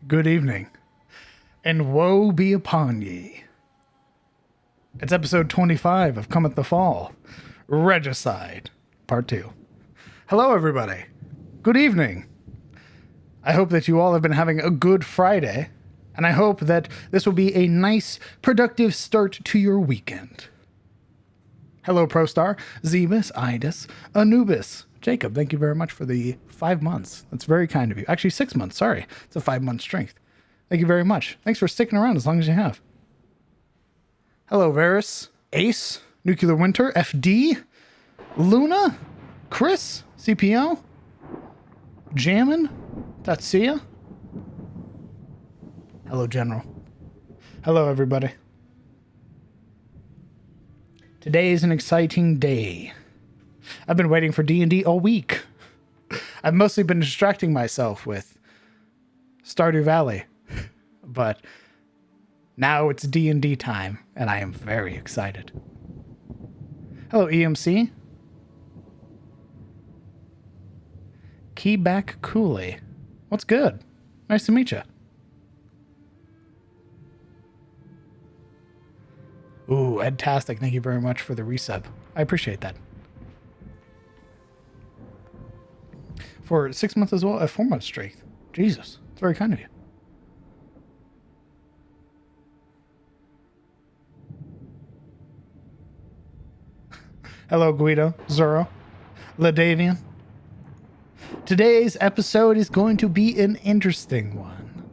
Good evening, and woe be upon ye. It's episode 25 of Cometh the Fall, Regicide, part 2. Hello, everybody. Good evening. I hope that you all have been having a good Friday, and I hope that this will be a nice, productive start to your weekend. Hello, ProStar, Zebus, Idis, Anubis. Jacob, thank you very much for the 5 months. That's very kind of you. Actually, 6 months, sorry. It's a 5-month strength. Thank you very much. Thanks for sticking around as long as you have. Hello, Varus, Ace, Nuclear Winter, FD, Luna, Chris, CPO, Jammin, Tatsuya. Hello, General. Hello, everybody. Today is an exciting day. I've been waiting for D&D all week. I've mostly been distracting myself with Stardew Valley, but now it's D&D time, and I am very excited. Hello, EMC. Keyback Cooley. What's good? Nice to meet you. Ooh, Edtastic, thank you very much for the resub. I appreciate that. For 6 months as well, a 4-month streak. Jesus, it's very kind of you. Hello, Guido, Zoro, Ladavian. Today's episode is going to be an interesting one.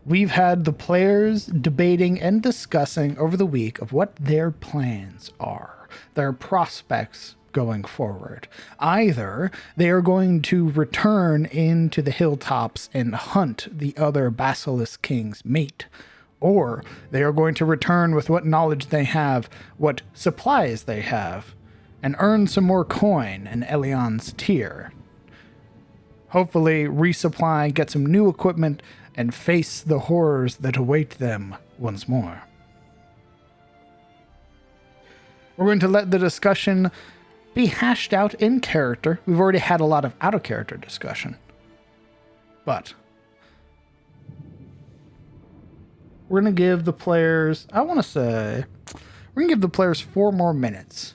We've had the players debating and discussing over the week of what their plans are, their prospects going forward. Either they are going to return into the hilltops and hunt the other Basilisk King's mate, or they are going to return with what knowledge they have, what supplies they have, and earn some more coin in Elion's tier. Hopefully resupply, get some new equipment, and face the horrors that await them once more. We're going to let the discussion be hashed out in character. We've already had a lot of out-of-character discussion. But we're going to give the players, we're going to give the players 4 more minutes.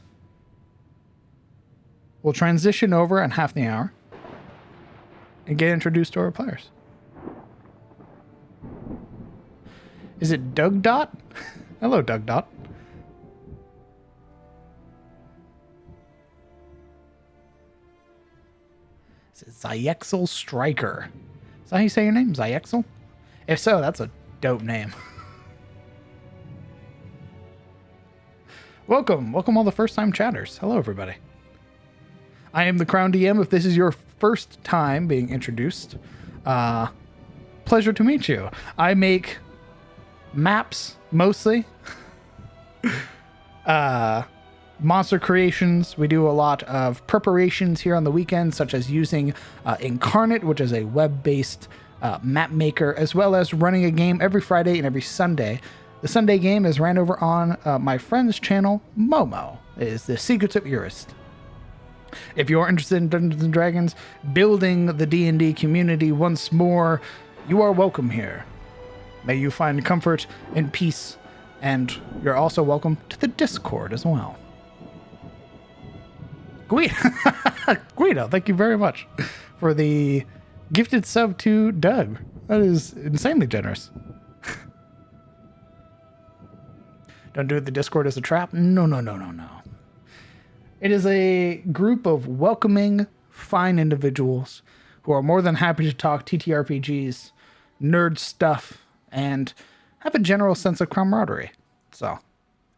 We'll transition over in half the hour and get introduced to our players. Is it Doug Dot? Hello, Doug Dot. It's Zyexel Striker. Is that how you say your name? Zyexel? If so, that's a dope name. Welcome all the first-time chatters. Hello, everybody. I am the Crown DM. If this is your first time being introduced, pleasure to meet you. I make maps, mostly. Monster creations. We do a lot of preparations here on the weekend, such as using Incarnate, which is a web-based map maker, as well as running a game every Friday and every Sunday. The Sunday game is ran over on my friend's channel, Momo. It is the Secrets of Urist. If you're interested in Dungeons & Dragons, building the D&D community once more, you are welcome here. May you find comfort and peace, and you're also welcome to the Discord as well. Guido, thank you very much for the gifted sub to Doug. That is insanely generous. Don't do the Discord as a trap. No. It is a group of welcoming, fine individuals who are more than happy to talk TTRPGs, nerd stuff, and have a general sense of camaraderie. So,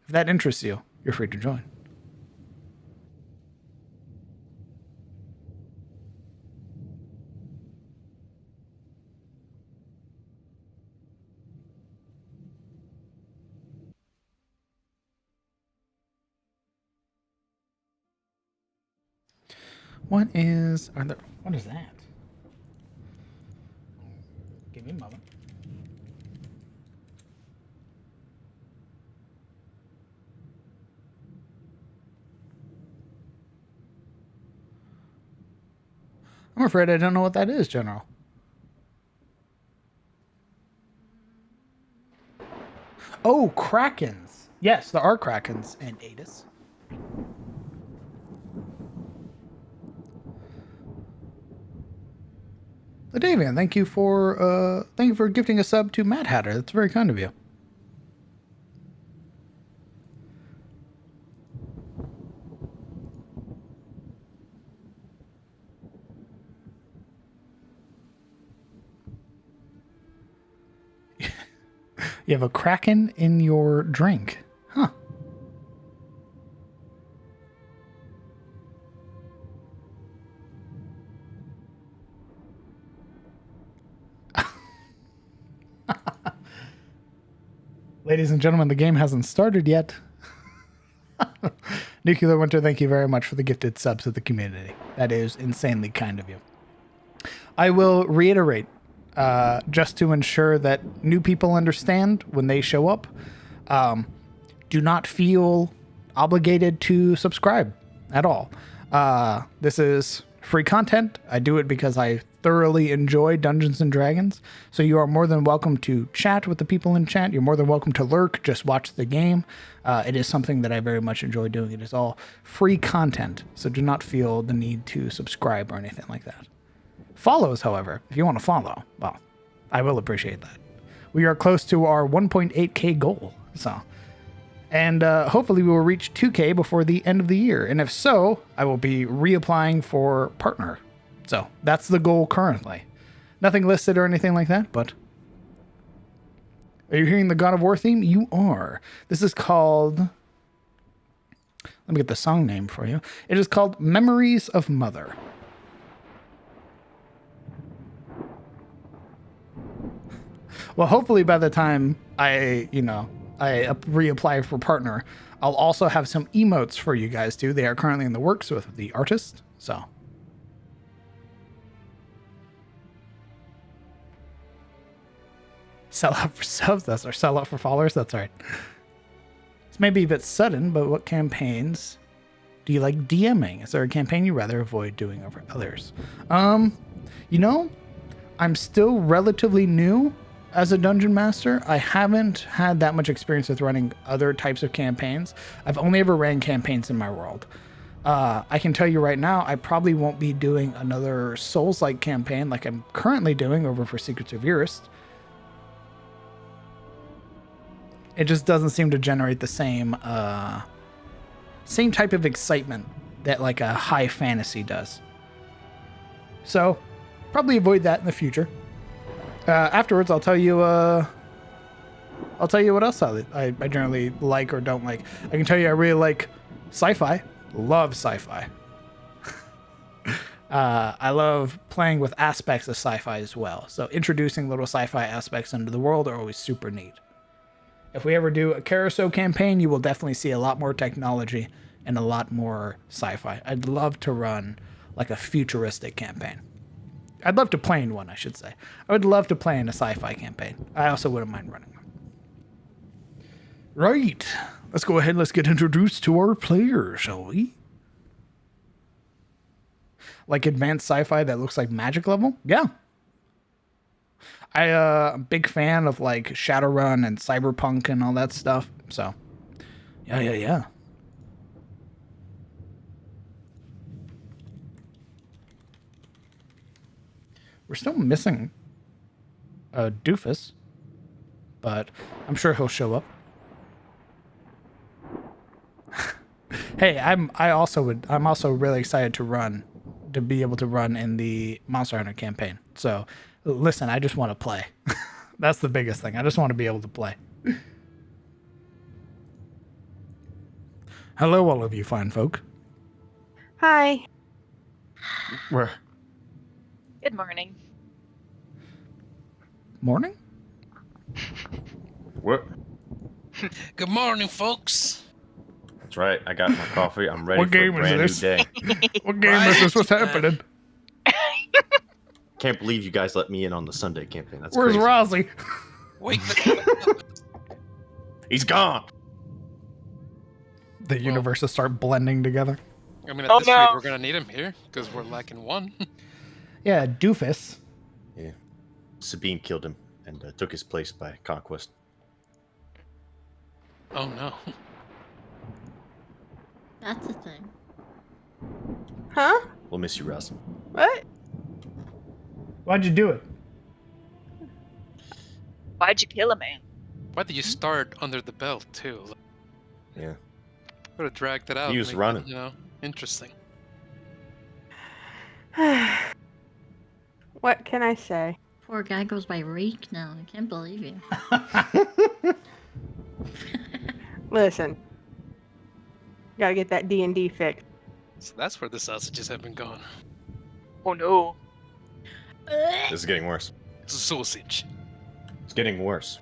if that interests you, you're free to join. What is that? Give me a moment. I'm afraid I don't know what that is, General. Oh, Krakens. Yes, there are Krakens in Adis. Davian, thank you for gifting a sub to Mad Hatter. That's very kind of you. You have a Kraken in your drink. Huh. Ladies and gentlemen, the game hasn't started yet. Nuclear Winter, thank you very much for the gifted subs to the community. That is insanely kind of you. I will reiterate, just to ensure that new people understand when they show up, do not feel obligated to subscribe at all. This is free content. I do it because I thoroughly enjoy Dungeons and Dragons. So you are more than welcome to chat with the people in chat. You're more than welcome to lurk, just watch the game. It is something that I very much enjoy doing. It is all free content. So do not feel the need to subscribe or anything like that. Follows, however, if you want to follow, well, I will appreciate that. We are close to our 1.8k goal. And hopefully we will reach 2K before the end of the year. And if so, I will be reapplying for partner. So that's the goal currently. Nothing listed or anything like that, but... Are you hearing the God of War theme? You are. This is called... Let me get the song name for you. It is called Memories of Mother. Well, hopefully by the time I reapply for partner, I'll also have some emotes for you guys too. They are currently in the works with the artist, so. Sell out for subs, or sell out for followers, that's right. This may be a bit sudden, but what campaigns do you like DMing? Is there a campaign you rather avoid doing over others? I'm still relatively new as a dungeon master. I haven't had that much experience with running other types of campaigns. I've only ever ran campaigns in my world. I can tell you right now, I probably won't be doing another Souls-like campaign like I'm currently doing over for Secrets of Eurist. It just doesn't seem to generate the same type of excitement that like a high fantasy does. So, probably avoid that in the future. Afterwards, I'll tell you what else I generally like or don't like. I can tell you I really like sci-fi. Love sci-fi. I love playing with aspects of sci-fi as well. So introducing little sci-fi aspects into the world are always super neat. If we ever do a Carousel campaign, you will definitely see a lot more technology and a lot more sci-fi. I'd love to run like a futuristic campaign. I'd love to play in one, I should say. I would love to play in a sci-fi campaign. I also wouldn't mind running one. Right. Let's go ahead and let's get introduced to our players, shall we? Like advanced sci-fi that looks like magic level? Yeah. I'm a big fan of like Shadowrun and Cyberpunk and all that stuff. So, yeah. We're still missing a doofus, but I'm sure he'll show up. Hey, I'm also really excited to be able to run in the Monster Hunter campaign. So, listen, I just want to play. That's the biggest thing. I just want to be able to play. Hello, all of you fine folk. Hi. Where? Good morning. Morning? What? Good morning, folks. That's right. I got my coffee. I'm ready What for a game is brand new this? day. What game is this? What's happening? Can't believe you guys let me in on the Sunday campaign. That's Where's crazy. Rossi? Wait, He's gone. The universes start blending together. I mean, at this rate, we're gonna need him here because we're lacking one. Yeah, doofus. Yeah. Sabine killed him and took his place by conquest. Oh no. That's a thing. Huh? We'll miss you, Russ. What? Why'd you do it? Why'd you kill a man? Why did you start under the belt too? Yeah. Could have dragged it out. He was make running. It, interesting. What can I say? Poor guy goes by Reek now. I can't believe you. Listen, gotta get that D&D fixed. So that's where the sausages have been gone. Oh no. This is getting worse. Sausage. It's getting worse.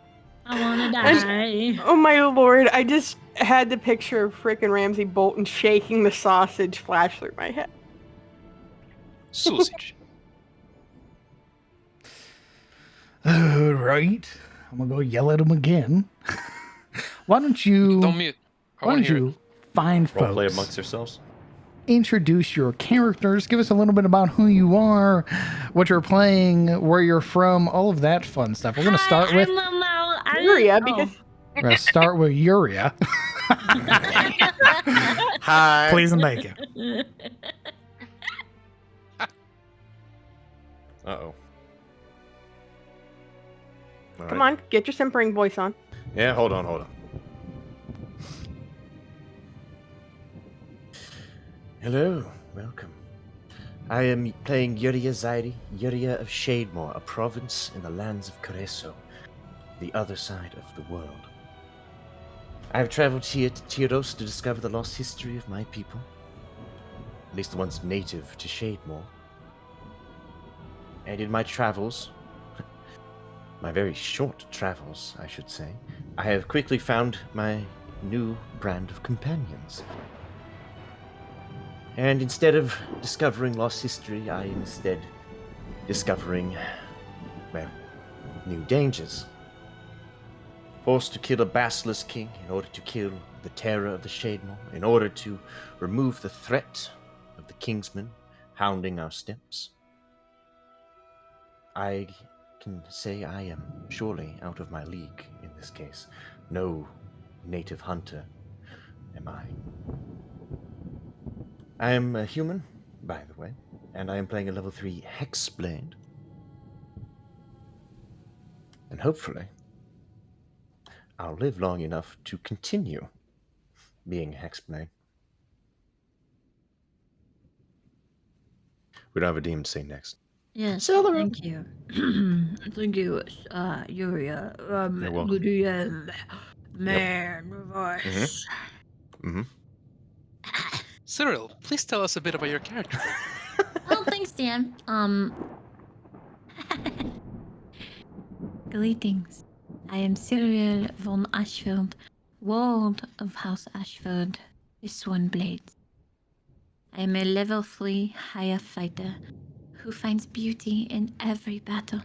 I wanna die. Oh my lord, I just had the picture of frickin' Ramsay Bolton shaking the sausage flash through my head. Sausage. All right. I'm gonna go yell at him again. Why don't you? Don't mute. I Why want don't to hear you find Role play folks? amongst yourselves. Introduce your characters. Give us a little bit about who you are, what you're playing, where you're from, all of that fun stuff. We're gonna start with. Yuria, because We're gonna start with Yuria. Hi. Please and thank you. Uh-oh. All come right. on, get your simpering voice on. Yeah, hold on. Hello, welcome. I am playing Yuria Zairi, Yuria of Shademore, a province in the lands of Careso, the other side of the world. I have traveled here to Tyros to discover the lost history of my people, at least the ones native to Shademore. And in my travels, my very short travels, I should say, I have quickly found my new brand of companions. And instead of discovering lost history, I am instead discovering, well, new dangers. Forced to kill a basilisk king in order to kill the terror of the Shademore, in order to remove the threat of the Kingsmen hounding our steps. I can say I am surely out of my league in this case. No native hunter am I. I am a human, by the way, and I am playing a level 3 Hexblade. And hopefully, I'll live long enough to continue being Hexblade. We don't have a demon to say next. Yes, Celery. thank you. Thank you, Yuria. You're welcome. Good man voice. Mm-hmm. Cyril, please tell us a bit about your character. Oh, thanks, Dan. Greetings. I am Cyril von Ashford, Ward of House Ashford, this one blades. I am a level 3 higher fighter who finds beauty in every battle.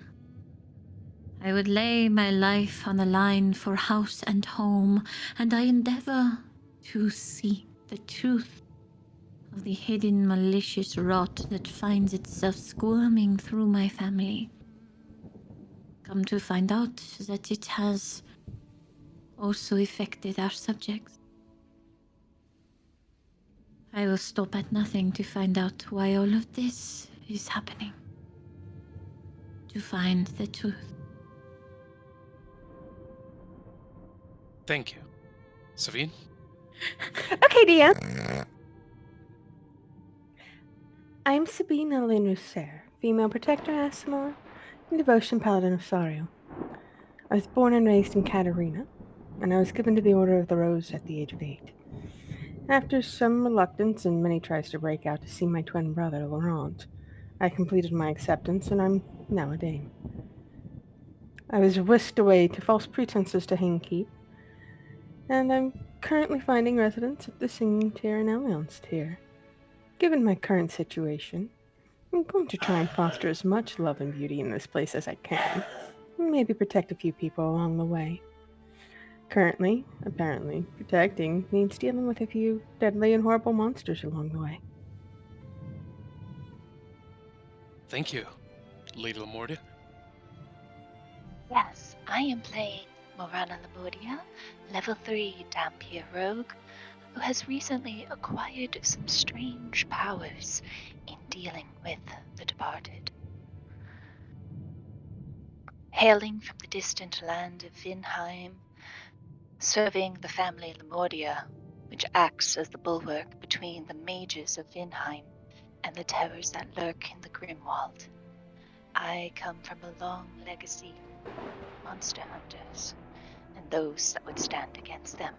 I would lay my life on the line for house and home, and I endeavor to see the truth of the hidden malicious rot that finds itself squirming through my family. Come to find out that it has also affected our subjects. I will stop at nothing to find out why all of this is happening. To find the truth. Thank you. Savine? Okay, DM. I'm Sabina Linusser, female protector Asimar, and devotion paladin of Sario. I was born and raised in Katarina, and I was given to the Order of the Rose at the age of 8. After some reluctance and many tries to break out to see my twin brother, Laurent, I completed my acceptance, and I'm now a dame. I was whisked away to false pretenses to Hangkeep, and I'm currently finding residence at the Singing Tier and Alliance Tier. Given my current situation, I'm going to try and foster as much love and beauty in this place as I can, and maybe protect a few people along the way. Currently, apparently, protecting means dealing with a few deadly and horrible monsters along the way. Thank you, Lady Lamortia. Yes, I am playing Morana Lamodia, level 3 Dampier Rogue, who has recently acquired some strange powers in dealing with the departed. Hailing from the distant land of Vinheim, serving the family Lamodia, which acts as the bulwark between the mages of Vinheim and the terrors that lurk in the Grimwald. I come from a long legacy of monster hunters and those that would stand against them.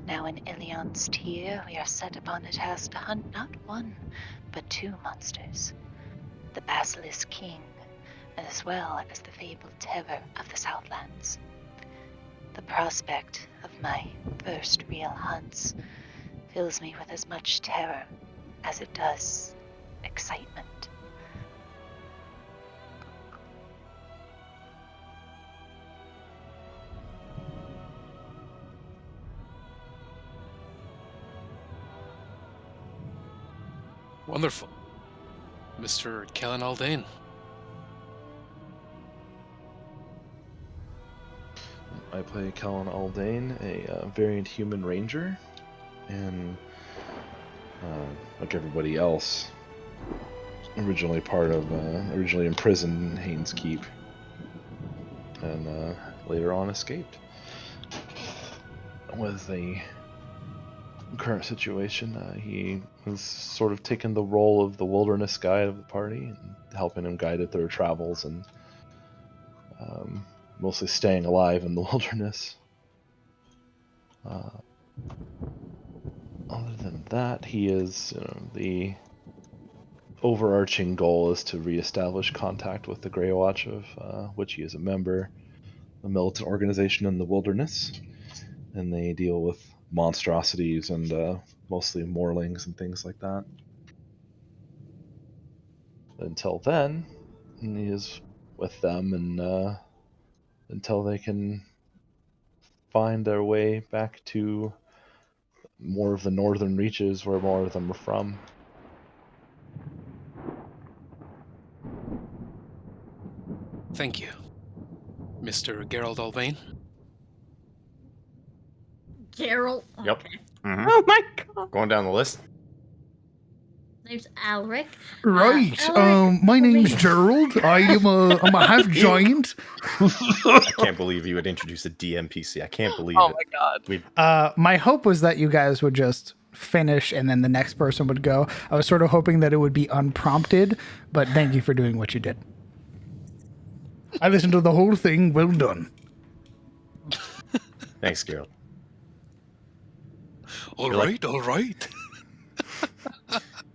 Now in Ilion's tier, we are set upon a task to hunt not one, but 2 monsters. The Basilisk King, as well as the fabled terror of the Southlands. The prospect of my first real hunts fills me with as much terror as it does excitement. Wonderful. Mr. Kellan Aldane. I play Kellan Aldane, a variant human ranger, and like everybody else, originally imprisoned in Haynes Keep, and later on escaped. With the current situation, he has sort of taken the role of the wilderness guide of the party, and helping him guide it their travels, and mostly staying alive in the wilderness. Other than that, he is the overarching goal is to reestablish contact with the Grey Watch, of which he is a member, a militant organization in the wilderness, and they deal with monstrosities and mostly morlings and things like that. Until then, he is with them, and until they can find their way back to more of the northern reaches where more of them are from. Thank you, Mr. Gerald Aldane. Gerald. Yep. Okay. Mm-hmm. Oh my god. Going down the list. Name's Alric. Right. Alric, My name's please. Gerald. I'm a half giant. I can't believe you would introduce a DMPC. I can't believe Oh it. my god. My hope was that you guys would just finish and then the next person would go. I was sort of hoping that it would be unprompted, but thank you for doing what you did. I listened to the whole thing. Well done. Thanks, Gerald. All You're right, all right.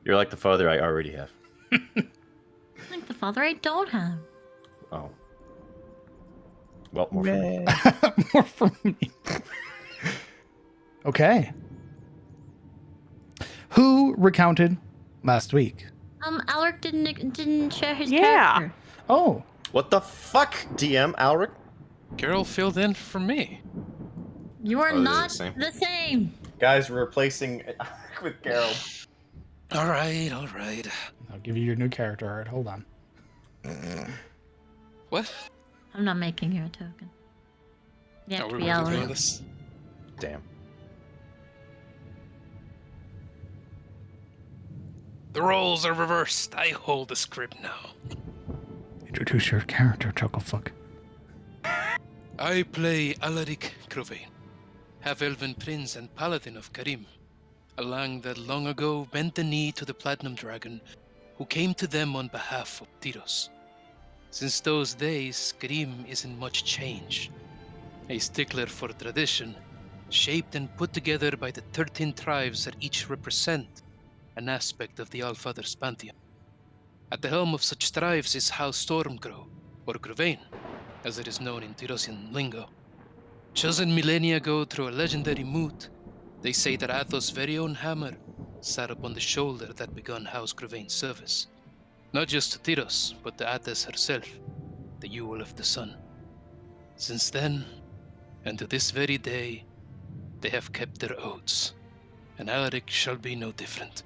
You're like the father I already have. Like the father I don't have. Oh. Well, more for me. More from me. Okay. Who recounted last week? Alric didn't share his Yeah. character. Oh, What the fuck, DM Alric? Carol filled in for me. You are Oh, they're the not same? the same. Guys, we're replacing Alric with Gerald. All right, all right. I'll give you your new character art. Hold on. What? I'm not making you a token. You have Oh, to we're be really doing Alric. this? Damn. The roles are reversed. I hold the script now. Introduce your character, Chucklefuck. I play Alaric Crovain, half-elven prince and paladin of Karim, a land that long ago bent the knee to the Platinum Dragon, who came to them on behalf of Tyros. Since those days, Karim isn't much change. A stickler for tradition, shaped and put together by the 13 tribes that each represent an aspect of the Allfather's pantheon. At the helm of such tribes is House Stormgrow, or Grovain, as it is known in Tyrosian lingo. Chosen millennia ago through a legendary moot, they say that Athos' very own hammer sat upon the shoulder that begun House Grovain's service. Not just to Tyros, but to Athos herself, the Jewel of the Sun. Since then, and to this very day, they have kept their oaths, and Alaric shall be no different.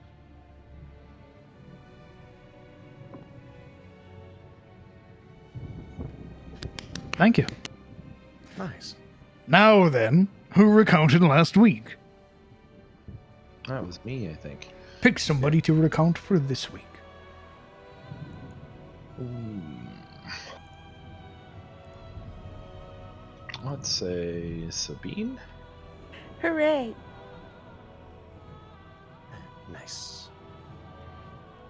Thank you. Nice. Now then, who recounted last week? That was me, I think. Pick somebody to recount for this week. Let's say Sabine? Hooray! Nice.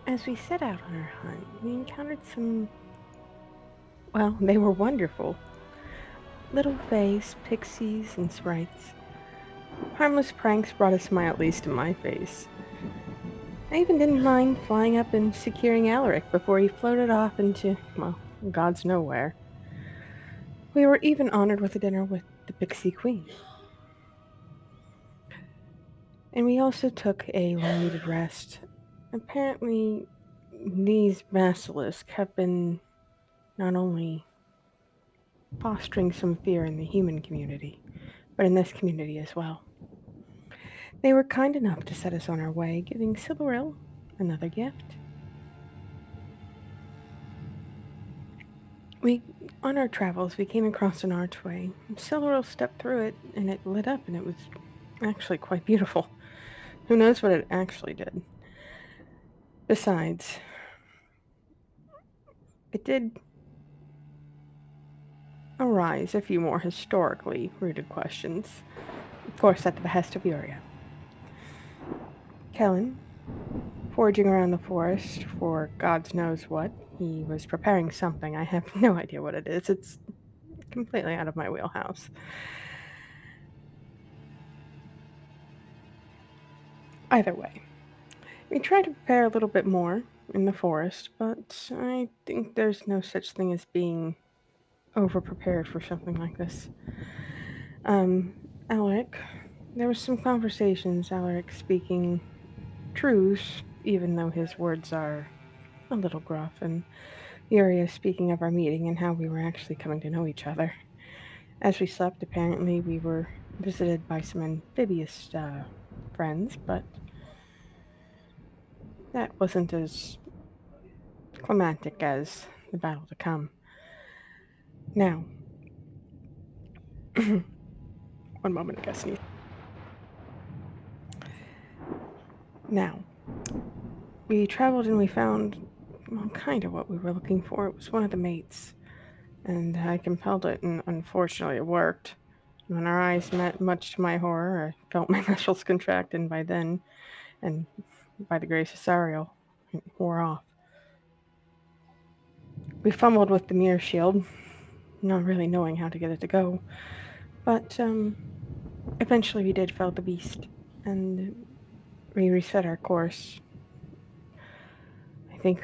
As we set out on our hunt, we encountered some. Well, they were wonderful. Little fays, pixies, and sprites. Harmless pranks brought a smile at least to my face. I even didn't mind flying up and securing Alaric before he floated off into, well, God's nowhere. We were even honored with a dinner with the Pixie Queen. And we also took a long-needed rest. Apparently, these basilisks have been not only fostering some fear in the human community, but in this community as well. They were kind enough to set us on our way, giving Silveril another gift. On our travels, we came across an archway. Silveril stepped through it, and it lit up, and it was actually quite beautiful. Who knows what it actually did? Besides, it did arise a few more historically rooted questions, of course at the behest of Yuria. Kellen, foraging around the forest for God knows what, he was preparing something. I have no idea what it is. It's completely out of my wheelhouse. Either way, we tried to prepare a little bit more in the forest, but I think there's no such thing as being over-prepared for something like this. Alaric, there was some conversations, Alaric speaking truths, even though his words are a little gruff, and Yuria speaking of our meeting and how we were actually coming to know each other. As we slept, apparently we were visited by some amphibious friends, but that wasn't as climactic as the battle to come. Now, one moment, I guess. Now, we traveled and we found, well, kind of what we were looking for. It was one of the mates, and I compelled it, and unfortunately it worked. When our eyes met, much to my horror, I felt my muscles contract, and by then, and by the grace of Sariel, it wore off. We fumbled with the mirror shield, not really knowing how to get it to go, but eventually we did fell the beast, and we reset our course. I think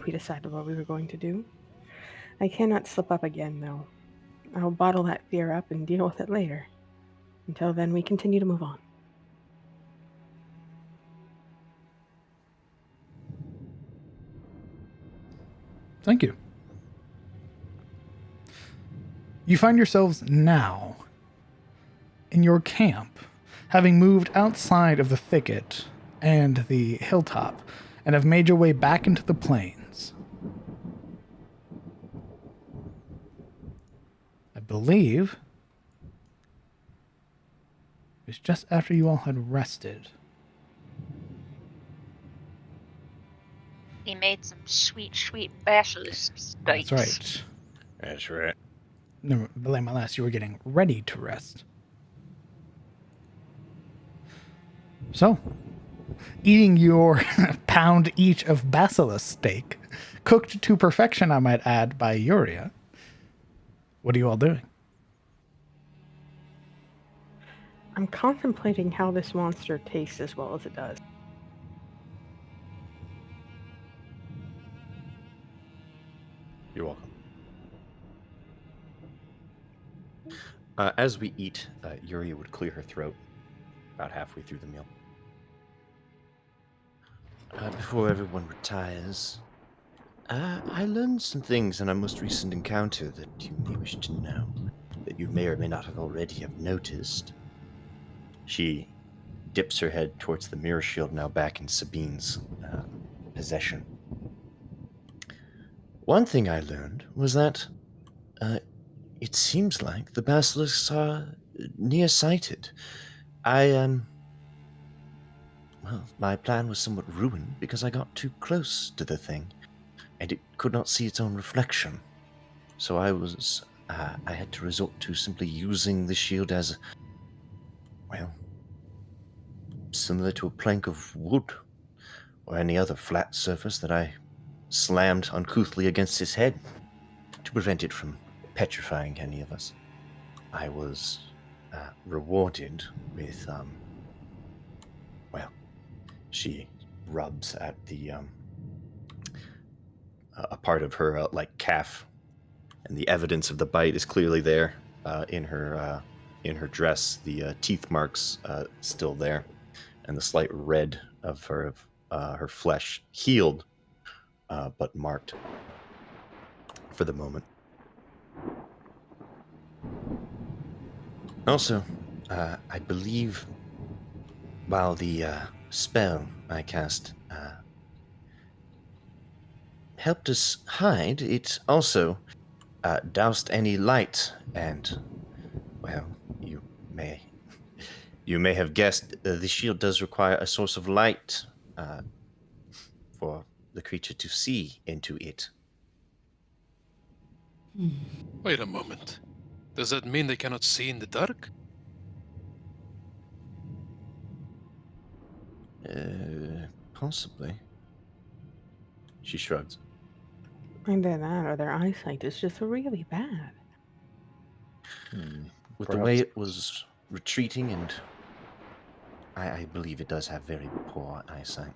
we decided what we were going to do. I cannot slip up again, though. I'll bottle that fear up and deal with it later. Until then, we continue to move on. Thank you. You find yourselves now in your camp, having moved outside of the thicket and the hilltop, and have made your way back into the plains. I believe it was just after you all had rested. We made some sweet, sweet basilisk steaks. That's right. That's right. No, alas, you were getting ready to rest. So, eating your pound each of basilisk steak, cooked to perfection, I might add, by Yuria. What are you all doing? I'm contemplating how this monster tastes as well as it does. You're welcome. As we eat, Yuria would clear her throat about halfway through the meal. Before everyone retires, I learned some things in our most recent encounter that you may wish to know, that you may or may not have already have noticed. She dips her head towards the mirror shield, now back in Sabine's possession. One thing I learned was that It seems like the basilisks are nearsighted. Well, my plan was somewhat ruined because I got too close to the thing, and it could not see its own reflection. So I had to resort to simply using the shield as, well, similar to a plank of wood or any other flat surface that I slammed uncouthly against its head to prevent it from petrifying any of us. I was rewarded with, well, she rubs at the a part of her calf, and the evidence of the bite is clearly there in her dress. The teeth marks still there, and the slight red of her flesh healed, but marked for the moment. Also, I believe while the spell I cast helped us hide, it also doused any light, and, well, you may have guessed the shield does require a source of light for the creature to see into it. Wait a moment. Does that mean they cannot see in the dark? Possibly. She shrugs. Either that or their eyesight is just really bad. With the way it was retreating, and I believe it does have very poor eyesight.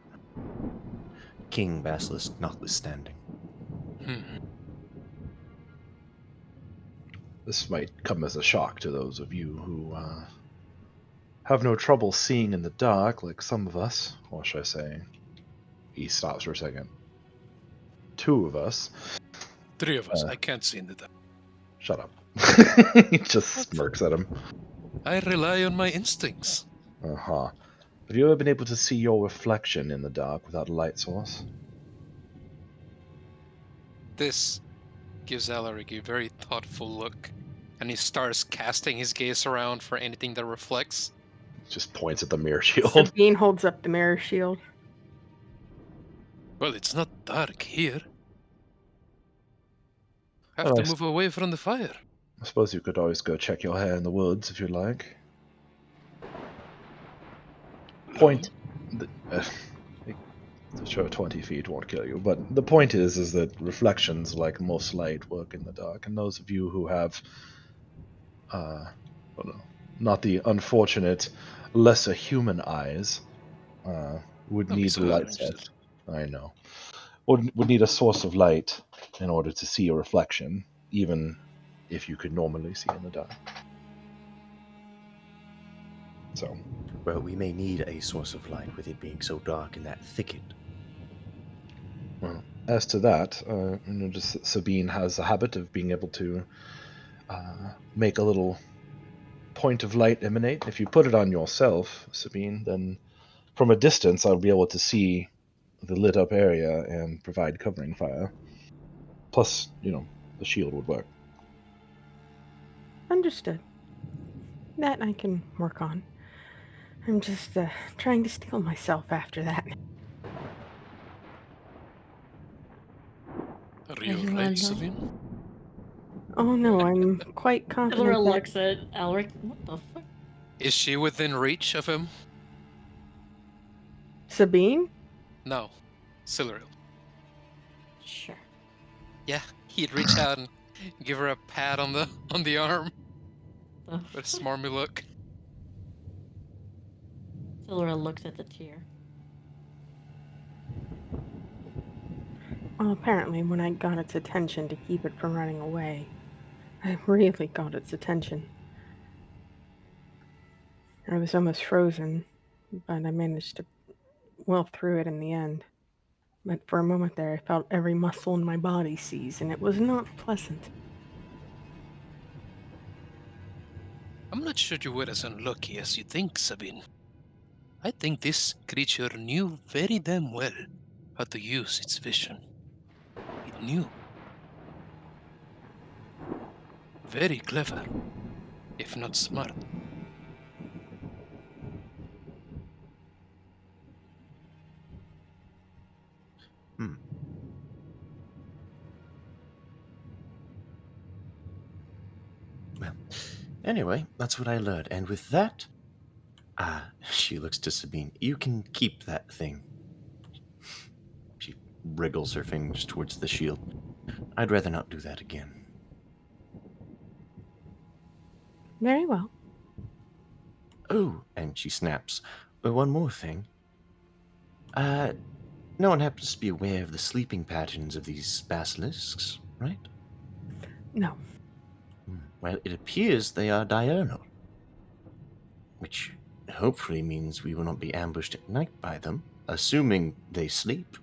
King Basilisk notwithstanding. This might come as a shock to those of you who have no trouble seeing in the dark like some of us. Or should I say, he stops for a second. 2 of us. 3 of us. I can't see in the dark. Shut up. He just smirks at him. I rely on my instincts. Uh-huh. Have you ever been able to see your reflection in the dark without a light source? This gives Alaric a very thoughtful look, and he starts casting his gaze around for anything that reflects. Just points at the mirror shield. Sabine holds up the mirror shield. Well, it's not dark here. Have Well, to move away from the fire. I suppose you could always go check your hair in the woods if you'd like. Point. Sure, 20 feet won't kill you, but the point is that reflections, like most light, work in the dark, and those of you who have, not the unfortunate, lesser human eyes, would Don't be need so light hard, source. I know. Would need a source of light in order to see a reflection, even if you could normally see in the dark. So, Well, we may need a source of light with it being so dark in that thicket. well, as to that, just Sabine has a habit of being able to make a little point of light emanate. If you put it on yourself, Sabine, then from a distance I'll be able to see the lit up area and provide covering fire. Plus, the shield would work. Understood. That I can work on. I'm just trying to steel myself after that. Are you Are you right, alone? Sabine? Oh no, I'm quite confident Laura that looks at Alaric. What the fuck? Is she within reach of him? Sabine? No. Siluriel. Sure. Yeah, he'd reach out and give her a pat on the arm The with a smarmy look. Laura looks at the tear. Well, apparently when I got its attention to keep it from running away, I really got its attention. I was almost frozen, but I managed to well through it in the end. But for a moment there, I felt every muscle in my body seize, and it was not pleasant. I'm not sure you were as unlucky as you think, Sabine. I think this creature knew very damn well how to use its vision. It knew. Very clever, if not smart. Hmm. Well, anyway, that's what I learned. And with that, she looks to Sabine. You can keep that thing. She wriggles her fingers towards the shield. I'd rather not do that again. Very well. Oh, and she snaps. One more thing. No one happens to be aware of the sleeping patterns of these basilisks, right? No. Well, it appears they are diurnal, which hopefully means we will not be ambushed at night by them, assuming they sleep.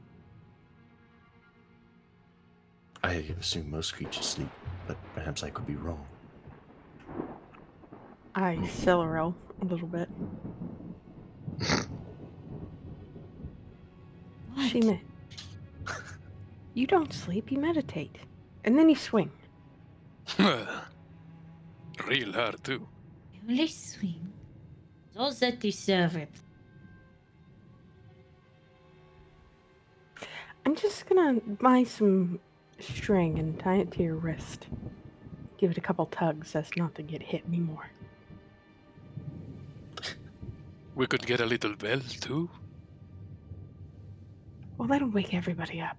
I assume most creatures sleep, but perhaps I could be wrong. I Celeral a little bit. What? You don't sleep, you meditate. And then you swing. Real hard, too. Only swing. Those that deserve it. I'm just gonna buy some string and tie it to your wrist. Give it a couple tugs as not to get hit anymore. We could get a little bell, too. Well, that'll wake everybody up.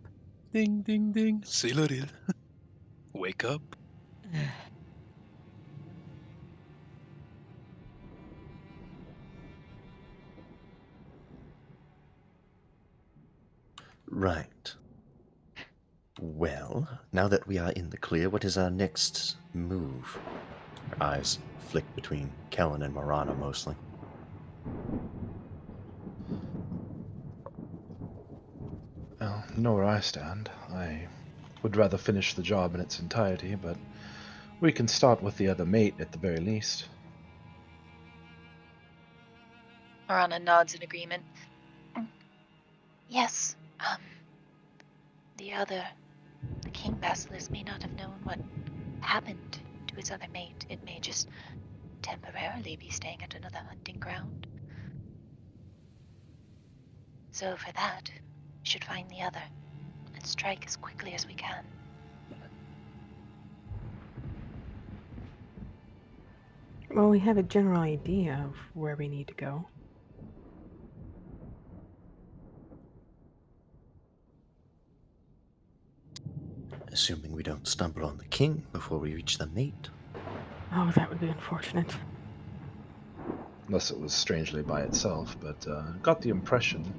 Ding, ding, ding. Siluril. Wake up. Right. Well, now that we are in the clear, what is our next move? Her eyes flick between Kellen and Marana mostly. Well, you know where I stand. I would rather finish the job in its entirety, but we can start with the other mate at the very least. Marana nods in agreement. Yes, the king basilisk may not have known what happened to his other mate. It may just temporarily be staying at another hunting ground. So for that, we should find the other and strike as quickly as we can. Well, we have a general idea of where we need to go. Assuming we don't stumble on the king before we reach the mate. Oh, that would be unfortunate. Unless it was strangely by itself, but got the impression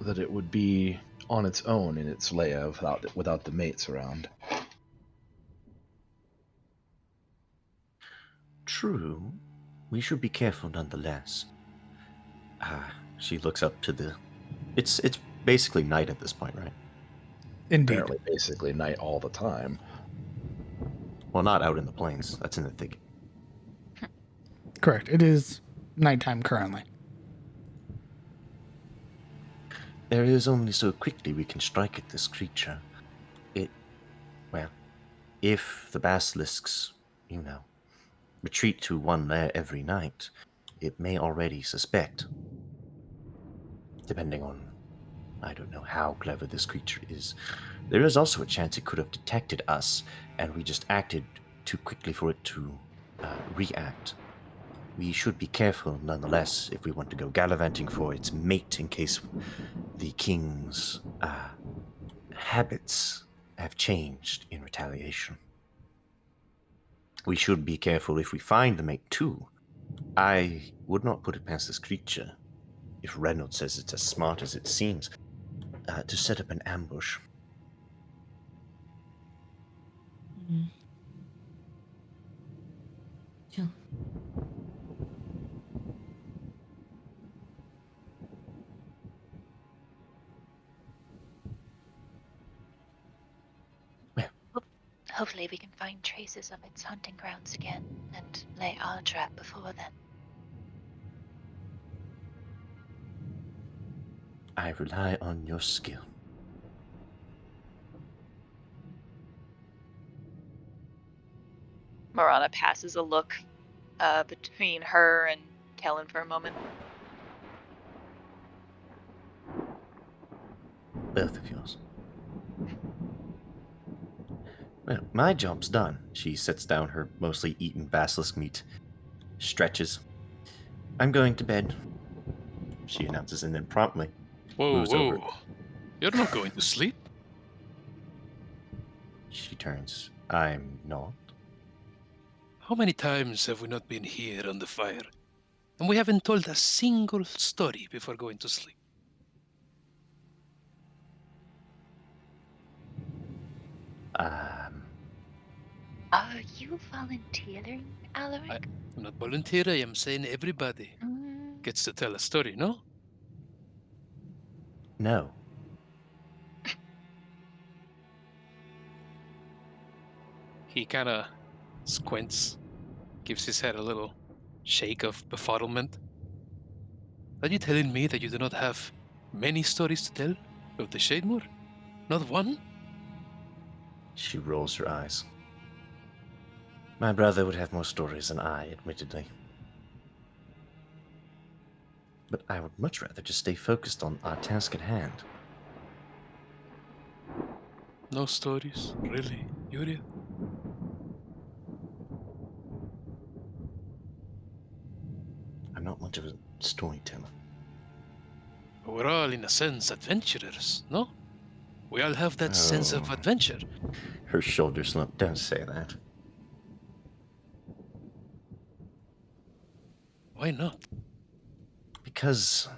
that it would be on its own in its lair without the mates around. True. We should be careful nonetheless. She looks up to the... It's basically night at this point, right? Indeed. Apparently, basically night all the time. Well, not out in the plains. That's in the thicket. Correct. It is nighttime currently. There is only so quickly we can strike at this creature. If the basilisks, retreat to one lair every night, it may already suspect. Depending on, I don't know how clever this creature is. There is also a chance it could have detected us, and we just acted too quickly for it to react. We should be careful, nonetheless, if we want to go gallivanting for its mate, in case the king's habits have changed in retaliation. We should be careful if we find the mate, too. I would not put it past this creature, if Reynolds says it's as smart as it seems, to set up an ambush. Sure. Hopefully we can find traces of its hunting grounds again and lay our trap before then. I rely on your skill. Marana passes a look between her and Kellen for a moment. Both of yours. Well, my job's done. She sets down her mostly eaten basilisk meat, stretches. I'm going to bed, she announces, and then promptly Whoa, moves over. whoa. You're not going to sleep? She turns. I'm not. How many times have we not been here on the fire? And we haven't told a single story before going to sleep. Are you volunteering, Alaric? I'm not volunteer, I am saying everybody gets to tell a story, no? No. He kind of squints, gives his head a little shake of befuddlement. Are you telling me that you do not have many stories to tell of the Shademore? Not one? She rolls her eyes. My brother would have more stories than I, admittedly. But I would much rather just stay focused on our task at hand. No stories, really, Yuria? I'm not much of a storyteller. We're all, in a sense, adventurers, no? We all have that sense of Oh. adventure. Her shoulders slump. Don't say that. Why not? Because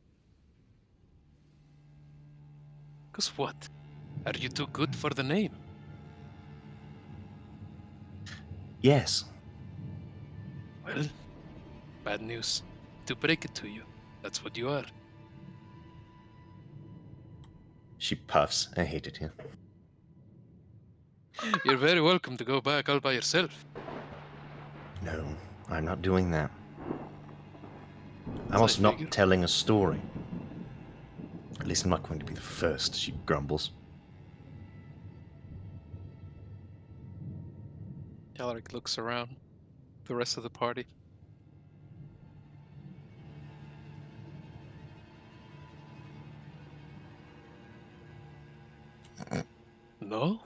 Because what? Are you too good for the name? yes, Well, bad news. To break it to you, that's what you are. she puffs. I hated him. You're very welcome to go back all by yourself. No, I'm not doing that. I'm As I also not figured. telling a story. At least I'm not going to be the first, she grumbles. Alaric looks around the rest of the party. No?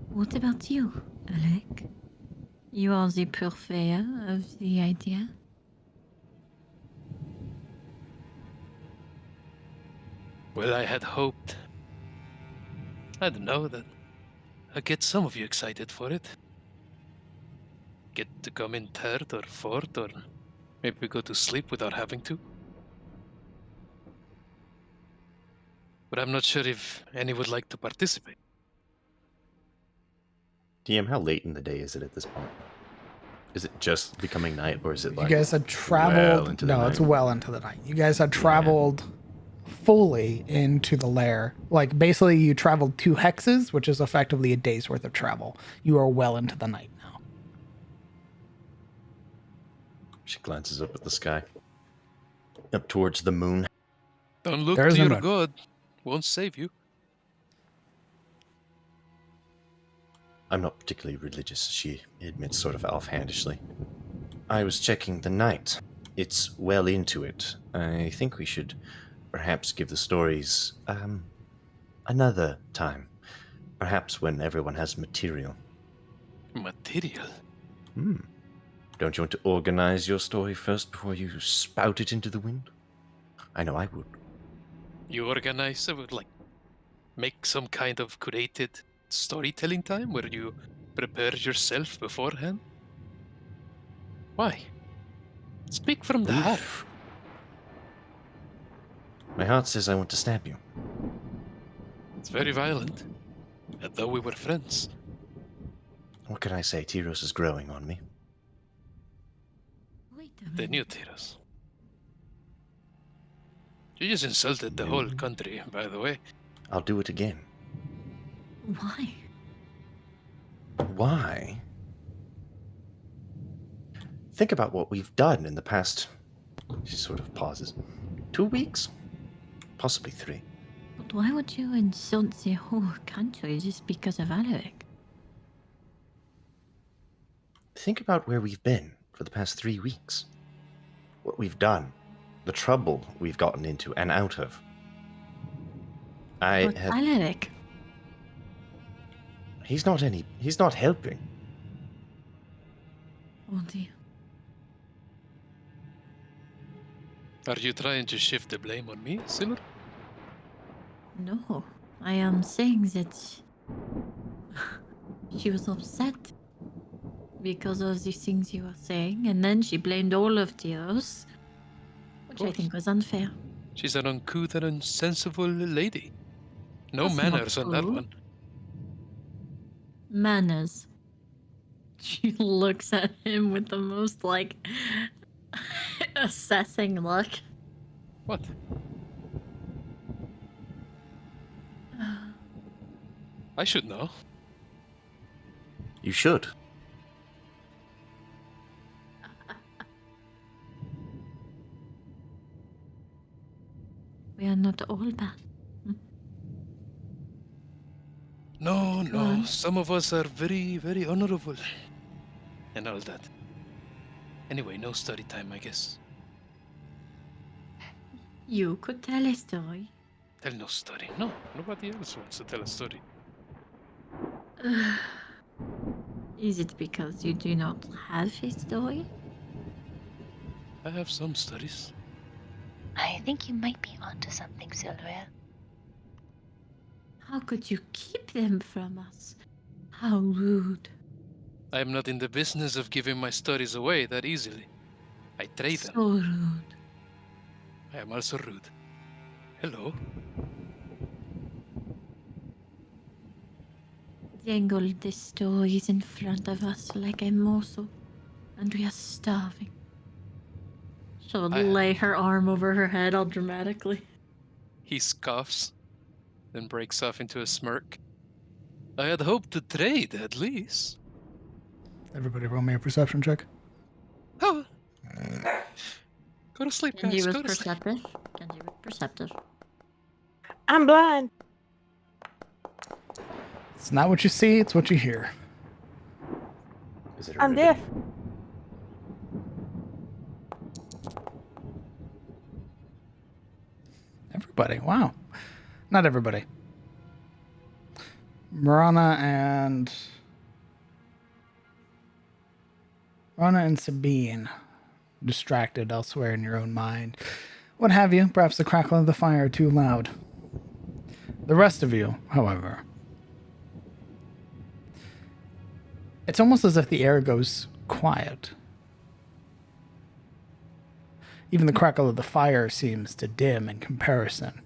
What about you, Alec? You are the purveyor of the idea. Well, I had hoped. I don't know that I'd get some of you excited for it. Get to come in third or fourth, or maybe go to sleep without having to. But I'm not sure if any would like to participate. DM, how late in the day is it at this point? Is it just becoming night, or is it You like guys had traveled. well into the No, night? it's well into the night. You guys had traveled fully into the lair. Like, basically, you traveled 2 hexes, which is effectively a day's worth of travel. You are well into the night now. She glances up at the sky. Up towards the moon. Don't look There's to the your moon. god. Won't save you. I'm not particularly religious, she admits sort of offhandishly. I was checking the night. It's well into it. I think we should perhaps give the stories, another time. Perhaps when everyone has material. Material? Don't you want to organize your story first before you spout it into the wind? I know I would. You organize it would, like, make some kind of curated storytelling time where you prepare yourself beforehand? Why? Speak from the heart. Oof. My heart says I want to stab you. It's very violent. And though we were friends, What can I say? Tyros is growing on me. Wait a the minute. new Tyros. You just insulted the whole country, by the way. I'll do it again. Why? Why? Think about what we've done in the past. She sort of pauses. 2 weeks? Possibly 3. But why would you insult the whole country just because of Alaric? think about where we've been for the past 3 weeks. What we've done. The trouble we've gotten into and out of. But Alaric, He's not helping. oh dear. Are you trying to shift the blame on me, Silver? No, I am saying that she was upset because of the things you were saying, and then she blamed all of yours, which I course. think was unfair. She's an uncouth and insensible lady. No That's not manners on that true. one. Manners. She looks at him with the most, like, assessing look. What? I should know. You should. We are not all bad. No, Go no. on. Some of us are very, very honorable. And all that. Anyway, no story time, I guess. You could tell a story. Tell no story. No, nobody else wants to tell a story. Is it because you do not have a story? I have some stories. I think you might be onto something, Sylvia. How could you keep them from us? How rude. I am not in the business of giving my stories away that easily. I trade them. So rude. I am also rude. Hello. Dangle the stories in front of us like a morsel, and we are starving. She'll lay her arm over her head all dramatically. He scoffs, then breaks off into a smirk. I had hoped to trade, at least. Everybody roll me a perception check. Oh. Go to sleep, Genji guys. was Go to sleep. perceptive. Genji was perceptive. I'm blind. It's not what you see, it's what you hear. Is it I'm deaf. Everybody, wow. Not everybody. Marana and Sabine, distracted elsewhere in your own mind. What have you? Perhaps the crackle of the fire too loud. The rest of you, however, it's almost as if the air goes quiet. Even the crackle of the fire seems to dim in comparison.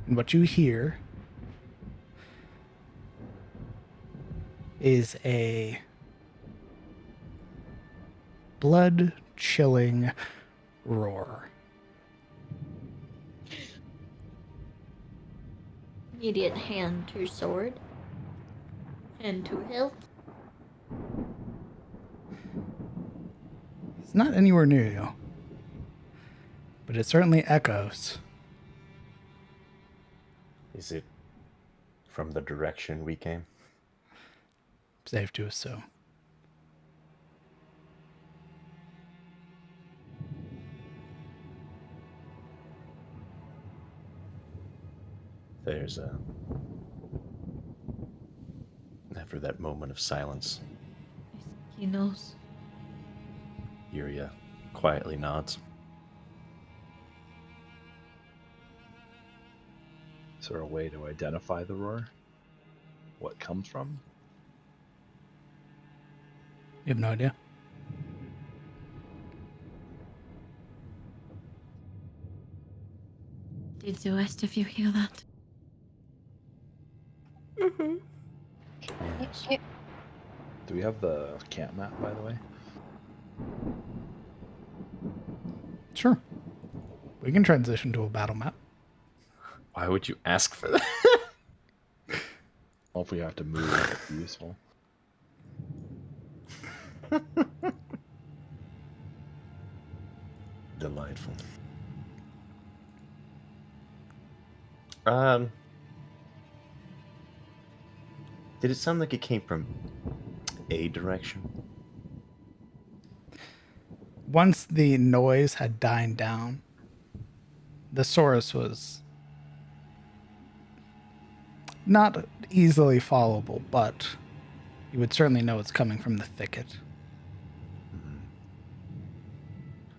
And what you hear is a blood-chilling roar. Immediate hand to sword. Hand to hilt. It's not anywhere near you, but it certainly echoes. Is it from the direction we came? Safe to assume. There's a... After that moment of silence, He knows. Yuria quietly nods. Is there a way to identify the roar? What it comes from? You have no idea. Did the rest of you hear that? Mm-hmm. Yes. Do we have the camp map, by the way? Sure. We can transition to a battle map. Why would you ask for that? Well, if we have to move, that would be useful. Delightful. Did it sound like it came from a direction? Once the noise had died down, the source was not easily followable, but you would certainly know it's coming from the thicket.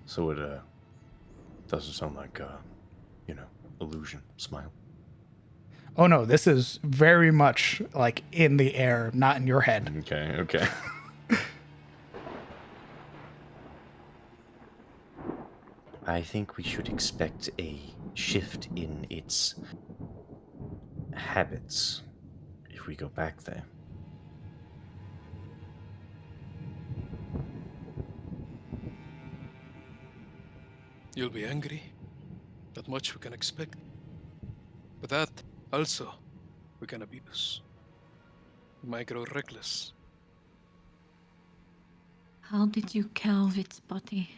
So it doesn't sound like illusion. Smile. Oh no, this is very much like in the air, not in your head. Okay. I think we should expect a shift in its habits if we go back there. You'll be angry. Not much we can expect. But that, also, we can abuse. We might grow reckless. How did you carve its body?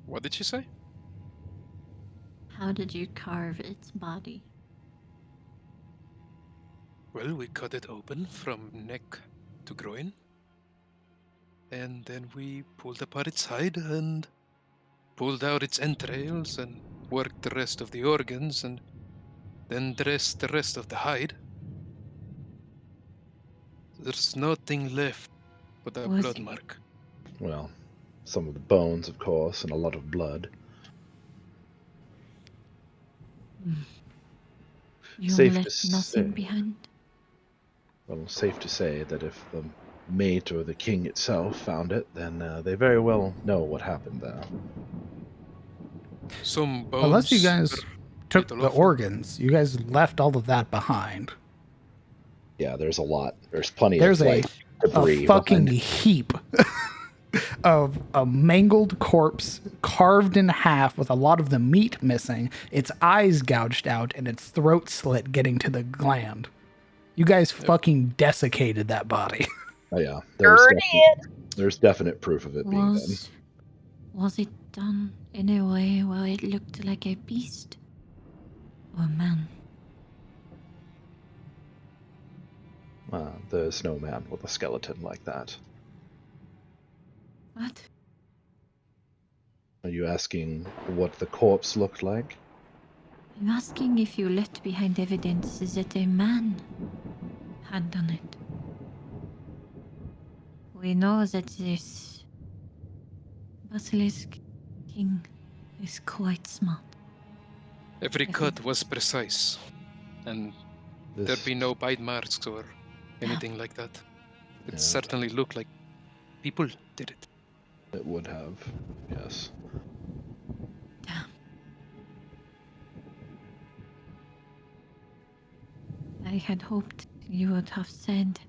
What did she say? How did you carve its body? Well, we cut it open from neck to groin. And then we pulled apart its hide and pulled out its entrails and worked the rest of the organs and then dressed the rest of the hide. There's nothing left but a Was blood it- mark. Well, some of the bones, of course, and a lot of blood. You Safe to left nothing say. behind? Well, safe to say that if the mate or the king itself found it, then they very well know what happened there. Some bones. Unless you guys were took little the off. organs, you guys left all of that behind. Yeah, there's a lot. There's plenty There's of a debris fucking behind. heap of a mangled corpse carved in half with a lot of the meat missing, its eyes gouged out, and its throat slit getting to the gland. You guys fucking desiccated that body. Oh yeah, Sure there's definite proof of it being done. Was it done in a way where it looked like a beast? Or a man? There's no man with a skeleton like that. What? Are you asking what the corpse looked like? I'm asking if you left behind evidence that a man had done it. We know that this basilisk king is quite smart. Every cut was precise, and there'd be no bite marks or anything like that. It certainly looked like people did it. It would have, yes. Damn. I had hoped you would have said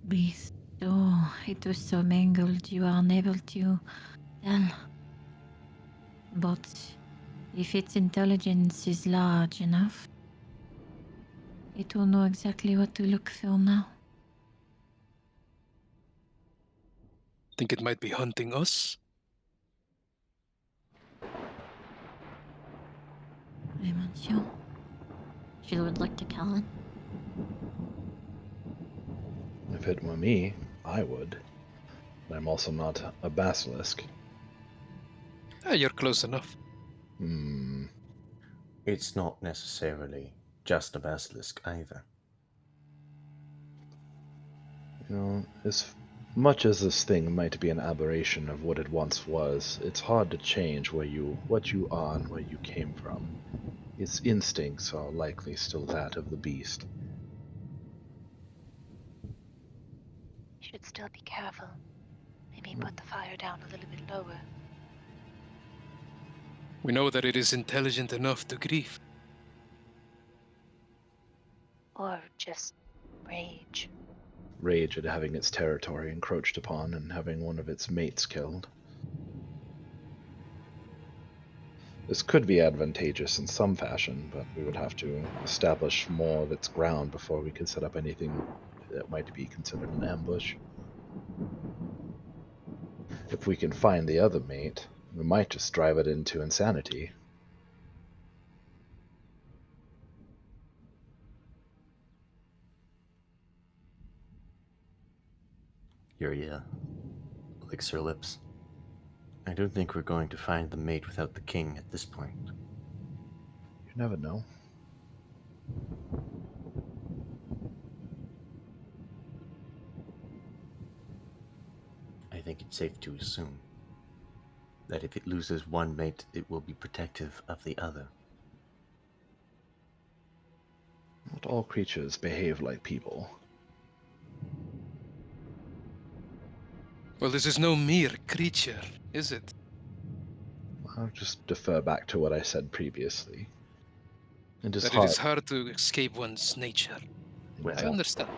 beast. Oh, it was so mangled you are unable to tell. But if its intelligence is large enough, it will know exactly what to look for now. Think it might be hunting us? I'm unsure. She would like to kill it. If it were me, I would. But I'm also not a basilisk. You're close enough. It's not necessarily just a basilisk either. You know, as much as this thing might be an aberration of what it once was, it's hard to change what you are and where you came from. Its instincts are likely still that of the beast. You should still be careful. Maybe put the fire down a little bit lower. We know that it is intelligent enough to grieve. Or just rage. Rage at having its territory encroached upon and having one of its mates killed. This could be advantageous in some fashion, but we would have to establish more of its ground before we could set up anything that might be considered an ambush. If we can find the other mate, we might just drive it into insanity. Yuria licks her lips. I don't think we're going to find the mate without the king at this point. You never know. I think it's safe to assume that if it loses one mate, it will be protective of the other. Not all creatures behave like people. Well, this is no mere creature, is it? I'll just defer back to what I said previously. It is That hard. it is hard to escape one's nature. I Exactly. understand.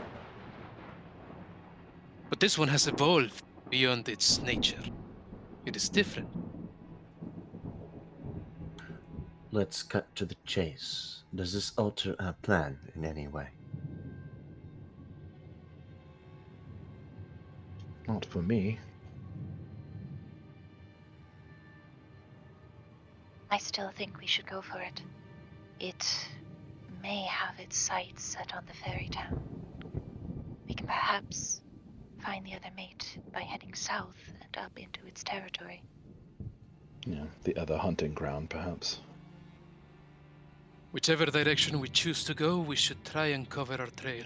But this one has evolved beyond its nature. It is different. Let's cut to the chase. Does this alter our plan in any way? Not for me. I still think we should go for it. It may have its sights set on the fairy town. We can perhaps find the other mate by heading south and up into its territory. Yeah, the other hunting ground, perhaps. Whichever direction we choose to go, we should try and cover our trail.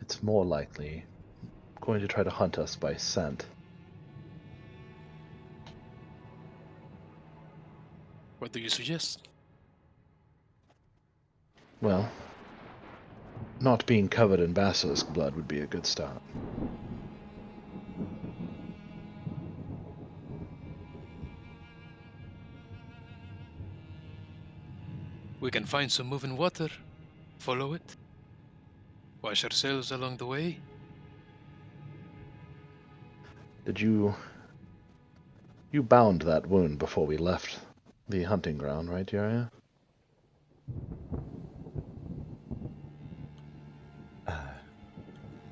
It's more likely going to try to hunt us by scent. What do you suggest? Well, not being covered in basilisk blood would be a good start. We can find some moving water, follow it, wash ourselves along the way. Did you bound that wound before we left the hunting ground, right, Yuria?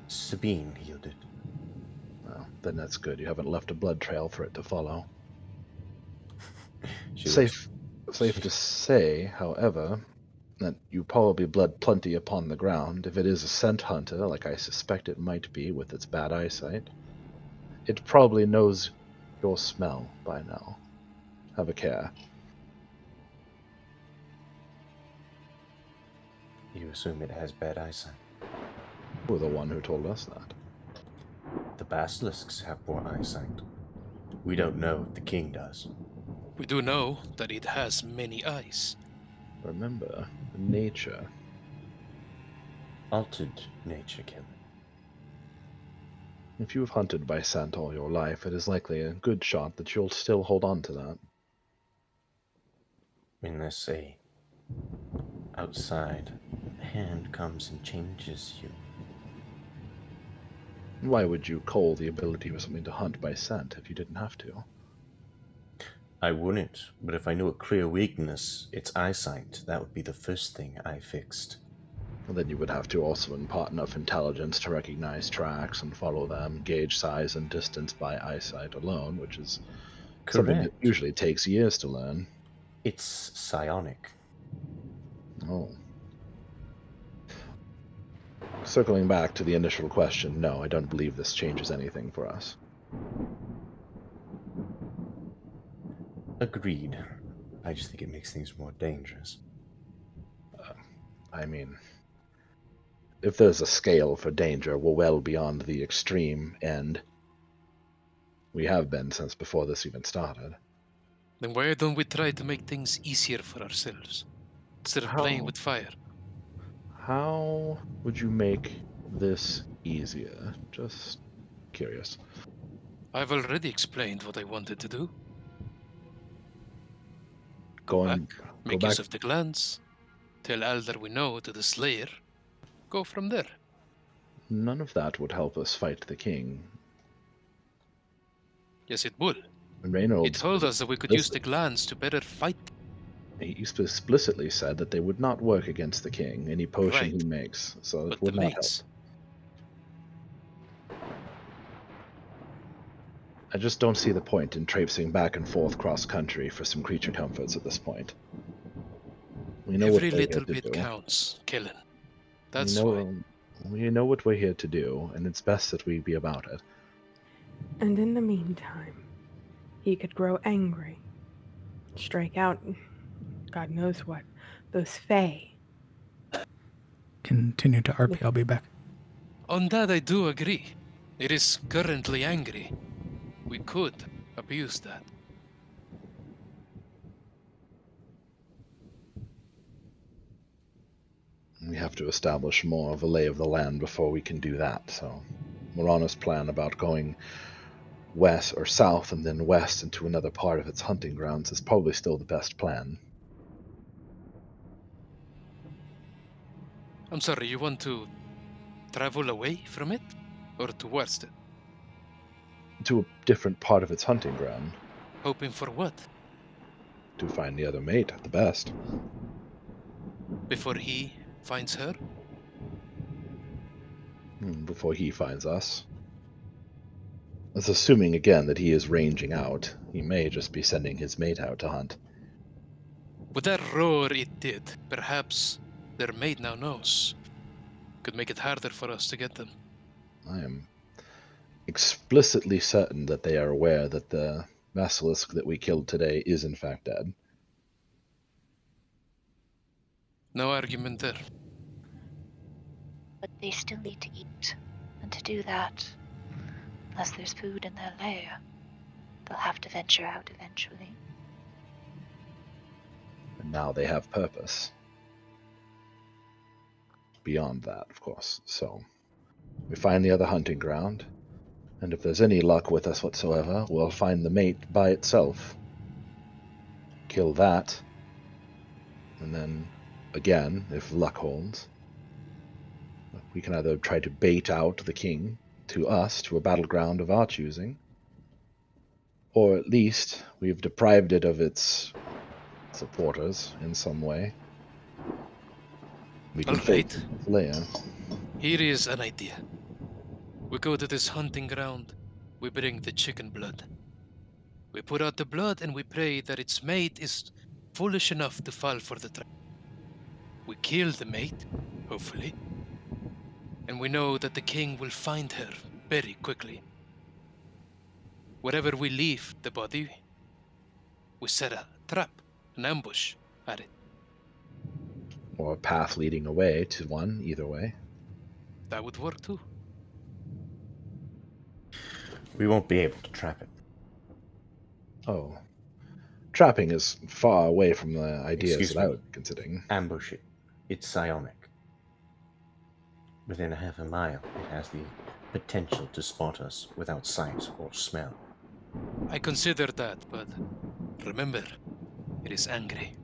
Sabine healed it. Well, then that's good. You haven't left a blood trail for it to follow. She Safe to say, however, that you probably bled plenty upon the ground. If it is a scent hunter, like I suspect it might be with its bad eyesight, it probably knows your smell by now. Have a care. You assume it has bad eyesight. You were the one who told us that. The basilisks have poor eyesight. We don't know if the king does. We do know that it has many eyes. Remember, nature. Altered nature, Kevin. If you have hunted by scent all your life, it is likely a good shot that you'll still hold on to that. Unless a outside hand comes and changes you. Why would you cull the ability for something to hunt by scent if you didn't have to? I wouldn't, but if I knew a clear weakness, its eyesight, that would be the first thing I fixed. Well, then you would have to also impart enough intelligence to recognize tracks and follow them, gauge size and distance by eyesight alone, which is something that Correct. usually takes years to learn. It's psionic. Oh. Circling back to the initial question, no, I don't believe this changes anything for us. Agreed. I just think it makes things more dangerous. I mean, if there's a scale for danger, we're well beyond the extreme end. We have been since before this even started. Then why don't we try to make things easier for ourselves, instead of playing How? with fire? How would you make this easier? Just curious. I've already explained what I wanted to do. Go Back, go make back. use of the glance, tell all that we know to the Slayer, go from there. None of that would help us fight the king. Yes, it would. And He Reynolds, told us that we could use the glance to better fight. he explicitly said that they would not work against the king, any potion Right. he makes, so it But would the not help. mates, I just don't see the point in traipsing back and forth cross-country for some creature comforts at this point. We know every what they're here little to bit do. counts, Kellen. That's we know, fine. we know what we're here to do, and it's best that we be about it. And in the meantime, he could grow angry, strike out, God knows what, those Fae. Continue to RP. I'll be back. On that, I do agree. It is currently angry. We could abuse that. We have to establish more of a lay of the land before we can do that. So, Morana's plan about going west or south and then west into another part of its hunting grounds is probably still the best plan. I'm sorry, you want to travel away from it? Or towards it? To a different part of its hunting ground Hoping for what? to find the other mate at the best. Before he finds her? Before he finds us. That's assuming again that he is ranging out. He may just be sending his mate out to hunt. With that roar it did, perhaps their mate now knows. Could make it harder for us to get them. I am explicitly certain that they are aware that the basilisk that we killed today is in fact dead. No argument there. But they still need to eat. And to do that, unless there's food in their lair, they'll have to venture out eventually. And now they have purpose. Beyond that, of course. So we find the other hunting ground, and if there's any luck with us whatsoever, we'll find the mate by itself. Kill that, and then, again, if luck holds, we can either try to bait out the king to us, to a battleground of our choosing, or at least we've deprived it of its supporters in some way. We can All right. layer. Here is an idea. We go to this hunting ground. We bring the chicken blood. We put out the blood and we pray that its mate is foolish enough to fall for the trap. We kill the mate, hopefully. And we know that the king will find her very quickly. Wherever we leave the body, we set a trap, an ambush at it. Or a path leading away to one, either way. That would work too. We won't be able to trap it. Oh. Trapping is far away from the ideas Excuse that I me. would be considering. Ambush it. It's psionic. Within a half a mile, it has the potential to spot us without sight or smell. I consider that, but remember, it is angry.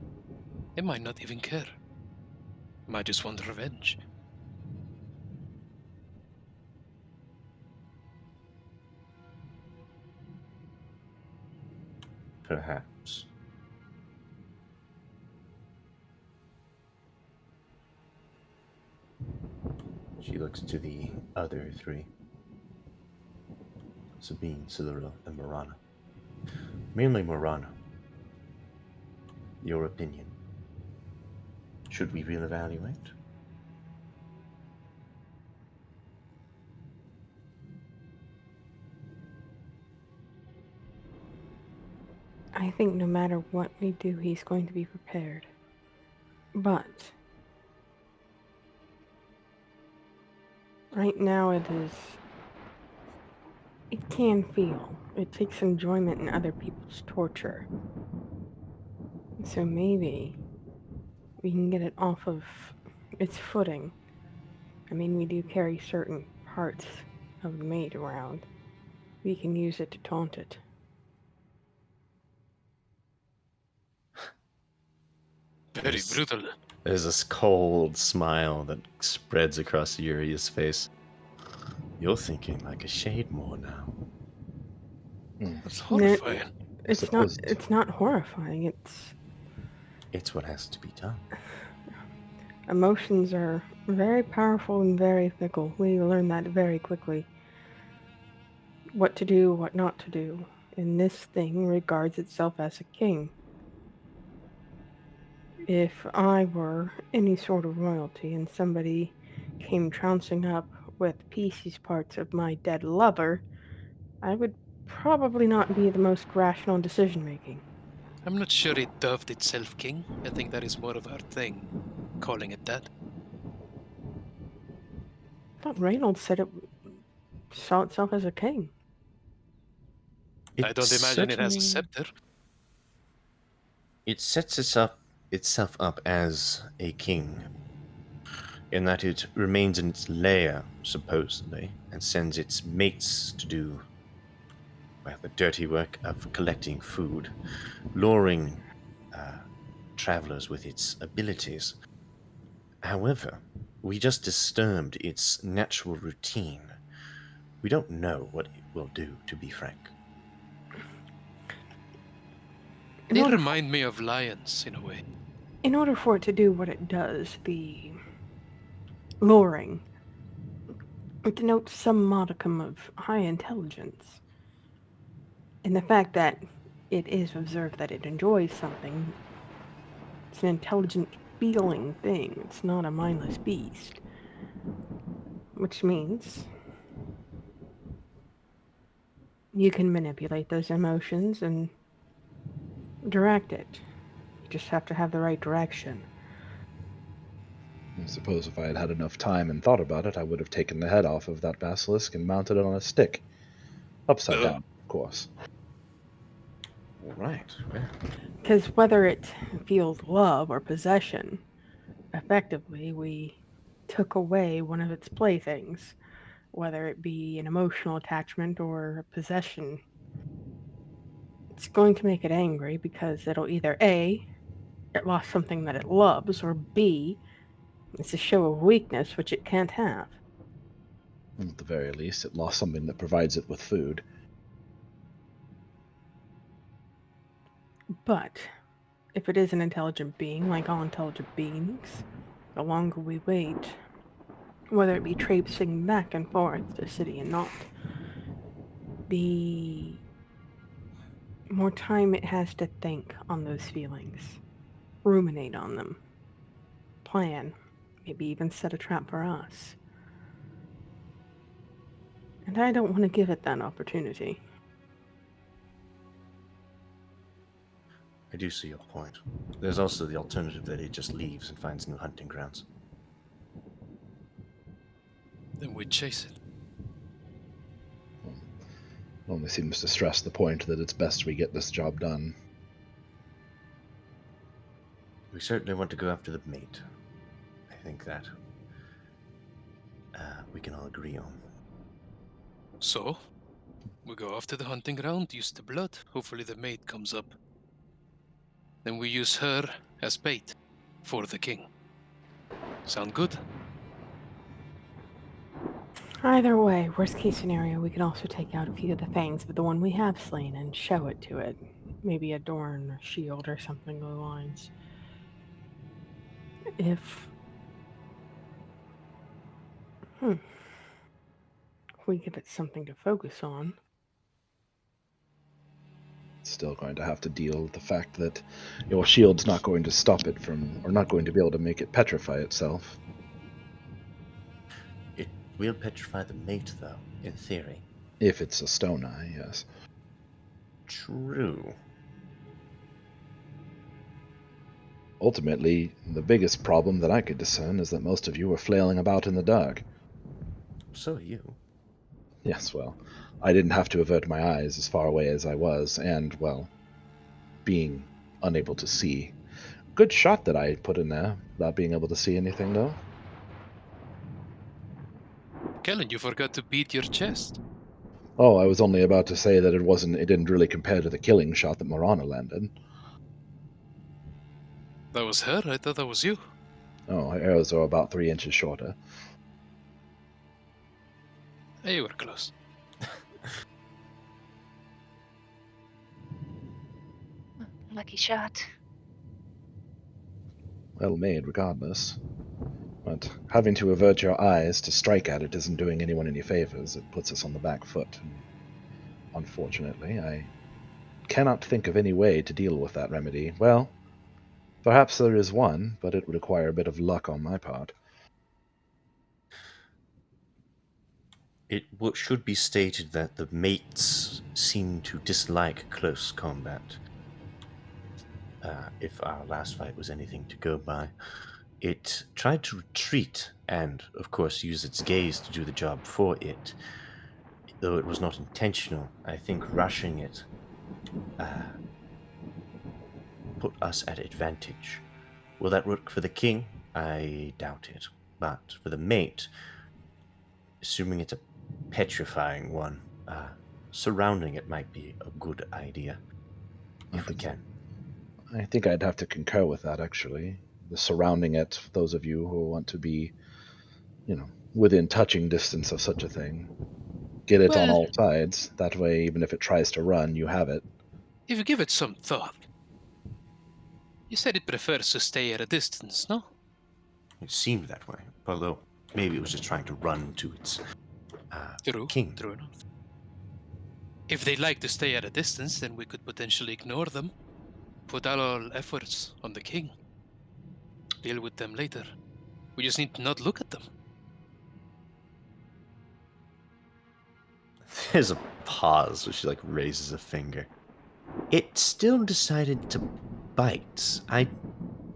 It might not even care. It might just want revenge. Perhaps. She looks to the other three. Sabine, Cyril, and Morana. Mainly Morana. Your opinion. Should we reevaluate? I think no matter what we do, he's going to be prepared. But right now it can feel. It takes enjoyment in other people's torture. So maybe we can get it off of its footing. I mean, we do carry certain parts of the mate around. We can use it to taunt it. Very brutal. There's this cold smile that spreads across Yuri's face. You're thinking like a shade more now. That's horrifying. It's not horrifying. It's what has to be done. Emotions are very powerful and very fickle. We learn that very quickly. What to do, what not to do. And this thing regards itself as a king. If I were any sort of royalty and somebody came trouncing up with pieces parts of my dead lover, I would probably not be the most rational decision making. I'm not sure it dubbed itself king. I think that is more of our thing, calling it that. I thought Reynolds said it saw itself as a king. I don't imagine it has a scepter. It sets itself up as a king, in that it remains in its lair, supposedly, and sends its mates to do, well, the dirty work of collecting food, luring travelers with its abilities. However, we just disturbed its natural routine. We don't know what it will do, to be frank. In They order, remind me of lions in a way. in order for it to do what it does, the luring, it denotes some modicum of high intelligence. And the fact that it is observed that it enjoys something, it's an intelligent feeling thing. It's not a mindless beast. Which means you can manipulate those emotions and direct it. You just have to have the right direction. I suppose if I had had enough time and thought about it, I would have taken the head off of that basilisk and mounted it on a stick. Upside down, of course. All right. Well, Because whether it feels love or possession, effectively we took away one of its playthings, whether it be an emotional attachment or a possession. It's going to make it angry because it'll either A, it lost something that it loves, or B, it's a show of weakness which it can't have. At the very least, it lost something that provides it with food. But if it is an intelligent being, like all intelligent beings, the longer we wait, whether it be traipsing back and forth to city and not, the more time it has to think on those feelings, ruminate on them, plan, maybe even set a trap for us. And I don't want to give it that opportunity. I do see your point. There's also the alternative that it just leaves and finds new hunting grounds. Then we chase it. It only seems to stress the point that it's best we get this job done. We certainly want to go after the mate. I think that we can all agree on. So, we go off to the hunting ground, use the blood. Hopefully the maid comes up. Then we use her as bait for the king. Sound good? Either way, worst case scenario, we could also take out a few of the fangs of the one we have slain and show it to it. Maybe adorn or shield or something along the lines. If we give it something to focus on. It's still going to have to deal with the fact that your shield's not going to stop it from, or not going to be able to make it petrify itself. It will petrify the mate, though, in theory. If it's a stone eye, yes. True. Ultimately, the biggest problem that I could discern is that most of you are flailing about in the dark. So are you. Yes, well, I didn't have to avert my eyes as far away as I was, and, well, being unable to see. Good shot that I put in there, without being able to see anything, though. Kellen, you forgot to beat your chest. Oh, I was only about to say that it didn't really compare to the killing shot that Morana landed. That was her? I thought that was you. Oh, her arrows are about 3 inches shorter. Hey, you were close. Lucky shot. Well made, regardless. But having to avert your eyes to strike at it isn't doing anyone any favors. It puts us on the back foot. And unfortunately, I cannot think of any way to deal with that remedy. Well, perhaps there is one, but it would require a bit of luck on my part. should be stated that the mates seem to dislike close combat. If our last fight was anything to go by, it tried to retreat and, of course, use its gaze to do the job for it. Though it was not intentional, I think rushing it put us at advantage. Will that work for the king? I doubt it. But for the mate, assuming it's a petrifying one, surrounding it might be a good idea. If we can. I think I'd have to concur with that, actually. The surrounding it, those of you who want to be, within touching distance of such a thing. Get it on Well- all sides. That way, even if it tries to run, you have it. If you give it some thought. You said it prefers to stay at a distance, no? It seemed that way, although maybe it was just trying to run to its king. True enough. If they like to stay at a distance, then we could potentially ignore them. Put all our efforts on the king. Deal with them later. We just need to not look at them. There's a pause where she raises a finger. It still decided to bite.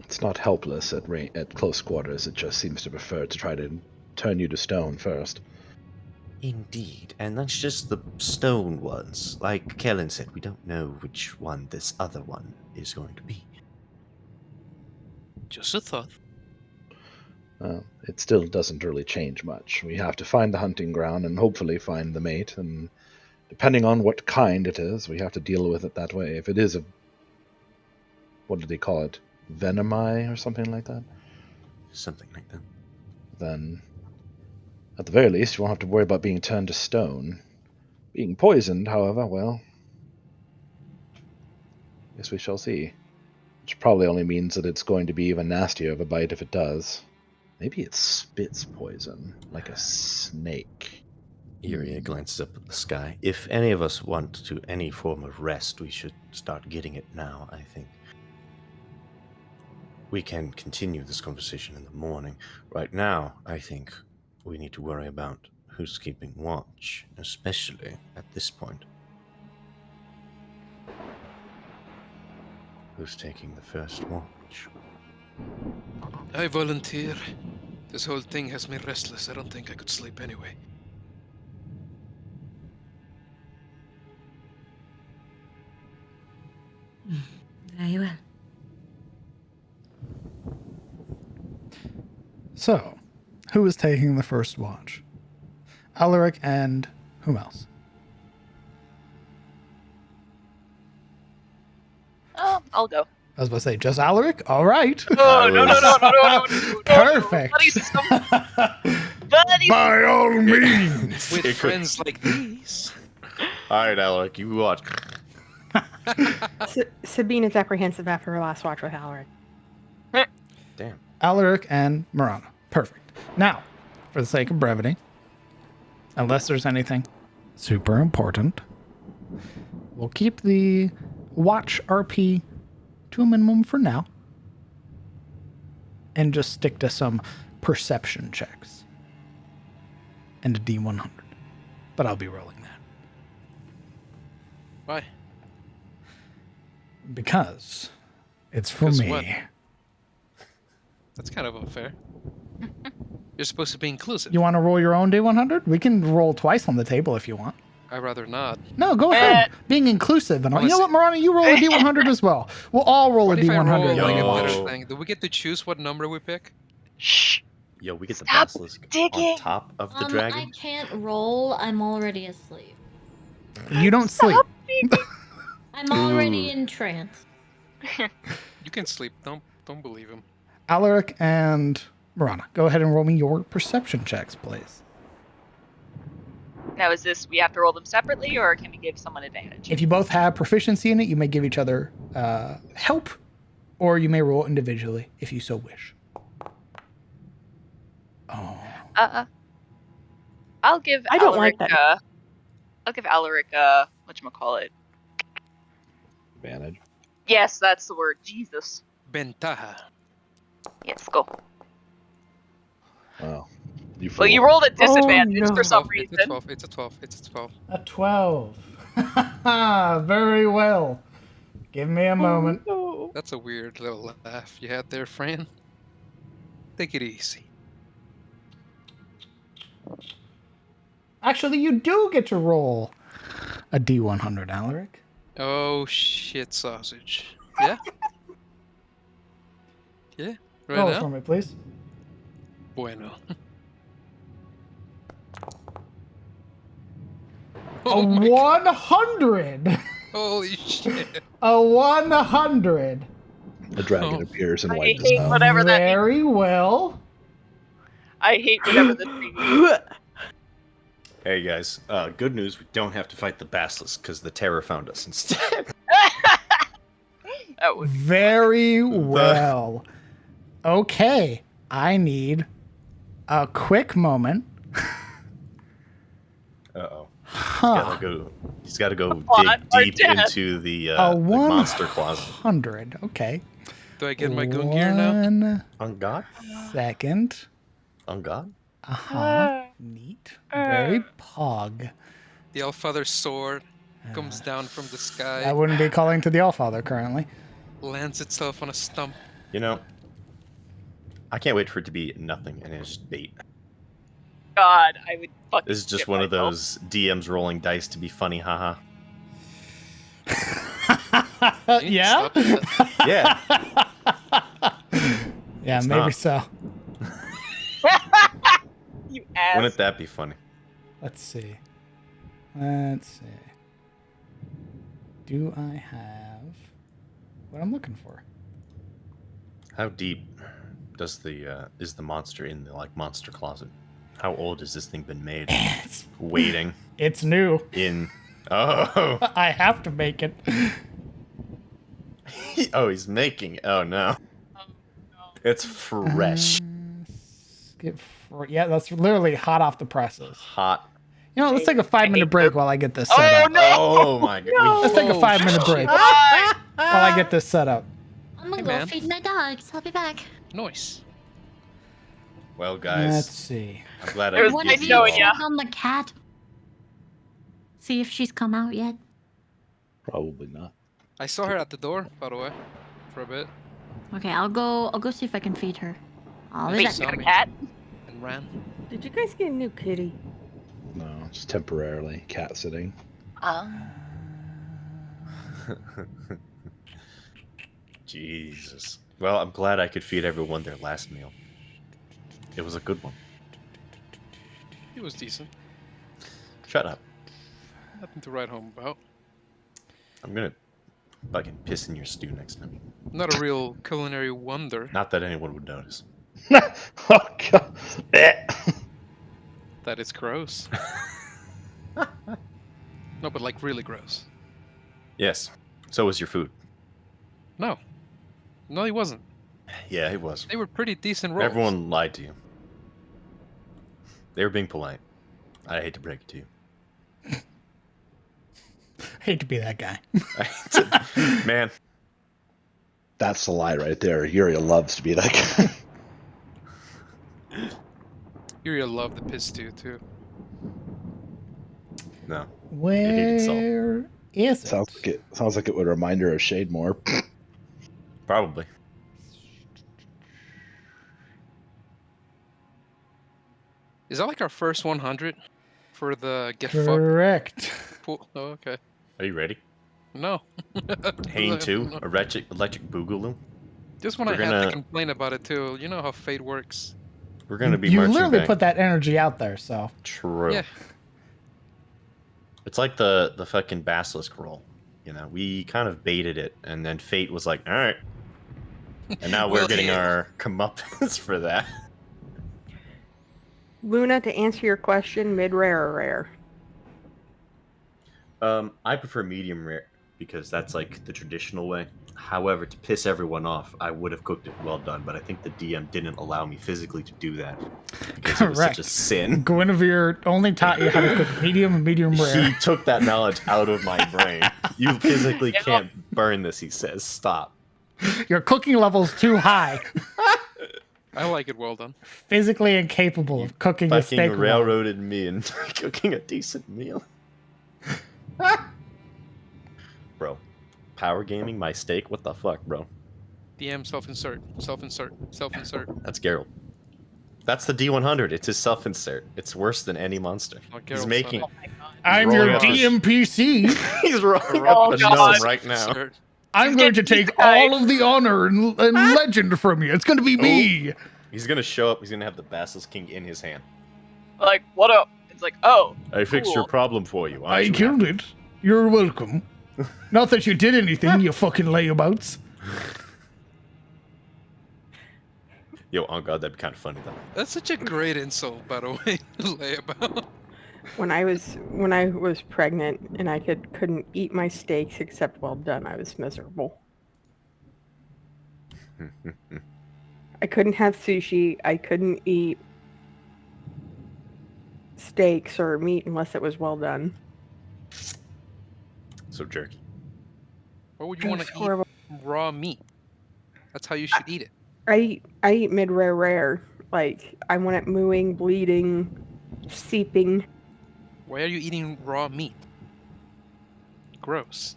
It's not helpless at close quarters. It just seems to prefer to try to turn you to stone first. Indeed, and that's just the stone ones. Like Kellen said, we don't know which one this other one is going to be. Just a thought. It still doesn't really change much. We have to find the hunting ground and hopefully find the mate, and depending on what kind it is, we have to deal with it that way. If it is what do they call it? Venomai or something like that? Something like that. Then, at the very least, you won't have to worry about being turned to stone. Being poisoned, however, well, guess we shall see. Which probably only means that it's going to be even nastier of a bite if it does. Maybe it spits poison, like a snake. Iria glances up at the sky. If any of us want to any form of rest, we should start getting it now, I think. We can continue this conversation in the morning. Right now, I think we need to worry about who's keeping watch, especially at this point. Who's taking the first watch? I volunteer. This whole thing has me restless. I don't think I could sleep anyway. Very well. So, who is taking the first watch? Alaric and whom else? I'll go. I was about to say, just Alaric? All right. No. Perfect. Buddy. By all means. With friends like these. All right, Alec, you watch. Sabine is apprehensive after her last watch with Alaric. Damn. Alaric and Marana. Perfect. Now, for the sake of brevity, unless there's anything super important, we'll keep the watch RP to a minimum for now and just stick to some perception checks and a D100. But I'll be rolling that. Why? Because it's for Because me. what? That's kind of unfair. You're supposed to be inclusive. You want to roll your own D100? We can roll twice on the table if you want. I'd rather not. No, go ahead. Being inclusive and all. You know what, Marana? You roll a D100 as well. We'll all roll What a if I roll D100. like a Yo. better thing? Do we get to choose what number we pick? Shh. Yo, we get the Stop basilisk digging. on top of the I dragon. can't roll. I'm already asleep. You don't sleep. Stop digging. I'm already in trance. You can sleep. Don't believe him. Alaric and Marana, go ahead and roll me your perception checks, please. Now, is this we have to roll them separately, or can we give someone advantage? If you both have proficiency in it, you may give each other help, or you may roll individually if you so wish. Oh. I'll give. I don't Alaric, like that. I'll give Alaric whatchamacallit. Advantage. Yes, that's the word. Jesus. Ventaja. Yes, go. Well, You Well, you fool. rolled at disadvantage no. for some 12. It's a reason. 12. It's a 12. It's a 12. A 12. Very well. Give me a moment. No. That's a weird little laugh you had there, Fran. Take it easy. Actually, you do get to roll a D100, Alaric. Oh, shit, sausage. Yeah? Yeah? Right Roll it now? for me, please. Bueno. A Oh my god. 100. Holy shit. A 100. A dragon Oh. appears and I wipes us hate out. whatever that means. Very well. I hate whatever this means. Hey guys, good news, we don't have to fight the basilisk because the terror found us instead. That would Very well. Okay. I need a quick moment. Uh-oh. Huh. He's gotta go Plot dig or deep death. into the A monster closet. 100. Okay. Do I get my gun gear now? 1 On God? second. On God? Uh-huh. Neat. Very pog. The Allfather's sword comes down from the I sky, wouldn't be calling to the Allfather currently. lands itself on a stump. You know, I can't wait for it to be nothing and it's just bait. God, I would fucking. This is just shit one of myself. those DMs rolling dice to be funny, haha. You need to Yeah? stop that. Yeah, Yeah, It's maybe not. so. You ass. wouldn't that be funny? Let's see. Let's see. Do I have what I'm looking for? How deep does is the monster in the monster closet? How old has this thing been made? It's, Waiting it's new. in. Oh, I have to make it. oh, he's making. Oh no, Oh, no. it's fresh, Yeah, that's literally hot off the presses. hot. You know, let's take a 5-minute break while I get this set Oh up. no! Oh my god. Let's take a Oh, 5-minute break God. while I get this set up. I'm gonna Hey, go man. feed my dogs. I'll be back. Nice. Well, Let's guys, see. I'm glad It I was could One nice give of you you knowing all. ya. check on the cat. See if she's come out yet. Probably not. I saw her at the door, by the way, for a bit, Okay, I'll go see if I can feed her. I'll be Wait, back. so- Got a cat? and ran. Did you guys get a new kitty? No, just temporarily cat sitting. Jesus. Well, I'm glad I could feed everyone their last meal. It was a good one. It was decent. Shut up. Nothing to write home about. I'm gonna fucking piss in your stew next time. Not a real culinary wonder. Not that anyone would notice. Oh god. That it's gross. No, but like really gross. Yes. So was your food. No. No, he wasn't. Yeah, it was. They were pretty decent rolls. Everyone lied to you. They were being polite. I hate to break it to you. Hate to be that guy. Man, That's the lie right there. Yuria loves to be that guy. Yuria loved the piss stew too. no. needed salt. Where is it? Sounds like it would remind her of Shade more. Probably. Is that like our first 100 for the get Correct. fucked? Oh, okay. Are you ready? No. Hane 2, No. electric boogaloo. Just when We're I had gonna- to complain about it too. You know how fate works. We're gonna be You marching literally back. put that energy out there, so. True. Yeah. It's like the fucking basilisk roll. You know, we kind of baited it, and then fate was like, all right. And now we're Well, getting yeah. our comeuppance for that. Luna, to answer your question, mid-rare or rare? I prefer medium rare because that's like the traditional way. However, to piss everyone off, I would have cooked it well done, but I think the DM didn't allow me physically to do that because it was such Correct. a sin. Guinevere only taught you how to cook medium and medium He rare. took that knowledge out of my brain. You physically Yep. can't burn this, he says. Stop. Your cooking level's too high. I like it well done. Physically incapable of cooking a Fucking steak well. railroaded me into cooking a decent meal. Bro, power gaming my steak? What the fuck, bro? DM self-insert. Self-insert. Self-insert. That's Geralt. That's the D100. It's his self-insert. It's worse than any monster. Not He's Geralt, making. Oh my god. I'm rolling your up his- DMPC. He's rolling Oh, up a God. gnome right now. Self-insert. I'm He's going to getting take isekai. all of the honor and legend from you. It's going to be me. He's gonna show up. He's gonna have the Basilisk King in his hand. Like, what up? It's like, oh. I fixed your Cool. problem for you. I killed it. You're welcome. Not that you did anything, you fucking layabouts. Yo, oh god, that'd be kind of funny though. That's such a great insult, by the way. Layabout. When I was pregnant and I couldn't eat my steaks except well done, I was miserable. I couldn't have sushi. I couldn't eat steaks or meat unless it was well done. So jerky. Why would It you want was to eat horrible. raw meat? That's how you should eat it. I eat mid rare. Like I want it mooing, bleeding, seeping. Why are you eating raw meat? Gross.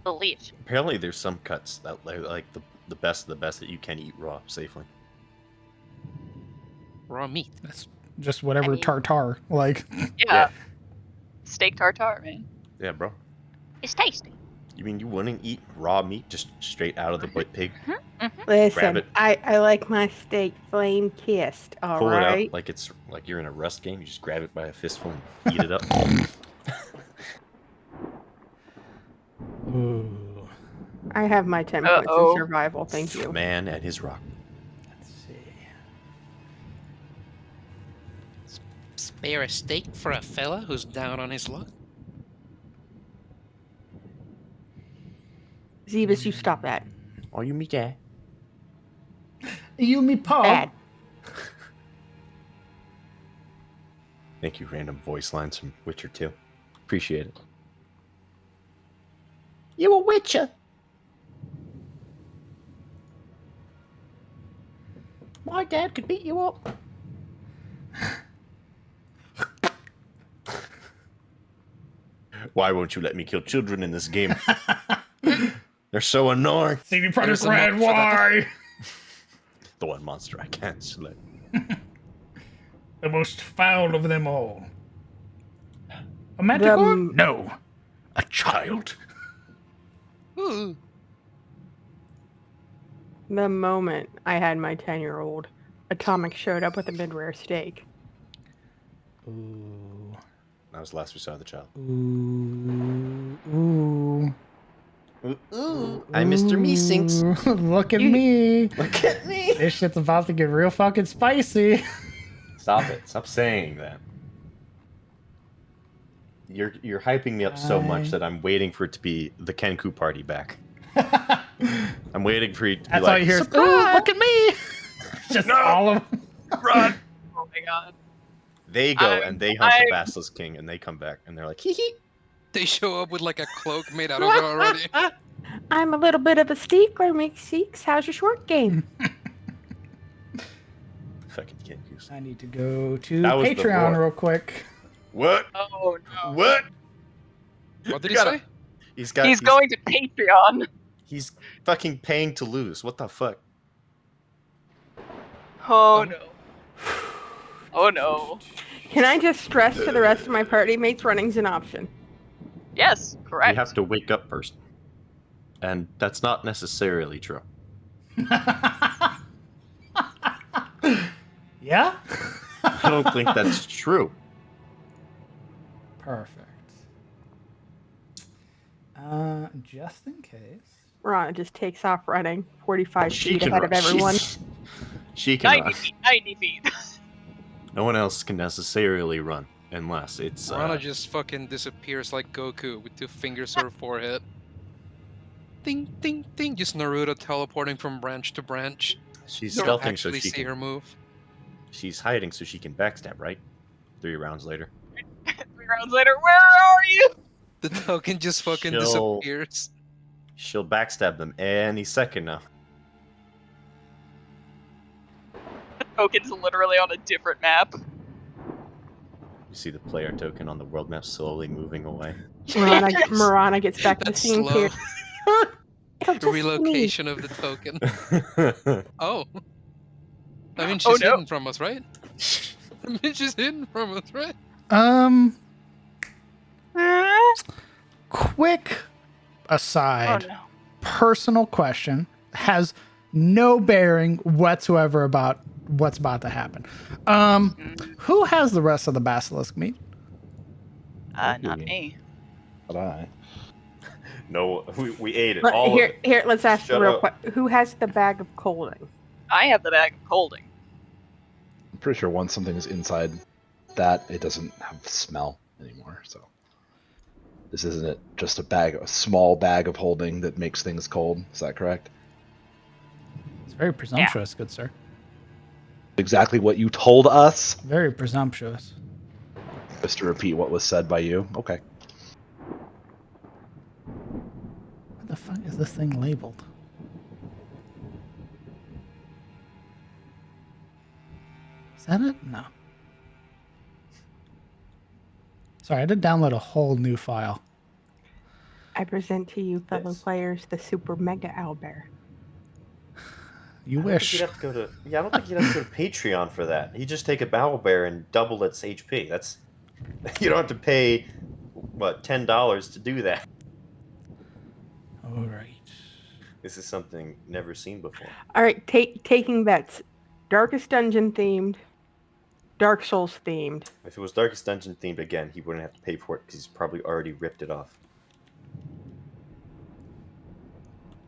Belief. Apparently, there's some cuts that like the best of the best that you can eat raw safely. Raw meat. That's just whatever I mean- tartar. Like, Yeah. Steak tartare, man. Yeah, bro. It's tasty. You mean you wouldn't eat raw meat just straight out of the pig? Grab Listen, it. I like my steak flame kissed. All Pull it right. out like it's like you're in a Rust game. You just grab it by a fistful and eat it up. ooh. I have my 10 points Uh-oh. in survival. Thank you. Man and his rock. Let's see. Spare a steak for a fella who's down on his luck? Zebus, you stop that. Oh, you meet that? You me paw. Bad. Thank you, random voice lines from Witcher 2. Appreciate it. You a Witcher? My dad could beat you up. Why won't you let me kill children in this game? They're so annoying. CD Projekt There's a Red, mod for that. why? The one monster I can't slay. The most foul of them all. A manticore? No. A child. Ooh. The moment I had my 10-year-old, Atomic showed up with a mid-rare steak. Ooh. That was the last we saw of the child. Ooh. Ooh. Ooh, I'm Mr. Meesinks. Ooh. Look at You- me. Look at me. This shit's about to get real fucking spicy. Stop it. Stop saying that. You're hyping me up so much that I'm waiting for it to be the Kenku party back. I'm waiting for you to be That's like, all you hear. Is, "Surprise!" ooh, look at me. Just all of Run! Oh my god. They go I'm- and they hunt the I'm- Basilisk King and they come back and they're like, hee hee. They show up with like a cloak made out of it already. I'm a little bit of a steakler, McSeeks. How's your short game? Fucking Kenkus. I need to go to That was the Patreon board. real quick. What? Oh no. What? What did You he gotta- say? He's going to Patreon. He's fucking paying to lose. What the fuck? Oh no. Oh no. Can I just stress to the rest of my party mates running's an option? Yes, correct. You have to wake up first. And that's not necessarily true. Yeah? I don't think that's true. Perfect. Just in case. Ron just takes off running 45 She feet can ahead run. of everyone. She can 90 run. feet, 90 feet. No one else can necessarily run unless it's. Rana just fucking disappears like Goku with 2 fingers to her forehead. Ding, ding, ding. Just Naruto teleporting from branch to branch. She's You don't stealthing so actually she see her can. move. She's hiding so she can backstab, right? 3 rounds later. 3 rounds later, where are you? The token just fucking She'll- disappears. She'll backstab them any second now. token's literally on a different map. You see the player token on the world map slowly moving away. Marana gets back to the That's scene slow. here. It'll just be me. Relocation of the token. Oh. I mean, she's hidden from us, right? I mean, she's hidden from us, right? Quick aside, Oh no. personal question, has no bearing whatsoever about what's about to happen. Who has the rest of the basilisk meat? Not me. But I. No, we ate it. But All of it. here, let's ask the Shut real up. question. Who has the bag of colding? I have the bag of holding. I'm pretty sure once something is inside that, it doesn't have smell anymore. So this isn't just a small bag of holding that makes things cold. Is that correct? It's very presumptuous, good sir. Exactly what you told us. Very presumptuous. Just to repeat what was said by you. Okay. What the fuck is this thing labeled? Is that it? No. Sorry, I had to download a whole new file. I present to you, fellow Yes. players, the super mega owlbear. You I don't think wish. you'd have to go to. Yeah, I don't think you'd have to go to Patreon for that. You just take a owlbear and double its HP. That's. You don't have to pay, what, $10 to do that. All right. This is something never seen before. All right, taking bets. Darkest Dungeon themed, Dark Souls themed. If it was Darkest Dungeon themed again, he wouldn't have to pay for it because he's probably already ripped it off.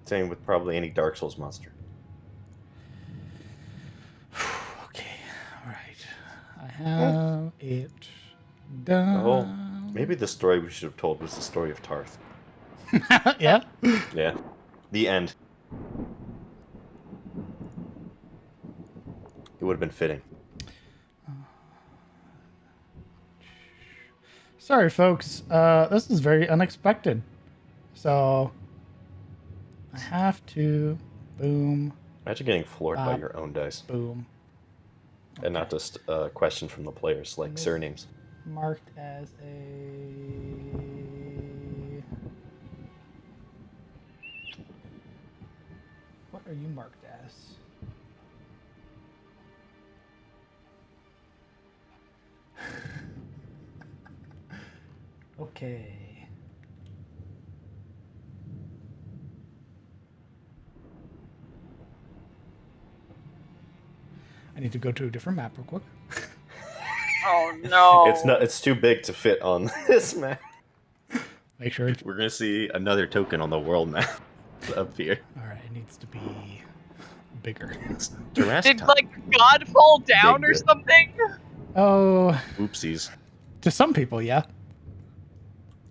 Same with probably any Dark Souls monster. Okay. All right. I have it done. Maybe the story we should have told was the story of Tarth. Yeah. Yeah. The end. It would have been fitting. Sorry, folks. This is very unexpected. So I have to boom, Imagine getting floored by Bop. your own dice. boom. And not just a question from the players, like surnames. Marked as a. What are you marked as? Okay. I need to go to a different map real quick. Oh no. It's too big to fit on this map. Make sure it's. We're gonna see another token on the world map up here. Alright, it needs to be bigger. It's Jurassic Did time. like God fall down or Big. something? Oh, Oopsies. to some people, yeah.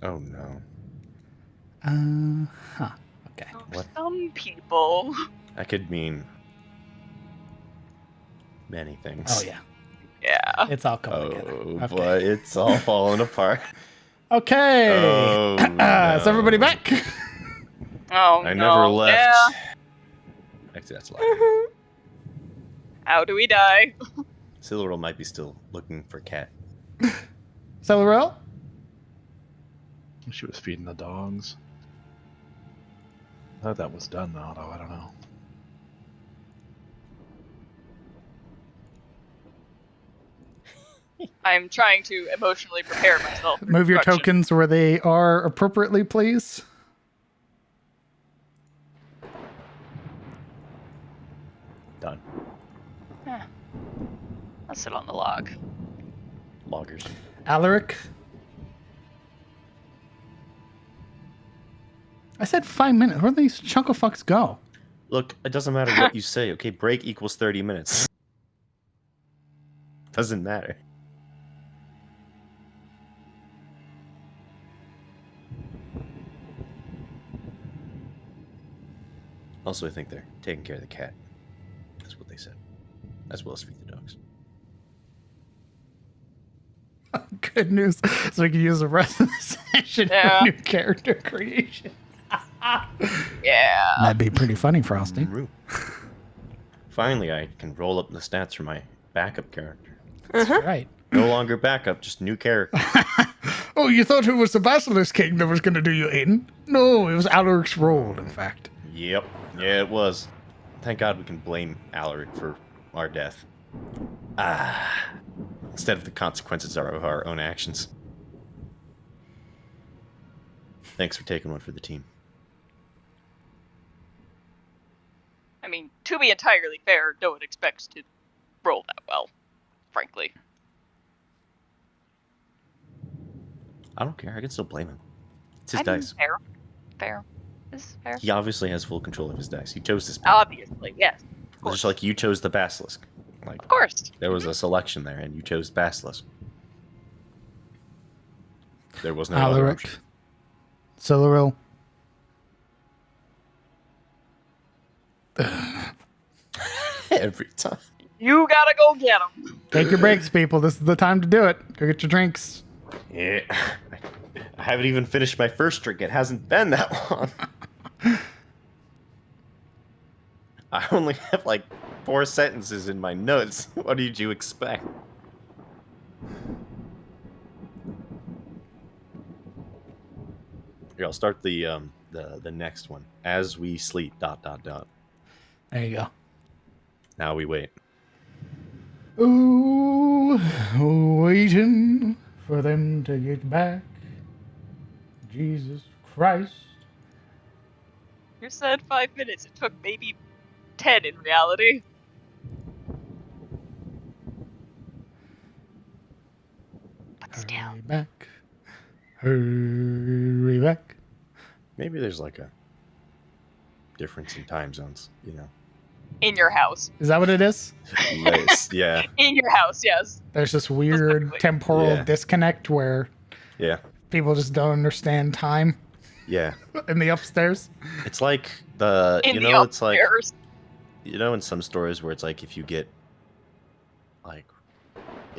Oh no. Huh. Okay. What? Some people. That could mean many things. Oh, yeah. Yeah. It's all coming Oh, together. Okay. but it's all falling apart. Okay. Oh, Is everybody no. back? Oh I no. never left. Yeah. Actually, that's a lie. How do we die? Silverl might be still looking for Cat. Celerel? She was feeding the dogs. I thought that was done though, I don't know. I'm trying to emotionally prepare myself. for Move your destruction. tokens where they are appropriately, please. Done. I'll sit on the log. Loggers. Alaric? I said 5 minutes. Where do these chunk of fucks go? Look, it doesn't matter what you say, okay? Break equals 30 minutes. Doesn't matter. Also, I think they're taking care of the cat. That's what they said. As well as feed the dogs. Good news. So we can use the rest of the session Yeah. for new character creation. Yeah. That'd be pretty funny, Frosty. Fun Finally, I can roll up the stats for my backup character. That's right. No longer backup, just new character. Oh, you thought it was the Basilisk King that was going to do you in? No, it was Alaric's role, in fact. Yep. Yeah, it was. Thank God we can blame Alaric for our death. Instead of the consequences of our own actions. Thanks for taking one for the team. I mean, to be entirely fair, no one expects to roll that well, frankly. I don't care. I can still blame him. It's his I mean, dice. fair. This is fair. He obviously has full control of his dice. He chose this path. Obviously, yes. Of course. Just like you chose the Basilisk. Like, Of course. there was a selection there, and you chose Basilisk. There was no other Alaric. option. Solaril. Every time. You gotta go get him. Take your breaks, people. This is the time to do it. Go get your drinks. Yeah. I haven't even finished my first drink. It hasn't been that long. I only have like 4 sentences in my notes. What did you expect? Here, I'll start the next one. As we sleep. ... There you go. Now we wait. Ooh, waiting for them to get back. Jesus Christ. You said 5 minutes. It took maybe 10 in reality. But still, Hurry back. Hurry back. Maybe there's like a difference in time zones, you know. In your house. Is that what it is? Nice. Yeah. In your house, yes. There's this weird Specifically. temporal Yeah. disconnect where Yeah. people just don't understand time Yeah. in the upstairs. It's like the In you the know it's like upstairs. you know in some stories where it's like if you get like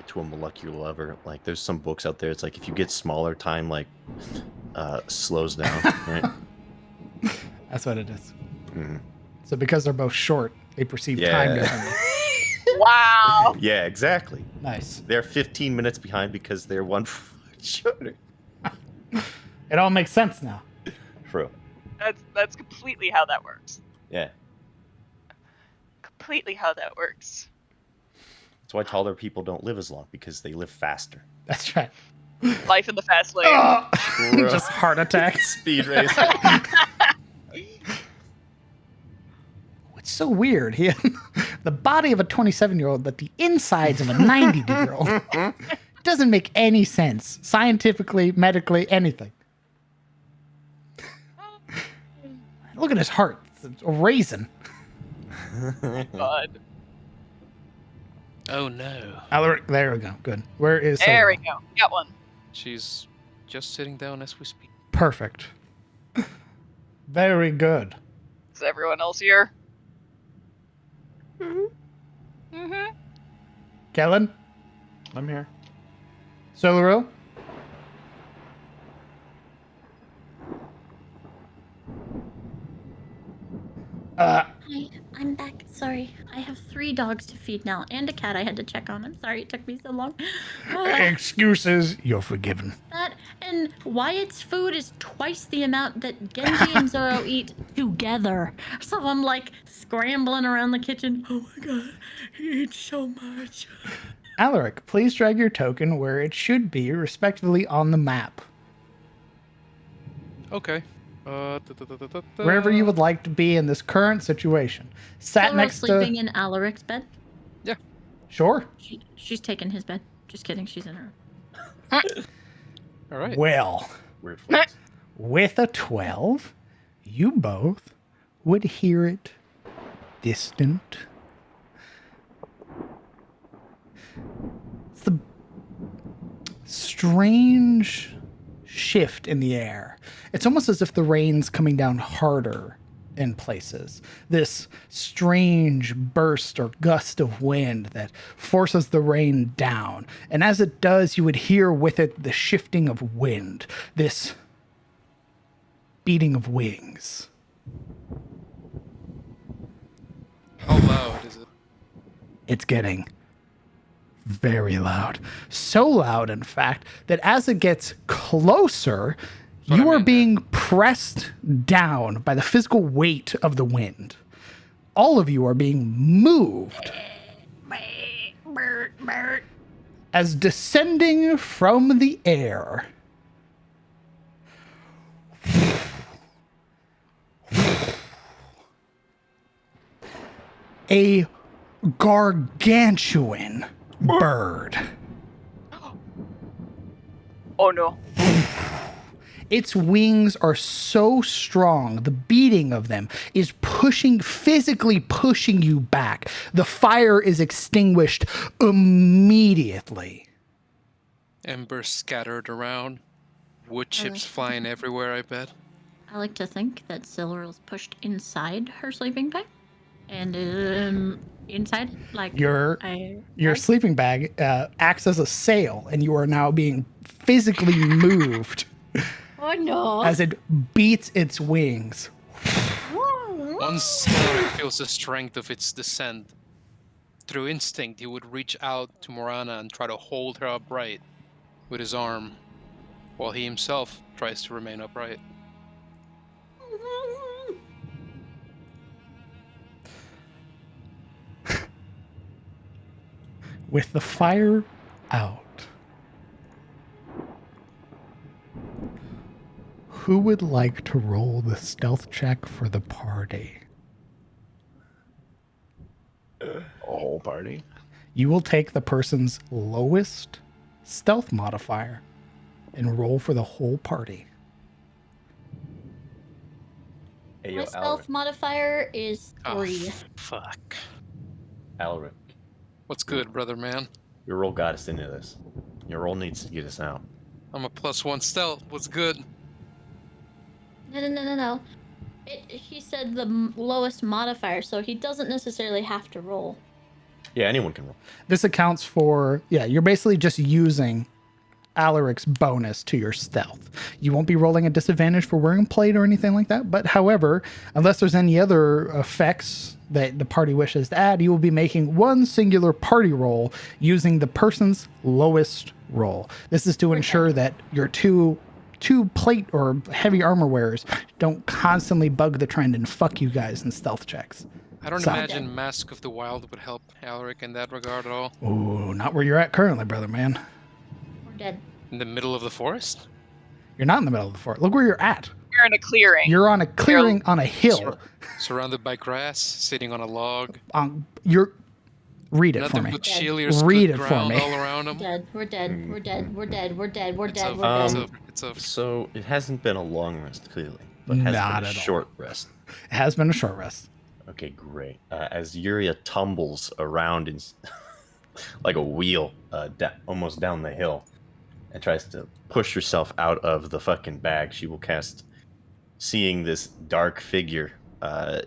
to a molecular level, like there's some books out there, it's like if you get smaller, time like slows down, right? That's what it is. Mhm. So because they're both short, they perceive Yeah. time differently. Wow. Yeah, exactly. Nice. They're 15 minutes behind because they're 1 foot shorter. It all makes sense now. True. That's completely how that works. Yeah. Completely how that works. That's why taller people don't live as long, because they live faster. That's right. Life in the fast lane. Just heart attack. Speed race. It's so weird. He the body of a 27-year-old, but the insides of a 92-year-old. Doesn't make any sense. Scientifically, medically, anything. Look at his heart. It's a raisin. God. Oh no. Alaric, there we go. Good. Where is There we Solar? go. Got one. She's just sitting down as we speak. Perfect. Very good. Is everyone else here? Mm-hmm. Mm-hmm. Kellen? I'm here. Solaro? Hi, I'm back. Sorry. I have 3 dogs to feed now and a cat I had to check on. I'm sorry it took me so long. Excuses. You're forgiven. That and Wyatt's food is twice the amount that Genji and Zoro eat together. So I'm like scrambling around the kitchen. Oh my god, he eats so much. Alaric, please drag your token where it should be, respectively on the map. Okay. Wherever you would like to be in this current situation. Sat Zoro next sleeping to... in Alaric's bed. Sure. She's taken his bed. Just kidding, she's in her. All right. Well, Weird flex. with a 12, you both would hear it distant. It's the strange shift in the air. It's almost as if the rain's coming down harder in places. This strange burst or gust of wind that forces the rain down. And as it does, you would hear with it the shifting of wind, this beating of wings. I'll loud is it? It's getting very loud. So loud, in fact, that as it gets closer, what you I are mean, being pressed down by the physical weight of the wind. All of you are being moved as descending from the air. A gargantuan bird. Oh no. Its wings are so strong, the beating of them is physically pushing you back. The fire is extinguished immediately. Embers scattered around. Wood chips flying everywhere, I bet. I like to think that Silver's pushed inside her sleeping bag. And inside, like Your bag? sleeping bag acts as a sail, and you are now being physically moved Oh no. as it beats its wings. Once Alaric feels the strength of its descent, through instinct he would reach out to Morana and try to hold her upright with his arm, while he himself tries to remain upright. With the fire out, who would like to roll the stealth check for the party? A whole party. You will take the person's lowest stealth modifier and roll for the whole party. Hey, My yo, stealth modifier is 3. Oh, fuck. Alaric, What's good, brother man? your roll got us into this. Your roll needs to get us out. I'm a +1 stealth. What's good? No. He said the lowest modifier, so he doesn't necessarily have to roll. Yeah, anyone can roll. This accounts for, you're basically just using Alaric's bonus to your stealth. You won't be rolling a disadvantage for wearing plate or anything like that, but however, unless there's any other effects that the party wishes to add, you will be making one singular party roll using the person's lowest roll. This is to ensure that your two plate or heavy armor wearers don't constantly bug the trend and fuck you guys in stealth checks. I don't So- imagine Mask of the Wild would help Alaric in that regard at all. Ooh, not where you're at currently, brother man. We're dead. In the middle of the forest? You're not in the middle of the forest. Look where you're at. You're in a clearing. You're on a clearing on a hill. Surrounded by grass, sitting on a log. Read it for Nothing me. but Chelia's Read good it for ground me. all around him. Dead. We're dead. We're dead. We're dead. We're dead. We're dead. We're It's dead. over. We're It's dead. over. It's over. So it hasn't been a long rest, clearly, but has Not been a at all. short rest. It has been a short rest. Okay, great. As Yuria tumbles around in like a wheel, almost down the hill, and tries to push herself out of the fucking bag, she will cast. Seeing this dark figure,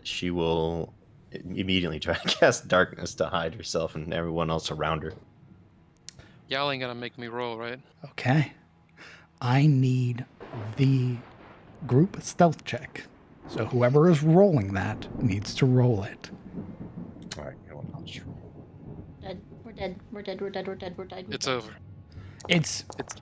she will immediately try to cast darkness to hide herself and everyone else around her. Y'all ain't gonna make me roll, right? Okay. I need the group stealth check. So whoever is rolling that needs to roll it. All right, you know what? I'll just roll. Dead. We're dead. We're dead. We're dead. We're dead. We're dead. It's over. Its It's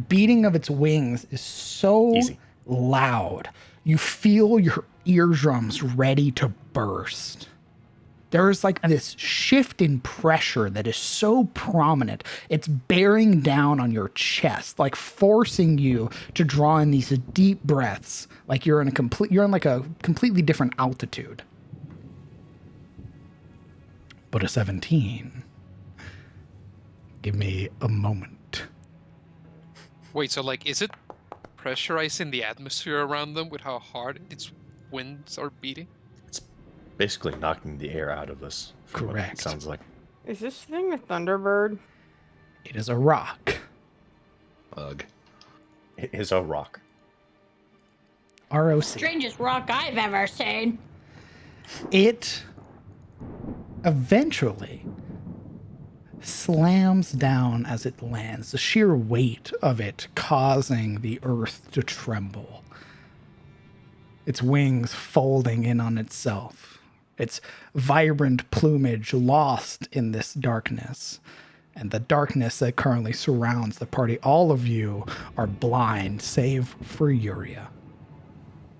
beating of its wings is so Easy. loud. You feel your eardrums ready to burst. There is like this shift in pressure that is so prominent. It's bearing down on your chest, like forcing you to draw in these deep breaths, like you're in like a completely different altitude. But a 17. Give me a moment. Wait, so like, is it pressurizing the atmosphere around them with how hard its winds are beating? It's basically knocking the air out of us. from what Correct. It sounds like. Is this thing a Thunderbird? It is a rock. Ugh. It is a rock. ROC. Strangest rock I've ever seen. It eventually slams down as it lands, the sheer weight of it causing the earth to tremble. Its wings folding in on itself, its vibrant plumage lost in this darkness. And the darkness that currently surrounds the party, all of you are blind, save for Yuria.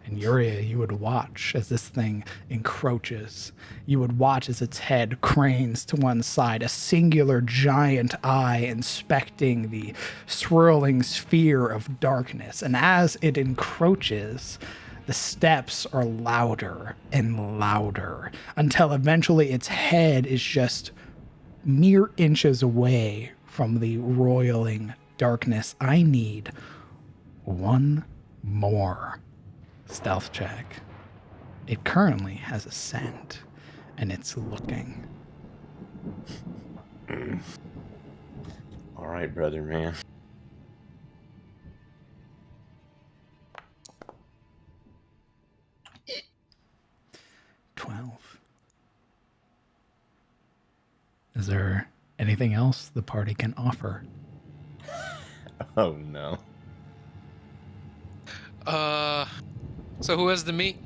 And Yuria, you would watch as this thing encroaches. You would watch as its head cranes to one side, a singular giant eye inspecting the swirling sphere of darkness. And as it encroaches, the steps are louder and louder until eventually its head is just mere inches away from the roiling darkness. I need one more stealth check. It currently has a scent, and it's looking. All right, brother, man. Is there anything else the party can offer? Oh no. So who has the meat?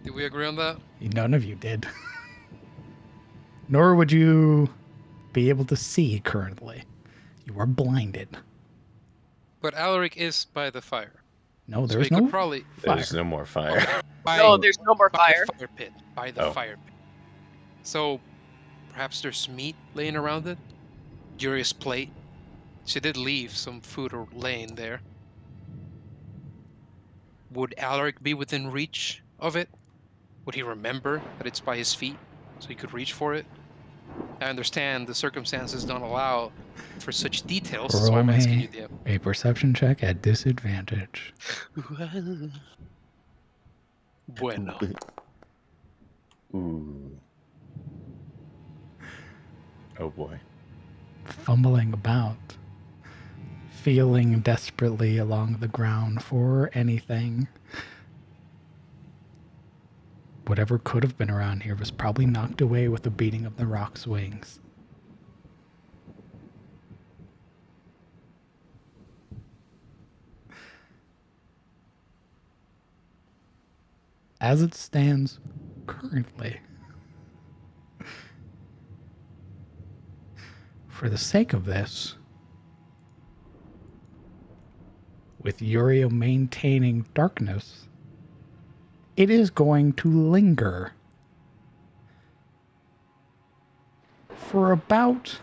Did we agree on that? None of you did. Nor would you be able to see currently. You are blinded. But Alaric is by the fire. No, So there's he no could probably fire. There's no more fire. No, there's no more by fire. the fire pit. By the Oh. fire pit. So perhaps there's meat laying around it. Yuria's plate. She did leave some food laying there. Would Alaric be within reach of it? Would he remember that it's by his feet so he could reach for it? I understand the circumstances don't allow for such details. That's why Roll I'm asking me you, DM. a perception check at disadvantage. Bueno. Ooh. Oh boy. Fumbling about, feeling desperately along the ground for anything. Whatever could have been around here was probably knocked away with the beating of the rock's wings. As it stands currently, for the sake of this, with Yuria maintaining darkness, it is going to linger for about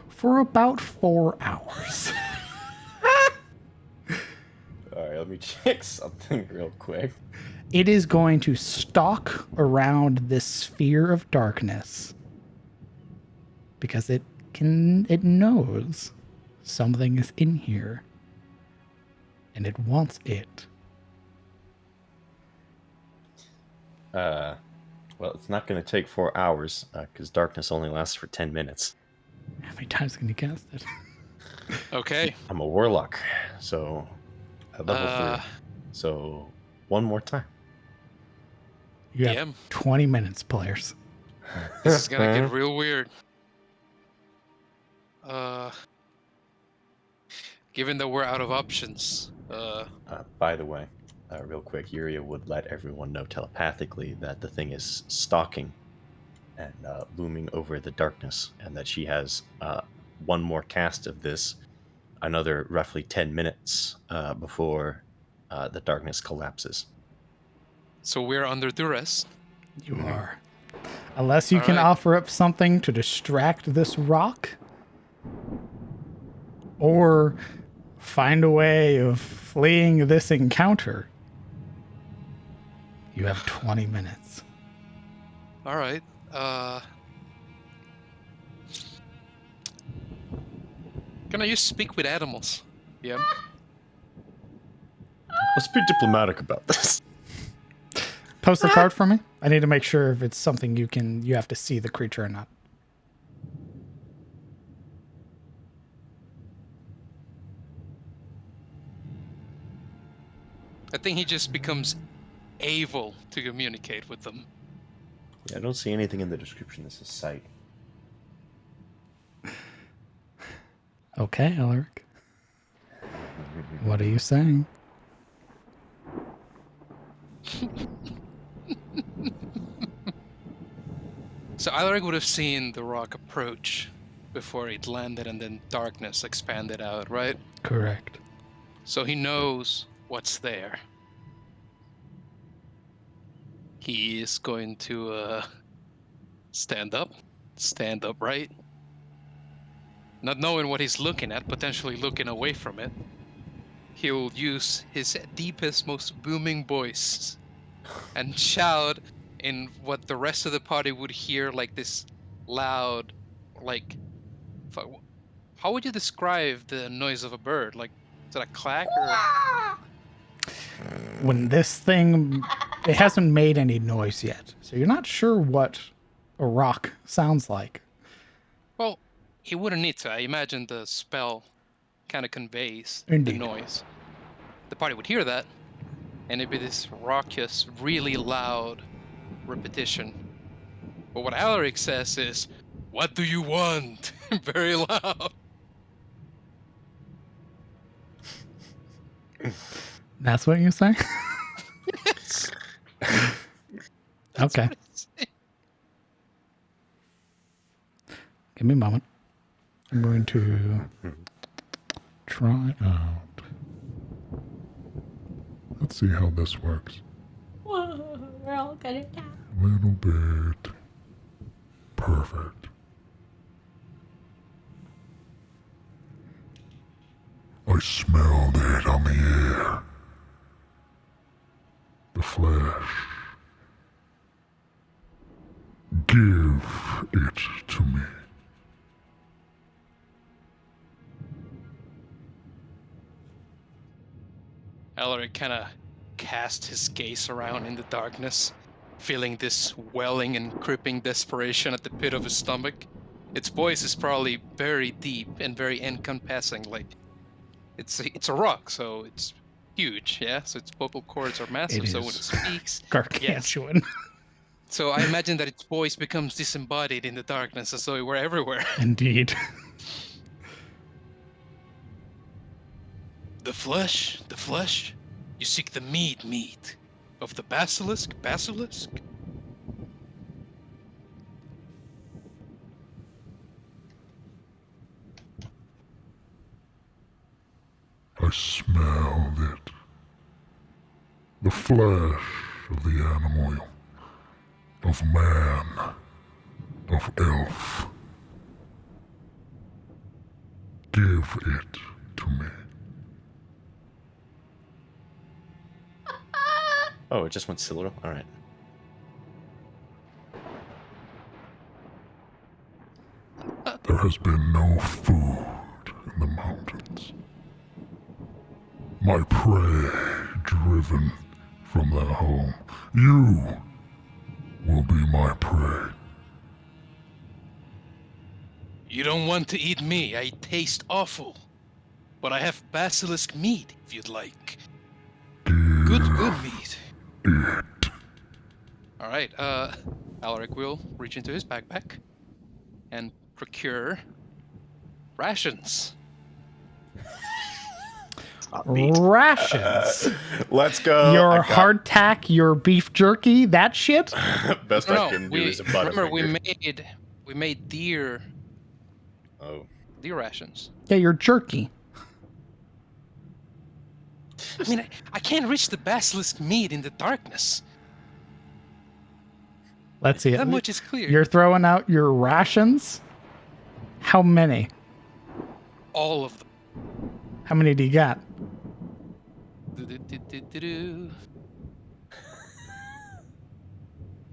for about 4 hours. All right, let me check something real quick. It is going to stalk around this sphere of darkness because it knows something is in here and it wants it. Well, it's not going to take 4 hours because darkness only lasts for 10 minutes. How many times can you cast it? Okay. I'm a warlock, so at level 3. So one more time. You have DM. 20 minutes, players. This is gonna get real weird. Given that we're out of options, By the way, real quick, Yuria would let everyone know telepathically that the thing is stalking and looming over the darkness, and that she has one more cast of this, another roughly 10 minutes before the darkness collapses. so we're under duress. You are. Unless you All can right. offer up something to distract this rock, or find a way of fleeing this encounter, you have 20 minutes. All right. Can I use speak with animals? Yeah. Let's be diplomatic about this. Post the card for me. I need to make sure if it's something you have to see the creature or not. I think he just becomes able to communicate with them. Yeah, I don't see anything in the description that says sight. Okay, Alaric. What are you saying? So Alaric would have seen the rock approach before it landed and then darkness expanded out, right? Correct. So he knows what's there. He is going to stand upright, not knowing what he's looking at, potentially looking away from it. He'll use his deepest, most booming voice and shout in what the rest of the party would hear, like this loud, like, how would you describe the noise of a bird? Like, is it a clack or? When this thing, it hasn't made any noise yet, so you're not sure what a rock sounds like. Well, he wouldn't need to. I imagine the spell kind of conveys Indeed. the noise. The party would hear that, and it'd be this raucous, really loud repetition. But what Alaric says is, "What do you want?" Very loud. That's what you say? Yes. Okay. Give me a moment. I'm going to try out. Let's see how this works. Whoa, we're all gonna die. A little bit. Perfect. I smelled it on the air. The flesh. Give it to me. Alaric kind of cast his gaze around in the darkness, feeling this welling and creeping desperation at the pit of his stomach. Its voice is probably very deep and very encompassing, like it's a rock, so it's huge, yeah? So its vocal cords are massive, It so when is it speaks, gargantuan. So I imagine that its voice becomes disembodied in the darkness as though it were everywhere. Indeed. The flesh, you seek the meat of the basilisk. I smelled it. The flesh of the animal, of man, of elf. Give it to me. Oh, it just went Siluro? Alright. There has been no food in the mountains. My prey driven from their home. You will be my prey. You don't want to eat me. I taste awful. But I have basilisk meat, if you'd like. Good meat. It. Alright, Alaric will reach into his backpack and procure rations. Rations. Let's go. Your hardtack, your beef jerky, that shit? Best I can do is a remember butterfinger. we made deer rations. Yeah, your jerky. I mean, I can't reach the basilisk meat in the darkness. Let's see. That much is clear. You're throwing out your rations? How many? All of them. How many do you got?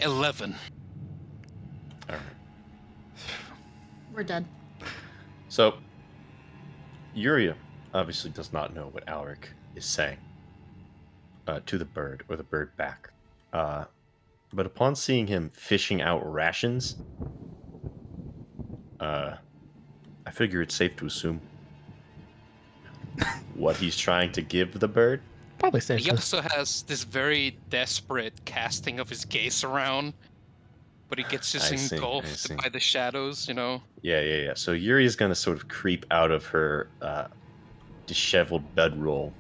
11. All right. We're dead. So, Yuria obviously does not know what Alaric is saying to the bird, or the bird back. But upon seeing him fishing out rations, I figure it's safe to assume what he's trying to give the bird. Probably safe. He also has this very desperate casting of his gaze around, but he gets just engulfed by the shadows, you know? Yeah. So Yuri is going to sort of creep out of her disheveled bedroll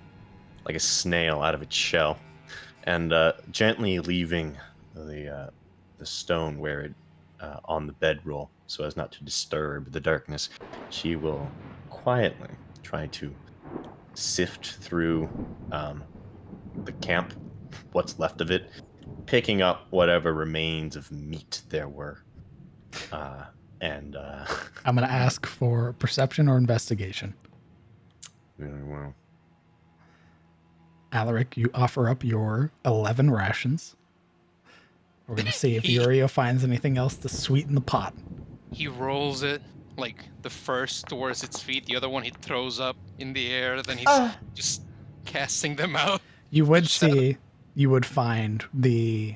like a snail out of its shell And gently leaving the stone where it on the bedroll, so as not to disturb the darkness, she will quietly try to sift through the camp, what's left of it, picking up whatever remains of meat there were. And I'm going to ask for perception or investigation. Very well. Alaric, you offer up your 11 rations. We're going to see if Uriel finds anything else to sweeten the pot. He rolls it, like the first towards its feet, the other one he throws up in the air, then he's just casting them out. You would see, you would find the,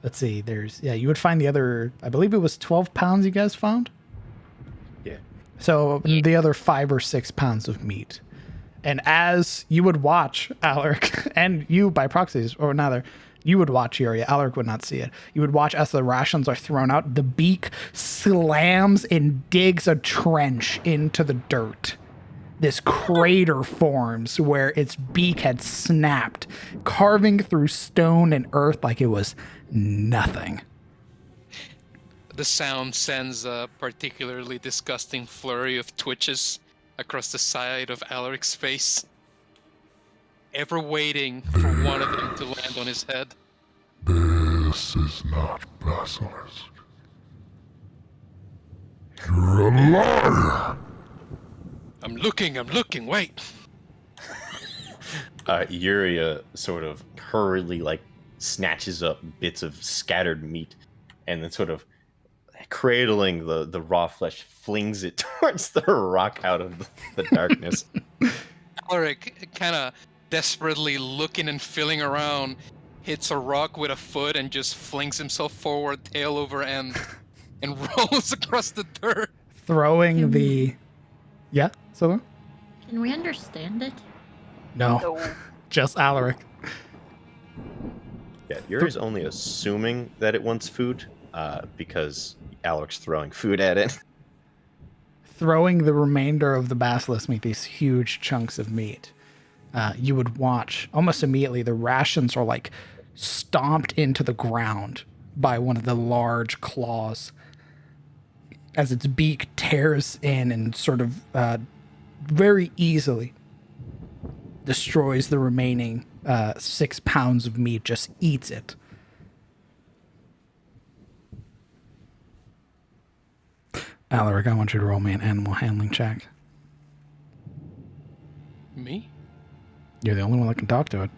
let's see, you would find the other, I believe it was 12 pounds you guys found? Yeah. So the other 5 or 6 pounds of meat. And as you would watch Alaric, and you by proxies, or neither, you would watch Uriel. Alaric would not see it. You would watch as the rations are thrown out. The beak slams and digs a trench into the dirt. This crater forms where its beak had snapped, carving through stone and earth like it was nothing. The sound sends a particularly disgusting flurry of twitches across the side of Alaric's face, ever waiting for one of them to land on his head. This is not Basilisk. You're a liar! I'm looking, wait. Yuria sort of hurriedly snatches up bits of scattered meat and then sort of cradling the raw flesh, flings it towards the rock out of the darkness. Alaric, kind of desperately looking and feeling around, hits a rock with a foot and just flings himself forward, tail over end, and rolls across the dirt. Throwing the... Yeah, so Can we understand it? No. Just Alaric. Yeah, Yuri's only assuming that it wants food because Alaric's throwing food at it. Throwing the remainder of the basilisk meat, these huge chunks of meat. You would watch almost immediately the rations are stomped into the ground by one of the large claws as its beak tears in and sort of very easily destroys the remaining 6 pounds of meat, just eats it. Alaric, I want you to roll me an animal handling check. Me? You're the only one that can talk to it.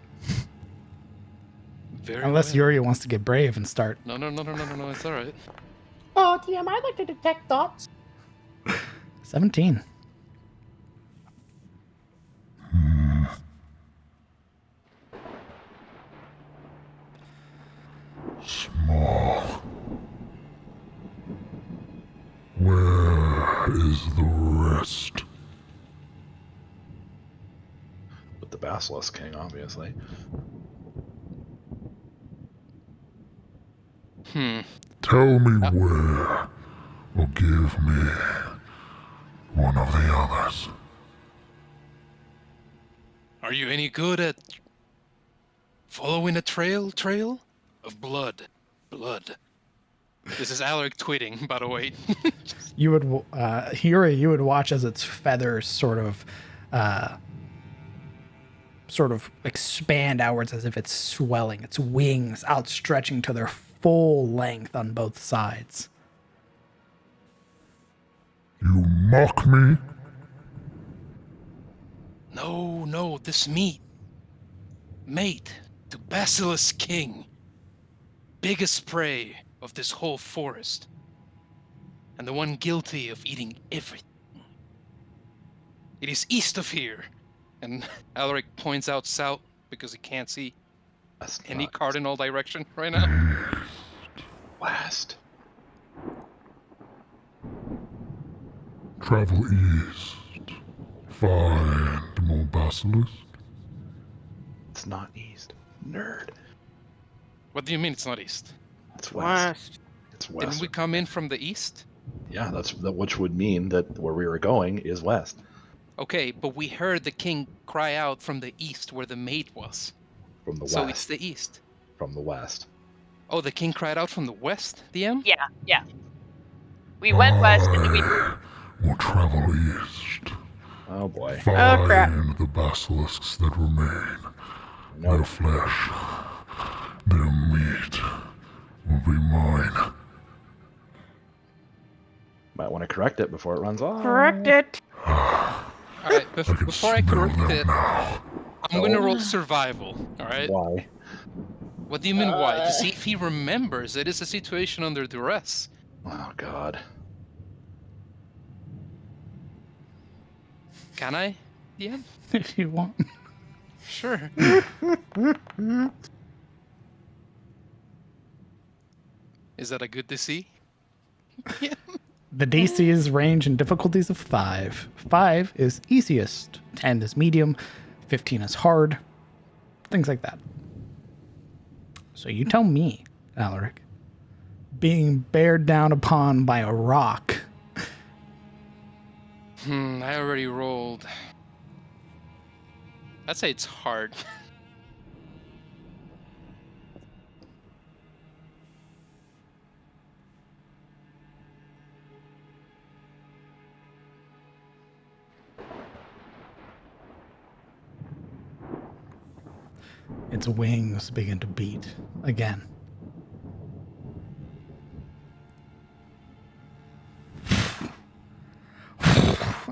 Very Unless well. Uriel wants to get brave and start. No, it's alright. Oh, TM, I like to detect thoughts. 17. Small. Where is the rest? With the Basilisk King, obviously. Tell me where, or give me one of the others. Are you any good at following a trail of blood? This is Alaric tweeting, by the way. You would, Uriel, you would watch as its feathers sort of expand outwards as if it's swelling, its wings outstretching to their full length on both sides. You mock me? No, this mate to Basilisk King, biggest prey of this whole forest, and the one guilty of eating everything. It is east of here, and Alaric points out south because he can't see any cardinal direction right now. West. Travel east. Find more basilisk. It's not east. Nerd. What do you mean it's not east? It's west. It's west. Didn't we come in from the east? Yeah, which would mean that where we were going is west. Okay, but we heard the king cry out from the east where the mate was. From the So west. it's the east. From the west. Oh, the king cried out from the west, DM? Yeah. We went west and then we moved. We'll travel east. Oh boy. crap. Find the basilisks that remain. No. Their flesh, their meat will be mine. Might want to correct it before it runs off. Correct it. Alright, I can before I smell correct them it, now. I'm gonna roll survival, alright? Why? What do you mean why? To see if he remembers it is a situation under duress. Oh god. Can I, DM? If you want. Sure. Is that a good to see? Yeah. The DC is range and difficulties of 5. 5 is easiest, 10 is medium, 15 is hard, things like that. So you tell me, Alaric, being bared down upon by a rock. I already rolled. I'd say it's hard. Its wings begin to beat again.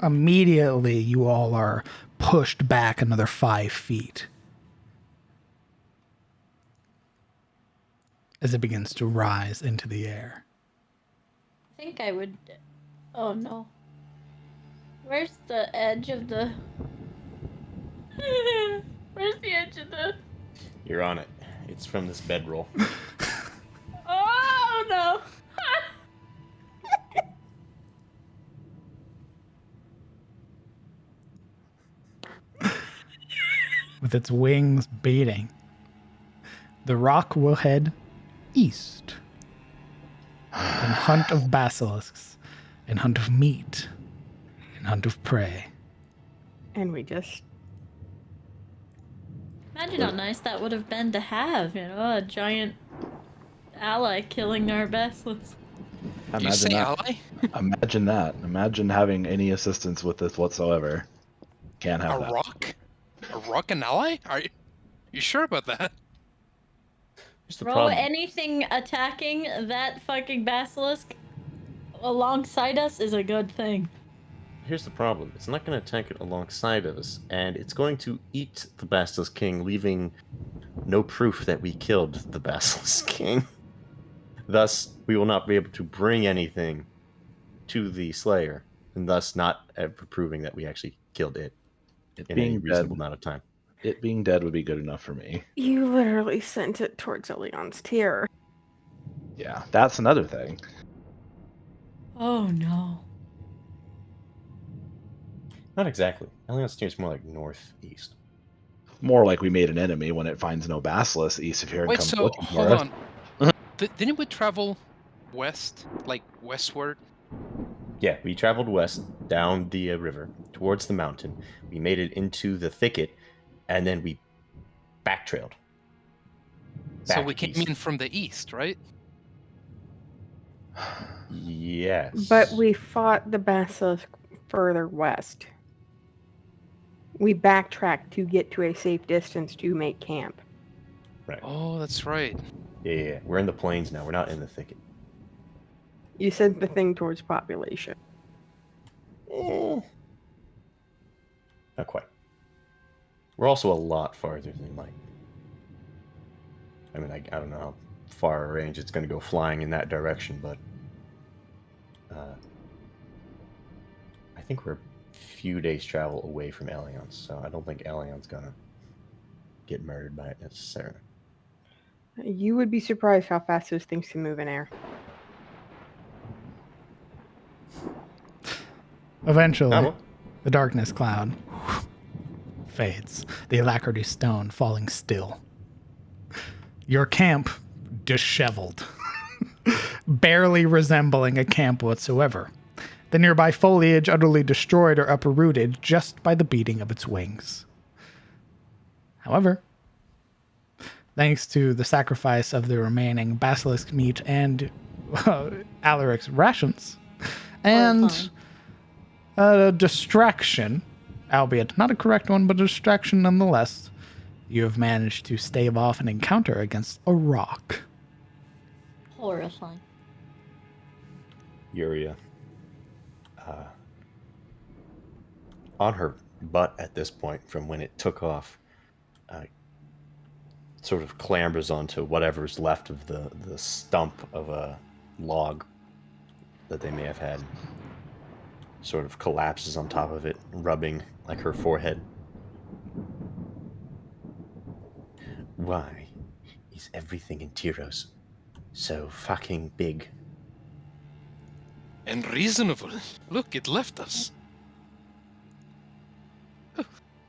Immediately, you all are pushed back another 5 feet as it begins to rise into the air. I think I would. Oh no. Where's the edge of the. Where's the edge of the. You're on it. It's from this bedroll. Oh no! With its wings beating, the rock will head east in hunt of basilisks, in hunt of meat, in hunt of prey. And we just... Imagine how nice that would have been to have, a giant ally killing our basilisk. Did you say ally? Imagine that. Imagine having any assistance with this whatsoever. Can't have that. A rock? A rock and ally? Are you sure about that? Bro, anything attacking that fucking basilisk alongside us is a good thing. Here's the problem. It's not going to attack it alongside of us, and it's going to eat the Basilisk King, leaving no proof that we killed the Basilisk King. Thus, we will not be able to bring anything to the Slayer, and thus not ever proving that we actually killed it in a reasonable amount of time. It being dead would be good enough for me. You literally sent it towards Elion's tier. Yeah, that's another thing. Oh no. Not exactly. Elion's tier is more like northeast. More like we made an enemy when it finds no basilisk east of here and Wait, comes so looking for hold us. on. Didn't we travel west, like westward? Yeah, we traveled west down the river towards the mountain. We made it into the thicket, and then we backtrailed. So we came in from the east, right? Yes. But we fought the basilisk further west. We backtracked to get to a safe distance to make camp. Right. Oh, that's right. Yeah. We're in the plains now. We're not in the thicket. You sent the thing towards population. Not quite. We're also a lot farther than like. I mean, I don't know how far a range it's going to go flying in that direction, but I think we're a few days travel away from Alliance, so I don't think Alliance's gonna get murdered by it necessarily. You would be surprised how fast those things can move in air. Eventually, the darkness cloud fades, the alacrity stone falling still. Your camp disheveled, barely resembling a camp whatsoever. The nearby foliage utterly destroyed or uprooted just by the beating of its wings. However, thanks to the sacrifice of the remaining basilisk meat and Alaric's rations, and a distraction, albeit not a correct one, but a distraction nonetheless, you have managed to stave off an encounter against a rock. Horrifying. Yuria, on her butt at this point, from when it took off, sort of clambers onto whatever's left of the stump of a log that they may have had. Sort of collapses on top of it, rubbing like her forehead. Why is everything in Tyros so fucking big? And reasonable. Look, it left us. That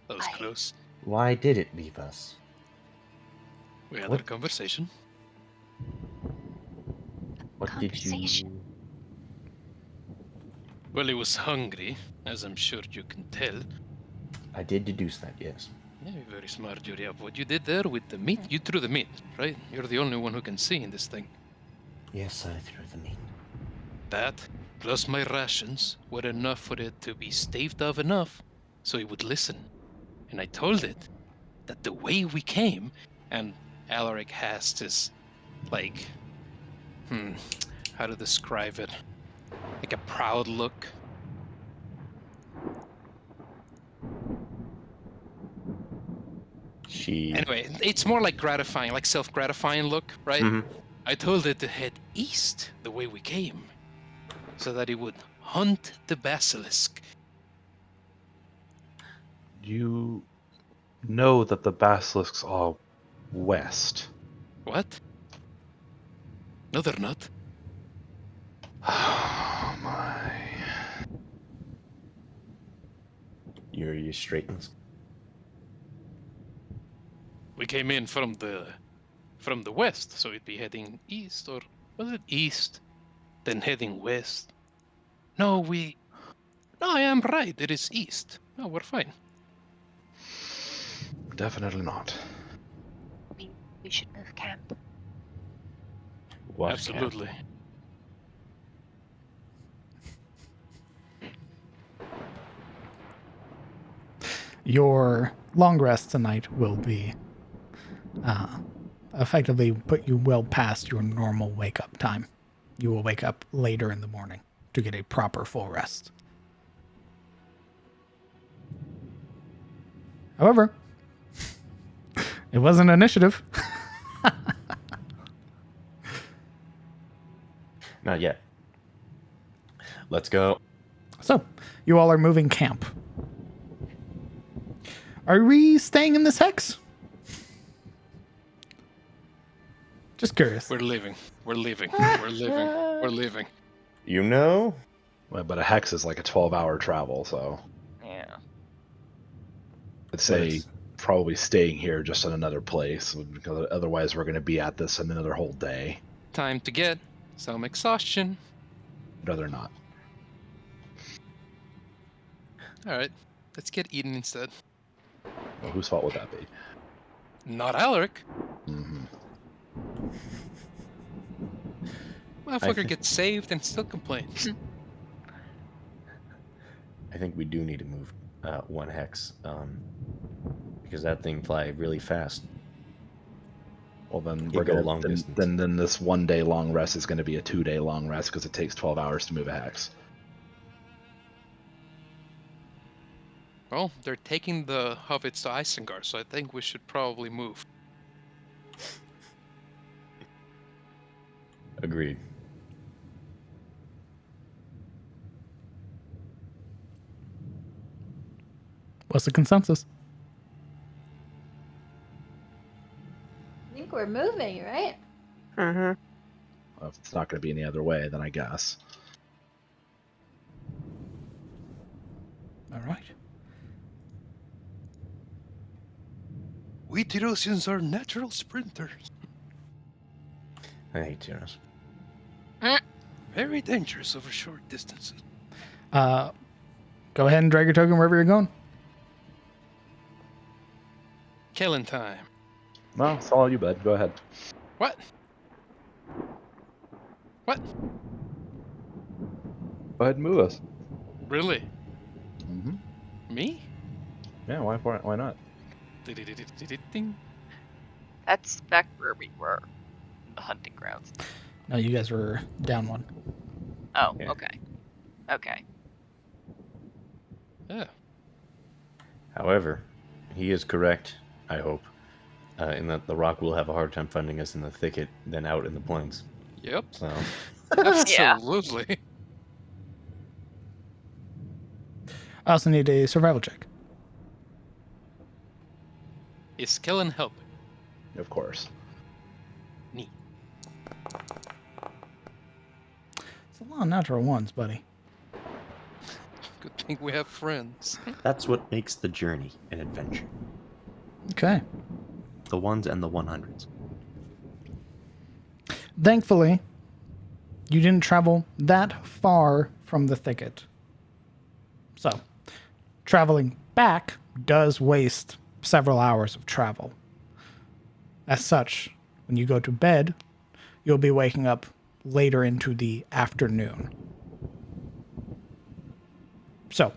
was close. Why did it leave us? We had What? a conversation. What did you... Well, it was hungry, as I'm sure you can tell. I did deduce that, yes. Yeah, you're very smart, Yuria. What you did there with the meat, you threw the meat, right? You're the only one who can see in this thing. Yes, I threw the meat. That, plus my rations, were enough for it to be staved off enough so it would listen. And I told it that the way we came, and Alaric has this, like, how to describe it? Like a proud look. Anyway, it's more like gratifying, like self-gratifying look, right? Mm-hmm. I told it to head east the way we came, so that it would hunt the basilisk. You know that the basilisks are west. What? No, they're not. Oh my. Yuria straightens. We came in from the west, so it'd be heading east, or was it east, then heading west? No, I am right. It is east. No, we're fine. Definitely not. We should move camp. What Absolutely. camp? Your long rest tonight will be effectively put you well past your normal wake-up time. You will wake up later in the morning to get a proper full rest. However, it was an initiative. Not yet. Let's go. So, you all are moving camp. Are we staying in this hex? Just curious. We're leaving. We're leaving. We're leaving. We're leaving. You know? Well, but a hex is like a 12-hour travel, so Yeah. I'd say probably staying here just in another place, because otherwise we're going to be at this in another whole day. Time to get some exhaustion. I'd rather not. All right, let's get eaten instead. Well, whose fault would that be? Not Alaric. Mm-hmm. Motherfucker gets saved and still complains. I think we do need to move one hex, because that thing flies really fast. Well, then It we're go going long to distance. then this 1 day long rest is going to be a 2 day long rest because it takes 12 hours to move a hex. Well, they're taking the hobbits to Isengard, so I think we should probably move. Agreed. What's the consensus? I think we're moving, right? Mm-hmm. Well, if it's not going to be any other way, then I guess. All right. We Tyrosians are natural sprinters. I hate Tyros. Very dangerous over short distances. Go ahead and drag your token wherever you're going. Killing time. Well, it's all you, bud. Go ahead. What? What? Go ahead and move us. Really? Mm-hmm. Me? Yeah, why not? Ding. That's back where we were, in the hunting grounds. No, you guys were down one. Oh, Yeah. okay. Okay. Yeah. However, he is correct, I hope, in that the rock will have a hard time finding us in the thicket than out in the plains. Yep. So, Absolutely. I also need a survival check. Is Kellen help? Of course. Neat. It's a lot of natural ones, buddy. Good thing we have friends. that's what makes the journey an adventure. Okay. The ones and the 100s. Thankfully, you didn't travel that far from the thicket. So, traveling back does waste several hours of travel. As such, when you go to bed, you'll be waking up later into the afternoon. So,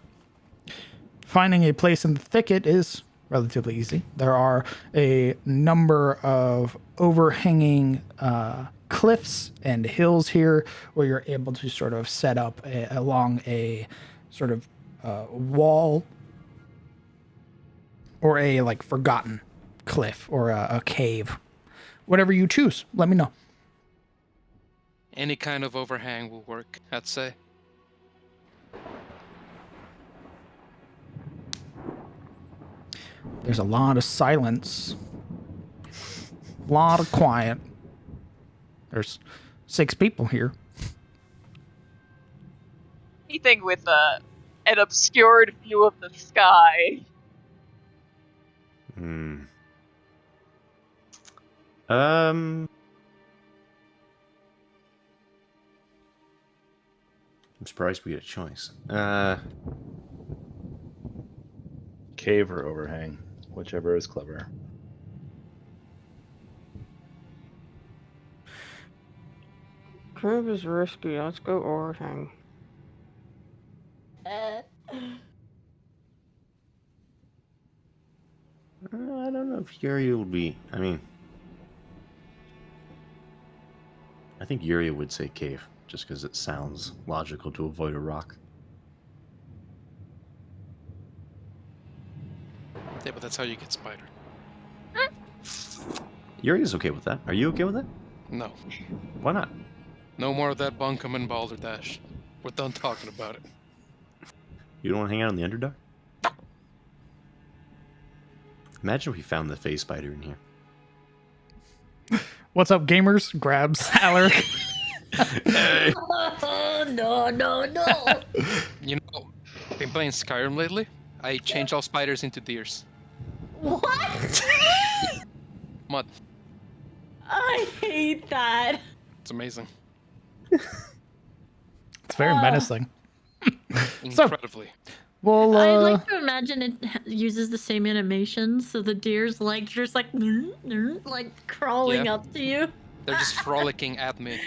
finding a place in the thicket is relatively easy. There are a number of overhanging cliffs and hills here where you're able to sort of set up along a sort of wall or a like forgotten cliff or a cave. Whatever you choose, let me know. Any kind of overhang will work, I'd say. There's a lot of silence, a lot of quiet. There's 6 people here. Anything with an obscured view of the sky. I'm surprised we get a choice. Cave or overhang, whichever is clever. Curve is risky. Let's go overhang. I don't know if Yuria would be. I mean, I think Yuria would say cave, just because it sounds logical to avoid a rock. Yeah, but that's how you get spider. Yuria's okay with that. Are you okay with that? No. Why not? No more of that bunkum and balderdash. We're done talking about it. You don't want to hang out in the Underdark? Imagine if we found the phase spider in here. What's up, gamers? Grabs Alaric. Hey. Oh, no. You know, been playing Skyrim lately. I changed all spiders into deers. What? Mud. I hate that. It's amazing. It's very menacing. Incredibly. Well, I like to imagine it uses the same animations, so the deer's like just like crawling Yeah. up to you. They're just frolicking at me.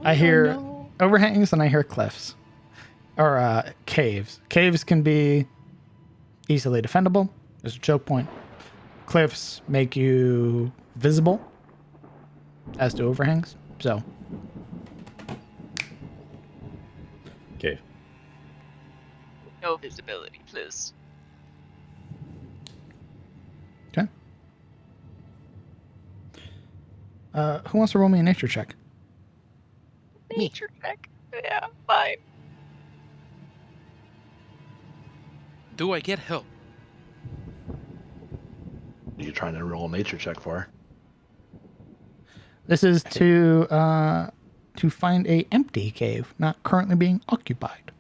I hear overhangs and I hear cliffs. Or caves. Caves can be easily defendable. There's a choke point. Cliffs make you visible, as do overhangs. So, Cave. No visibility, please. okay. Who wants to roll me a nature check? Nature check. Yeah, fine. Do I get help? What are you trying to roll a nature check for? This is to find a empty cave, not currently being occupied.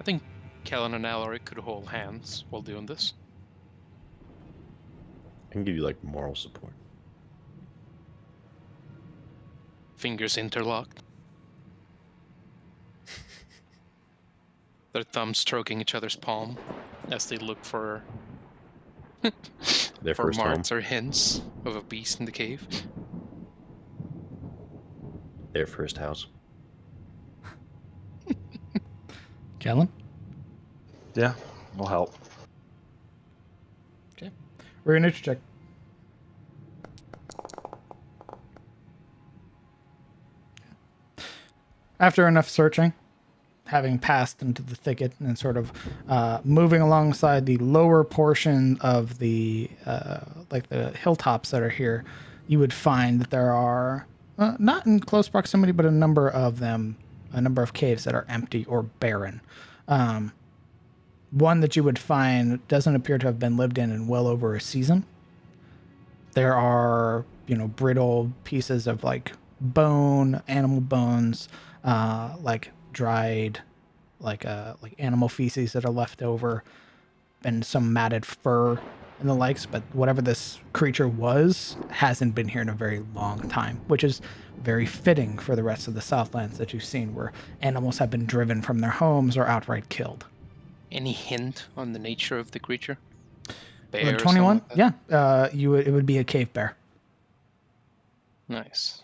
I think Kellen and Alaric could hold hands while doing this. I can give you like moral support. Fingers interlocked. Their thumbs stroking each other's palm as they look for Their first home. marks or hints of a beast in the cave. Their first house. Kellen? Yeah, will help. Okay. We're going to check. After enough searching, having passed into the thicket and sort of moving alongside the lower portion of the the hilltops that are here, you would find that there are not in close proximity, but a number of caves that are empty or barren. One that you would find doesn't appear to have been lived in well over a season. There are, brittle pieces of like bone, animal bones, like dried, like animal feces that are left over, and some matted fur and the likes. But whatever this creature was hasn't been here in a very long time, which is very fitting for the rest of the Southlands that you've seen, where animals have been driven from their homes or outright killed. Any hint on the nature of the creature? Bear 21? or something like that? Yeah. It would be a cave bear. Nice.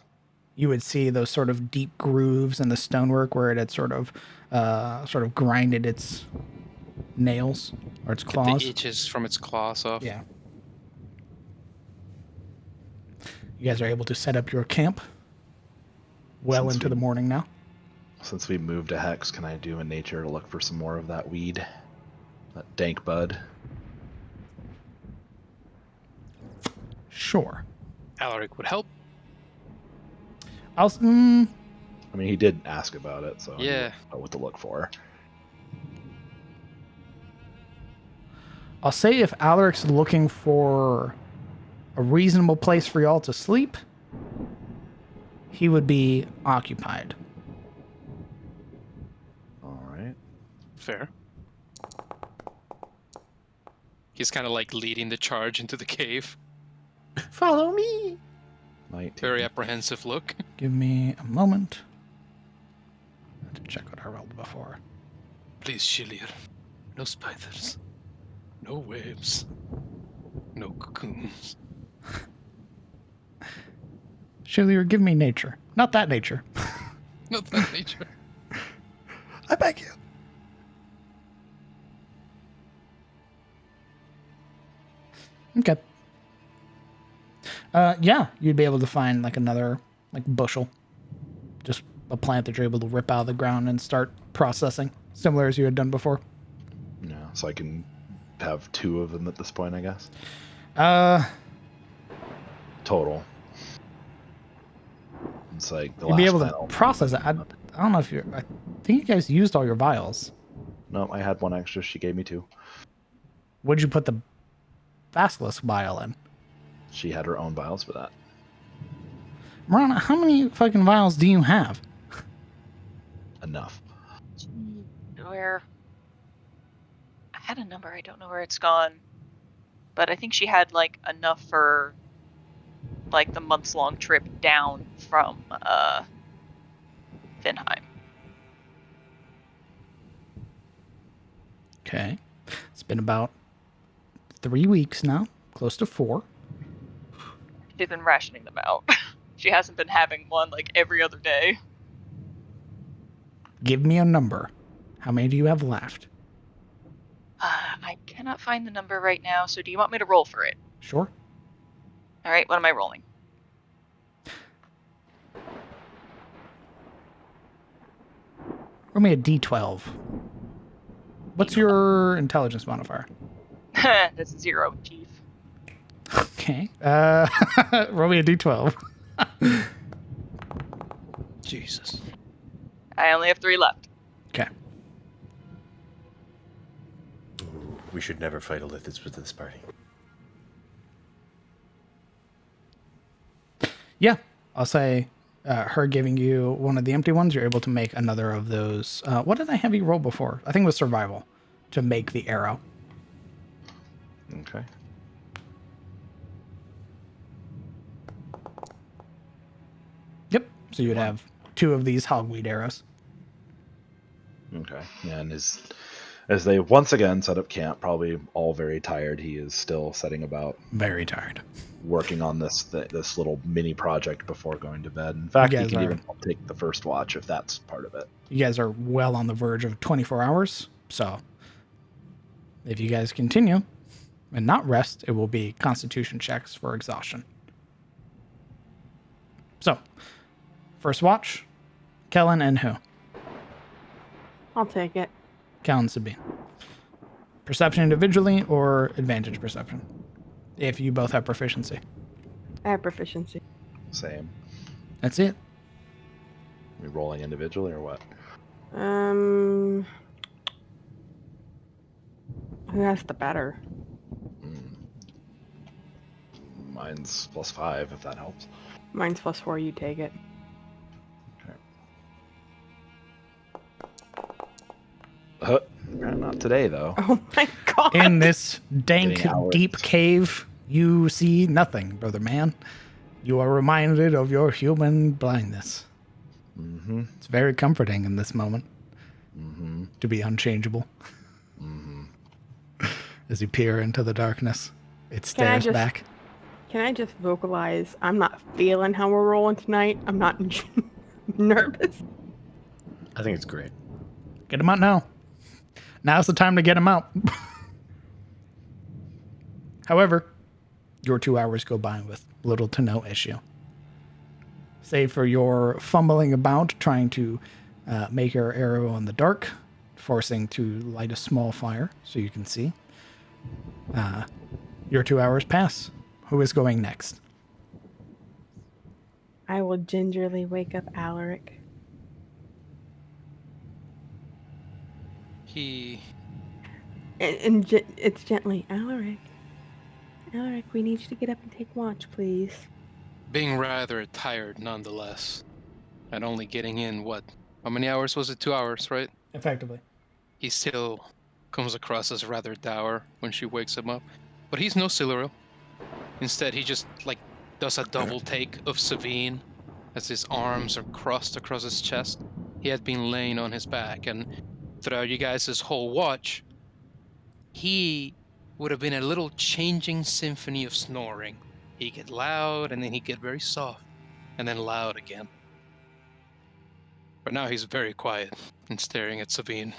You would see those sort of deep grooves in the stonework where it had sort of grinded its nails or its claws. Get the itches from its claws off. Yeah. You guys are able to set up your camp well into the morning now. Since we moved to Hex, can I do a nature to look for some more of that weed? That dank bud? Sure. Alaric would help. I mean, he did ask about it, so yeah. I know what to look for. I'll say if Alaric's looking for a reasonable place for y'all to sleep, he would be occupied. All right. Fair. He's kind of like leading the charge into the cave. Follow me. 19. Very apprehensive look. Give me a moment. I have to check what I rolled before. Please, Shillir. No spiders. No webs. No cocoons. Shillier, give me nature. Not that nature. Not that nature. I beg you. Okay. Yeah, you'd be able to find like another bushel. Just a plant that you're able to rip out of the ground and start processing, similar as you had done before. Yeah, so I can have 2 of them at this point, I guess. Total. It's like the you'd last be able plant to process it. I don't know if I think you guys used all your vials. No, I had 1 extra. She gave me 2. What'd you put the basilisk vial in? She had her own vials for that. Marana, how many fucking vials do you have? Enough. Where? I had a number. I don't know where it's gone. But I think she had like enough for like the months-long trip down from Vinheim. Okay. It's been about 3 weeks now, close to 4. She's been rationing them out. She hasn't been having one like every other day. Give me a number. How many do you have left? I cannot find the number right now, so do you want me to roll for it? Sure. All right, what am I rolling? Roll me a D12. What's your intelligence modifier? That's 0, chief. Okay. Roll me a D12. Jesus. I only have 3 left. Okay. Ooh, we should never fight Olithis with this party. Yeah. I'll say her giving you one of the empty ones, you're able to make another of those. What did I have you roll before? I think it was survival to make the arrow. Okay. Yep. So you'd have 2 of these hogweed arrows. Okay. And as they once again set up camp, probably all very tired, he is still setting about Very tired. working on this little mini project before going to bed. In fact, he guys can are- even take the first watch if that's part of it. You guys are well on the verge of 24 hours, so if you guys continue and not rest, it will be constitution checks for exhaustion. So, first watch, Kellen and who? I'll take it. Kellen, Sabine. Perception individually or advantage perception? If you both have proficiency. I have proficiency. Same. That's it. Are we rolling individually or what? Who has the better? Mine's +5, if that helps. Mine's +4. You take it. Not today, though. Oh my god! In this dank, Getting hours. deep cave, you see nothing, brother man. You are reminded of your human blindness. Mm-hmm. It's very comforting in this moment Mm-hmm. to be unchangeable. Mm-hmm. As you peer into the darkness, it Can I stares just- back. Can I just vocalize? I'm not feeling how we're rolling tonight. I'm not nervous. I think it's great. Get him out now. Now's the time to get him out. However, your 2 hours go by with little to no issue. Save for your fumbling about, trying to make your arrow in the dark, forcing to light a small fire so you can see. Your 2 hours pass. Who is going next? I will gingerly wake up Alaric. He It's gently, Alaric. Alaric, we need you to get up and take watch, please. being rather tired nonetheless, and only getting in how many hours was it? 2 hours, right? Effectively. He still comes across as rather dour when she wakes him up. But he's no Siluriel. Instead, he just, does a double take of Savine as his arms are crossed across his chest. He had been laying on his back, and throughout you guys' whole watch, he would have been a little changing symphony of snoring. He'd get loud, and then he'd get very soft, and then loud again. But now he's very quiet and staring at Savine.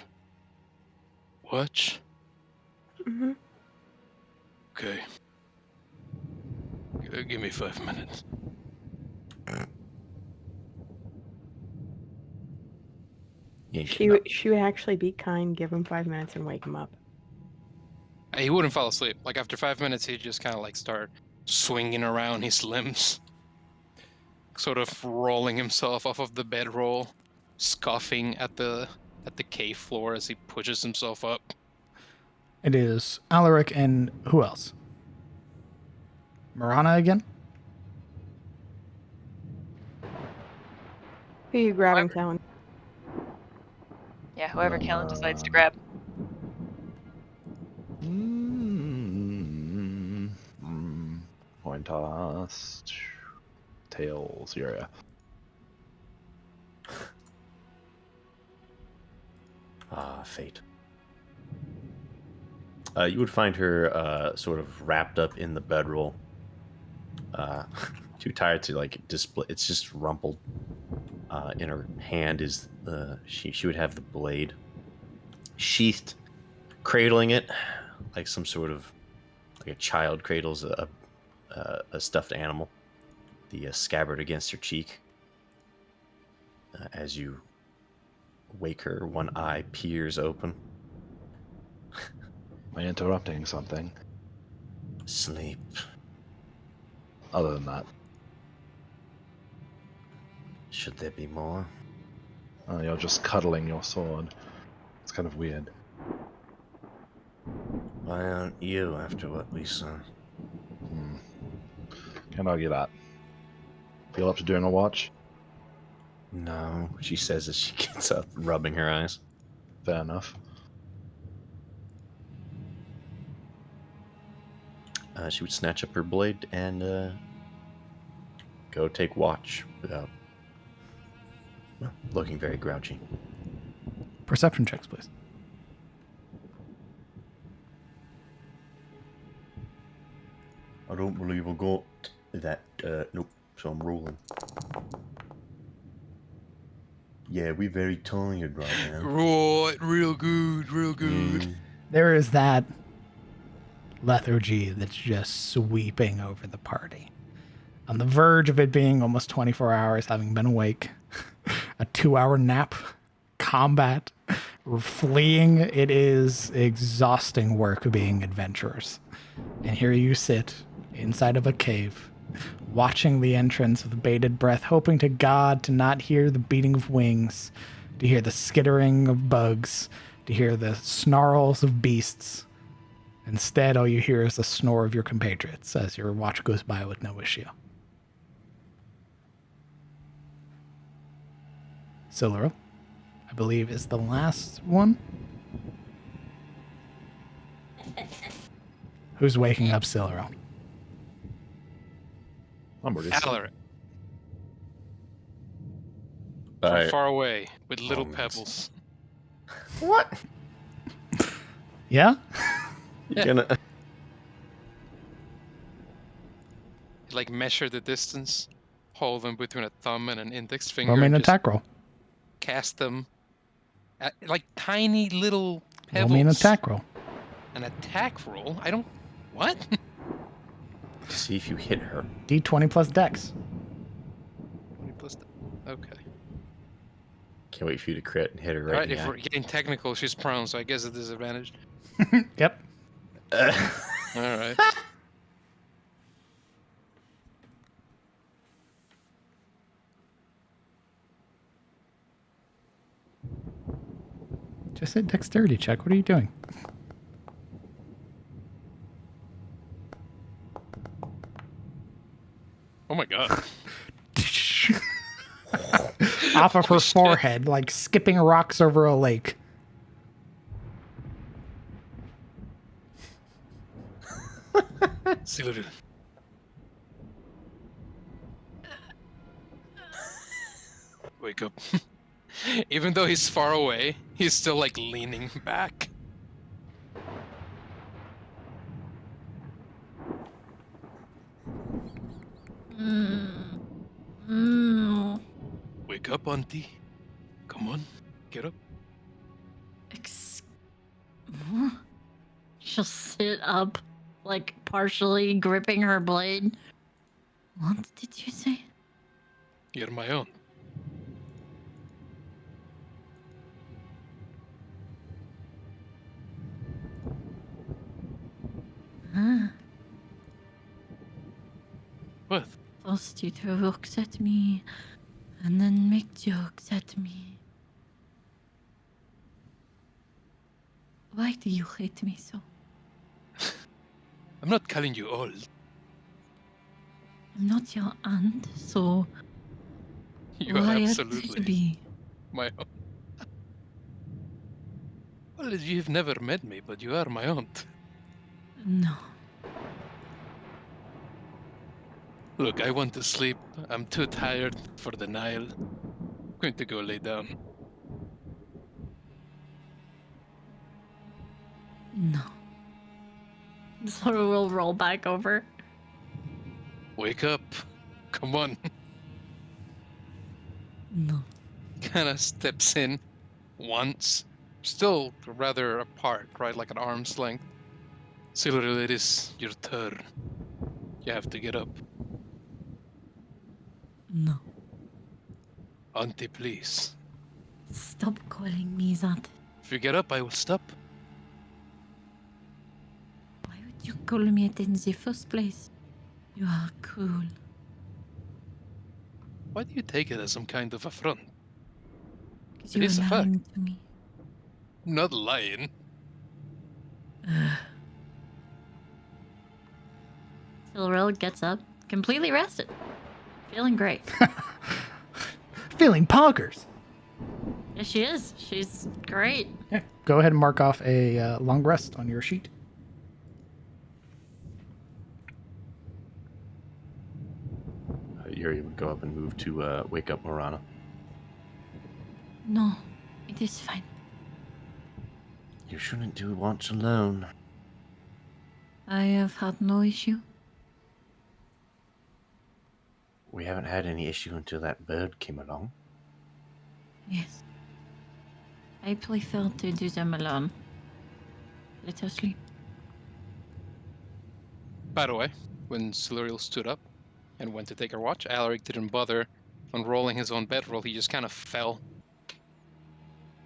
Watch? Mm-hmm. Okay. Give me 5 minutes. She would actually be kind, give him 5 minutes, and wake him up. He wouldn't fall asleep. After 5 minutes, he'd just kind of start swinging around his limbs, sort of rolling himself off of the bedroll, scoffing at the cave floor as he pushes himself up. It is Alaric and who else? Marana again? Who are you grabbing, Talon? Yeah, whoever Kellen decides to grab. Coin toss. Tails, Yuria. Fate. You would find her sort of wrapped up in the bedroll. Too tired to display. It's just rumpled. In her hand is she would have the blade sheathed, cradling it like some sort of a child cradles a stuffed animal. The scabbard against her cheek. As you wake her, one eye peers open. Am I interrupting something? Sleep. Other than that. Should there be more? Oh, you're just cuddling your sword. It's kind of weird. Why aren't you after what we saw? Can't argue that. Feel up to doing a watch? No, she says as she gets up, rubbing her eyes. Fair enough. She would snatch up her blade and go take watch without looking very grouchy. Perception checks, please. I don't believe I got that. Nope. So I'm rolling. Yeah, we're very tired right now. Right, real good, real good. There is that lethargy that's just sweeping over the party. On the verge of it being almost 24 hours, having been awake, a 2-hour nap, combat, fleeing. It is exhausting work being adventurers. And here you sit inside of a cave, watching the entrance with bated breath, hoping to God to not hear the beating of wings, to hear the skittering of bugs, to hear the snarls of beasts. Instead, all you hear is the snore of your compatriots as your watch goes by with no issue. Siluro, I believe, is the last one. Who's waking up Siluro? I'm already Alaric. From far away with little pebbles. What? Yeah? You're gonna... Like measure the distance, hold them between a thumb and an index finger. Roll me an and just attack roll. Cast them at, like tiny little pebbles. Roll me an attack roll. An attack roll? I don't... What? See if you hit her. D20 plus dex. 20 plus okay. Can't wait for you to crit and hit her right Alright, in the if eye. we're getting technical, she's prone, so I guess a disadvantage. Yep. Alright. Just hit dexterity check. What are you doing? Oh my god. Off of her forehead, like skipping rocks over a lake. Silurian. Wake up. Even though he's far away, he's still like leaning back. Wake up, Auntie. Come on, get up. She'll sit up, like partially gripping her blade. What did you say? You're my own. What? First you throw rocks at me, and then make jokes at me. Why do you hate me so? I'm not calling you old. I'm not your aunt, so You why are are absolutely to be? my own. Well, you've never met me, but you are my aunt. No. Look, I want to sleep. I'm too tired for the Nile. I'm going to go lay down. No. So we'll roll back over. Wake up. Come on. No. Kinda steps in once. Still rather apart, right? Like an arm's length. Siluriel, it is your turn. You have to get up. No. Auntie, please. Stop calling me that. If you get up, I will stop. Why would you call me it in the first place? You are cruel. Why do you take it as some kind of affront? Because It you is are a fact. lying to me. I'm not lying. Siluriel gets up, completely rested. Feeling great. Feeling poggers. Yeah, she is. She's great. Yeah. Go ahead and mark off a long rest on your sheet. Yuri would go up and move to wake up Morana. No, it is fine. You shouldn't do watch alone. I have had no issue. We haven't had any issue until that bird came along. Yes. I prefer to do them alone. Let us sleep. By the way, when Siluriel stood up and went to take her watch, Alaric didn't bother unrolling his own bedroll. He just kind of fell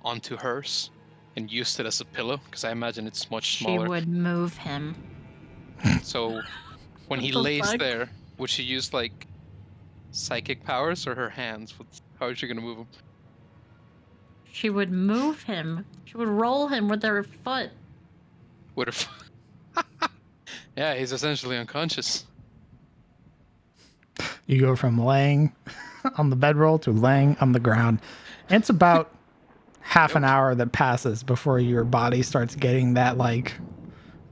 onto hers and used it as a pillow, because I imagine it's much She smaller. would move him. So when he What the lays fuck? there, would she use like psychic powers or her hands? How is she gonna move him? She would move him. She would roll him with her foot. With her. Yeah, he's essentially unconscious. You go from laying on the bedroll to laying on the ground. It's about half an hour that passes before your body starts getting that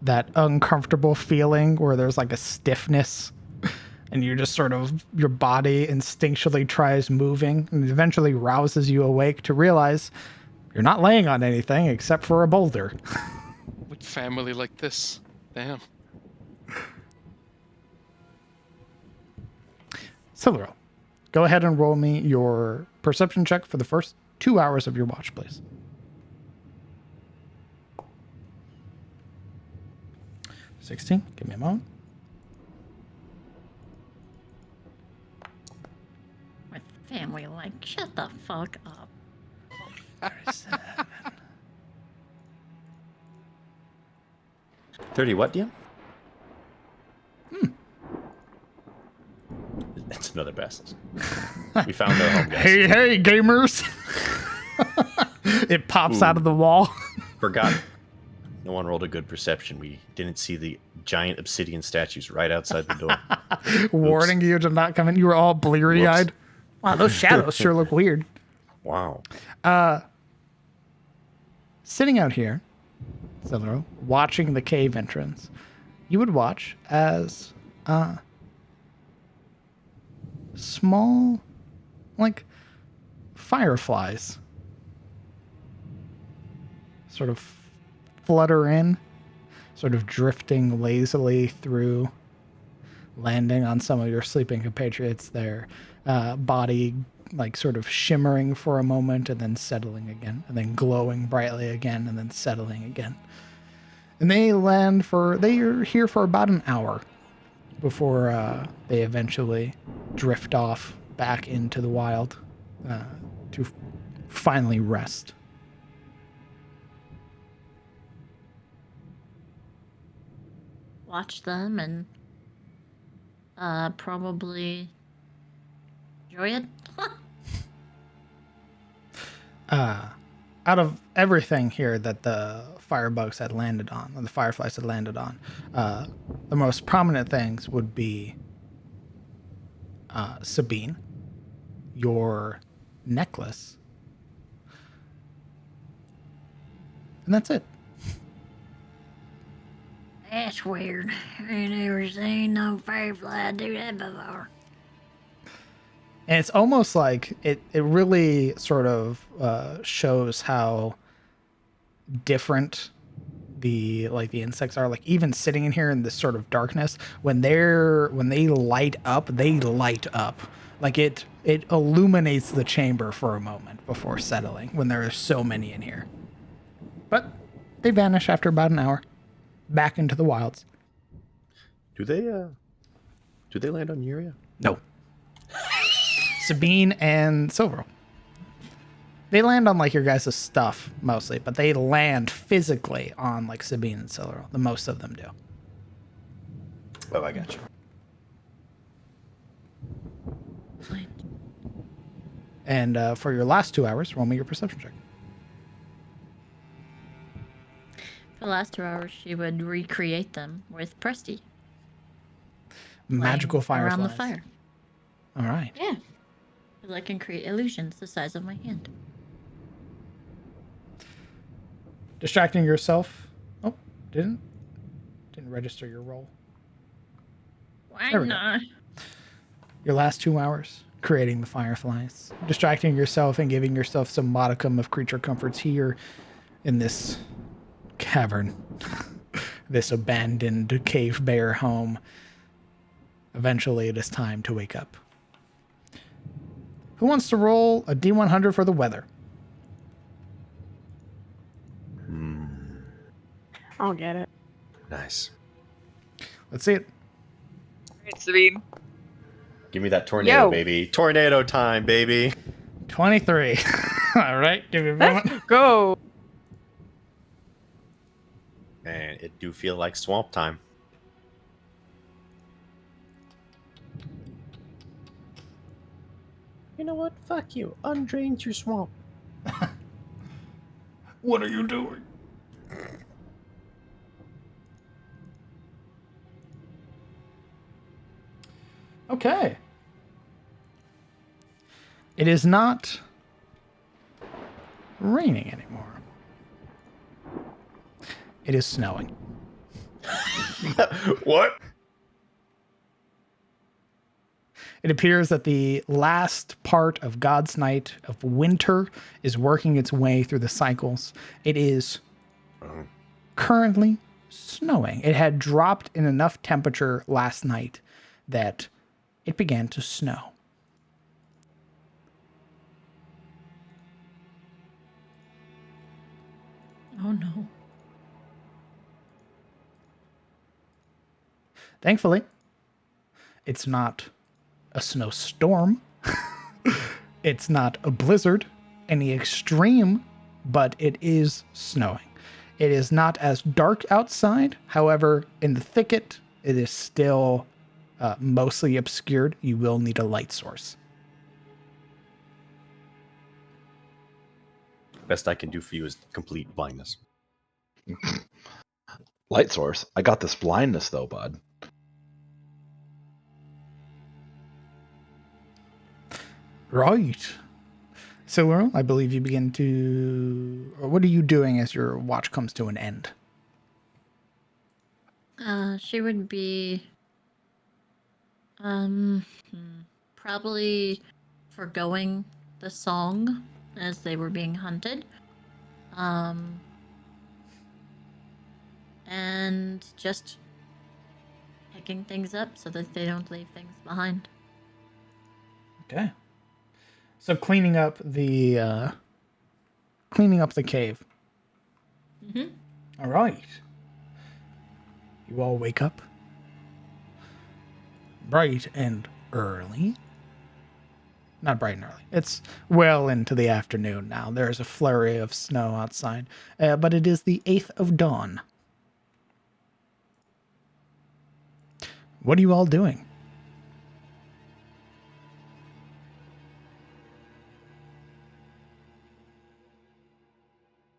that uncomfortable feeling where there's like a stiffness, and you're just sort of, your body instinctually tries moving and eventually rouses you awake to realize you're not laying on anything except for a boulder. With family like this, damn. Silverl, go ahead and roll me your perception check for the first 2 hours of your watch, please. $16. Give me a moment. With family, like, shut the fuck up. 37. 30 what, DM? That's another basilisk. We found their home, guys. Hey, gamers! It pops out of the wall. Forgot. No one rolled a good perception. We didn't see the giant obsidian statues right outside the door. Warning you to not come in. You were all bleary-eyed. Wow, those shadows sure look weird. Wow. Sitting out here, Silvero, watching the cave entrance, you would watch as small, like, fireflies sort of flutter in, sort of drifting lazily through, landing on some of your sleeping compatriots, their body like sort of shimmering for a moment and then settling again, and then glowing brightly again and then settling again. And they are here for about an hour before they eventually drift off back into the wild to finally rest. Watch them and probably enjoy it. Out of everything here that the firebugs had landed on, or the fireflies had landed on, the most prominent things would be Sabine, your necklace, and that's it. That's weird. I never seen no firefly do that before. And it's almost like it really sort of shows how different the insects are. Like, even sitting in here in this sort of darkness, when they light up, like it illuminates the chamber for a moment before settling when there are so many in here. But they vanish after about an hour, back into the wilds. Do they land on Uria? No. Sabine and Silver. They land on like your guys' stuff mostly, but they land physically on like Sabine and Silver. The most of them do. Oh, I got you. And for your last 2 hours, roll me your perception check. For the last 2 hours, she would recreate them with Presty. Magical fireflies. Around the fire. All right. Yeah. Because I can create illusions the size of my hand. Distracting yourself. Oh, didn't register your roll. Why There we go. not? Your last 2 hours creating the fireflies, distracting yourself and giving yourself some modicum of creature comforts here in this cavern, this abandoned cave bear home. Eventually, it is time to wake up. Who wants to roll a D100 for the weather? I'll get it. Nice. Let's see it. Right, Sabine. Give me that tornado, Yo. baby. Tornado time, baby. 23. All right, give me a moment. Let's go. And it do feel like swamp time. You know what? Fuck you. Undrained your swamp. What are you doing? Okay. It is not raining anymore. It is snowing. What? It appears that the last part of God's Night of winter is working its way through the cycles. It is currently snowing. It had dropped in enough temperature last night that it began to snow. Oh no. Thankfully, it's not a snowstorm. It's not a blizzard, any extreme, but it is snowing. It is not as dark outside. However, in the thicket, it is still mostly obscured. You will need a light source. Best I can do for you is complete blindness. Light source. I got this blindness though, bud. Right. So, I believe you begin to... Or what are you doing as your watch comes to an end? She would be probably forgoing the song as they were being hunted. And just picking things up so that they don't leave things behind. Okay. So cleaning up the cave. Mm-hmm. All right. You all wake up bright and early. Not bright and early. It's well into the afternoon now. There's a flurry of snow outside, but it is the 8th of dawn. What are you all doing?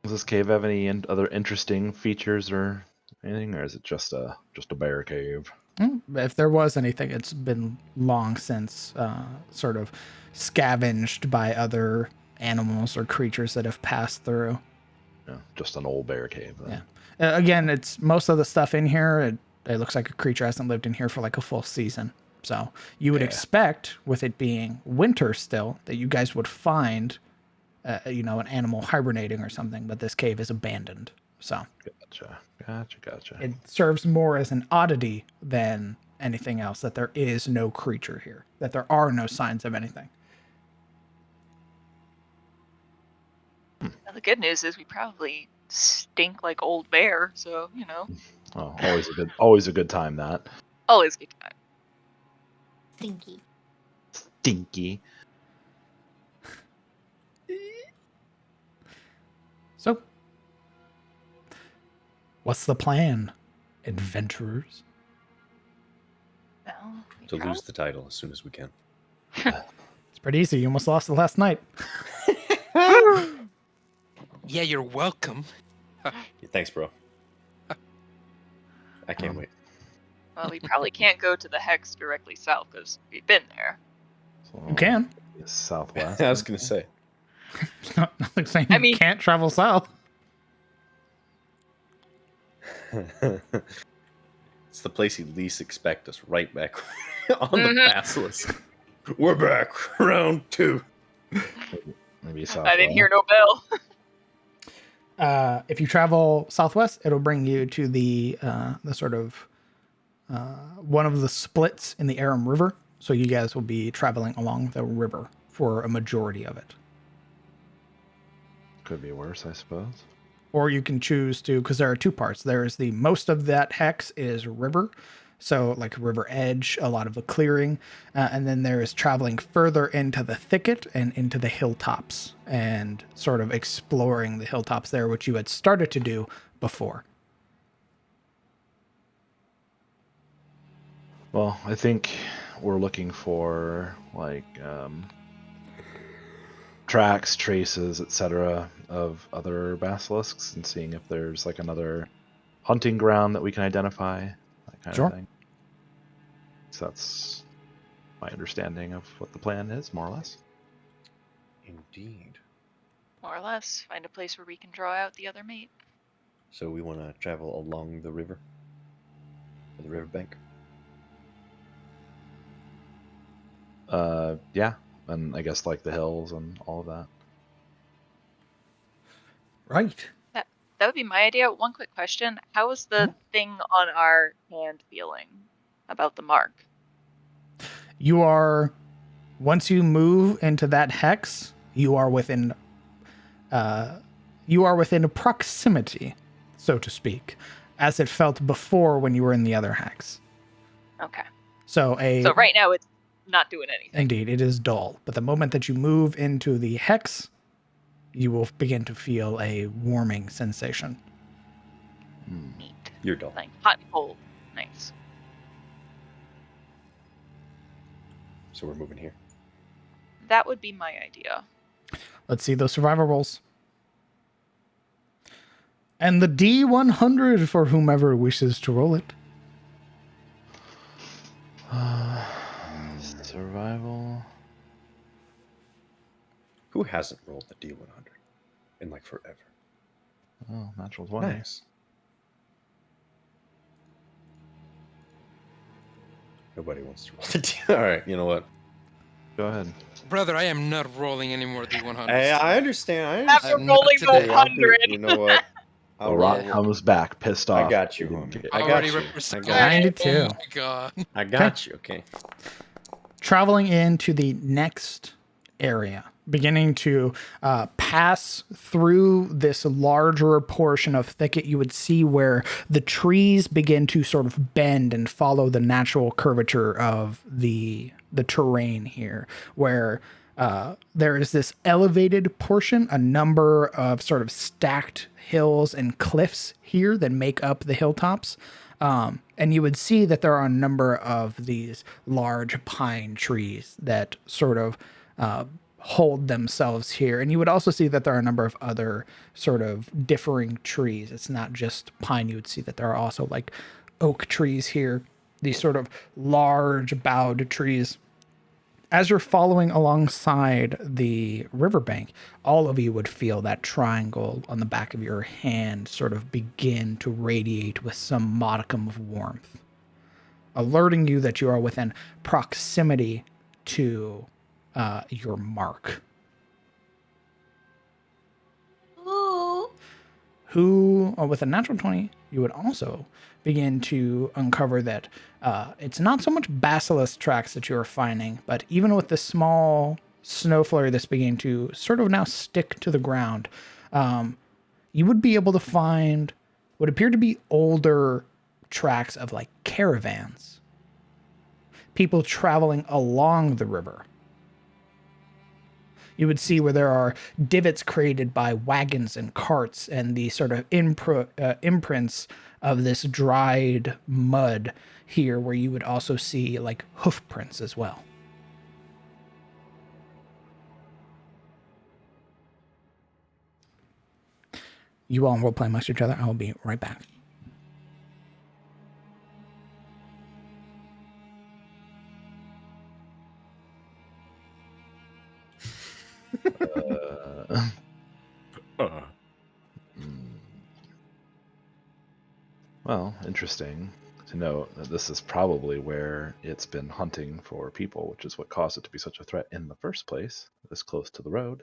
Does this cave have any other interesting features or anything, or is it just a bear cave? If there was anything, it's been long since sort of scavenged by other animals or creatures that have passed through. Yeah, just an old bear cave. Then. Yeah. Again, it's most of the stuff in here. It looks like a creature hasn't lived in here for like a full season. So you would expect, with it being winter still, that you guys would find, an animal hibernating or something. But this cave is abandoned. So Gotcha. it serves more as an oddity than anything else, that there is no creature here, that there are no signs of anything. Now, the good news is we probably stink like old bear, so Oh, always a good time. That always good time. stinky. So, what's the plan, adventurers? Well, To lose the title as soon as we can. It's pretty easy. You almost lost it last night. Yeah, you're welcome. Thanks, bro. I can't wait. Well, we probably can't go to the hex directly south because we've been there. So, You can. Southwest. I was going to say. Nothing saying you can't travel south. It's the place you least expect us, right back on the basilisk. We're back, round 2. Maybe southwest. I didn't hear no bell. If you travel southwest, it'll bring you to the sort of one of the splits in the Aram River. So you guys will be traveling along the river for a majority of it. Could be worse, I suppose. Or you can choose to, because there are two parts. There's the most of that hex is river. So like river edge, a lot of the clearing. And then there is traveling further into the thicket and into the hilltops and sort of exploring the hilltops there, which you had started to do before. Well, I think we're looking for like tracks, traces, etc. of other basilisks and seeing if there's like another hunting ground that we can identify, that kind of thing. So that's my understanding of what the plan is, more or less. Indeed. More or less. Find a place where we can draw out the other mate. So we want to travel along the river? The riverbank? Yeah. And I guess like the hills and all of that. Right. That would be my idea. One quick question. How is the thing on our hand feeling about the mark? You are, once you move into that hex, you are within a proximity, so to speak, as it felt before when you were in the other hex. Okay. So right now it's not doing anything. Indeed, it is dull. But the moment that you move into the hex, you will begin to feel a warming sensation. Neat. You're dull. Like hot and cold. Nice. So we're moving here. That would be my idea. Let's see those survival rolls. And the D100 for whomever wishes to roll it. Survival. Who hasn't rolled the D100 in like forever? Oh, natural 20. Nice. Nobody wants to roll the D. All right, you know what? Go ahead. Brother, I am not rolling any more D100s. I understand. After rolling the 100. You know what? The rock comes back, pissed off. I got you, homie. I got Already you. represent- 92. Oh my god. I got you. Okay. Traveling into the next area, beginning to pass through this larger portion of thicket, you would see where the trees begin to sort of bend and follow the natural curvature of the terrain here, where there is this elevated portion, a number of sort of stacked hills and cliffs here that make up the hilltops. And you would see that there are a number of these large pine trees that sort of hold themselves here. And you would also see that there are a number of other sort of differing trees. It's not just pine. You would see that there are also like oak trees here, these sort of large bowed trees. As you're following alongside the riverbank, all of you would feel that triangle on the back of your hand sort of begin to radiate with some modicum of warmth, alerting you that you are within proximity to your mark. Ooh. Who, with a natural 20, you would also begin to uncover that it's not so much basilisk tracks that you are finding, but even with the small snow flurry that's beginning to sort of now stick to the ground, you would be able to find what appear to be older tracks of like caravans, people traveling along the river. You would see where there are divots created by wagons and carts and the sort of imprints of this dried mud here, where you would also see like hoof prints as well. You all role play amongst each other. I will be right back. Well, interesting to note that this is probably where it's been hunting for people, which is what caused it to be such a threat in the first place, this close to the road.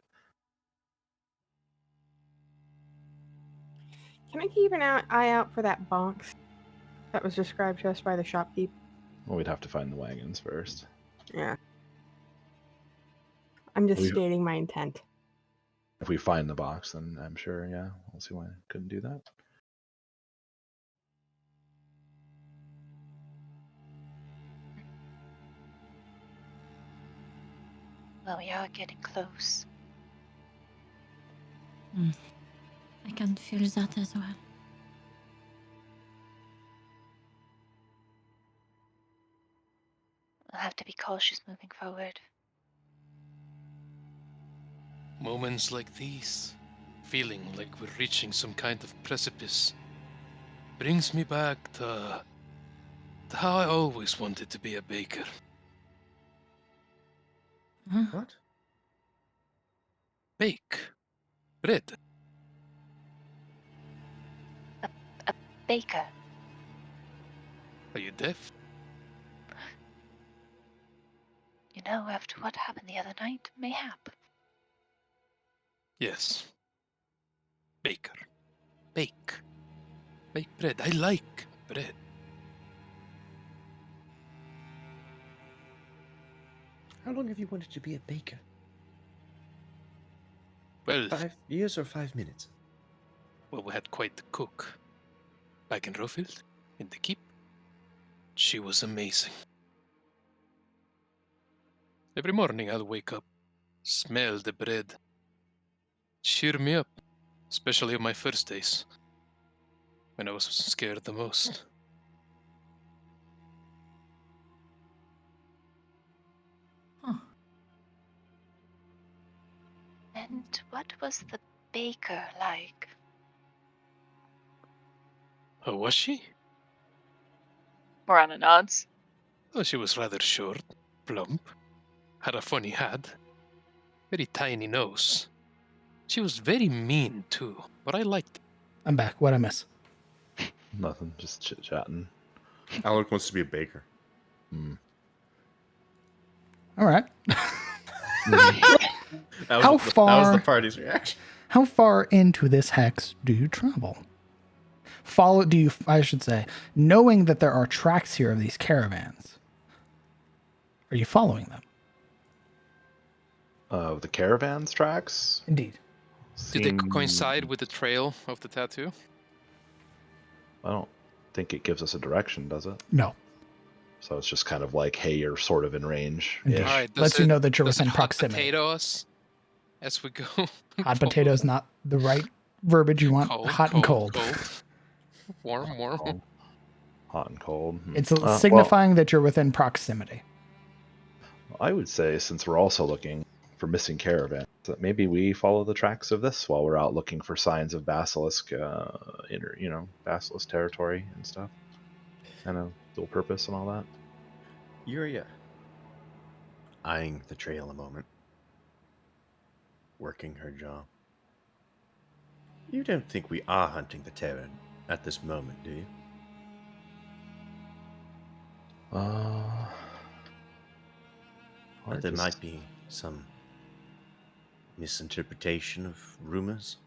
Can I keep an eye out for that box that was described to us by the shopkeep? Well, we'd have to find the wagons first. Yeah. I'm just We- stating my intent. If we find the box, then I'm sure, yeah, we'll see why I couldn't do that. Well, we are getting close. I can feel that as well. We'll have to be cautious moving forward. Moments like these, feeling like we're reaching some kind of precipice, brings me back to how I always wanted to be a baker. What? Bake. Bread. A baker. Are you deaf? You know, after what happened the other night, mayhap. Yes. Baker. Bake. Bake bread. I like bread. How long have you wanted to be a baker? Well, 5 years or 5 minutes? well, we had quite the cook. Back in Rofield, in the keep. She was amazing. Every morning I'd wake up, smell the bread. Cheer me up, especially on my first days, when I was scared the most. And what was the baker like? How was she? Morana nods. Well, she was rather short, plump, had a funny hat, very tiny nose. She was very mean, too, but I liked it. I'm back. What'd I miss? Nothing, just chit-chatting. Alec wants to be a baker. All right. That How was the far- party's reaction. How far into this hex do you travel? Knowing that there are tracks here of these caravans, are you following them? The caravans tracks? Indeed. Did they seem- coincide with the trail of the tattoo? I don't think it gives us a direction, does it? No. So it's just kind of like, hey, you're sort of in range. Indeed. All right, Lets you know that you're does within it hot proximity. potato us as we go? Hot potato is not the right verbiage you want. Hot and cold. Warm. Hot and cold. It's Well, signifying that you're within proximity. I would say, since we're also looking for missing caravans, that maybe we follow the tracks of this while we're out looking for signs of basilisk, basilisk territory and stuff. Kind of dual purpose and all that. Yuria, eyeing the trail a moment, working her jaw. You don't think we are hunting the Terran at this moment, do you? That there might be some misinterpretation of rumors?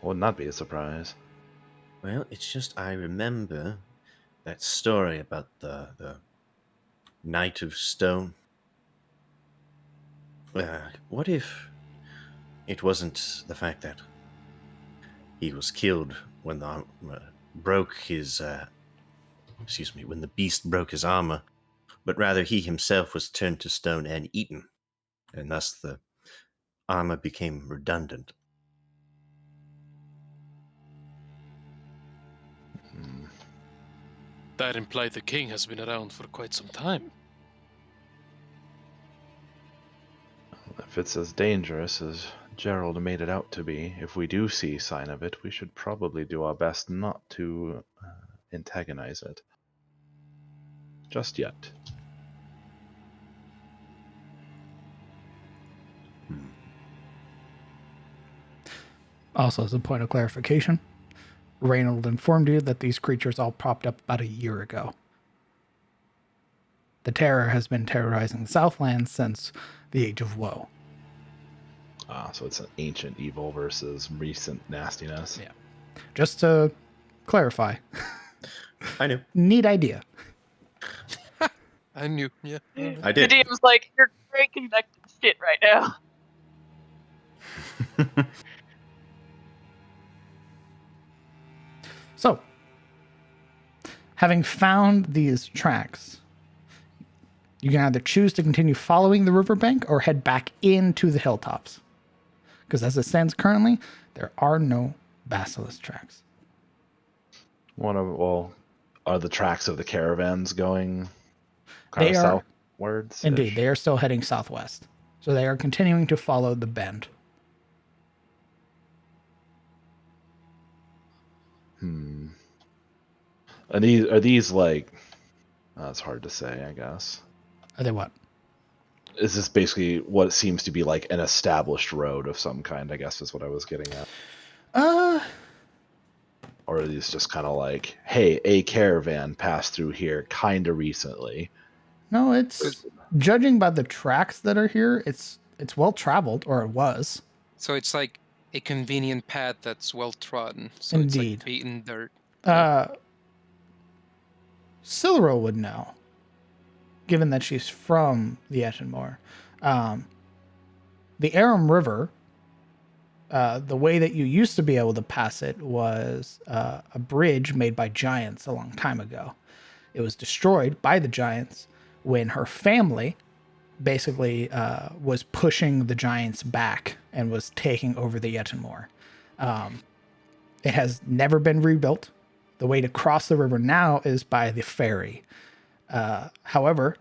Wouldn't that be a surprise? Well, it's just I remember that story about the Knight of Stone. What if it wasn't the fact that he was killed when the when the beast broke his armor, but rather he himself was turned to stone and eaten, and thus the armor became redundant. That implied the king has been around for quite some time. If it's as dangerous as Gerald made it out to be, if we do see sign of it, we should probably do our best not to antagonize it. Just yet. Also, as a point of clarification, Reynold informed you that these creatures all popped up about a year ago. The terror has been terrorizing the Southlands since the Age of Woe. So it's an ancient evil versus recent nastiness. Yeah. Just to clarify. I knew. Neat idea. I knew. Yeah. I The did. DM's like, you're very convected shit right now. So, having found these tracks, you can either choose to continue following the riverbank or head back into the hilltops. Because as it stands currently, there are no basilisk tracks. Are the tracks of the caravans going kind They of are southwards? indeed. They are still heading southwest, so they are continuing to follow the bend. Are these like? It's hard to say, I guess. Are they what? Is this basically what seems to be like an established road of some kind? I guess is what I was getting at. Or are these just kind of like, hey, a caravan passed through here kind of recently? No, it's judging by the tracks that are here. It's well traveled, or it was. So it's like a convenient path that's well trodden. So Indeed. it's like beaten dirt. Silro would know, given that she's from the Etchenmore. The Aram River, the way that you used to be able to pass it was a bridge made by giants a long time ago. It was destroyed by the giants when her family basically was pushing the giants back and was taking over the Etchenmore. It has never been rebuilt. The way to cross the river now is by the ferry. However,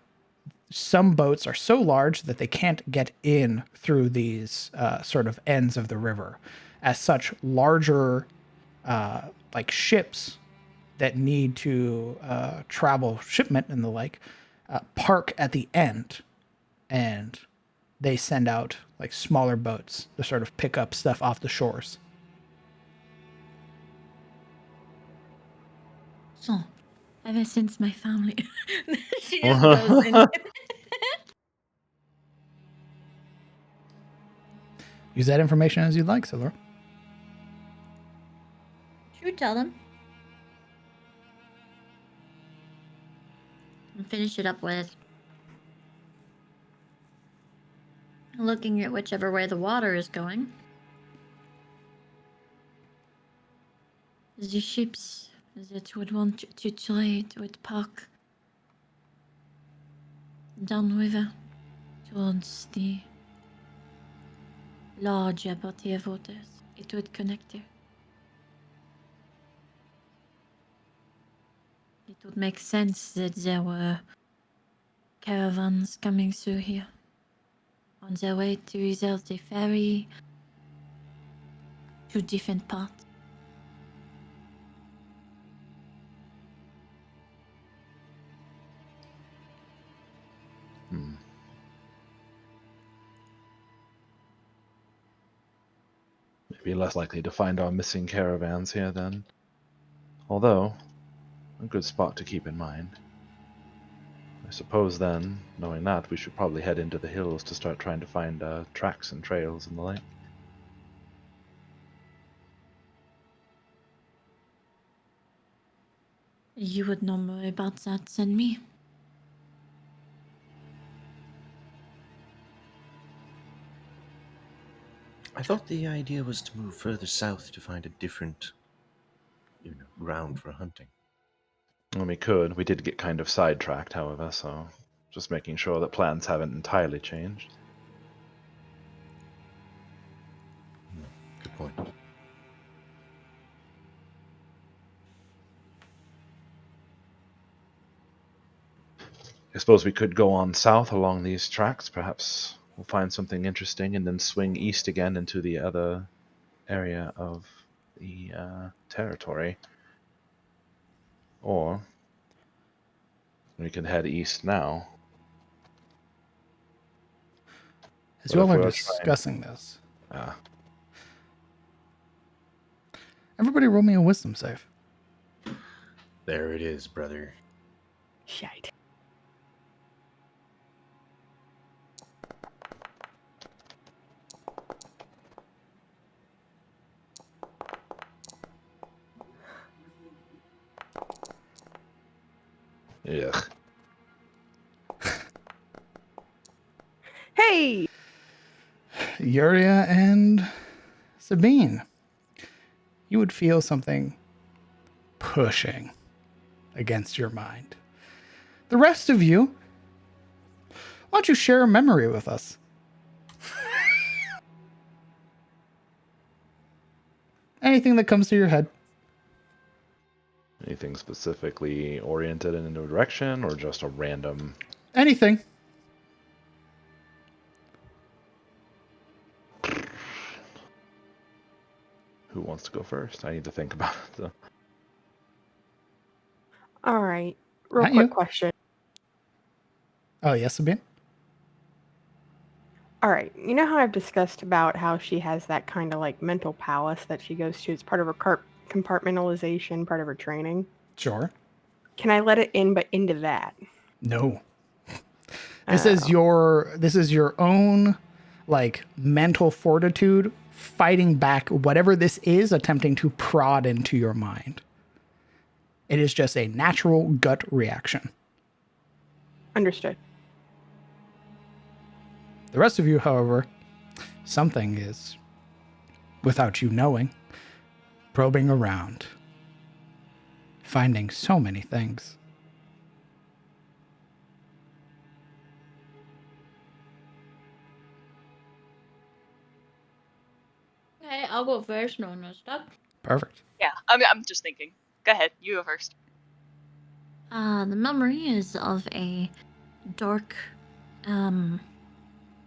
some boats are so large that they can't get in through these sort of ends of the river. As such, larger like ships that need to travel shipment and the like park at the end, and they send out like smaller boats to sort of pick up stuff off the shores. So, ever since my family, she just goes in. Use that information as you'd like, Silver. You tell them. And finish it up with looking at whichever way the water is going. The ships that would want to trade would park downriver towards the larger body of waters. It would connect there. It would make sense that there were caravans coming through here on their way to either the ferry to different parts. Maybe less likely to find our missing caravans here then. Although, a good spot to keep in mind. I suppose then, knowing that, we should probably head into the hills to start trying to find tracks and trails and the like. You would know more about that than me. I thought the idea was to move further south to find a different, ground for hunting. Well, we could. We did get kind of sidetracked, however, so just making sure that plans haven't entirely changed. Good point. I suppose we could go on south along these tracks. Perhaps we'll find something interesting and then swing east again into the other area of the territory. Or we can head east now. As you all are discussing this, everybody roll me a wisdom save. There it is, brother. Shite. Ugh. Hey! Yuria and Sabine, you would feel something pushing against your mind. The rest of you, why don't you share a memory with us? Anything that comes to your head. Anything specifically oriented in a new direction, or just a random? Anything. Who wants to go first? I need to think about it. So. All right. Real Not quick you. question. Oh, yes, Sabine? All right. You know how I've discussed about how she has that kind of like mental palace that she goes to? It's part of her compartmentalization, part of her training. Sure. Can I let it in, but into that? No. This is your own like mental fortitude fighting back whatever this is attempting to prod into your mind. It is just a natural gut reaction. Understood. The rest of you, however, something is, without you knowing, probing around, finding so many things. Okay, I'll go first. No one knows that. Perfect. Yeah, I'm just thinking. Go ahead, you go first. The memory is of a dark,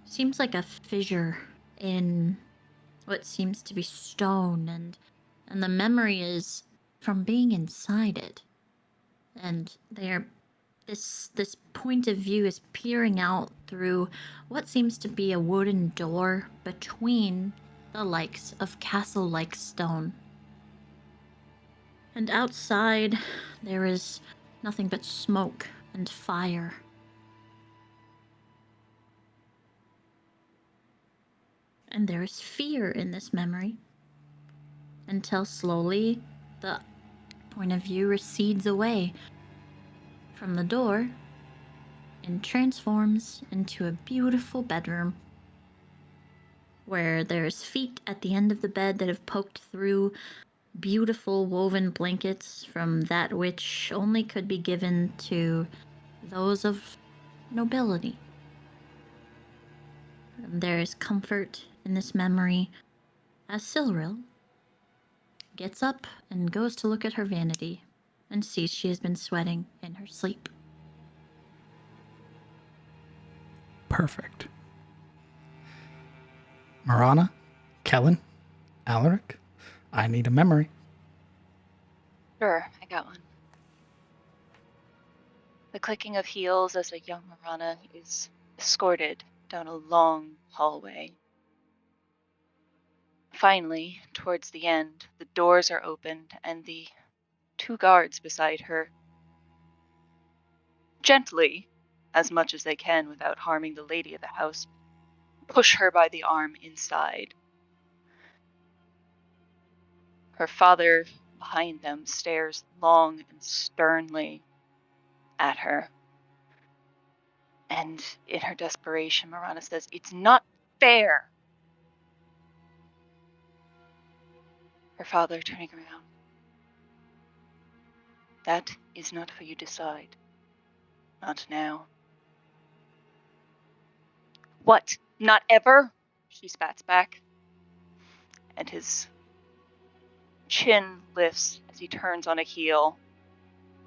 seems like a fissure in what seems to be stone, and the memory is from being inside it. And this point of view is peering out through what seems to be a wooden door between the likes of castle-like stone. And outside, there is nothing but smoke and fire. And there is fear in this memory. Until slowly, the point of view recedes away from the door and transforms into a beautiful bedroom where there's feet at the end of the bed that have poked through beautiful woven blankets from that which only could be given to those of nobility. There is comfort in this memory as Silril gets up and goes to look at her vanity and sees she has been sweating in her sleep. Perfect. Marana, Kellen, Alaric, I need a memory. Sure, I got one. The clicking of heels as a young Marana is escorted down a long hallway. Finally, towards the end, the doors are opened and the 2 guards beside her, gently, as much as they can without harming the lady of the house, push her by the arm inside. Her father, behind them, stares long and sternly at her. And in her desperation, Marana says, "It's not fair." Her father turning around. "That is not for you to decide. Not now." "What? Not ever?" she spats back. And his chin lifts as he turns on a heel,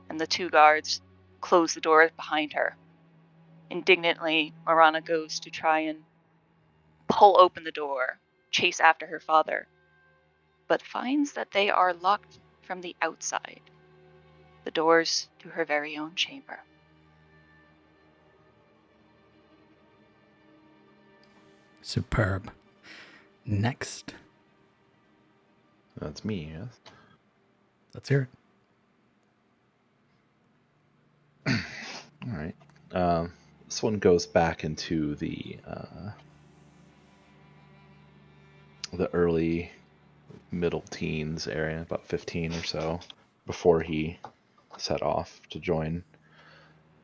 and the 2 guards close the door behind her. Indignantly, Marana goes to try and pull open the door, chase after her father, but finds that they are locked from the outside, the doors to her very own chamber. Superb. Next. That's me, yes. Let's hear All right. This one goes back into the early middle teens area, about 15 or so, before he set off to join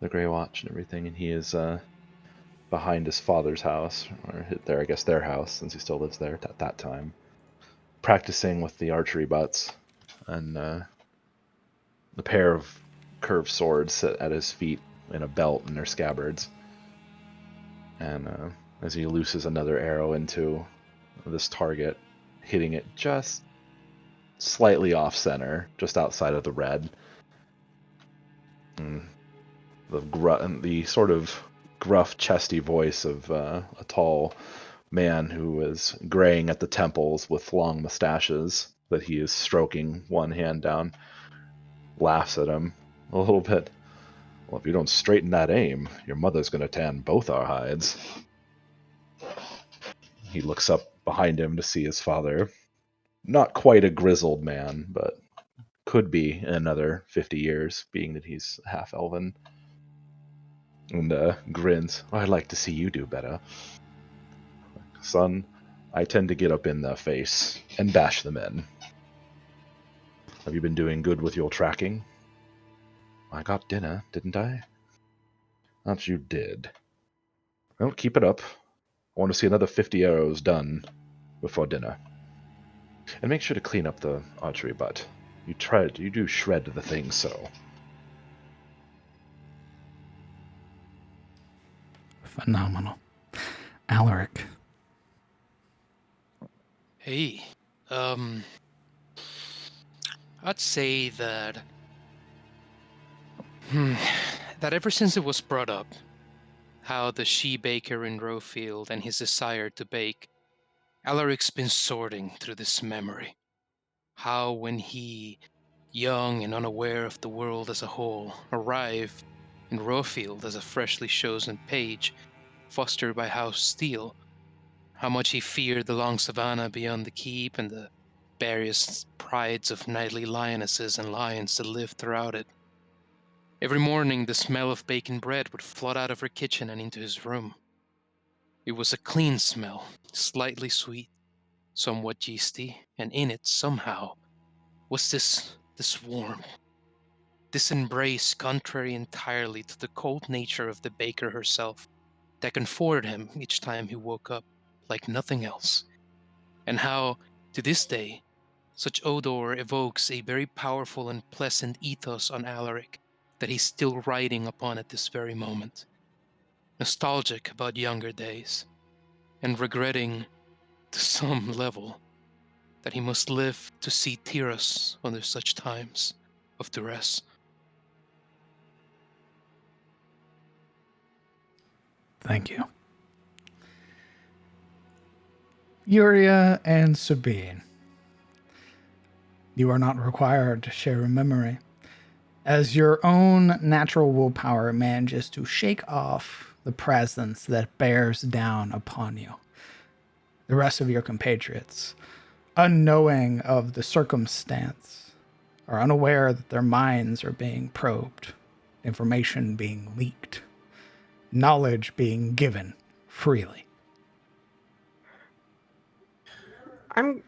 the Grey Watch and everything, and he is behind his father's house, or I guess their house, since he still lives there at that time, practicing with the archery butts, and the pair of curved swords sit at his feet in a belt in their scabbards. And as he looses another arrow into this target, hitting it just slightly off center, just outside of the red. And the sort of gruff, chesty voice of a tall man who is graying at the temples with long mustaches that he is stroking one hand down, laughs at him a little bit. Well, if you don't straighten that aim, your mother's going to tan both our hides. He looks up behind him to see his father. Not quite a grizzled man, but could be in another 50 years, being that he's half elven. And grins. I'd like to see you do better. Son, I tend to get up in their face and bash them in. Have you been doing good with your tracking? I got dinner, didn't I? That you did. Well, keep it up. I want to see another 50 arrows done before dinner. And make sure to clean up the archery butt. You do shred the thing so. Phenomenal. Alaric. Hey, I'd say that that ever since it was brought up, how the she-baker in Rowfield and his desire to bake, Alaric's been sorting through this memory. How when he, young and unaware of the world as a whole, arrived in Rowfield as a freshly chosen page, fostered by House Steele, how much he feared the long savannah beyond the keep and the various prides of knightly lionesses and lions that lived throughout it. Every morning the smell of baking bread would flood out of her kitchen and into his room. It was a clean smell, slightly sweet, somewhat yeasty, and in it, somehow, was this warmth, this embrace contrary entirely to the cold nature of the baker herself, that comforted him each time he woke up like nothing else. And how, to this day, such odor evokes a very powerful and pleasant ethos on Alaric that he's still riding upon at this very moment. Nostalgic about younger days, and regretting, to some level, that he must live to see Tyros under such times of duress. Thank you. Yuria and Sabine. You are not required to share a memory, as your own natural willpower manages to shake off the presence that bears down upon you. The rest of your compatriots, unknowing of the circumstance, are unaware that their minds are being probed, information being leaked, knowledge being given freely. And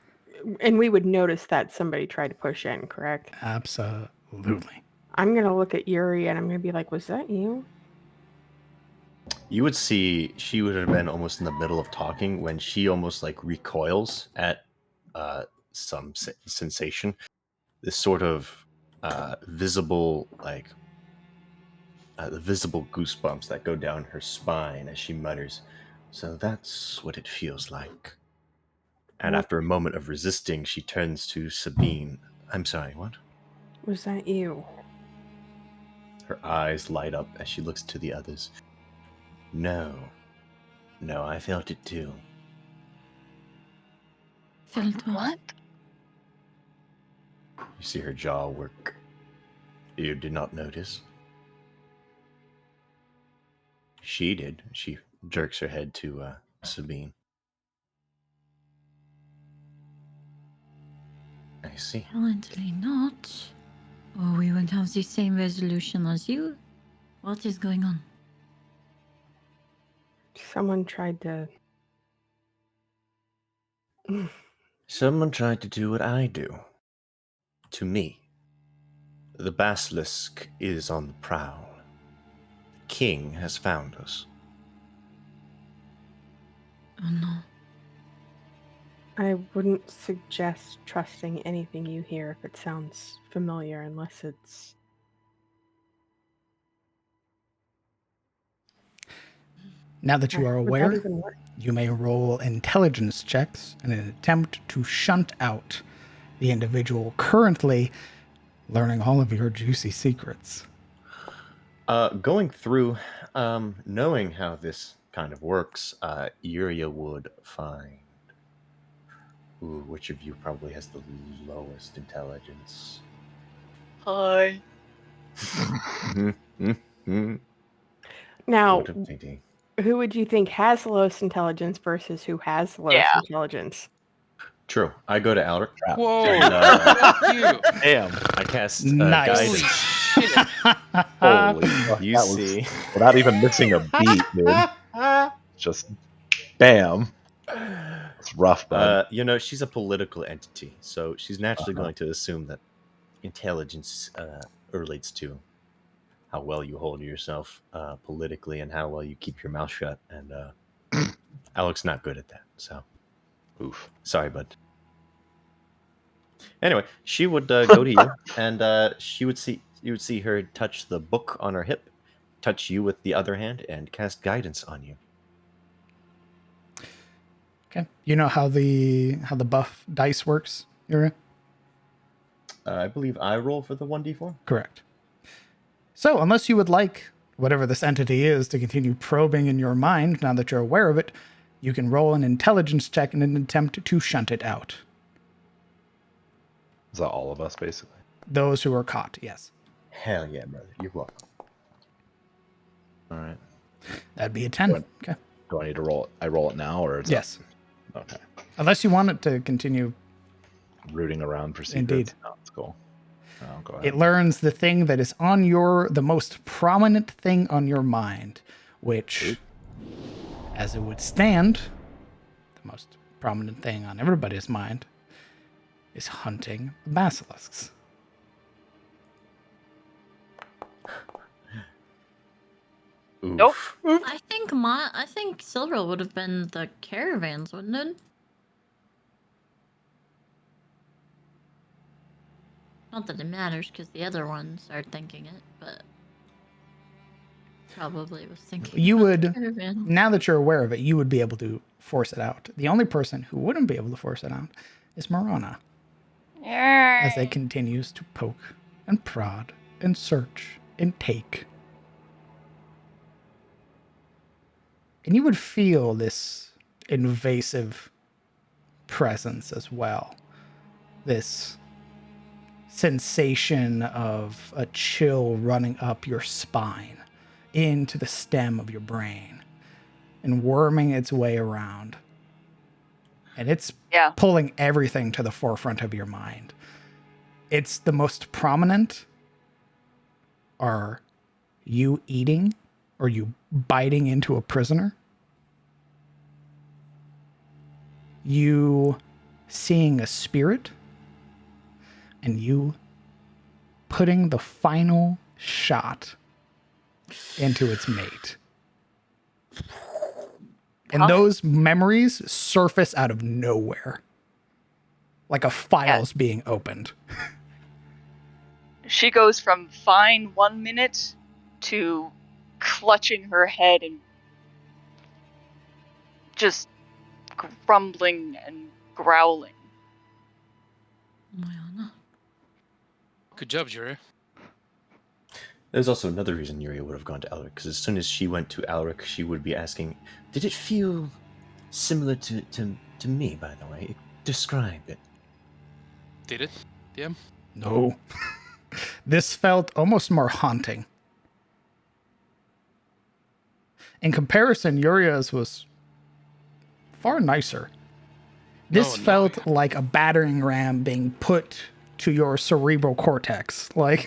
we would notice that somebody tried to push in, correct? Absolutely. I'm going to look at Yuri and I'm going to be like, was that you? You would see she would have been almost in the middle of talking when she almost like recoils at some sensation. This sort of visible, like the visible goosebumps that go down her spine as she mutters, "So that's what it feels like." And after a moment of resisting, she turns to Sabine. I'm sorry, what? Was that you? Her eyes light up as she looks to the others. No, I felt it too. Felt What? You see her jaw work. You did not notice? She did. She jerks her head to Sabine. I see. Apparently not. Or we would have the same resolution as you. What is going on? Someone tried to... Someone tried to do what I do. To me. The basilisk is on the prowl. king has found us. Oh no. I wouldn't suggest trusting anything you hear if it sounds familiar, unless it's... Now that you are Would that aware, even work? you may roll intelligence checks in an attempt to shunt out the individual currently learning all of your juicy secrets. Going through, knowing how this kind of works, Yuria would find. Ooh, which of you probably has the lowest intelligence? Hi. Now, What a pity. who would you think has the lowest intelligence versus who has the lowest Yeah. intelligence? True. I go to Alric. Whoa! And, Fuck you! Damn. I cast Nice. Holy guidance. shit! Holy fuck. You that see. was without even missing a beat, dude. Just bam. It's rough, bud. She's a political entity, so she's naturally going to assume that intelligence relates to how well you hold yourself politically and how well you keep your mouth shut. And Alec's not good at that, so Oof. sorry, bud. Anyway, she would go to you, and you would see her touch the book on her hip, touch you with the other hand, and cast guidance on you. Okay. You know how the buff dice works, Yuria? I believe I roll for the 1d4. Correct. So, unless you would like whatever this entity is to continue probing in your mind now that you're aware of it, you can roll an intelligence check in an attempt to shunt it out. Is that all of us, basically? Those who are caught, yes. Hell yeah, brother. You're welcome. All right. That'd be a 10. Okay. Do I need to roll it? I roll it now, or is Yes. It... Okay. Unless you want it to continue. Rooting around for secrets. Indeed. No, it's cool. Oh, go ahead. It learns the thing that is on the most prominent thing on your mind, which, as it would stand, the most prominent thing on everybody's mind is hunting the basilisks. Nope. I think Silver would have been the caravans, wouldn't it? Not that it matters, because the other ones are thinking it, but probably was thinking. You about would, the caravan. now that you're aware of it, you would be able to force it out. The only person who wouldn't be able to force it out is Marana, as it continues to poke and prod and search and take. And you would feel this invasive presence as well. This sensation of a chill running up your spine into the stem of your brain and worming its way around. And it's pulling everything to the forefront of your mind. It's the most prominent are you eating or you biting into a prisoner, you seeing a spirit, and you putting the final shot into its mate. And those memories surface out of nowhere. Like a file's being opened. She goes from fine 1 minute to clutching her head and just grumbling and growling. Good job, Jerry. There's also another reason Yuria would have gone to Alric, because as soon as she went to Alric, she would be asking, did it feel similar to me, by the way? Describe it. Did it? Yeah. No. This felt almost more haunting. In comparison, Yuria's was far nicer. This felt like a battering ram being put to your cerebral cortex. Like,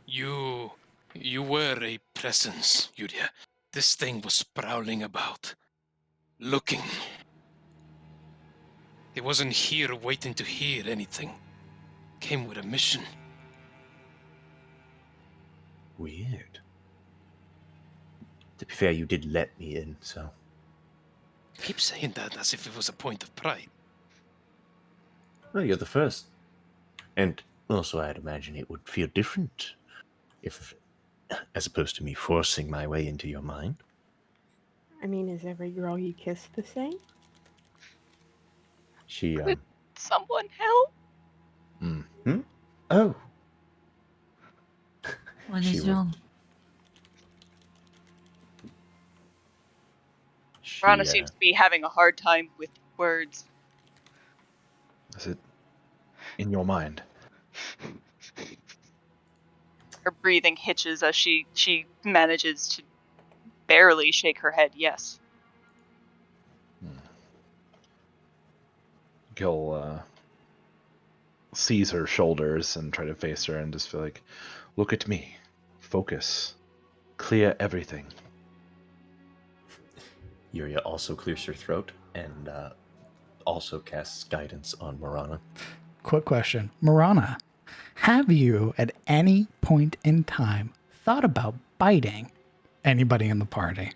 You were a presence, Yuria. This thing was prowling about, looking. It wasn't here waiting to hear anything. Came with a mission. Weird. fair, you did let me in, so... Keep saying that as if it was a point of pride. Well, you're the first. And also, I'd imagine it would feel different if, as opposed to me forcing my way into your mind. I mean, is every girl you kiss the same? She, Could someone help? Oh. What She is will- wrong? Rana seems to be having a hard time with words. Is it in your mind? Her breathing hitches as she manages to barely shake her head yes. He'll seize her shoulders and try to face her and just feel like, look at me. Focus. Clear everything. Yuria also clears her throat and also casts guidance on Marana. Quick question. Marana, have you at any point in time thought about biting anybody in the party?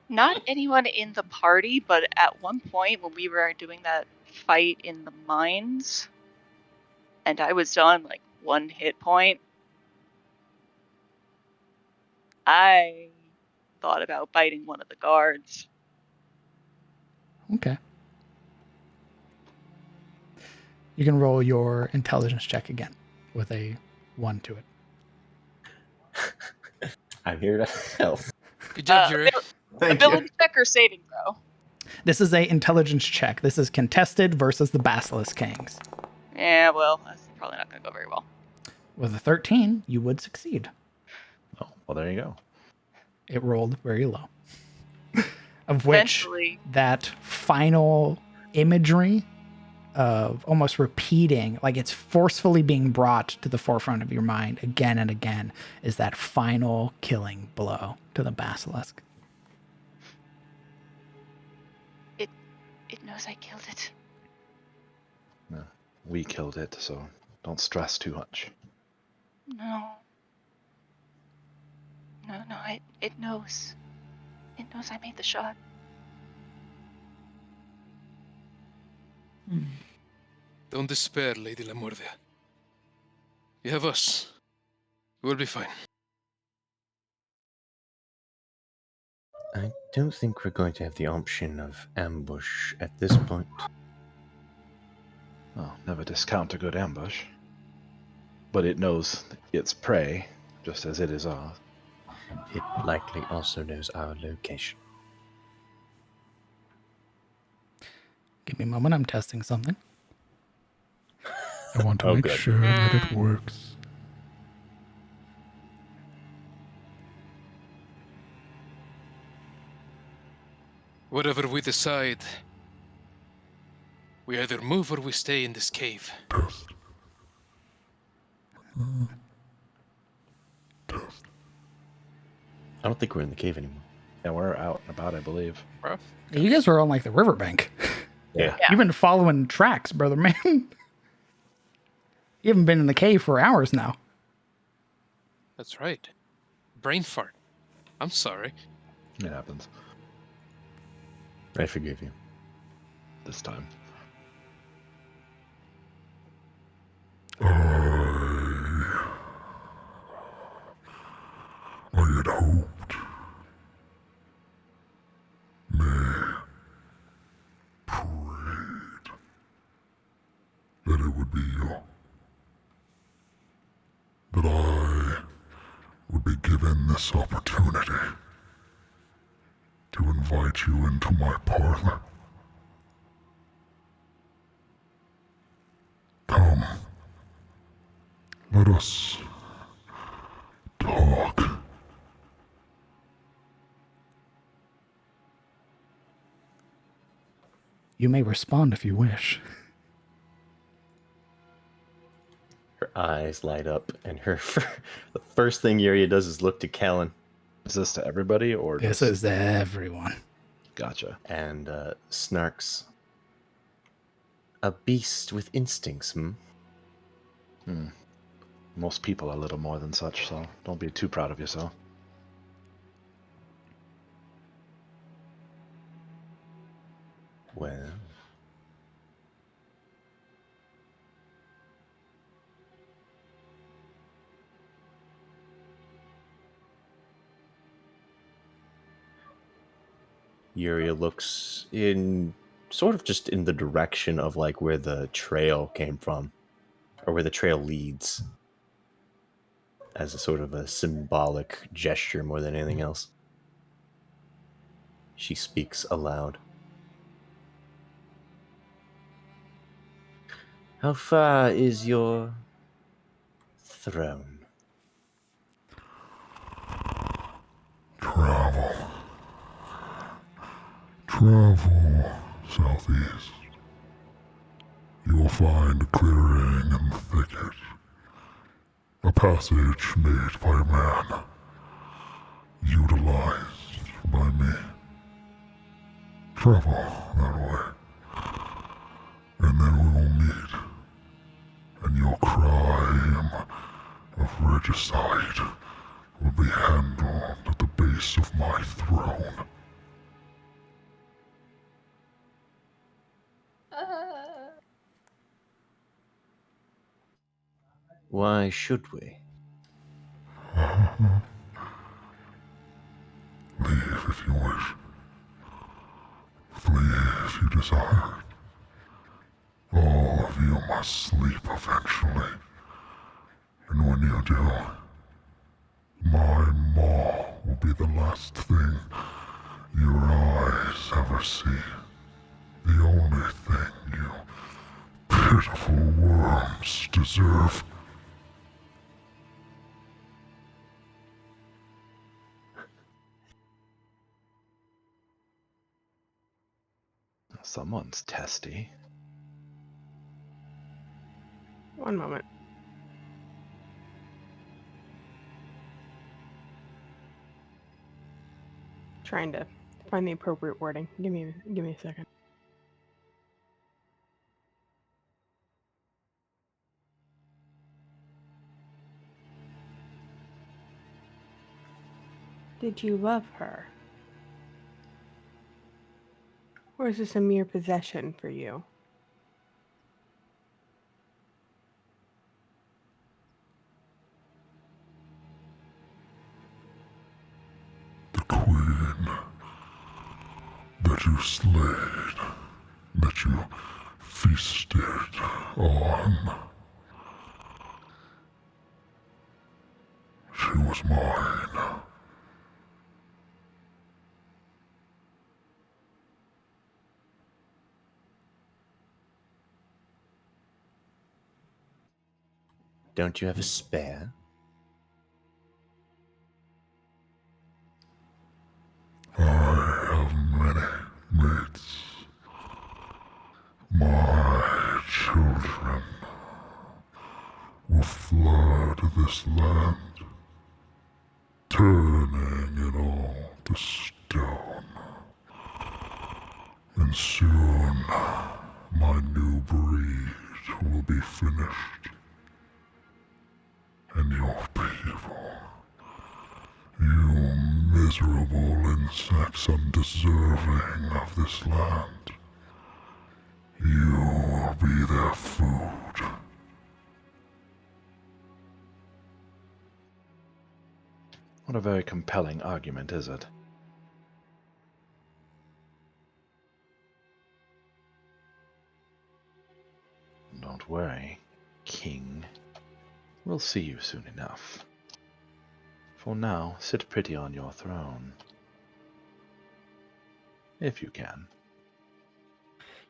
Not anyone in the party, but at one point when we were doing that fight in the mines, and I was on like 1 hit point, I thought about biting one of the guards. Okay. You can roll your intelligence check again with a 1 to it. I'm here to help. Good job, Yuri. Thank Ability check or saving throw? This is a intelligence check. This is contested versus the Basilisk Kings. Yeah, well, that's probably not going to go very well. With a 13, you would succeed. Oh, well, there you go. It rolled very low. Of which Eventually, that final imagery of almost repeating, like it's forcefully being brought to the forefront of your mind again and again, is that final killing blow to the basilisk. It knows I killed it. No, we killed it, so don't stress too much. No. No, it knows. It knows I made the shot. Don't despair, Lady Lamordia. You have us. We'll be fine. I don't think we're going to have the option of ambush at this point. Oh, never discount a good ambush. But it knows its prey, just as it is ours. It likely also knows our location. Give me a moment, I'm testing something. I want to Oh, make good. sure that it works. Whatever we decide, we either move or we stay in this cave. I don't think we're in the cave anymore. Yeah, we're out and about, I believe. You guys are on like the riverbank. Yeah. You've been following tracks, brother man. You haven't been in the cave for hours now. That's right. Brain fart. I'm sorry. It happens. I forgive you. This time. I had hoped, prayed that it would be you. That I would be given this opportunity to invite you into my parlor. Come, let us talk. You may respond if you wish. Her eyes light up, and the first thing Yuria does is look to Kellen. Is this to everybody, or This just... is everyone. Gotcha. And snarks. A beast with instincts, Most people are little more than such, so don't be too proud of yourself. Well, Yuria looks in sort of just in the direction of like where the trail came from, or where the trail leads, as a sort of a symbolic gesture more than anything else. She speaks aloud. How far is your throne? Travel. Travel southeast. You will find a clearing in the thicket. A passage made by man. Utilized by me. Travel that way. And then we will meet. And your crime of regicide will be handled at the base of my throne. Why should we? Leave if you wish. Flee if you desire. All of you must sleep eventually. And when you do, my maw will be the last thing your eyes ever see. The only thing you pitiful worms deserve. Someone's testy. One moment. Trying to find the appropriate wording. Give me a second. Did you love her? Or is this a mere possession for you? The queen that you slayed, that you feasted on. She was mine. Don't you have a spare? I have many mates. My children will flood this land, turning it all to stone. And soon, my new breed will be finished. And your people, you miserable insects undeserving of this land, you will be their food. What a very compelling argument, is it? Don't worry, King. We'll see you soon enough. For now, sit pretty on your throne. If you can.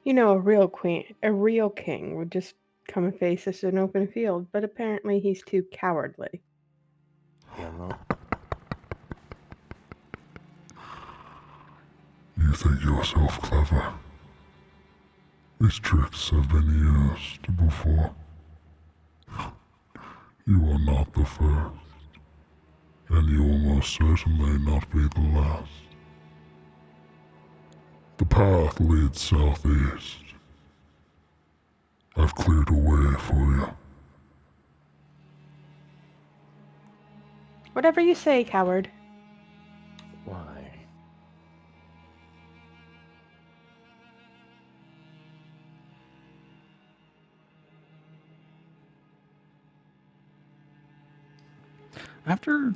You know, a real king would just come and face us in an open field, but apparently he's too cowardly. Yeah, well, You think yourself clever. These tricks have been used before. You are not the first, and you will most certainly not be the last. The path leads southeast. I've cleared a way for you. Whatever you say, coward. why? after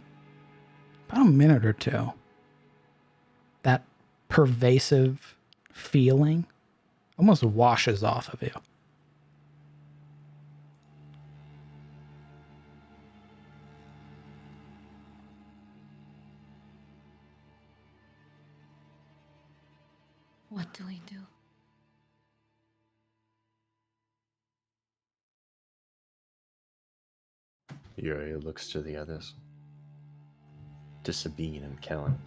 about a minute or two, that pervasive feeling almost washes off of you. What do we do? Uriel looks to the others. To Sabine and Kellen.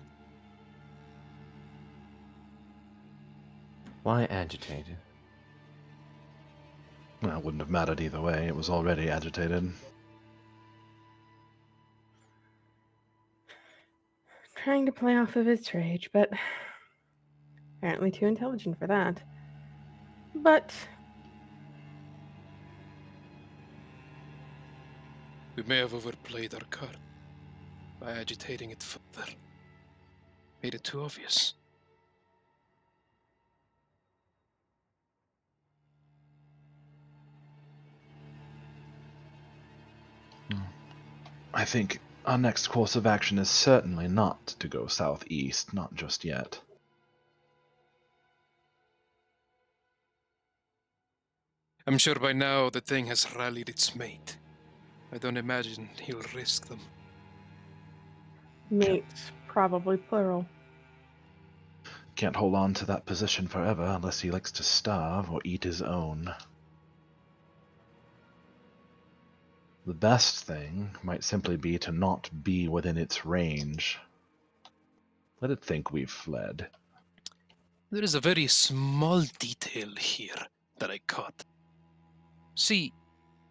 Why agitated? Well, it wouldn't have mattered either way. It was already agitated. Trying to play off of its rage, but apparently too intelligent for that. But We may have overplayed our card by agitating it further. Made it too obvious. I think our next course of action is certainly not to go southeast, not just yet. I'm sure by now the thing has rallied its mate. I don't imagine he'll risk them. mates, probably plural. Can't hold on to that position forever unless he likes to starve or eat his own. The best thing might simply be to not be within its range. Let it think we've fled. There is a very small detail here that I caught. See,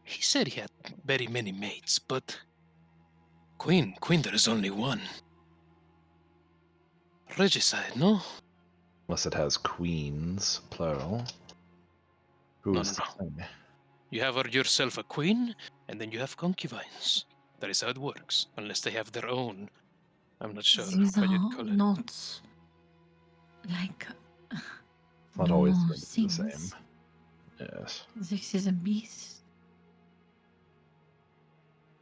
he said he had very many mates, but Queen, there is only one. Regicide, no? Unless it has queens, plural. Who's to say? You have yourself a queen, and then you have concubines. That is how it works, unless they have their own. I'm not sure These how you'd are call it. not like Not always normal going to be the things. same. Yes. This is a beast.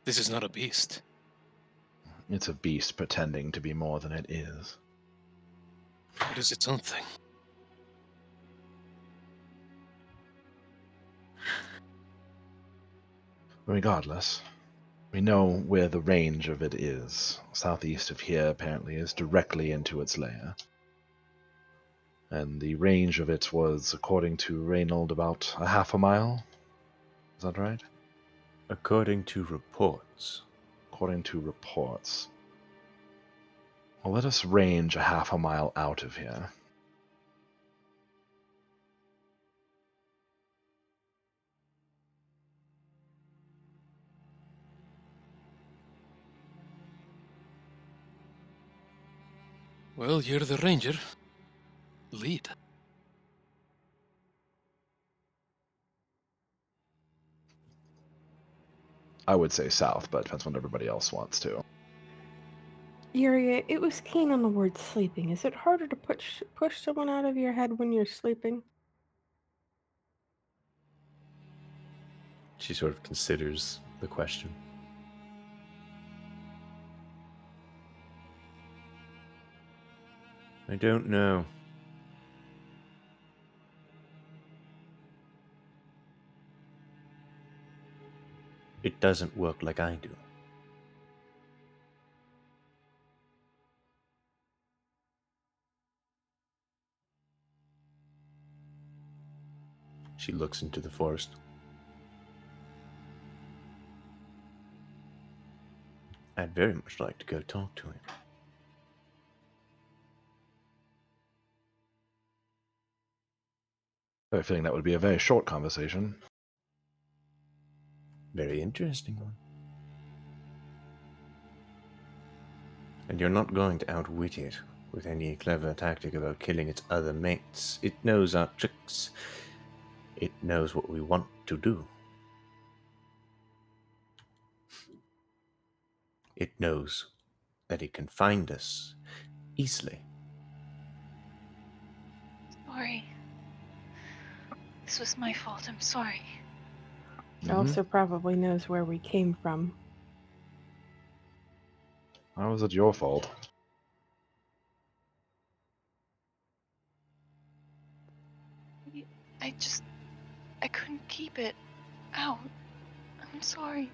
This is not a beast. It's a beast pretending to be more than it is. It is its own thing. Regardless, we know where the range of it is. Southeast of here, apparently, is directly into its lair. And the range of it was, according to Reynold, about a half a mile. Is that right? According to reports. According to reports. Well, let us range a half a mile out of here. Well, you're the ranger. Lead. I would say south, but depends what everybody else wants to. Yuria, it was keen on the word sleeping. Is it harder to push someone out of your head when you're sleeping? She sort of considers the question. I don't know. It doesn't work like I do. She looks into the forest. I'd very much like to go talk to him. I have a feeling that would be a very short conversation. Very interesting one. And you're not going to outwit it with any clever tactic about killing its other mates. It knows our tricks. It knows what we want to do. It knows that it can find us easily. Sorry. This was my fault. I'm sorry. It also probably knows where we came from. How was it your fault? I couldn't keep it out. I'm sorry.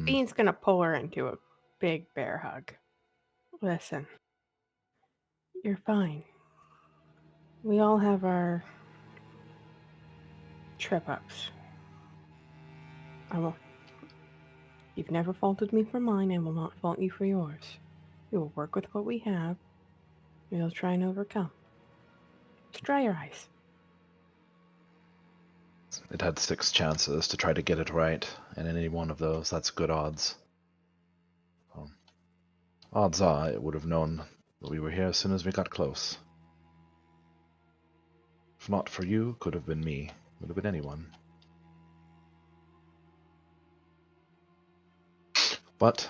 Bean's gonna pull her into a big bear hug. Listen, you're fine. We all have our trip ups. You've never faulted me for mine, and will not fault you for yours. We will work with what we have. We'll try and overcome. Just dry your eyes. It had 6 chances to try to get it right, and any one of those, that's good odds. Odds are it would have known that we were here as soon as we got close. If not for you, could have been me. Would have been anyone. But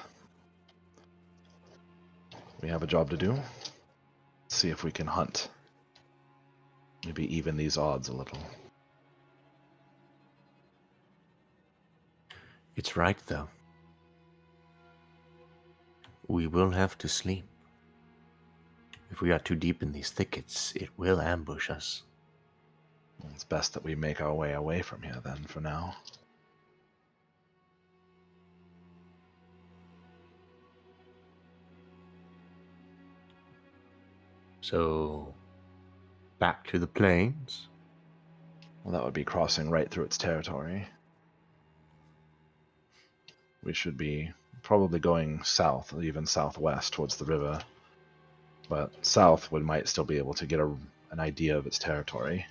we have a job to do. See if we can hunt. Maybe even these odds a little. It's right, though. We will have to sleep. If we are too deep in these thickets, it will ambush us. It's best that we make our way away from here, then, for now. So, back to the plains? Well, that would be crossing right through its territory. We should be probably going south, even southwest, towards the river. But south, we might still be able to get an idea of its territory.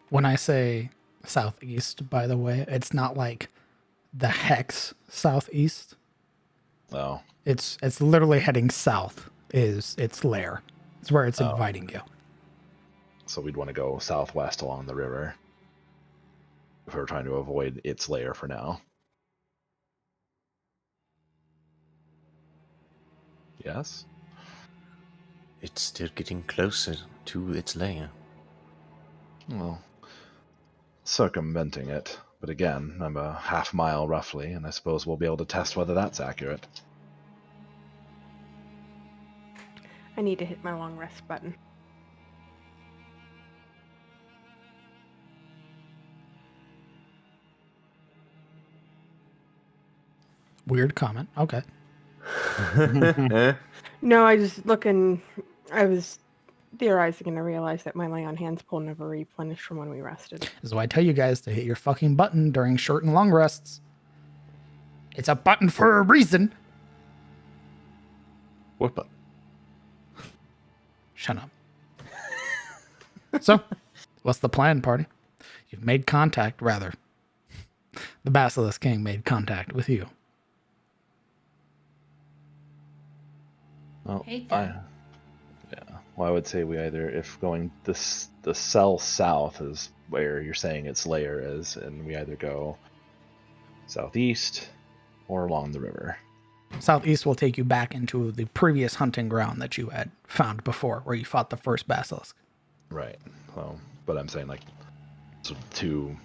When I say southeast, by the way, it's not like the hex southeast. Oh. It's literally heading south is its lair. It's where it's inviting you. So we'd want to go southwest along the river if we're trying to avoid its lair for now. Yes? It's still getting closer to its lair. Well, circumventing it. But again, I'm a half mile roughly, and I suppose we'll be able to test whether that's accurate. I need to hit my long rest button. Weird comment. Okay. No, I was theorizing and I realized that my lay on hands pool never replenished from when we rested. This is why I tell you guys to hit your fucking button during short and long rests. It's a button for a reason. What button? Shut up. So, what's the plan, party? You've made contact, rather. The Basilisk King made contact with you. Well, Hate that. Well, I would say we either, if going the cell south is where you're saying its lair is, and we either go southeast or along the river. Southeast will take you back into the previous hunting ground that you had found before, where you fought the first basilisk. Right. So, but I'm saying like sort of 2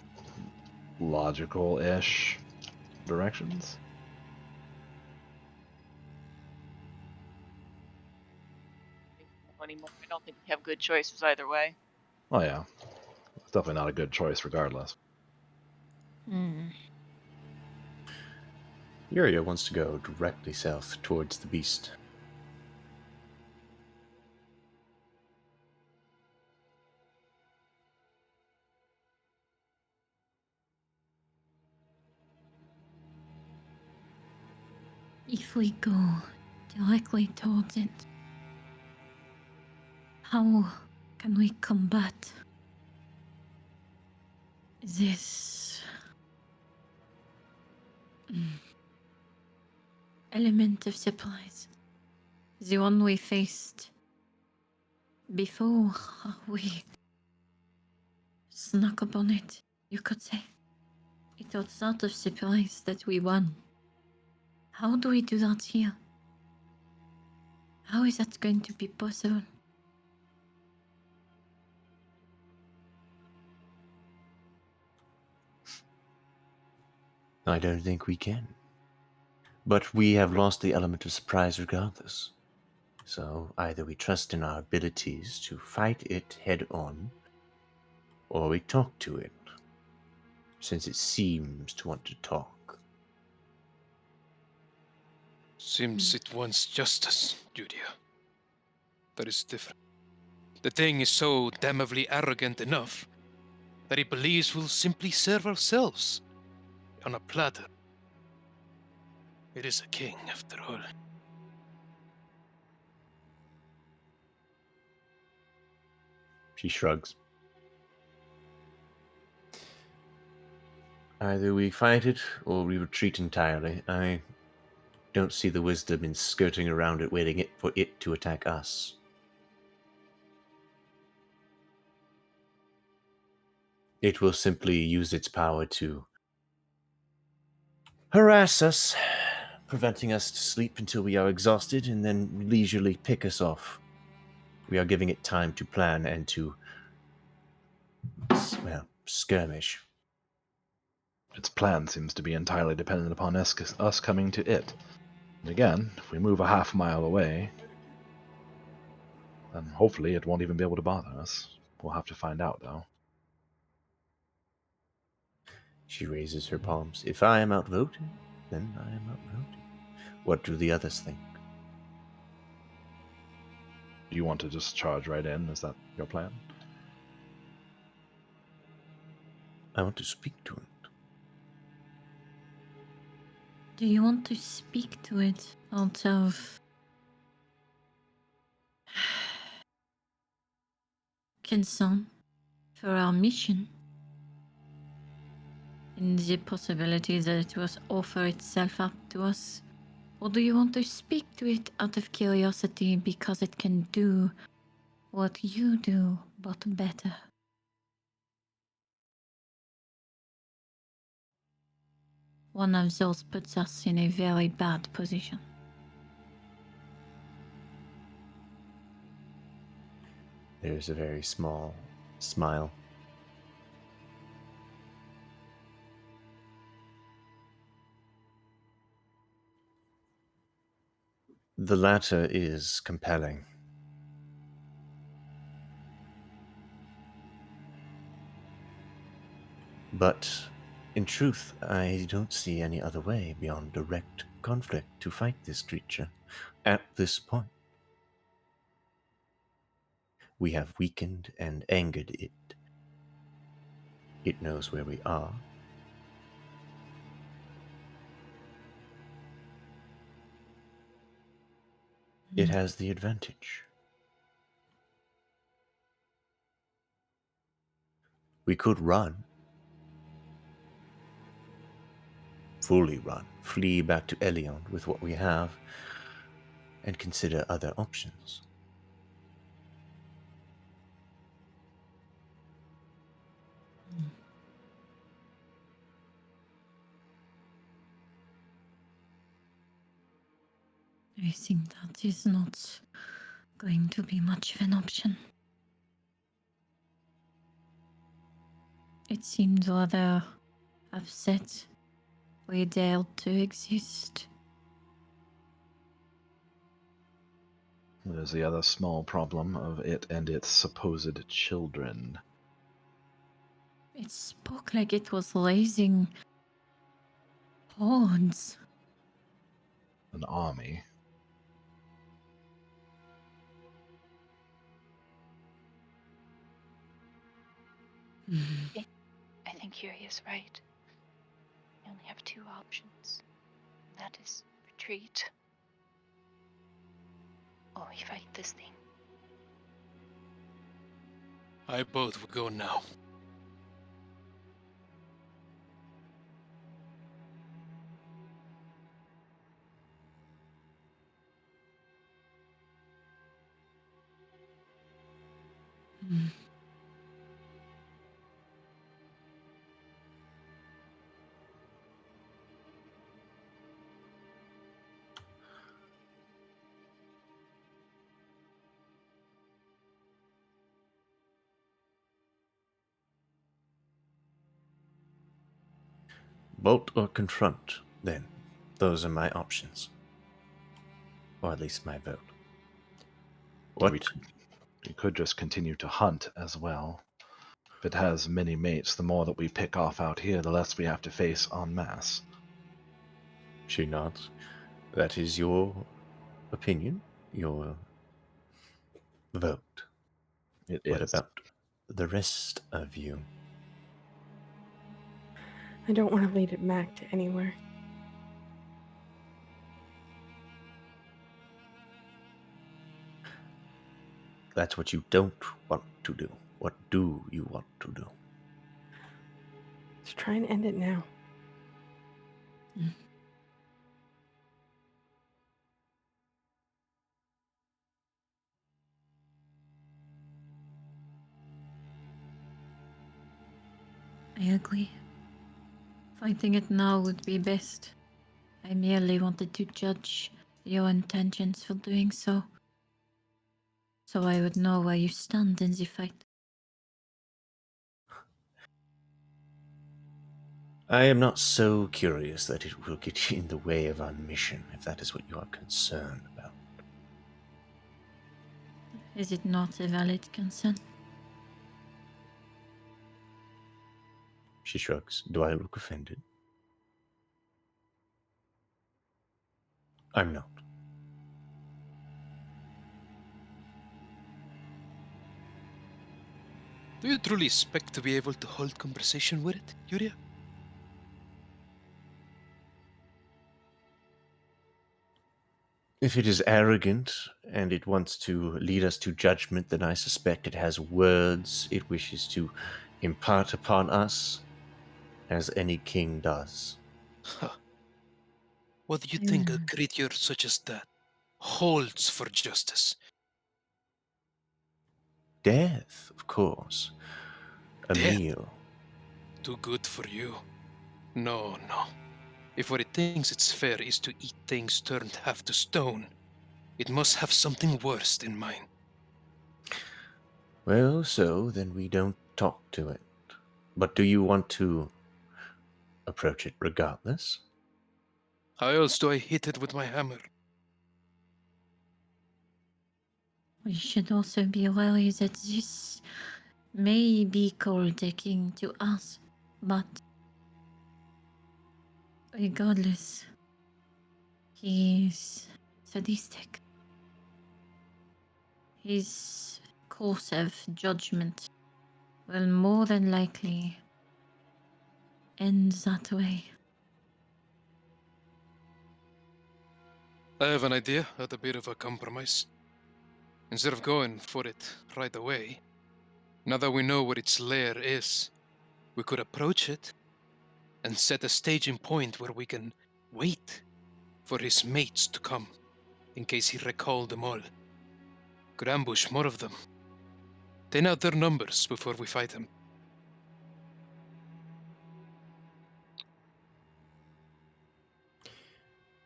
logical-ish directions. Anymore. I don't think we have good choices either way. Oh yeah, it's definitely not a good choice regardless. Yuria wants to go directly south towards the beast. If we go directly towards it, how can we combat this element of surprise? The one we faced before we snuck upon it, you could say. It was out of surprise that we won. How do we do that here? How is that going to be possible? I don't think we can. But we have lost the element of surprise regardless. So either we trust in our abilities to fight it head on, or we talk to it, since it seems to want to talk. Seems it wants justice, Julia. That is different. The thing is so damnably arrogant enough that it believes we'll simply serve ourselves on a platter. It is a king, after all. She shrugs. Either we fight it, or we retreat entirely. I don't see the wisdom in skirting around it, waiting for it to attack us. It will simply use its power to harass us, preventing us to sleep until we are exhausted, and then leisurely pick us off. We are giving it time to plan and to, well, skirmish. Its plan seems to be entirely dependent upon us coming to it. And again, if we move a half mile away, then hopefully it won't even be able to bother us. We'll have to find out, though. She raises her palms. If I am outvoted, then I am outvoted. What do the others think? Do you want to just charge right in? Is that your plan? I want to speak to it. Do you want to speak to it out of concern for our mission? And the possibility that it will offer itself up to us? Or do you want to speak to it out of curiosity because it can do what you do, but better? One of those puts us in a very bad position. There's a very small smile. The latter is compelling. But in truth, I don't see any other way beyond direct conflict to fight this creature at this point. We have weakened and angered it. It knows where we are. It has the advantage. We could run. Fully run. Flee back to Elion with what we have, and consider other options. I think that is not going to be much of an option. It seems rather upset we dared to exist. There's the other small problem of it and its supposed children. It spoke like it was raising hordes. An army. I think Yuri is right. We only have two options. And that is retreat, or we fight this thing. I both will go now. Bolt or confront, then. Those are my options. Or at least my vote. What? We could just continue to hunt as well. If it has many mates, the more that we pick off out here, the less we have to face en masse. She nods. That is your opinion, your vote. It What is. about the rest of you? I don't want to lead it back to anywhere. That's what you don't want to do. What do you want to do? Let's try and end it now. I agree. Fighting it now would be best. I merely wanted to judge your intentions for doing so. So I would know where you stand in the fight. I am not so curious that it will get in the way of our mission, if that is what you are concerned about. Is it not a valid concern? She shrugs. Do I look offended? I'm not. Do you truly expect to be able to hold conversation with it, Yuria? If it is arrogant and it wants to lead us to judgment, then I suspect it has words it wishes to impart upon us, as any king does. Huh. What do you think a creature such as that holds for justice? Death, of course. A Death? meal. Too good for you. No, no. If what it thinks it's fair is to eat things turned half to stone, it must have something worse in mind. Well, so then we don't talk to it. But do you want to approach it regardless? How else do I hit it with my hammer? We should also be wary that this may be called a king to us, but regardless, he is sadistic. His course of judgment will more than likely end that way. I have an idea at a bit of a compromise. Instead of going for it right away, now that we know what its lair is, we could approach it and set a staging point where we can wait for his mates to come, in case he recalled them all. Could ambush more of them. Thin out their numbers before we fight him.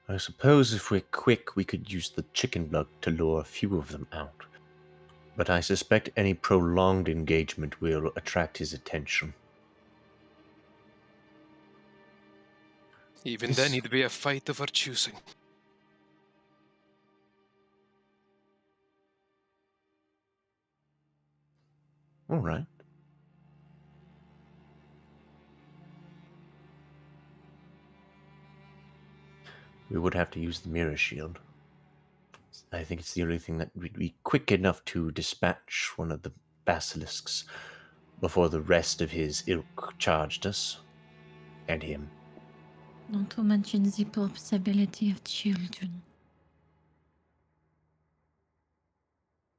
I suppose if we're quick, we could use the chicken blood to lure a few of them out. But I suspect any prolonged engagement will attract his attention. Even then, it'd be a fight of our choosing. All right. We would have to use the mirror shield. I think it's the only thing that would be quick enough to dispatch one of the basilisks before the rest of his ilk charged us. And him. Not to mention the possibility of children.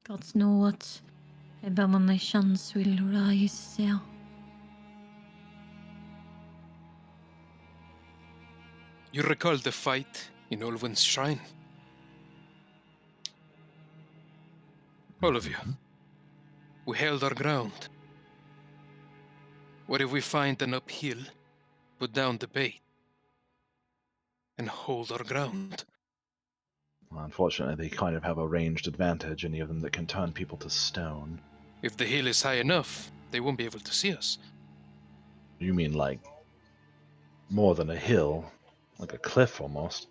Gods know what abominations will rise there. You recall the fight in Olwen's shrine? All of you. We held our ground. What if we find an uphill, put down the bait, and hold our ground? Well, unfortunately, they kind of have a ranged advantage, any of them that can turn people to stone. If the hill is high enough, they won't be able to see us. You mean like more than a hill, like a cliff almost.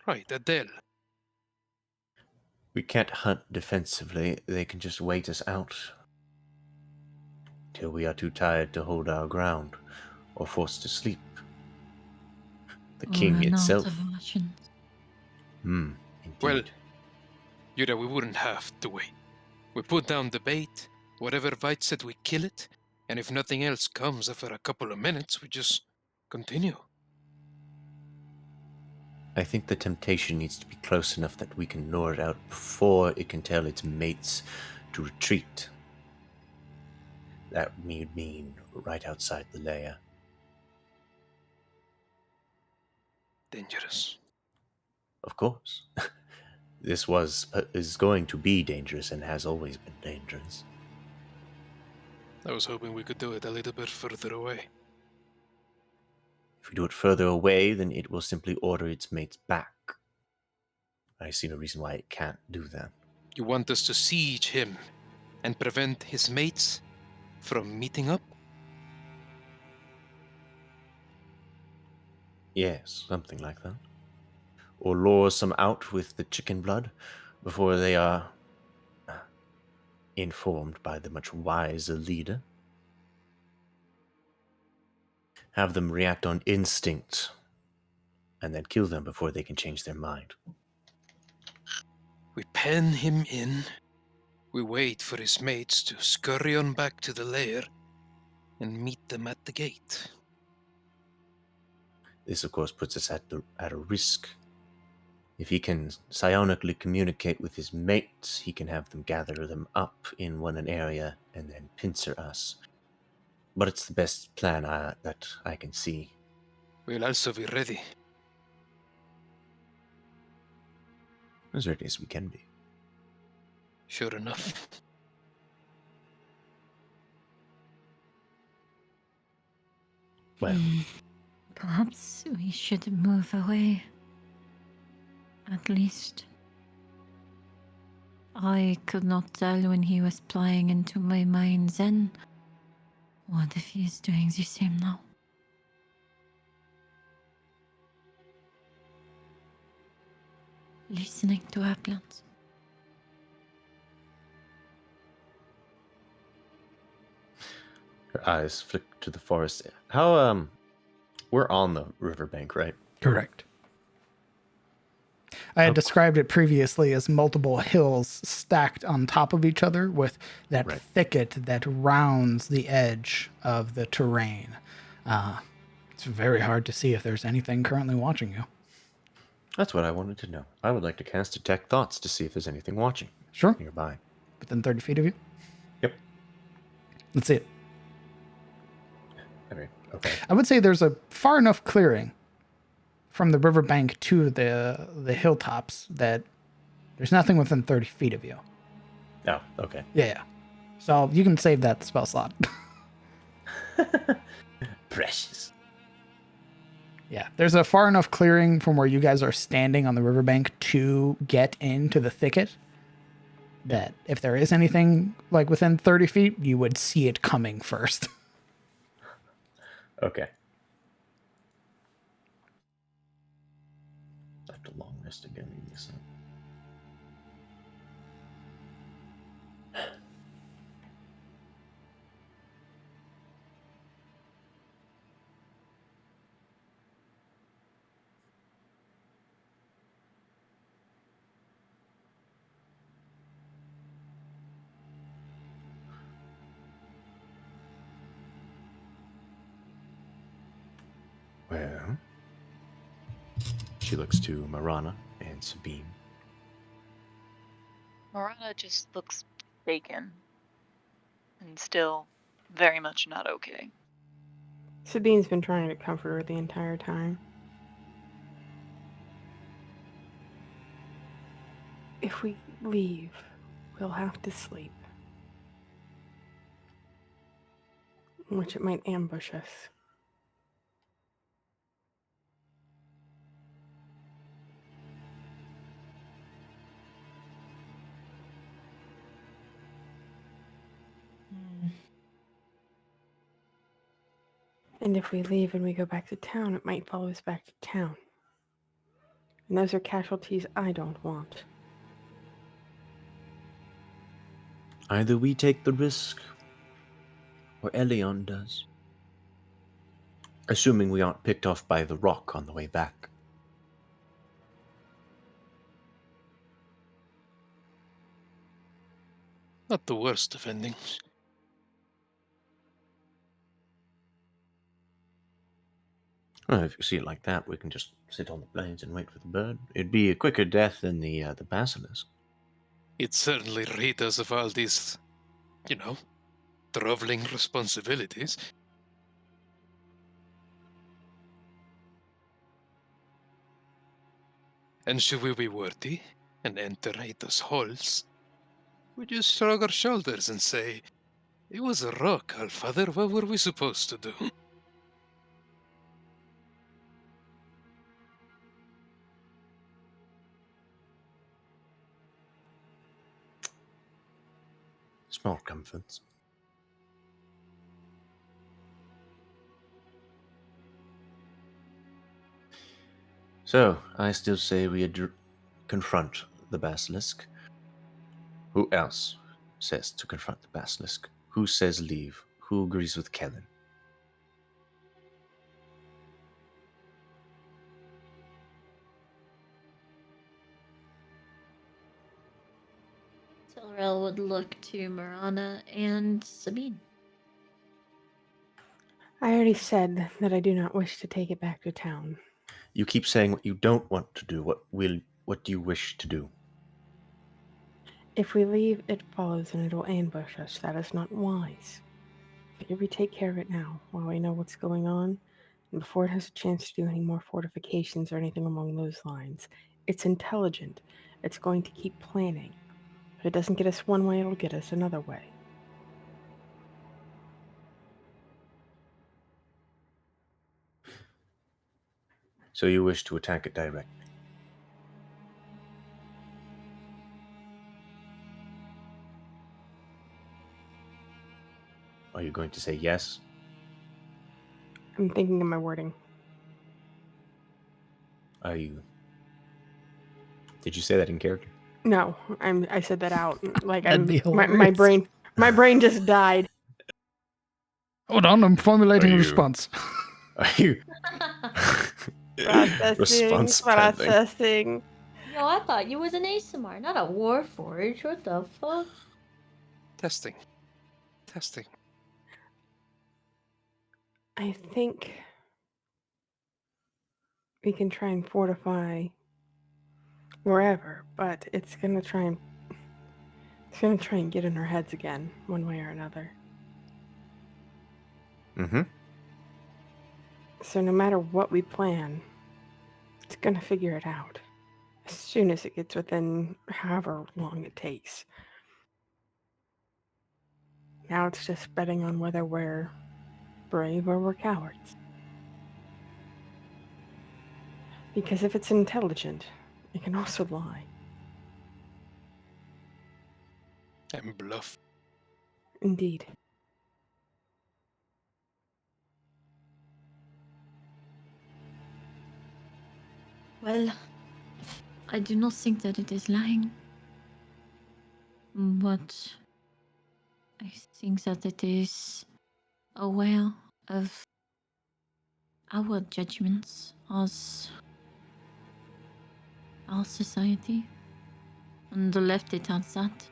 Right, a dell. We can't hunt defensively. They can just wait us out till we are too tired to hold our ground or forced to sleep. The Or king run out itself. of rations. Indeed. Well, Yura, we wouldn't have to wait. We put down the bait, whatever bites it, we kill it, and if nothing else comes after a couple of minutes, we just continue. I think the temptation needs to be close enough that we can lure it out before it can tell its mates to retreat. That would mean right outside the lair. Dangerous. Of course. This is going to be dangerous and has always been dangerous. I was hoping we could do it a little bit further away. If we do it further away, then it will simply order its mates back. I see no reason why it can't do that. You want us to siege him and prevent his mates from meeting up? Yes, something like that. Or lure some out with the chicken blood before they are informed by the much wiser leader. Have them react on instinct and then kill them before they can change their mind. We pen him in, we wait for his mates to scurry on back to the lair and meet them at the gate. This, of course, puts us at a risk. If he can psionically communicate with his mates, he can have them gather them up in one area and then pincer us. But it's the best plan that I can see. We'll also be ready. As ready as we can be. Sure enough. Well, Perhaps we should move away. At least. I could not tell when he was plying into my mind then. What if he is doing the same now? Listening to our plans. her eyes flick to the forest. How, we're on the riverbank, right? Correct. I had described it previously as multiple hills stacked on top of each other with that thicket that rounds the edge of the terrain. It's very hard to see if there's anything currently watching you. That's what I wanted to know. I would like to cast Detect Thoughts to see if there's anything watching. Sure. Nearby. Within 30 feet of you? Yep. Let's see it. Okay. I would say there's a far enough clearing from the riverbank to the hilltops that there's nothing within 30 feet of you. Oh, okay. Yeah. So you can save that spell slot. Precious. Yeah. There's a far enough clearing from where you guys are standing on the riverbank to get into the thicket that if there is anything like within 30 feet, you would see it coming first. Okay. I have to long rest again. Well, she looks to Marana and Sabine. Marana just looks shaken and still very much not okay. Sabine's been trying to comfort her the entire time. If we leave, we'll have to sleep. Which it might ambush us. And if we leave and we go back to town, it might follow us back to town. And those are casualties I don't want. Either we take the risk, or Elion does. Assuming we aren't picked off by the rock on the way back. Not the worst of endings. Well, if you see it like that, we can just sit on the plains and wait for the bird. It'd be a quicker death than the basilisk. It certainly rid us of all these, traveling responsibilities. And should we be worthy and enter Aita's halls, we just shrug our shoulders and say, "It was a rock, Allfather. What were we supposed to do?" Small comforts. So, I still say we confront the basilisk. Who else says to confront the basilisk? Who says leave? Who agrees with Kellen? Silrel would look to Marana and Sabine. I already said that I do not wish to take it back to town. You keep saying what you don't want to do. What do you wish to do? If we leave, it follows and it'll ambush us. That is not wise. Figure we take care of it now, while we know what's going on, and before it has a chance to do any more fortifications or anything along those lines. It's intelligent. It's going to keep planning. If it doesn't get us one way, it'll get us another way. So you wish to attack it directly? Are you going to say yes? I'm thinking of my wording. Are you... Did you say that in character? No, I said that out. Like That'd be my hilarious. brain just died. Hold on, I'm formulating Are a you- response. Are you... Response pending. Processing. Yo, I thought you was an ASMR, not a Warforged. What the fuck? Testing. I think we can try and fortify wherever, but it's gonna try and get in our heads again, one way or another. Mm-hmm. So no matter what we plan, it's gonna figure it out as soon as it gets within however long it takes. Now it's just betting on whether we're brave or we're cowards. Because if it's intelligent, it can also lie. And bluff. Indeed. Well, I do not think that it is lying. But I think that it is aware of our judgments as our society, and left it at that,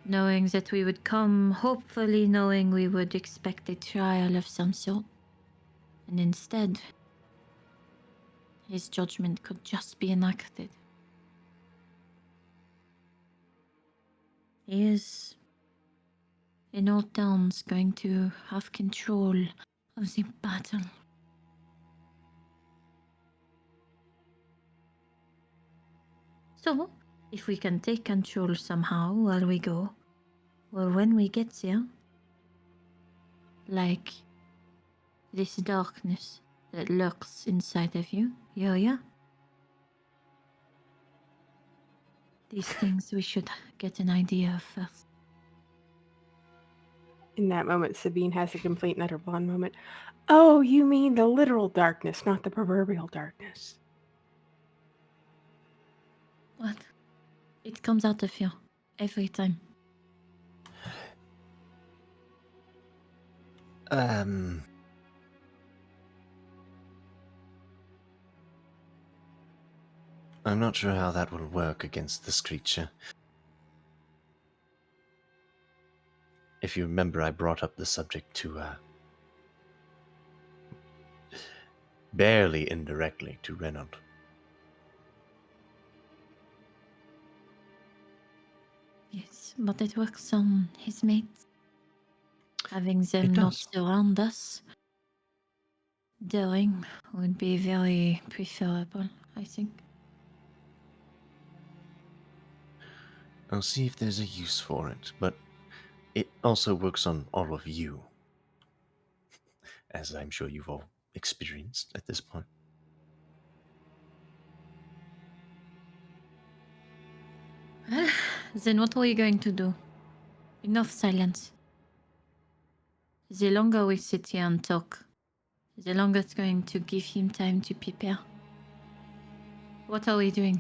knowing that we would come, hopefully knowing we would expect a trial of some sort, and instead his judgment could just be enacted. He is, in all towns, going to have control of the battle. So, if we can take control somehow while we go, or when we get there, like this darkness that lurks inside of you, yeah. These things we should get an idea of first. In that moment, Sabine has a complete and utter blonde moment. Oh, you mean the literal darkness, not the proverbial darkness. What? It comes out of you. Every time. I'm not sure how that will work against this creature. If you remember, I brought up the subject to, barely indirectly to Renaud. Yes, but it works on his mates. Having them It not does. surround us during would be very preferable, I think. I'll see if there's a use for it, but it also works on all of you, as I'm sure you've all experienced at this point. Well, then what are we going to do? Enough silence. The longer we sit here and talk, the longer it's going to give him time to prepare. What are we doing?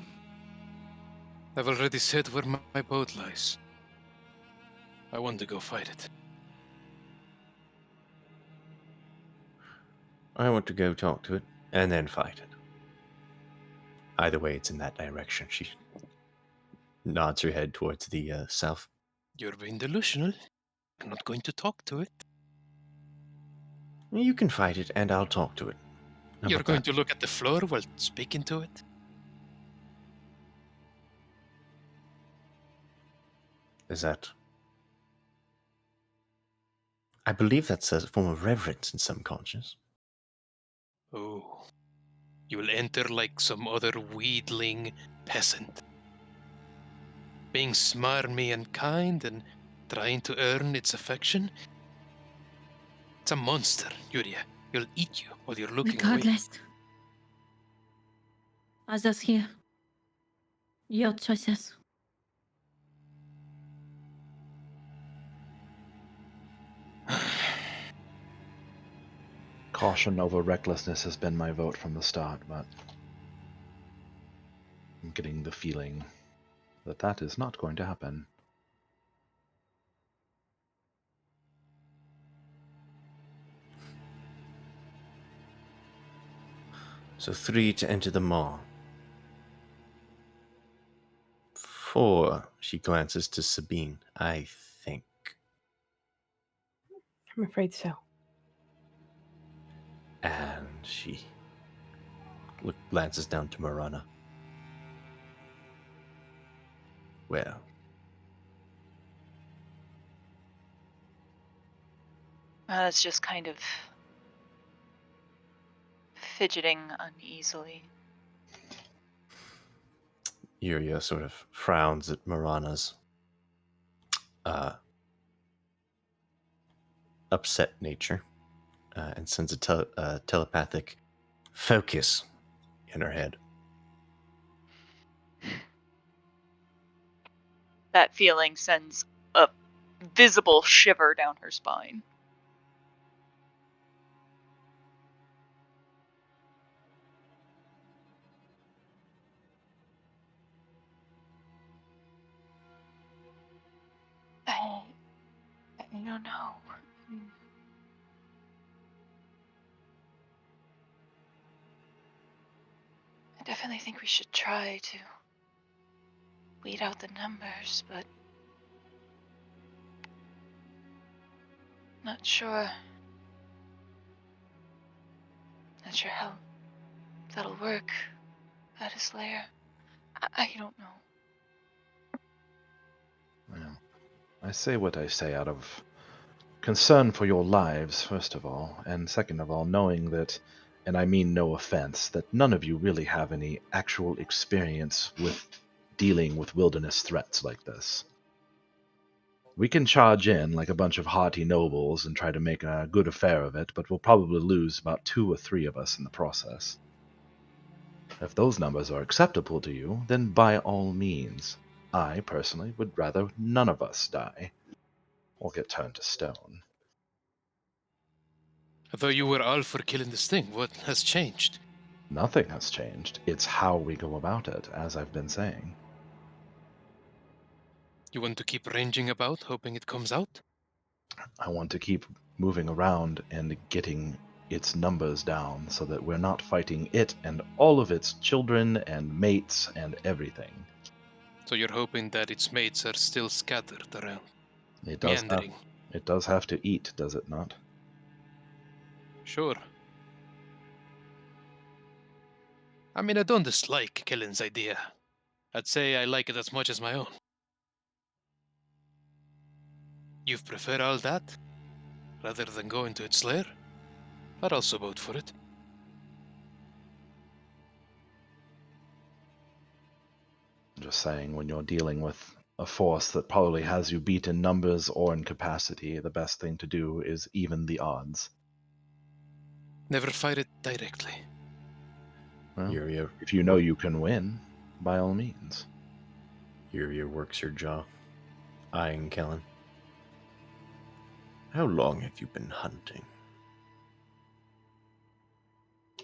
I've already said where my boat lies. I want to go fight it. I want to go talk to it, and then fight it. Either way, it's in that direction. She nods her head towards the south. You're being delusional. I'm not going to talk to it. You can fight it, and I'll talk to it. How You're about going that? to look at the floor while speaking to it? Is that... I believe that's a form of reverence in some cultures. Oh. You will enter like some other wheedling peasant. Being smarmy and kind and trying to earn its affection? It's a monster, Yuria. He'll eat you while you're looking away. Regardless. Others here. Your choices. Caution over recklessness has been my vote from the start, but I'm getting the feeling that that is not going to happen. So 3 to enter the maw. 4, she glances to Sabine, I think. I'm afraid so. And she glances down to Marana. Well, It's just kind of fidgeting uneasily. Yuria sort of frowns at Marana's upset nature and sends a telepathic focus in her head. That feeling sends a visible shiver down her spine. I don't know. I definitely think we should try to weed out the numbers, but not sure how that'll work at his lair. I don't know. Well, I say what I say out of concern for your lives, first of all, and second of all, knowing that, and I mean no offense, that none of you really have any actual experience with dealing with wilderness threats like this. We can charge in like a bunch of haughty nobles and try to make a good affair of it, but we'll probably lose about 2 or 3 of us in the process. If those numbers are acceptable to you, then by all means. I, personally, would rather none of us die or get turned to stone. I thought you were all for killing this thing. What has changed? Nothing has changed. It's how we go about it, as I've been saying. You want to keep ranging about, hoping it comes out? I want to keep moving around and getting its numbers down so that we're not fighting it and all of its children and mates and everything. So you're hoping that its mates are still scattered around, It meandering. does have to eat, does it not? Sure. I mean, I don't dislike Kellen's idea. I'd say I like it as much as my own. You prefer all that, rather than going to its lair? I'd also vote for it. I'm just saying, when you're dealing with a force that probably has you beat in numbers or in capacity, the best thing to do is even the odds. Never fight it directly. Well, Yuria, if you know you can win, by all means. Yuria works her jaw, eyeing Kellen. How long have you been hunting?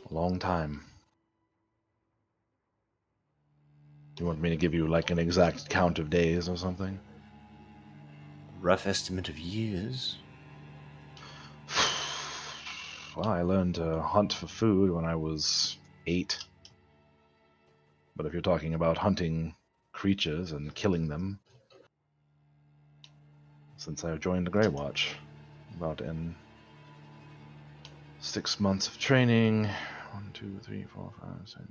A long time. You want me to give you like an exact count of days or something? Rough estimate of years? Well, I learned to hunt for food when I was 8. But if you're talking about hunting creatures and killing them, since I joined the Grey Watch, about in 6 months of training, 1, 2, 3, 4, 5, 6,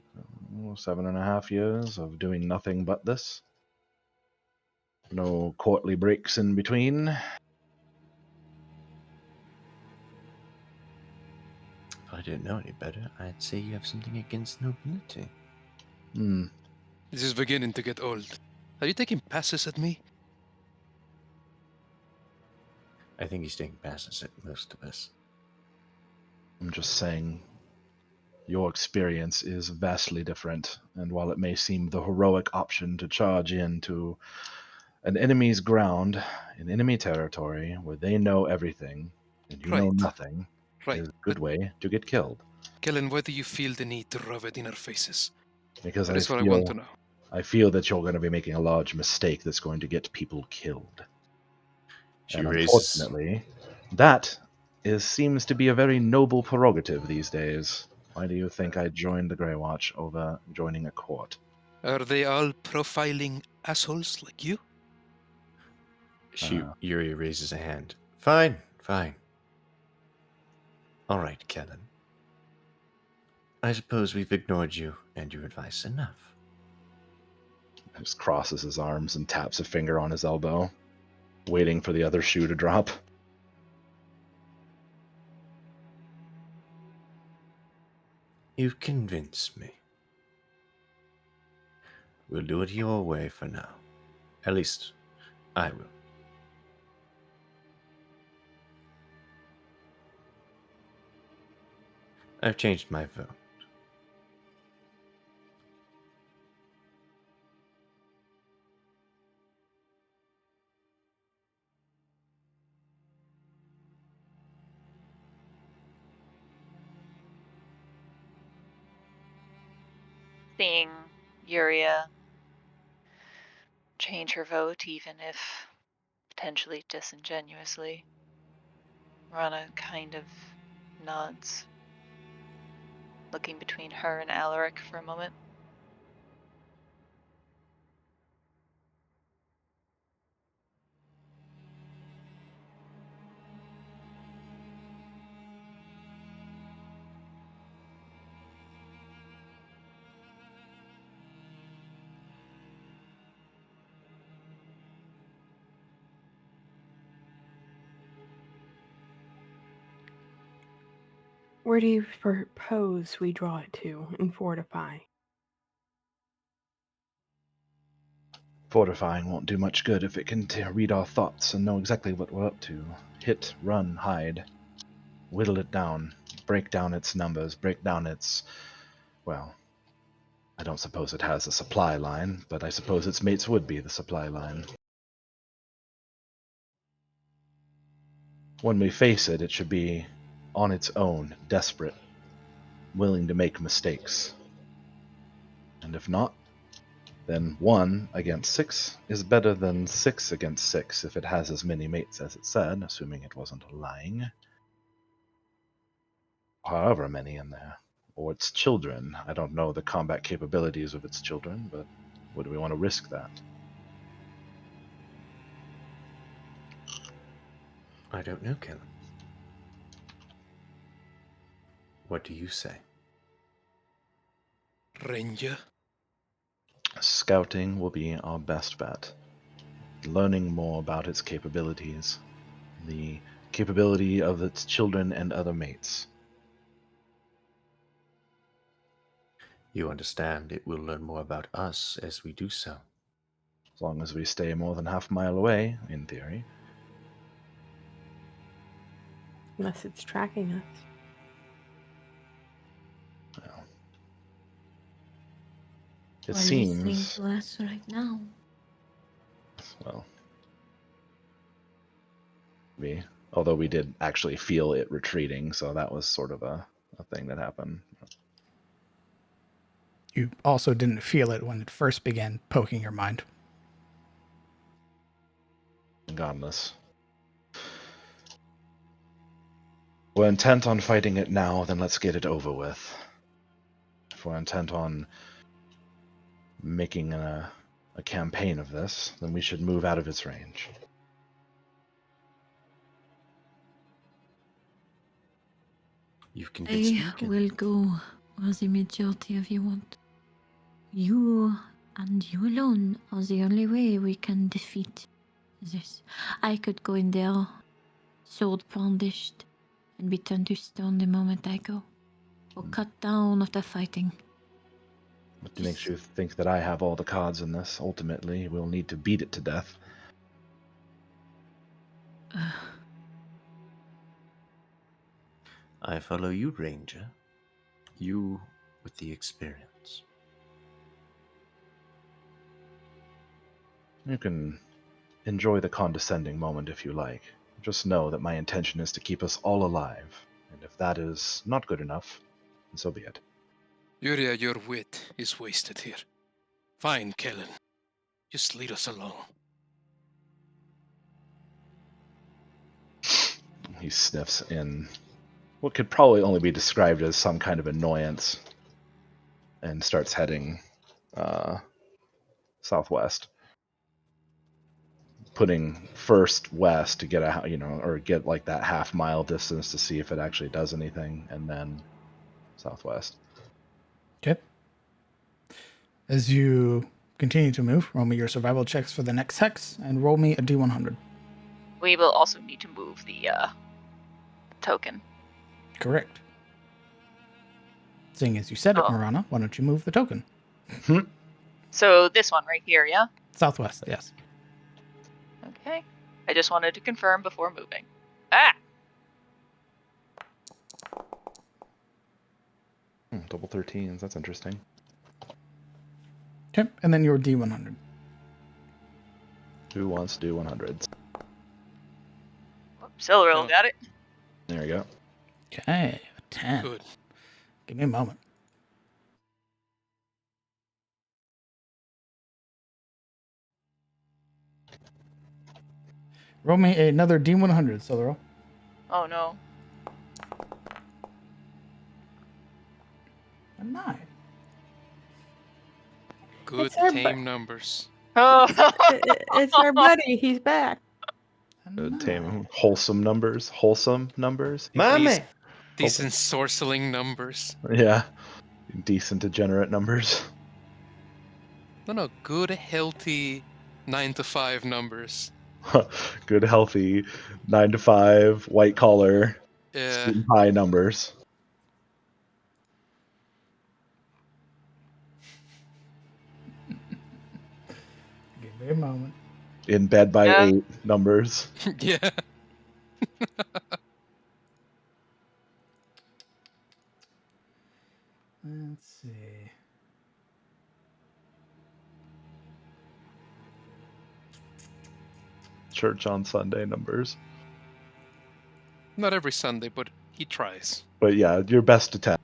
7.5 years of doing nothing but this. No courtly breaks in between. If I didn't know any better, I'd say you have something against nobility. This is beginning to get old. Are you taking passes at me? I think he's taking passes at most of us. I'm just saying, your experience is vastly different, and while it may seem the heroic option to charge into an enemy's ground, in enemy territory, where they know everything, and you know Right. nothing, Right, is a good way to get killed. Kellen, why do you feel the need to rub it in our faces? Because That is what I want to know. I feel that you're going to be making a large mistake that's going to get people killed. She And raises. unfortunately, that seems to be a very noble prerogative these days. Why do you think I joined the Grey Watch over joining a court? Are they all profiling assholes like you? Yuria raises a hand. Fine, fine. All right, Kellen. I suppose we've ignored you and your advice enough. He just crosses his arms and taps a finger on his elbow, waiting for the other shoe to drop. You've convinced me. We'll do it your way for now. At least, I will. I've changed my vote. Seeing Yuria change her vote, even if potentially disingenuously, Rana kind of nods, looking between her and Alaric for a moment. Where do you propose we draw it to and fortify? Fortifying won't do much good if it can read our thoughts and know exactly what we're up to. Hit, run, hide. Whittle it down. Break down its numbers. Break down its... Well, I don't suppose it has a supply line, but I suppose its mates would be the supply line. When we face it, it should be on its own, desperate, willing to make mistakes. And if not, then 1 against 6 is better than 6 against 6 if it has as many mates as it said, assuming it wasn't lying. However many in there. Or its children. I don't know the combat capabilities of its children, but would we want to risk that? I don't know, Kellen. What do you say? Ranger? Scouting will be our best bet. Learning more about its capabilities. The capability of its children and other mates. You understand it will learn more about us as we do so. As long as we stay more than half a mile away, in theory. Unless it's tracking us. Well, it Or listening seems, to us right now. well, although we did actually feel it retreating, so that was sort of a thing that happened. You also didn't feel it when it first began poking your mind. Godless. We're intent on fighting it now, then let's get it over with. If we're intent on making a campaign of this, then we should move out of its range. You've convinced me. I will go where the majority of you want. You and you alone are the only way we can defeat this. I could go in there, sword brandished, and be turned to stone the moment I go. Or cut down after fighting. What makes you think that I have all the cards in this? Ultimately, we'll need to beat it to death. I follow you, Ranger. You with the experience. You can enjoy the condescending moment if you like. Just know that my intention is to keep us all alive. And if that is not good enough, then so be it. Yuria, your wit is wasted here. Fine, Kellen. Just leave us alone. He sniffs in what could probably only be described as some kind of annoyance and starts heading southwest, putting first west to get or get like that half-mile distance to see if it actually does anything, and then southwest. Okay. As you continue to move, roll me your survival checks for the next hex, and roll me a d100. We will also need to move the token. Correct. Seeing as you said it, Marana, why don't you move the token? So this one right here, yeah? Southwest, yes. Okay. I just wanted to confirm before moving. Ah! Double 13s, that's interesting. Okay, and then your d100. Who wants to do 100s? Silveril got it. There we go. Okay, a 10. Good. Give me a moment. Roll me another d100, Silveril. Oh no. A 9. Good It's tame numbers. Oh. It's our buddy. He's back. Tame, wholesome numbers. Mommy! Decent sorceling numbers. Yeah. Decent degenerate numbers. No, good, healthy 9 to 5 numbers. Good, healthy, 9 to 5, white collar, Yeah. high numbers. Give me a moment. In bed by 8 numbers. Yeah. Let's see. Church on Sunday numbers. Not every Sunday, but he tries. But yeah, your best attempt.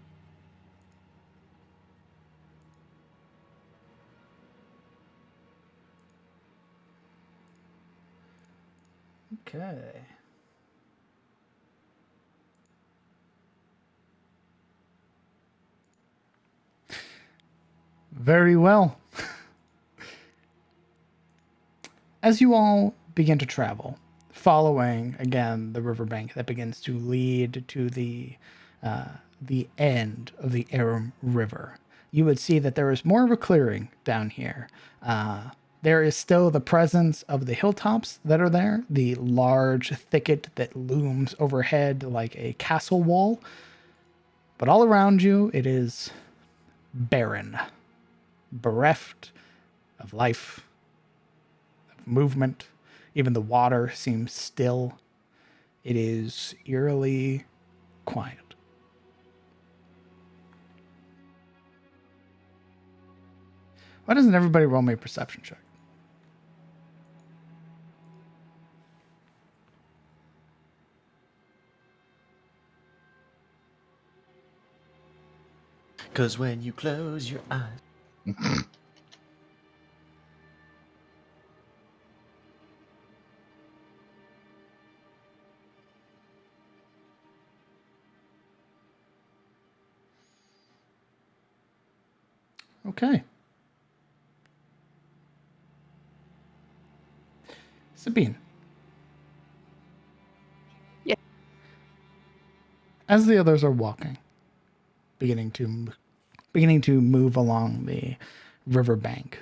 Okay. Very well. As you all begin to travel, following again the riverbank that begins to lead to the end of the Arum River, you would see that there is more of a clearing down here. There is still the presence of the hilltops that are there, the large thicket that looms overhead like a castle wall. But all around you, it is barren, bereft of life, of movement. Even the water seems still. It is eerily quiet. Why doesn't everybody roll me a perception check? Because when you close your eyes. Okay. Sabine. Yeah. As the others are walking, beginning to move along the riverbank,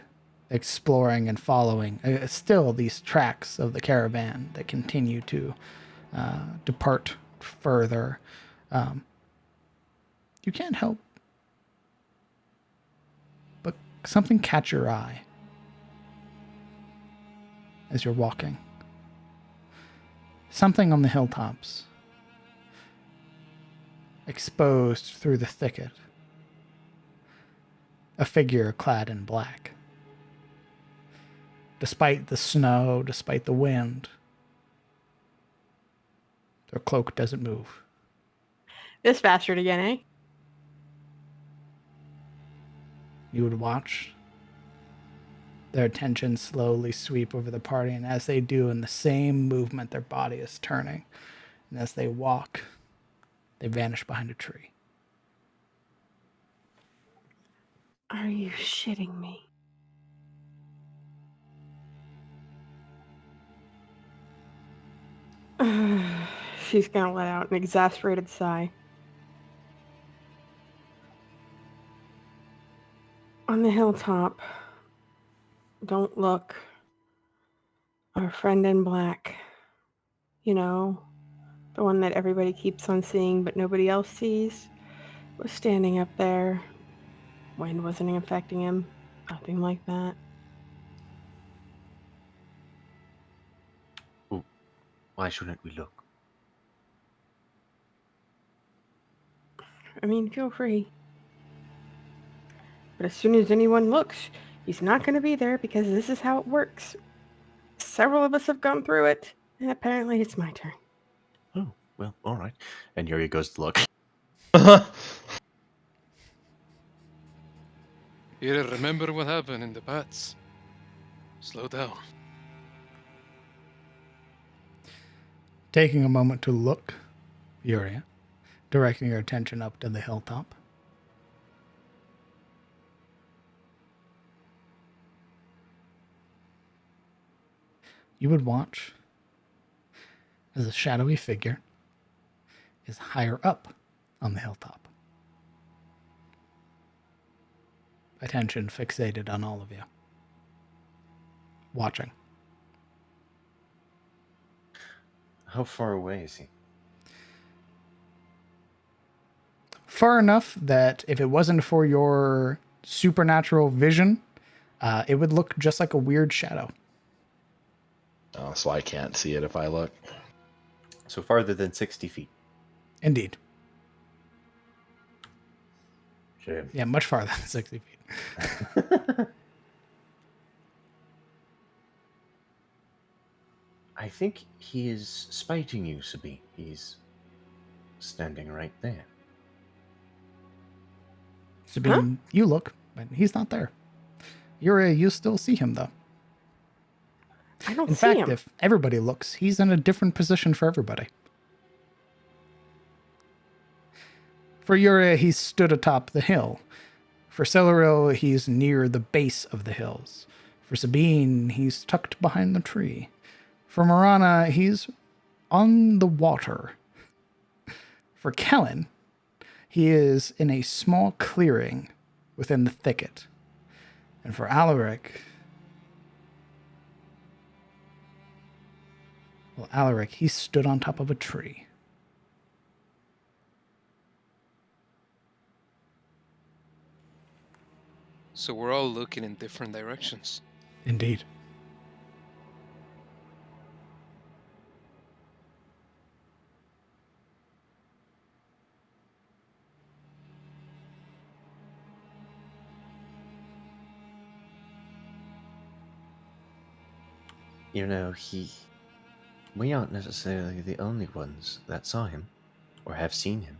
exploring and following still these tracks of the caravan that continue to depart further. You can't help but something catch your eye as you're walking. Something on the hilltops, exposed through the thicket. A figure clad in black. Despite the snow, despite the wind, their cloak doesn't move. This bastard again, eh? You would watch their attention slowly sweep over the party, and as they do, in the same movement, their body is turning. And as they walk, they vanish behind a tree. Are you shitting me? She's gonna let out an exasperated sigh. On the hilltop, don't look. Our friend in black. You know, the one that everybody keeps on seeing but nobody else sees, was standing up there. Wind wasn't affecting him. Nothing like that. Ooh, why shouldn't we look? I mean, feel free. But as soon as anyone looks, he's not going to be there because this is how it works. Several of us have gone through it, and apparently it's my turn. Oh, well, all right. And Yuri goes to look. You remember what happened in the past. Slow down. Taking a moment to look, Yuria, directing your attention up to the hilltop. You would watch as a shadowy figure is higher up on the hilltop. Attention fixated on all of you. Watching. How far away is he? Far enough that if it wasn't for your supernatural vision, it would look just like a weird shadow. Oh, so I can't see it if I look. So farther than 60 feet. Indeed. Shame. Yeah, much farther than 60 feet. I think he is spiting you, Sabine. He's standing right there. Sabine, you look, but he's not there. You still see him, though. I don't In see fact, him. if everybody looks, he's in a different position for everybody. For Yuria, he's stood atop the hill. For Celeril, he's near the base of the hills. For Sabine, he's tucked behind the tree. For Marana, he's on the water. For Kellen, he is in a small clearing within the thicket. And for Alaric, he stood on top of a tree. So we're all looking in different directions. Indeed. You know, we aren't necessarily the only ones that saw him, or have seen him.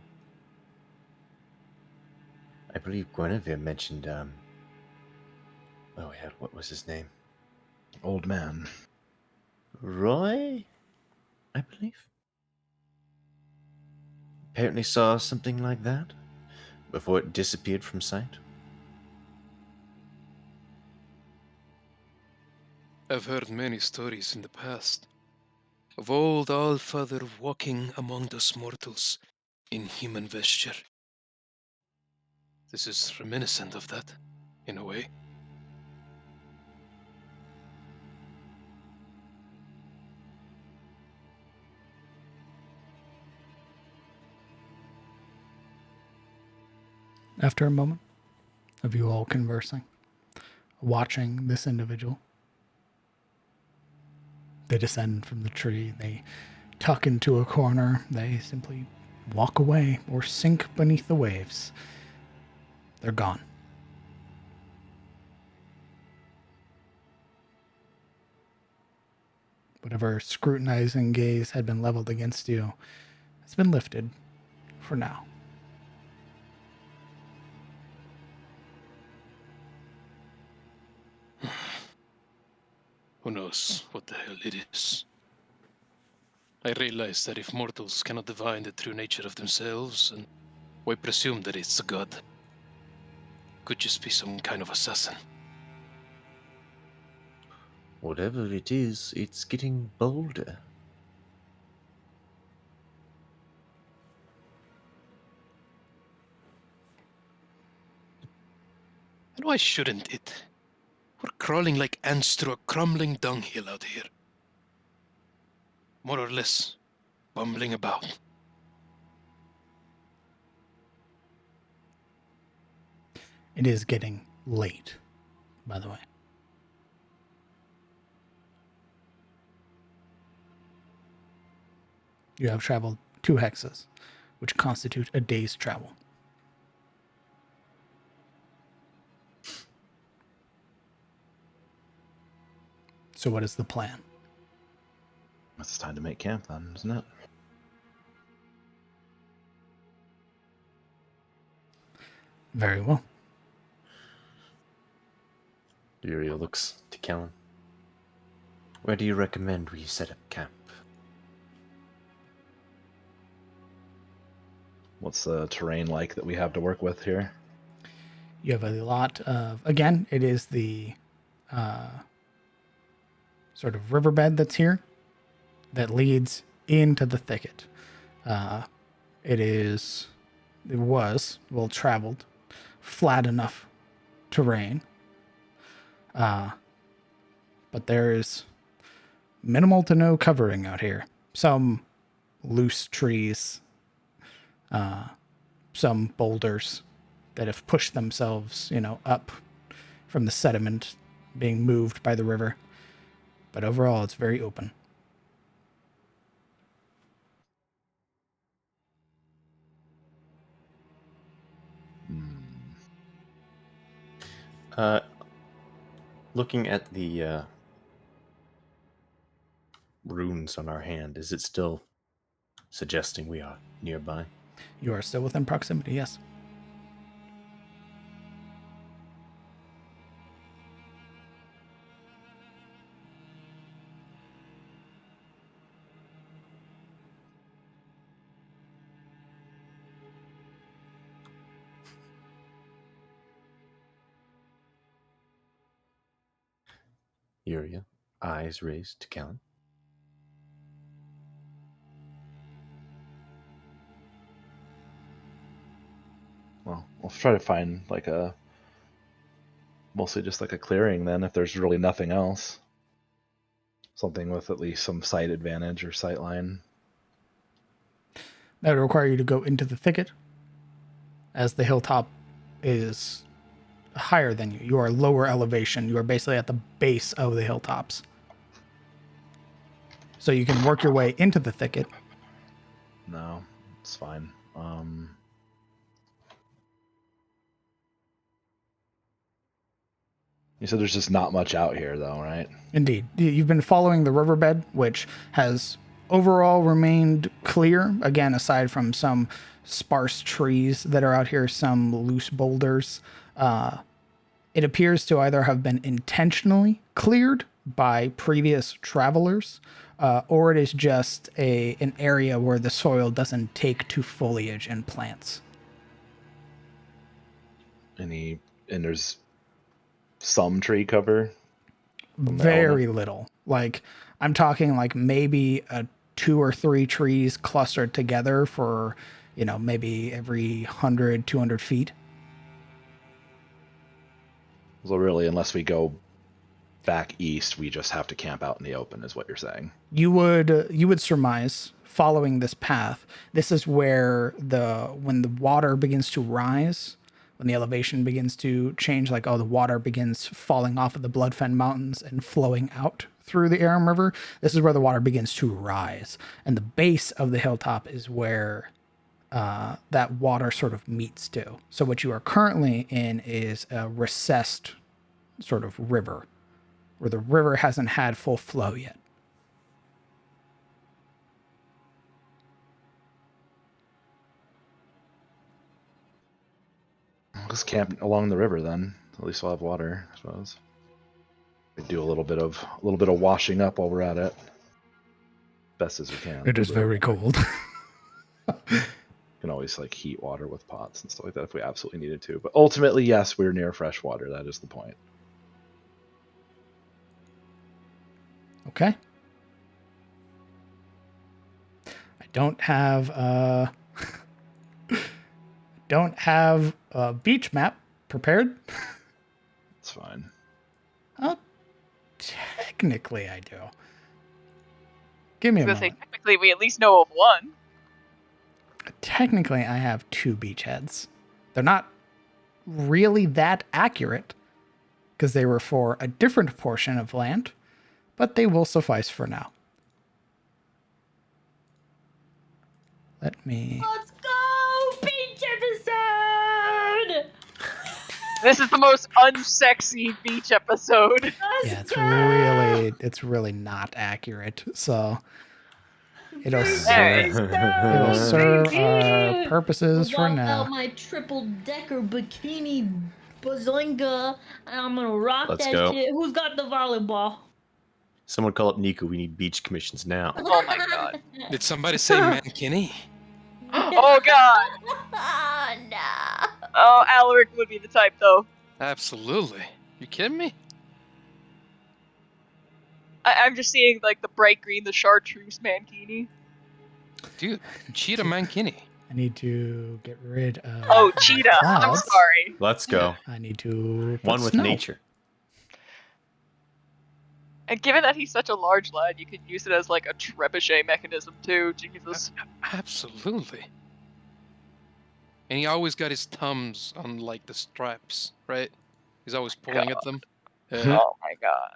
I believe Guinevere mentioned, oh yeah, what was his name? Old man. Roy, I believe. Apparently saw something like that before it disappeared from sight. I've heard many stories in the past of old Allfather walking among us mortals in human vesture. This is reminiscent of that, in a way. After a moment of you all conversing, watching this individual, they descend from the tree, they tuck into a corner, they simply walk away or sink beneath the waves. They're gone. Whatever scrutinizing gaze had been leveled against you has been lifted for now. Who knows what the hell it is? I realize that if mortals cannot divine the true nature of themselves, and we presume that it's a god, could just be some kind of assassin. Whatever it is, it's getting bolder. And why shouldn't it? We're crawling like ants through a crumbling dunghill out here. More or less, bumbling about. It is getting late, by the way. You have traveled 2 hexes, which constitute a day's travel. So what is the plan? It's time to make camp then, isn't it? Very well. Yuria looks to Kellen. Where do you recommend we set up camp? What's the terrain like that we have to work with here? You have a lot of, again, it is the sort of riverbed that's here that leads into the thicket. It was well traveled, flat enough terrain. But there is minimal to no covering out here. Some loose trees, some boulders that have pushed themselves, up from the sediment being moved by the river. But overall, it's very open. Looking at the runes on our hand, is it still suggesting we are nearby. You are still within proximity, yes. Yuria, eyes raised to Kellen. Well, we'll try to find mostly just like a clearing then, if there's really nothing else. Something with at least some sight advantage or sight line. That would require you to go into the thicket, as the hilltop is higher than you. You are lower elevation. You are basically at the base of the hilltops. So you can work your way into the thicket. No, it's fine. You said there's just not much out here, though, right? Indeed. You've been following the riverbed, which has overall remained clear. Again, aside from some sparse trees that are out here, some loose boulders. It appears to either have been intentionally cleared by previous travelers, or it is just an area where the soil doesn't take to foliage and plants. And there's some tree cover? Very little. Like, I'm talking like maybe 2 or 3 trees clustered together for, maybe every 100, 200 feet. So really, unless we go back east, we just have to camp out in the open, is what you're saying. You would surmise, following this path, this is where when the water begins to rise, when the elevation begins to change, like, the water begins falling off of the Bloodfen Mountains and flowing out through the Aram River, this is where the water begins to rise. And the base of the hilltop is where that water sort of meets to. So what you are currently in is a recessed sort of river, where the river hasn't had full flow yet. We'll just camp along the river then. At least we'll have water, I suppose. We do a little bit of washing up while we're at it, best as we can. It is very cold. Can always heat water with pots and stuff like that if we absolutely needed to. But ultimately, yes, we're near fresh water. That is the point. Okay. I don't have a beach map prepared. It's fine. Oh, technically I do. Give me a moment. Technically, we at least know of one. Technically, I have 2 beachheads. They're not really that accurate because they were for a different portion of land, but they will suffice for now. Let me... Let's go! Beach episode! This is the most unsexy beach episode. Yeah, it's really not accurate. So it'll serve our purposes for now. Out my triple decker bikini bazinga, and I'm gonna rock Let's that go. shit. Who's got the volleyball? Someone call up Nico. We need beach commissions now. Oh my god. Did somebody say Mankini? Oh god. Oh no. Oh, Alaric would be the type though. Absolutely. You kidding me? I'm just seeing the bright green, the chartreuse mankini. Dude, cheetah Mankini. I need to get rid of... Oh, cheetah. I'm clouds. sorry. Let's go. I need to... One with snow. nature. And given that he's such a large lad, you could use it as a trebuchet mechanism too. Jesus. Absolutely. And he always got his thumbs on the straps, right? He's always pulling at them. Oh my god.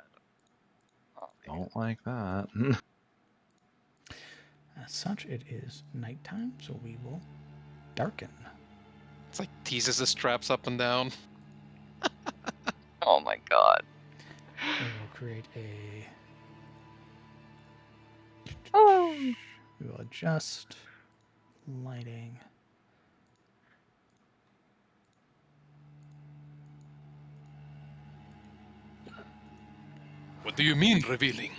Don't like that. As such, it is nighttime, so we will darken. It's like teases the straps up and down. Oh my god. We will create a... Oh. We will adjust lighting. What do you mean, revealing?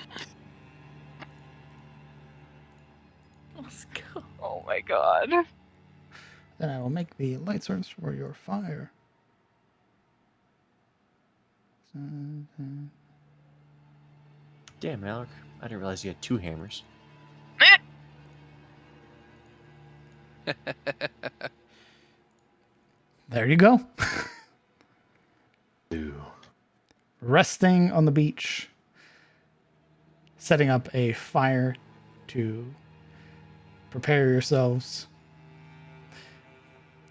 Let's go. Oh my god. Then I will make the light source for your fire. Damn, Alec. I didn't realize you had 2 hammers. There you go. Ooh. Resting on the beach, setting up a fire to prepare yourselves.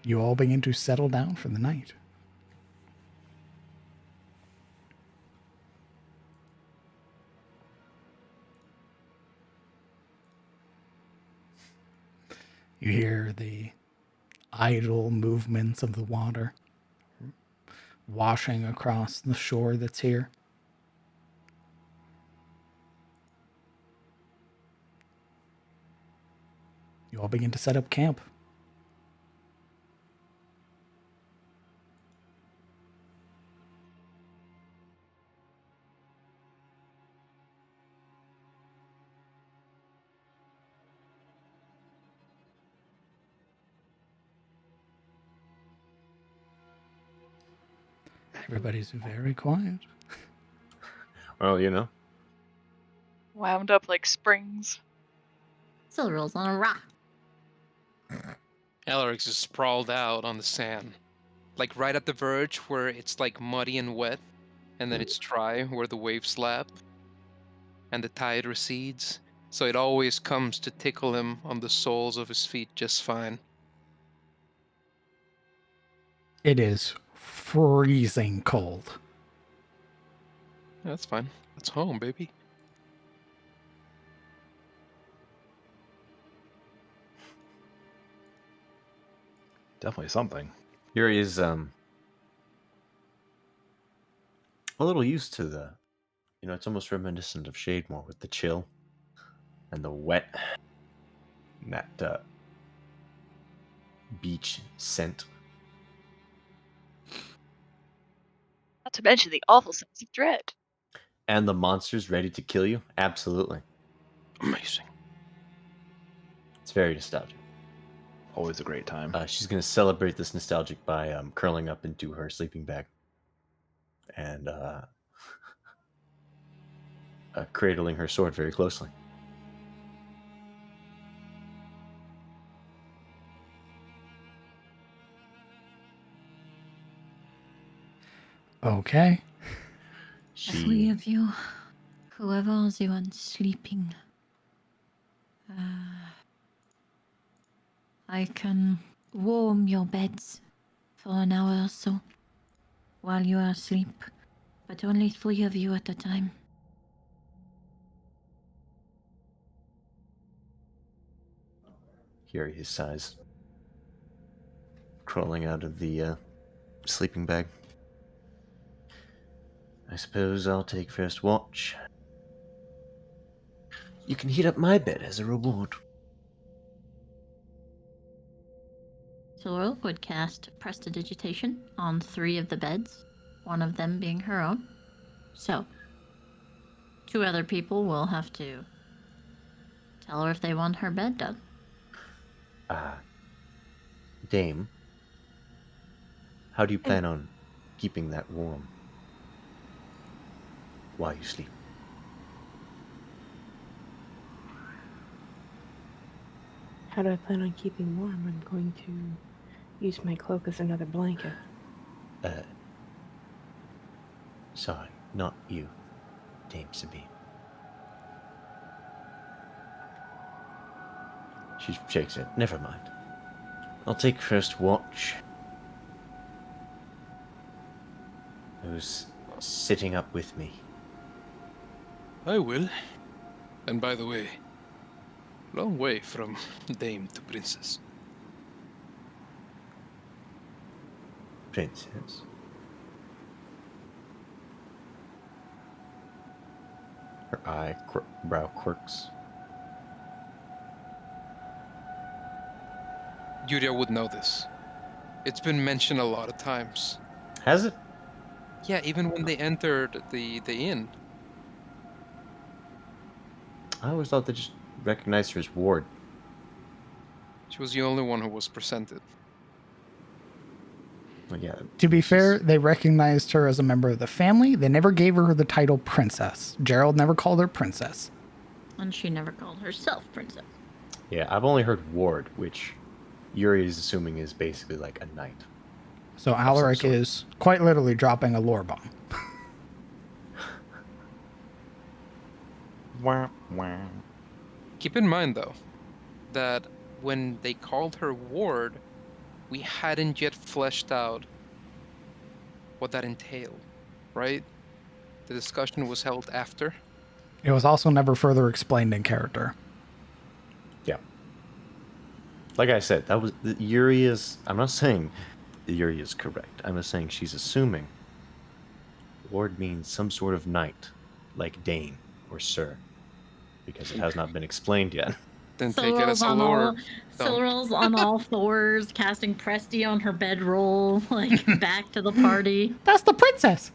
You all begin to settle down for the night. You hear the idle movements of the water washing across the shore that's here. You all begin to set up camp. Everybody's very quiet. Well, you know. Wound up like springs. Still rolls on a rock. Alarix is sprawled out on the sand, like right at the verge where it's like muddy and wet, and then it's dry where the waves lap, and the tide recedes, so it always comes to tickle him on the soles of his feet just fine. It is freezing cold. That's fine. That's home, baby. Definitely something. Yuri is a little used to the, it's almost reminiscent of Shademore with the chill and the wet and that beach scent. Not to mention the awful sense of dread. And the monsters ready to kill you? Absolutely. Amazing. It's very nostalgic. Always a great time. She's going to celebrate this nostalgic by curling up into her sleeping bag and cradling her sword very closely. Okay. The 3 of you, whoever's even sleeping, I can warm your beds for an hour or so while you are asleep, but only 3 of you at a time. Yuri sighs, crawling out of the sleeping bag. I suppose I'll take first watch. You can heat up my bed as a reward. Sorrel would cast Prestidigitation on 3 of the beds, one of them being her own. So, 2 other people will have to tell her if they want her bed done. Dame, how do you plan on keeping that warm while you sleep? How do I plan on keeping warm? I'm going to use my cloak as another blanket. Sorry, not you, Dame Sabine. She shakes it. Never mind. I'll take first watch. Who's sitting up with me? I will. And by the way, long way from dame to princess. Princess? Her brow quirks. Yuria would know this. It's been mentioned a lot of times. Has it? Yeah, even when they entered the inn. I always thought they just recognized her as Ward. She was the only one who was presented. Well, yeah. To be fair, they recognized her as a member of the family. They never gave her the title princess. Gerald never called her princess. And she never called herself princess. Yeah, I've only heard Ward, which Yuri is assuming is basically like a knight. So Alaric is quite literally dropping a lore bomb. Wah, wah. Keep in mind, though, that when they called her Ward, we hadn't yet fleshed out what that entailed, right? The discussion was held after. It was also never further explained in character. Yeah. Like I said, that was Yuri is. I'm not saying Yuri is correct. I'm just saying she's assuming Ward means some sort of knight, like Dane or Sir, because it has not been explained yet. Then take it as a lore. Silral's on all fours, casting Presti on her bedroll, like back to the party. That's the princess.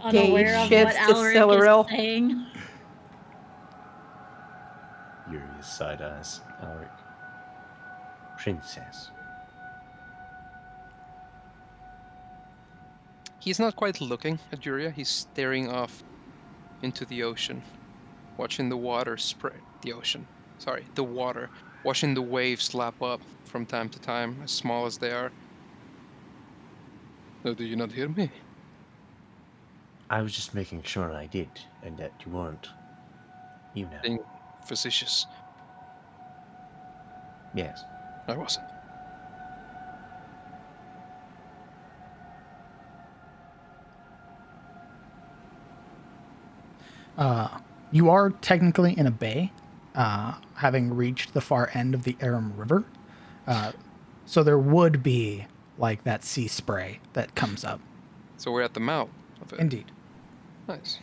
Unaware of what Alaric is saying. Yuri's side eyes. Alaric. Princess. He's not quite looking at Yuria. He's staring off into the ocean, watching the water spray. The water. Watching the waves lap up from time to time, as small as they are. Oh, do you not hear me? I was just making sure I did, and that you weren't. You know. Being facetious. Yes. I wasn't. You are technically in a bay, having reached the far end of the Aram River. So there would be like that sea spray that comes up. So we're at the mouth of it. Indeed. Nice.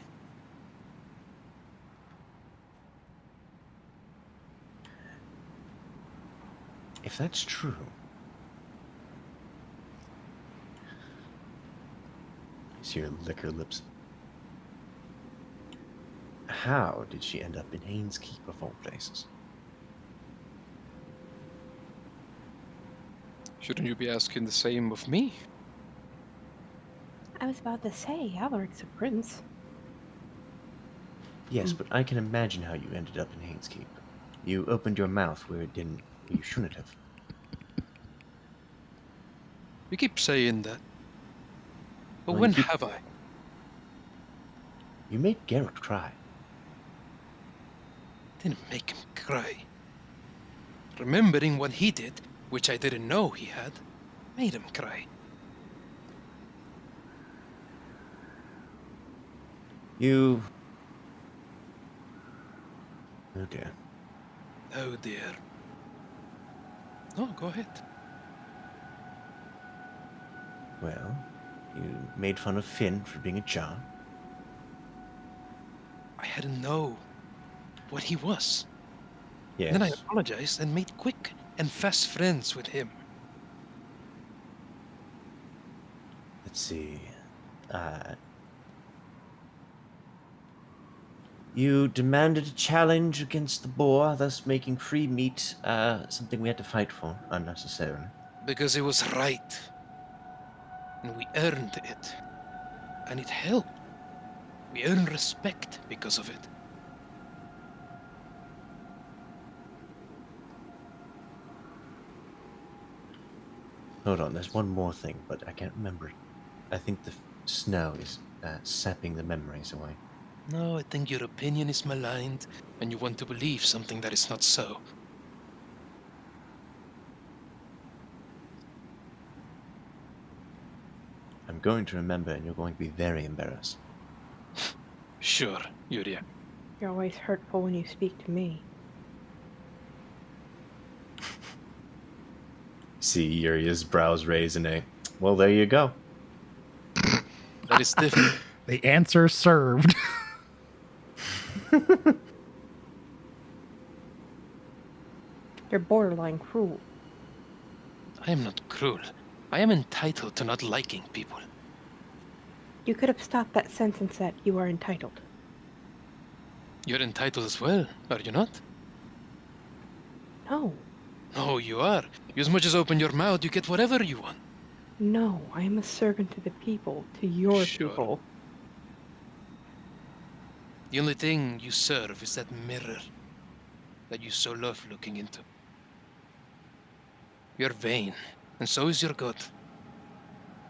If that's true, you see her lick her lips. How did she end up in Haynes Keep of all places? Shouldn't you be asking the same of me? I was about to say, Alaric's a prince. Yes, but I can imagine how you ended up in Haynes Keep. You opened your mouth where you shouldn't have. You keep saying that. But when have I? You made Geralt cry. Didn't make him cry. Remembering what he did, which I didn't know he had, made him cry. You... Oh dear. Oh dear. No, go ahead. Well, you made fun of Finn for being a John. I hadn't know what he was. Yes. Then I apologized and made quick and fast friends with him. Let's see. You demanded a challenge against the boar, thus making free meat something we had to fight for, unnecessarily. Because it was right. And we earned it. And it helped. We earned respect because of it. Hold on, there's one more thing, but I can't remember it. I think the snow is sapping the memories away. No, I think your opinion is maligned, and you want to believe something that is not so. I'm going to remember, and you're going to be very embarrassed. Sure, Yuria. You're always hurtful when you speak to me. See Yuria's brows raise in a, well, there you go. That is different. The answer served. You're borderline cruel. I am not cruel. I am entitled to not liking people. You could have stopped that sentence that you are entitled. You're entitled as well, are you not? No. No, you are. You as much as open your mouth, you get whatever you want. No, I am a servant to the people, to your Sure. people. The only thing you serve is that mirror that you so love looking into. You're vain, and so is your god.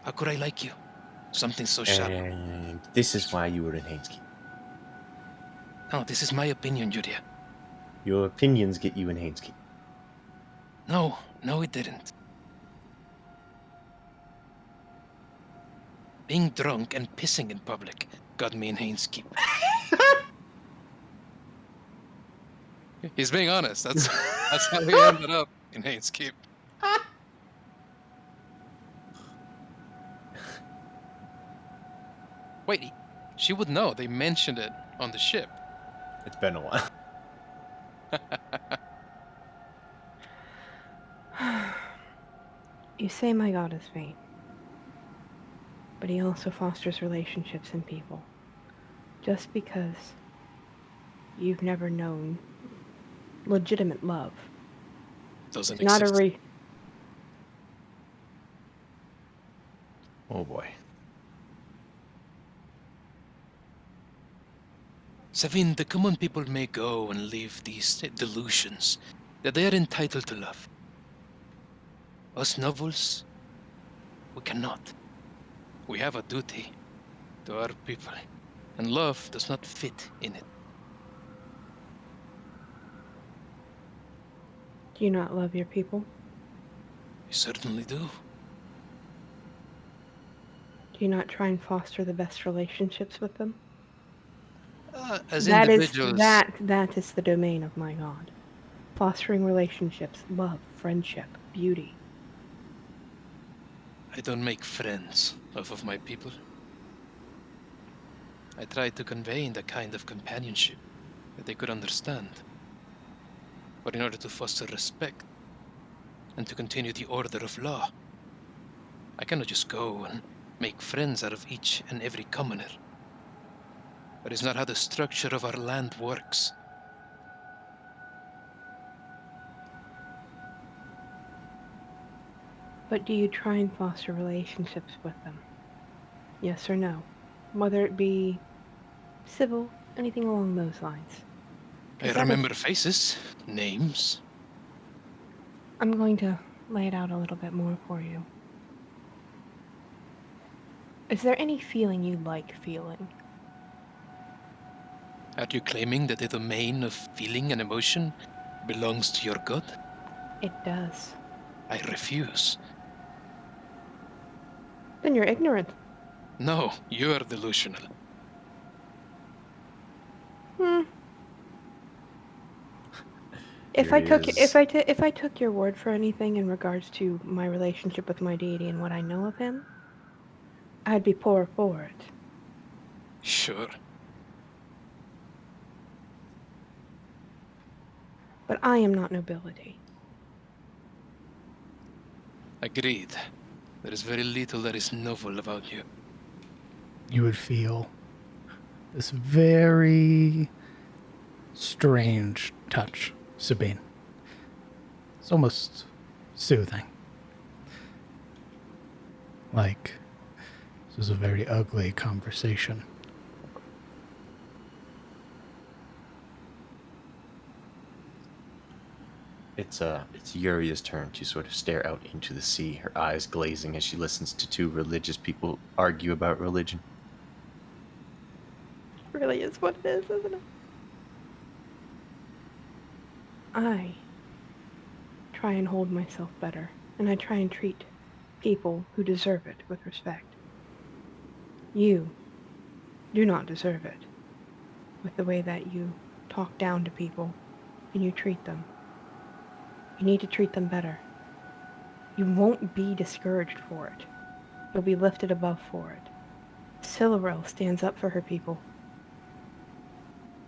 How could I like you? Something so shallow. And this is why you were in Hainskeep. No, this is my opinion, Julia. Your opinions get you in Hainskeep. No, it didn't. Being drunk and pissing in public got me in Hainskeep. He's being honest. That's how he ended up in Hainskeep. Wait, she would know. They mentioned it on the ship. It's been a while. You say my god is vain, but he also fosters relationships in people. Just because you've never known legitimate love Doesn't not a exist. Oh boy. Savin, the common people may go and live these delusions that they are entitled to love. Us nobles, we cannot. We have a duty to our people, and love does not fit in it. Do you not love your people? We certainly do. Do you not try and foster the best relationships with them? As That individuals, is the domain of my god. Fostering relationships, love, friendship, beauty. I don't make friends off of my people. I try to convey the kind of companionship that they could understand. But in order to foster respect and to continue the order of law, I cannot just go and make friends out of each and every commoner. That is not how the structure of our land works. But do you try and foster relationships with them? Yes or no? Whether it be civil, anything along those lines. I remember faces, names. I'm going to lay it out a little bit more for you. Is there any feeling you like feeling? Are you claiming that the domain of feeling and emotion belongs to your god? It does. I refuse. Then you're ignorant. No, you are delusional. If I took your word for anything in regards to my relationship with my deity and what I know of him, I'd be poor for it. Sure. But I am not nobility. Agreed. There is very little that is novel about you. You would feel this very strange touch, Sabine. It's almost soothing. Like, this was a very ugly conversation. It's Yuria's turn to sort of stare out into the sea, her eyes glazing as she listens to two religious people argue about religion. It really is what it is, isn't it? I try and hold myself better, and I try and treat people who deserve it with respect. You do not deserve it with the way that you talk down to people and you treat them. You need to treat them better. You won't be discouraged for it. You'll be lifted above for it. Silverel stands up for her people.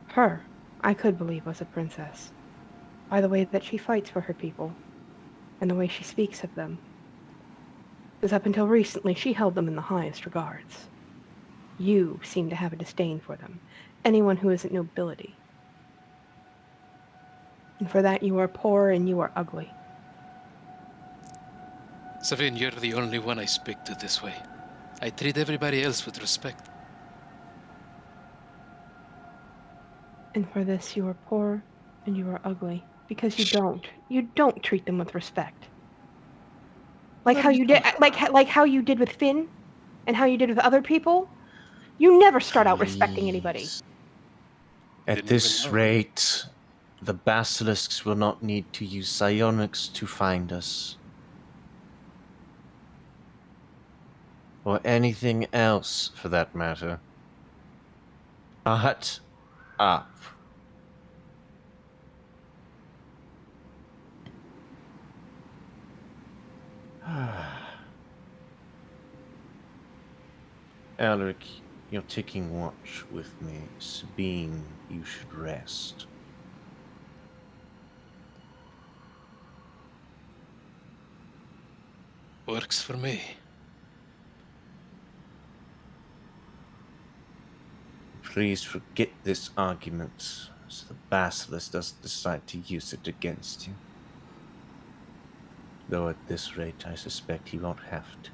Her, I could believe was a princess. by the way that she fights for her people and the way she speaks of them. Because up until recently, she held them in the highest regards. You seem to have a disdain for them, anyone who isn't nobility. And for that you are poor and you are ugly. Savine, you're the only one I speak to this way. I treat everybody else with respect. And for this you are poor and you are ugly. Because you don't treat them with respect. Like how you did, like how you did with Finn, and how you did with other people. You never start out respecting anybody. At this rate, the basilisks will not need to use psionics to find us. Or anything else, for that matter. Shut up. Alaric, you're taking watch with me. Sabine, you should rest. Works for me. Please forget this argument, so the basilisk doesn't decide to use it against you. Though at this rate, I suspect he won't have to.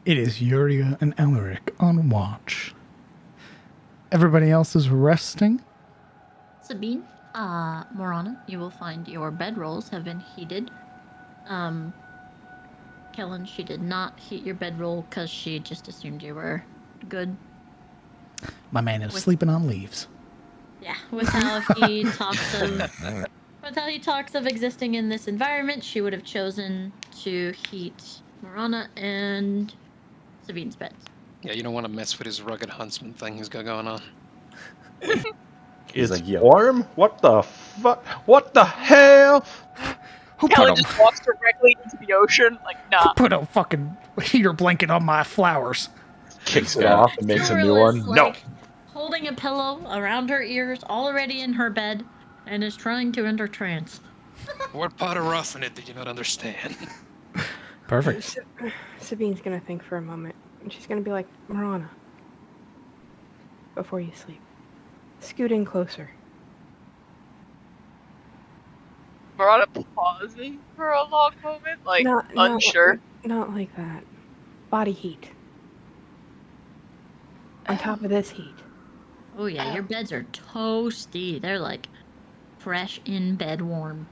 It is Yuria and Alaric on watch. Everybody else is resting. Sabine, Morana, you will find your bedrolls have been heated. Kellen, she did not heat your bedroll because she just assumed you were good. My man is sleeping on leaves. Yeah, with how he talks of existing in this environment, she would have chosen to heat Morana and Sabine's beds. Yeah, you don't want to mess with his rugged huntsman thing he's got going on. It's like, warm? What the fuck? What the hell? Kellen just walks directly into the ocean. Like, nah. Put a fucking heater blanket on my flowers. Kicks it off and makes a new one. No. Holding a pillow around her ears, already in her bed, and is trying to enter trance. What part of roughing it did you not understand? Perfect. Sabine's gonna think for a moment, and she's gonna be like, Morana, before you sleep, scoot in closer. Morana pausing for a long moment, like, unsure. Not like that. Body heat. On top of this heat. Oh yeah, your beds are toasty. They're like fresh in bed warm.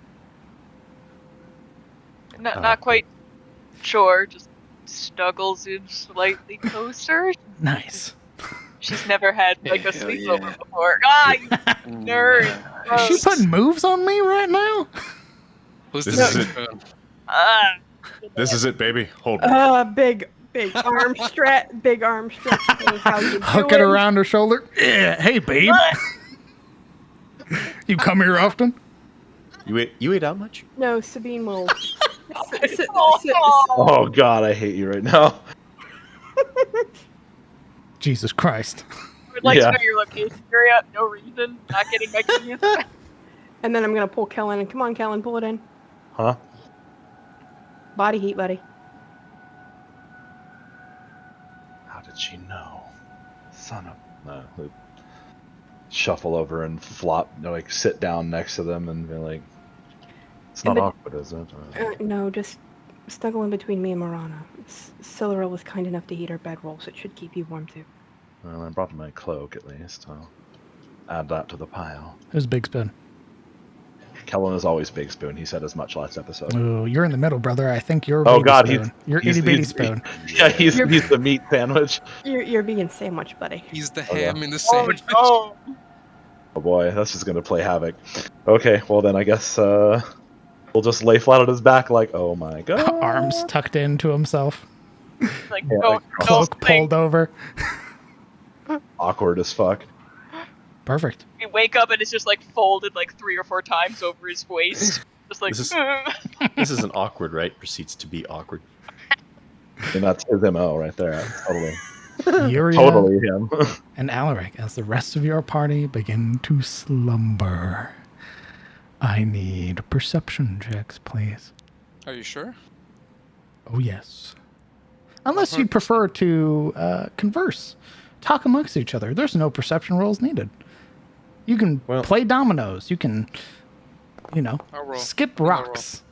Not quite sure, just snuggles in slightly closer. Nice. She's never had like a sleepover before. Ah, you nerd. Is she putting moves on me right now? This is it. This is it, baby. Hold me. Big arm stretch. Big arm stretch. How you Hook it around her shoulder. Yeah. Hey, babe. You come here often? You ate out much? No, Sabine will. Oh god, I hate you right now. Jesus Christ. I would like to know your location area. No reason. Not getting my keys. And then I'm gonna pull Kellen in. Come on, Kellen, pull it in. Huh? Body heat, buddy. How did she know? Son of... No. Shuffle over and flop, like sit down next to them and be like, it's not awkward, is it? No, just snuggle in between me and Morana. Siluril was kind enough to heat our bedroll, so it should keep you warm too. Well, I brought my cloak at least. I'll add that to the pile. Who's Big Spoon? Kellen is always Big Spoon. He said as much last episode. Oh, you're in the middle, brother. I think you're Oh baby god, spoon. You're itty bitty spoon. Yeah, he's the meat sandwich. You're being sandwich, buddy. He's the ham in the sandwich. Oh boy, that's just gonna play havoc. Okay, well then I guess we'll just lay flat on his back like, oh my god. Arms tucked into himself. Like, Cloak pulled over. Awkward as fuck. Perfect. You wake up and it's just like folded like 3 or 4 times over his waist. Just like This isn't awkward, right? Proceeds to be awkward. And that's his MO right there. Totally. Yuria Totally him. and Alaric, as the rest of your party begin to slumber. I need perception checks, please. Are you sure? Oh, yes. Unless you prefer to converse, talk amongst each other. There's no perception rolls needed. You can play dominoes. You can, skip rocks.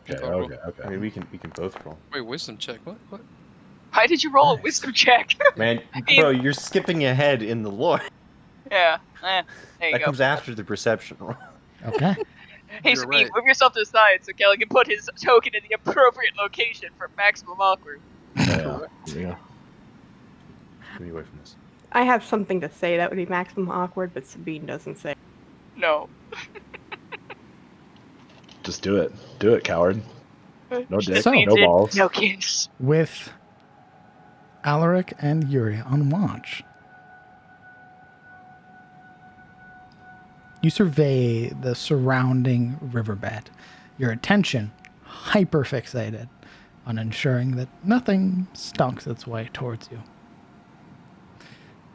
Okay. I mean, we can both roll. Wait, wisdom check. What? Why did you roll a wisdom check? Man, bro, you're skipping ahead in the lore. Yeah. There you That go. comes after the perception roll. Okay. Hey, Sabine, move yourself to the side so Kelly can put his token in the appropriate location for maximum awkward. Yeah. Get me away from this. I have something to say that would be maximum awkward, but Sabine doesn't say. No. Just do it. Do it, coward. No dick, So- no balls. No kiss. With Alaric and Yuria on watch, you survey the surrounding riverbed, your attention hyper-fixated on ensuring that nothing stalks its way towards you.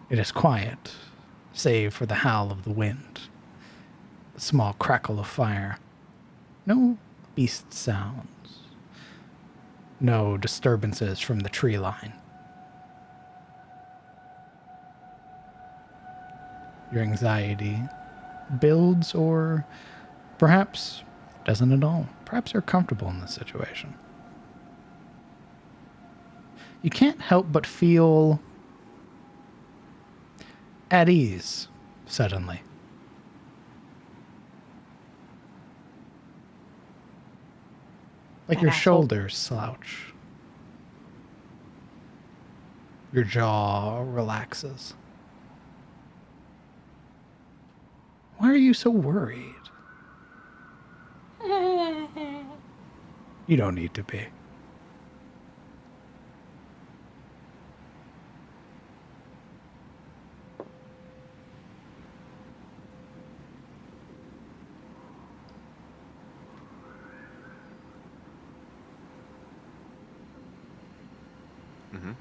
It is quiet, save for the howl of the wind, the small crackle of fire. No beast sounds. No disturbances from the tree line. Your anxiety builds, or perhaps doesn't at all. Perhaps you're comfortable in this situation. You can't help but feel at ease suddenly. Like your shoulders slouch. Your jaw relaxes. Why are you so worried? You don't need to be. Mm-hmm.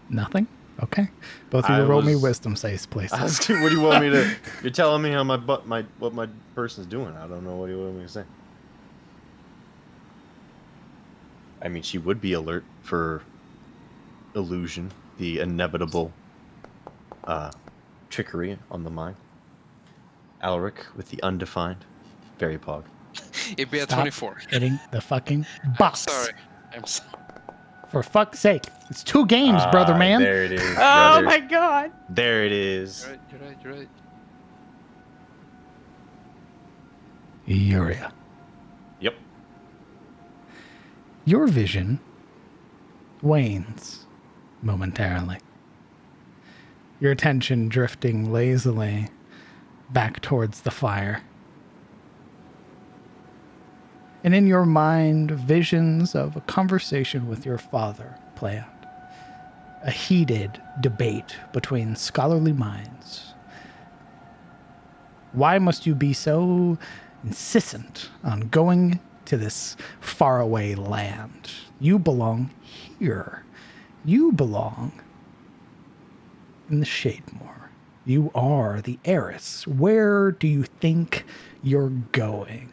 Nothing? Okay. Both of you roll me wisdom saves, please. Asking, what do you want me to? You're telling me how what my person's doing. I don't know what you want me to say. I mean, she would be alert for illusion, the inevitable trickery on the mind. Alaric with the undefined, very pog. It'd be a Stop 24. hitting the fucking box. Sorry. I'm sorry. For fuck's sake. It's 2 games, brother man. There it is. Oh brother. my god. There it is. You're right. Yuria. Yep. Your vision wanes momentarily. Your attention drifting lazily back towards the fire. And in your mind, visions of a conversation with your father play out. A heated debate between scholarly minds. Why must you be so insistent on going to this faraway land? You belong here. You belong in the Shademore. You are the heiress. Where do you think you're going?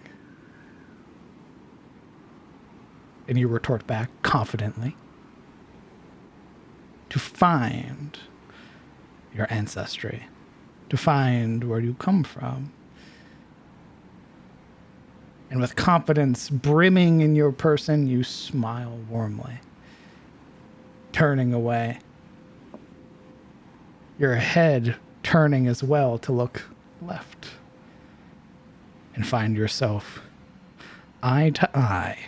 And you retort back confidently. To find your ancestry. To find where you come from. And with confidence brimming in your person, you smile warmly, turning away. Your head turning as well to look left and find yourself eye to eye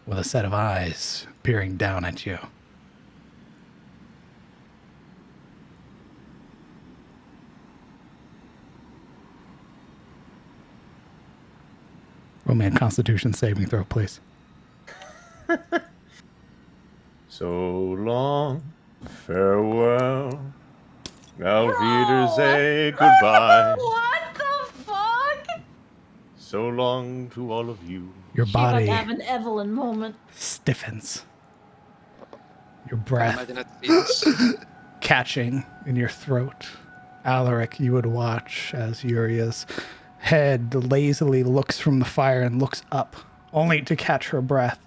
with a set of eyes peering down at you. Roll me a Constitution saving throw, please. So long, farewell. Auf Wiedersehen, goodbye. What the fuck? So long to all of you. Your She about body to have an Evelyn moment. stiffens. Your Can breath imagine that scenes. catching in your throat. Alaric, you would watch as Uria's head lazily looks from the fire and looks up, only to catch her breath.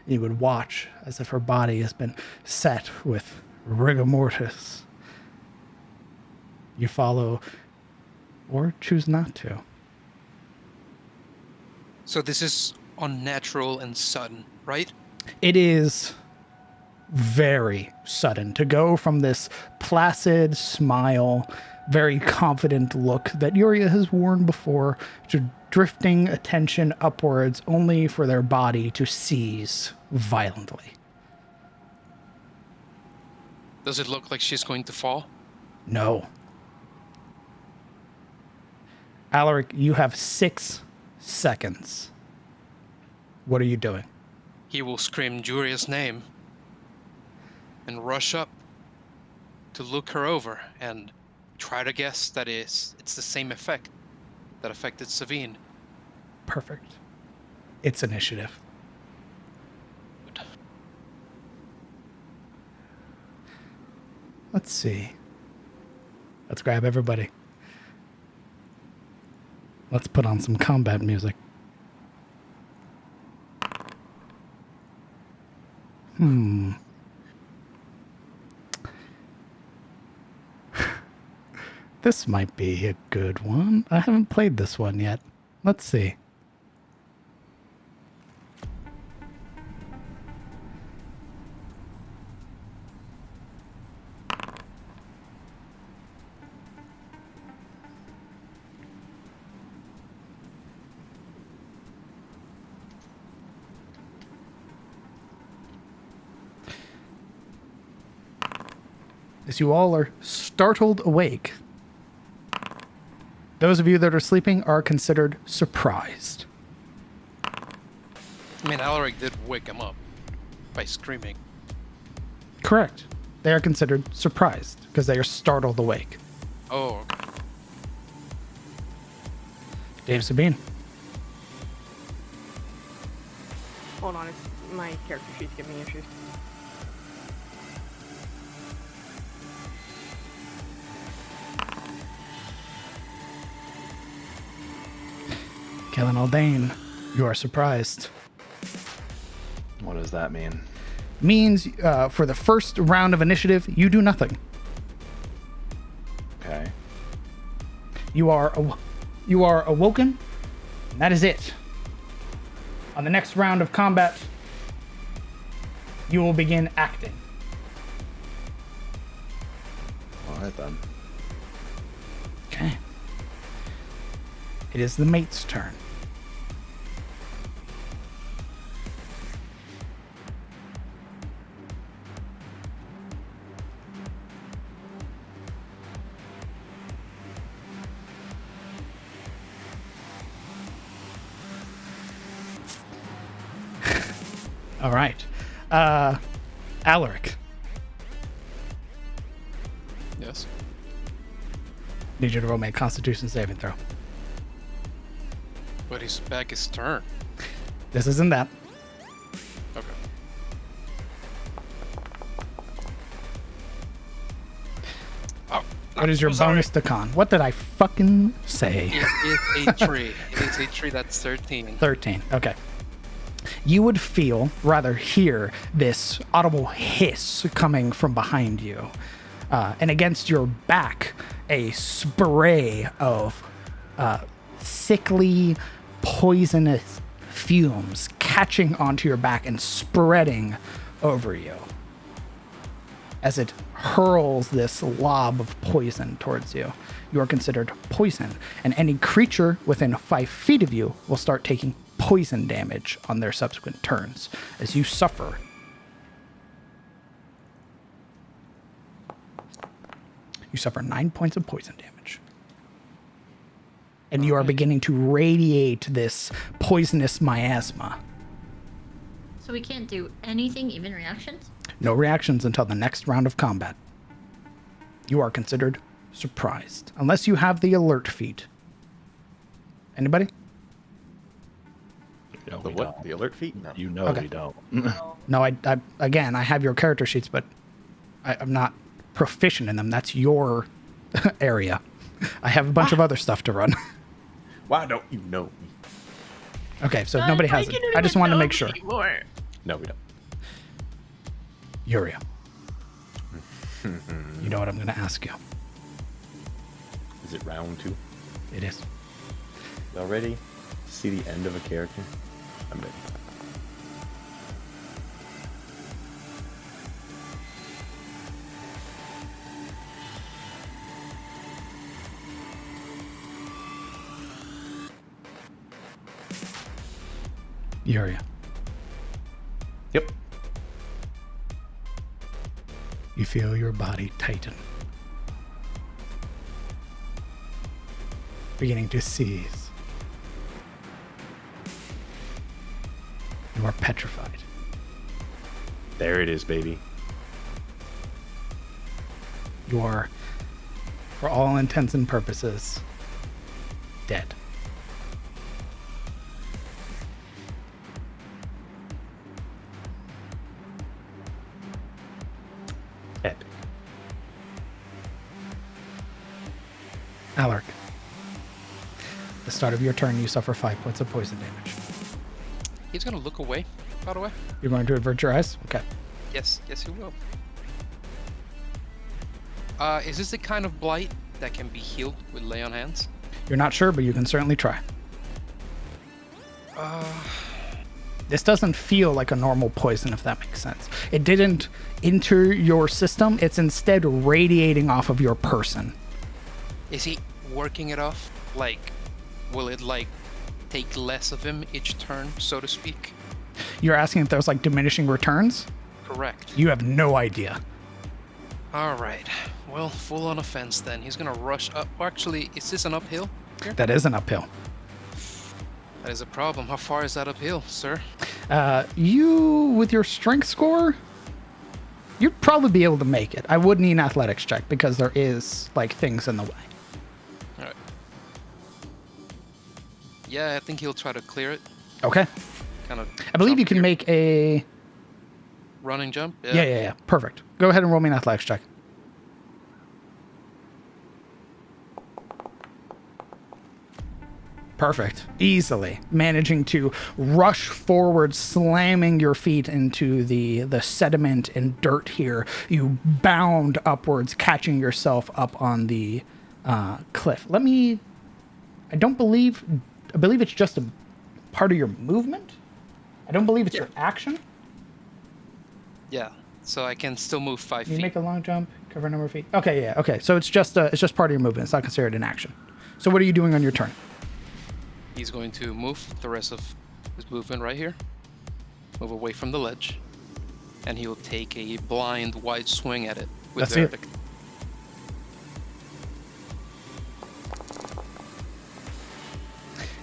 You would watch as if her body has been set with rigor mortis. You follow or choose not to. So this is unnatural and sudden, right? It is very sudden to go from this placid smile, very confident look that Yuria has worn before to drifting attention upwards only for their body to seize violently. Does it look like she's going to fall? No. Alaric, you have 6 seconds. What are you doing? He will scream Juria's name and rush up to look her over and try to guess that it's the same effect that affected Savine. Perfect. It's initiative. Let's see. Let's grab everybody. Let's put on some combat music. This might be a good one. I haven't played this one yet. Let's see. As you all are startled awake, those of you that are sleeping are considered surprised. I mean, Alaric did wake him up by screaming. Correct. They are considered surprised because they are startled awake. Oh, okay. Dave Sabine. Hold on, my character sheet's giving me issues. Kellen Aldane, you are surprised. What does that mean? Means for the first round of initiative, you do nothing. Okay. You are awoken, and that is it. On the next round of combat, you will begin acting. All right then. Okay. It is the mate's turn. All right. Alaric. Yes. Need you to roll me a Constitution saving throw. But he's back his turn. This isn't that. Okay. Oh, What is your bonus to con? What did I fucking say? It is a tree. It is a tree that's 13. 13. Okay. You would feel, rather hear, this audible hiss coming from behind you. And against your back, a spray of sickly, poisonous fumes catching onto your back and spreading over you as it hurls this lob of poison towards you. You are considered poison, and any creature within 5 feet of you will start taking poison damage on their subsequent turns as you suffer. You suffer 9 points of poison damage. And you are beginning to radiate this poisonous miasma. So we can't do anything, even reactions? No reactions until the next round of combat. You are considered surprised, unless you have the alert feat. Anybody? No, The we what? don't. The alert feat? No. You know Okay. we don't. No, I again, I have your character sheets, but I'm not proficient in them. That's your area. I have a bunch of other stuff to run. Why don't you know me? Okay, so if nobody has it, I just wanted to make sure. Anymore. No, we don't. Yuria, you know what I'm going to ask you. Is it round 2? It is. Y'all ready to see the end of a character? I'm ready. Yuria, Yep. you feel your body tighten, beginning to seize. You are petrified. There it is, baby. You are, for all intents and purposes, dead. Epic. Alaric, at the start of your turn, you suffer 5 points of poison damage. He's gonna look away, by the way. You're going to avert your eyes? Okay. Yes, he will. Is this the kind of blight that can be healed with lay on hands? You're not sure, but you can certainly try. This doesn't feel like a normal poison, if that makes sense. It didn't enter your system. It's instead radiating off of your person. Is he working it off? Like, will it like take less of him each turn, so to speak? You're asking if there's like diminishing returns? Correct. You have no idea. All right. Well, full on offense then. He's gonna rush up. Actually, is this an uphill here? That is an uphill. That is a problem. How far is that uphill, sir? You, with your strength score, you'd probably be able to make it. I would need an athletics check because there is like things in the way. All right. Yeah, I think he'll try to clear it. Okay. Kind of. I believe jump you can here. make a... Running jump? Yeah. Perfect. Go ahead and roll me an athletics check. Perfect. Easily managing to rush forward, slamming your feet into the sediment and dirt here. You bound upwards, catching yourself up on the cliff. I believe it's just a part of your movement. I don't believe it's your action. Yeah. So I can still move 5 You feet. make a long jump, cover a number of feet. Okay, yeah, okay. So it's just part of your movement. It's not considered an action. So what are you doing on your turn? He's going to move the rest of his movement right here. Move away from the ledge. And he'll take a blind wide swing at it with Let's see it. Verdict.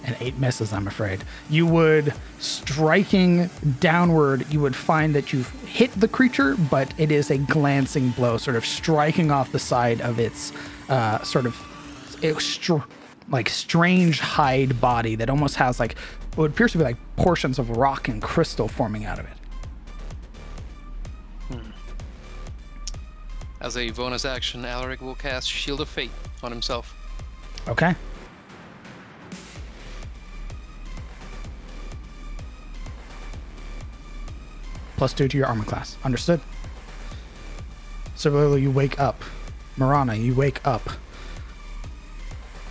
And 8 misses, I'm afraid. You would, striking downward, you would find that you've hit the creature, but it is a glancing blow, sort of striking off the side of its strange hide body that almost has like what appears to be like portions of rock and crystal forming out of it. As a bonus action, Alaric will cast Shield of Fate on himself. Okay. +2 to your armor class. Understood. Cervelo, you wake up. Marana, you wake up.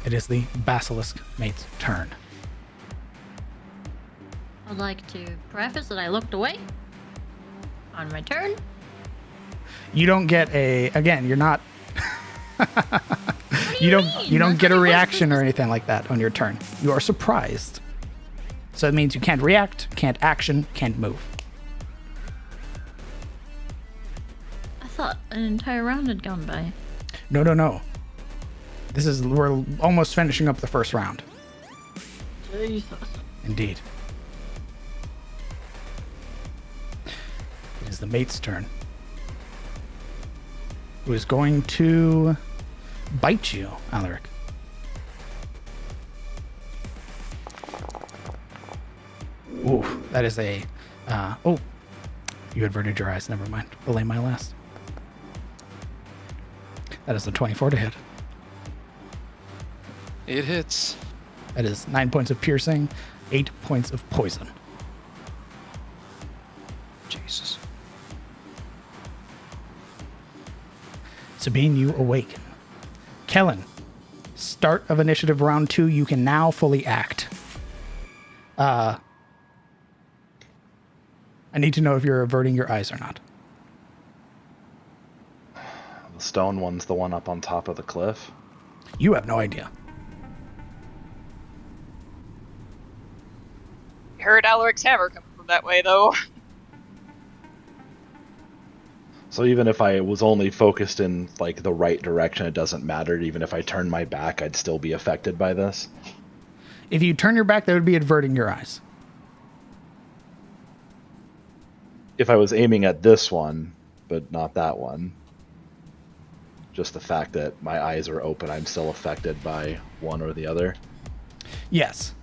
It is the Basilisk mate's turn. I'd like to preface that I looked away on my turn. You don't get again, you're not you don't get a reaction or anything like that on your turn. You are surprised. So it means you can't react, can't action, can't move. I thought an entire round had gone by. No. We're almost finishing up the first round. Jesus. Indeed. It is the mate's turn. Who is going to bite you, Ooh, that is a... oh, you averted your eyes. Never mind. Belay my last. That is a 24 to hit. It hits. That is 9 points of piercing, 8 points of poison. Jesus. Sabine, you awaken. Kellen, start of initiative round 2. You can now fully act. I need to know if you're averting your eyes or not. The stone one's the one up on top of the cliff. You have no idea. Heard Alaric's hammer coming from that way, though. So even if I was only focused in like the right direction, it doesn't matter. Even if I turn my back, I'd still be affected by this. If you turn your back, that would be averting your eyes. If I was aiming at this one, but not that one, just the fact that my eyes are open, I'm still affected by one or the other. Yes.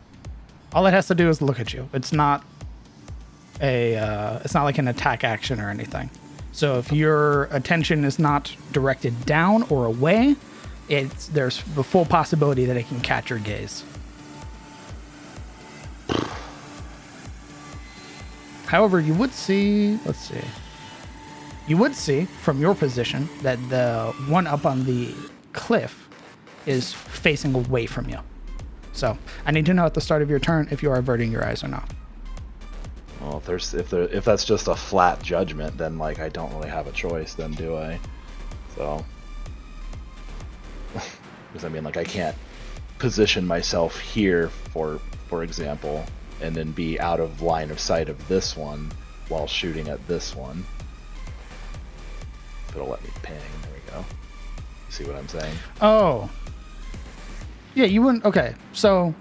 All it has to do is look at you. It's not it's not like an attack action or anything. So if your attention is not directed down or away, there's the full possibility that it can catch your gaze. However, you would see, you would see from your position that the one up on the cliff is facing away from you. So I need to know at the start of your turn if you are averting your eyes or not. Well, if that's just a flat judgment, then like I don't really have a choice, then do I? So, because I mean, like I can't position myself here, for example, and then be out of line of sight of this one while shooting at this one. It'll let me ping. There we go. See what I'm saying? Oh. Yeah, you wouldn't. Okay, so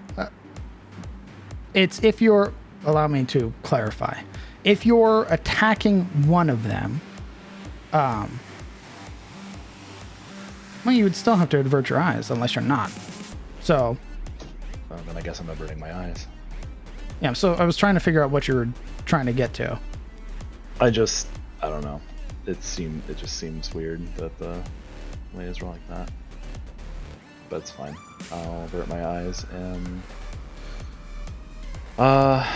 it's if you're. Allow me to clarify. If you're attacking one of them, well, you would still have to avert your eyes unless you're not. So. Then I guess I'm averting my eyes. Yeah. So I was trying to figure out what you were trying to get to. I don't know. It just seems weird that the layers were like that. But it's fine. I'll avert my eyes and I'll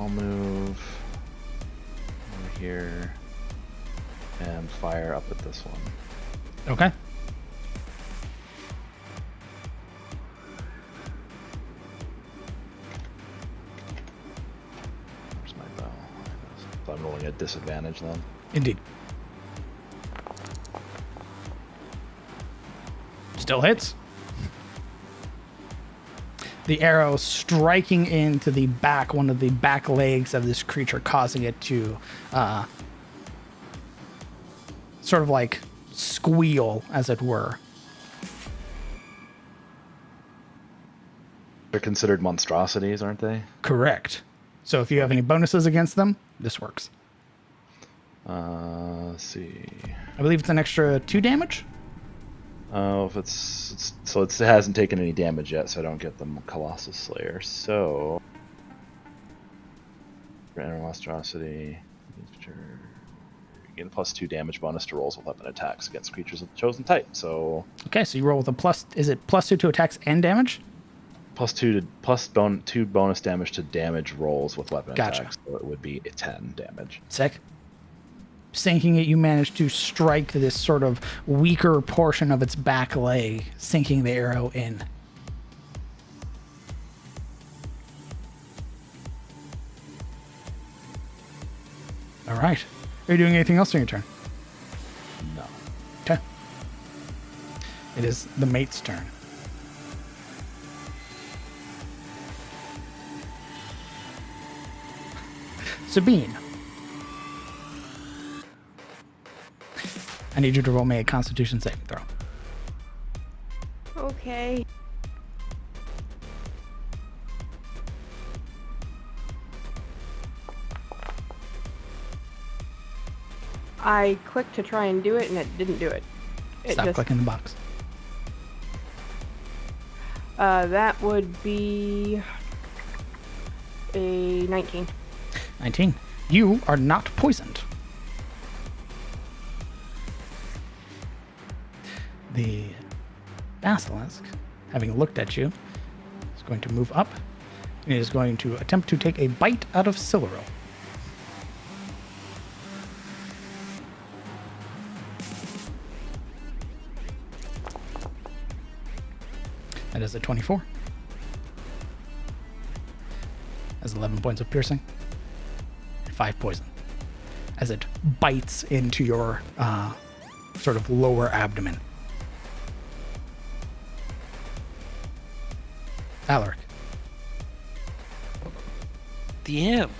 move over here and fire up at this one. Okay. Where's my bow? So I'm rolling at disadvantage then. Indeed. Still hits. The arrow striking into the back, one of the back legs of this creature, causing it to sort of like squeal, as it were. They're considered monstrosities, aren't they? Correct. So if you have any bonuses against them, this works. Let's see. I believe it's an extra 2 damage. Oh, if it hasn't taken any damage yet, so I don't get the Colossus Slayer. So, for inner monstrosity, you get a +2 damage bonus to rolls with weapon attacks against creatures of the chosen type. So, okay, so you roll with a plus. Is it +2 to attacks and damage? +2 bonus damage to damage rolls with weapon Gotcha. attacks. So it would be a 10 damage. Sick. Sinking it, you manage to strike this sort of weaker portion of its back leg, sinking the arrow in. All right. Are you doing anything else on your turn? No. Okay. It is the mate's turn. Sabine. I need you to roll me a Constitution saving throw. Okay. I clicked to try and do it, and it didn't do it. Stop clicking the box. That would be see 19. 19. You are not poisoned. The basilisk, having looked at you, is going to move up, and it is going to attempt to take a bite out of Siluro. That is a 24. That's 11 points of piercing. 5 poison. As it bites into your sort of lower abdomen. Alaric. The imp.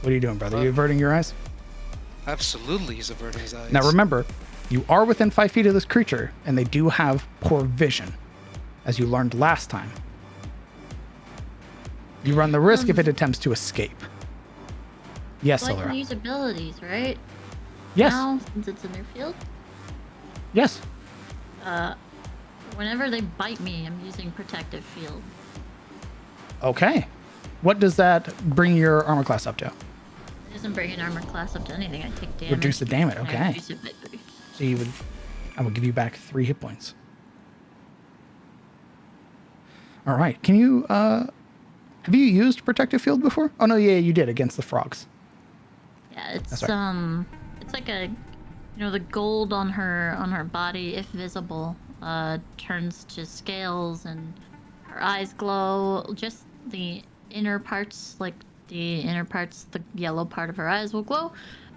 What are you doing, brother? Are you averting your eyes? Absolutely, he's averting his eyes. Now remember, you are within 5 feet of this creature, and they do have poor vision, as you learned last time. You run the risk if it attempts to escape. Yes, So I Silura. can use abilities, right? Yes. Now, since it's in their field. Yes. Whenever they bite me, I'm using protective field. Okay. What does that bring your armor class up to? It doesn't bring an armor class up to anything. I take damage. Reduce the damage. and I Okay. reduce it by 3. So I will give you back 3 hit points. All right. Can you, have you used protective field before? Oh no, yeah, you did against the frogs. Yeah, it's That's right. it's like a, the gold on her body, if visible, turns to scales, and her eyes glow. Just the inner parts, the yellow part of her eyes will glow,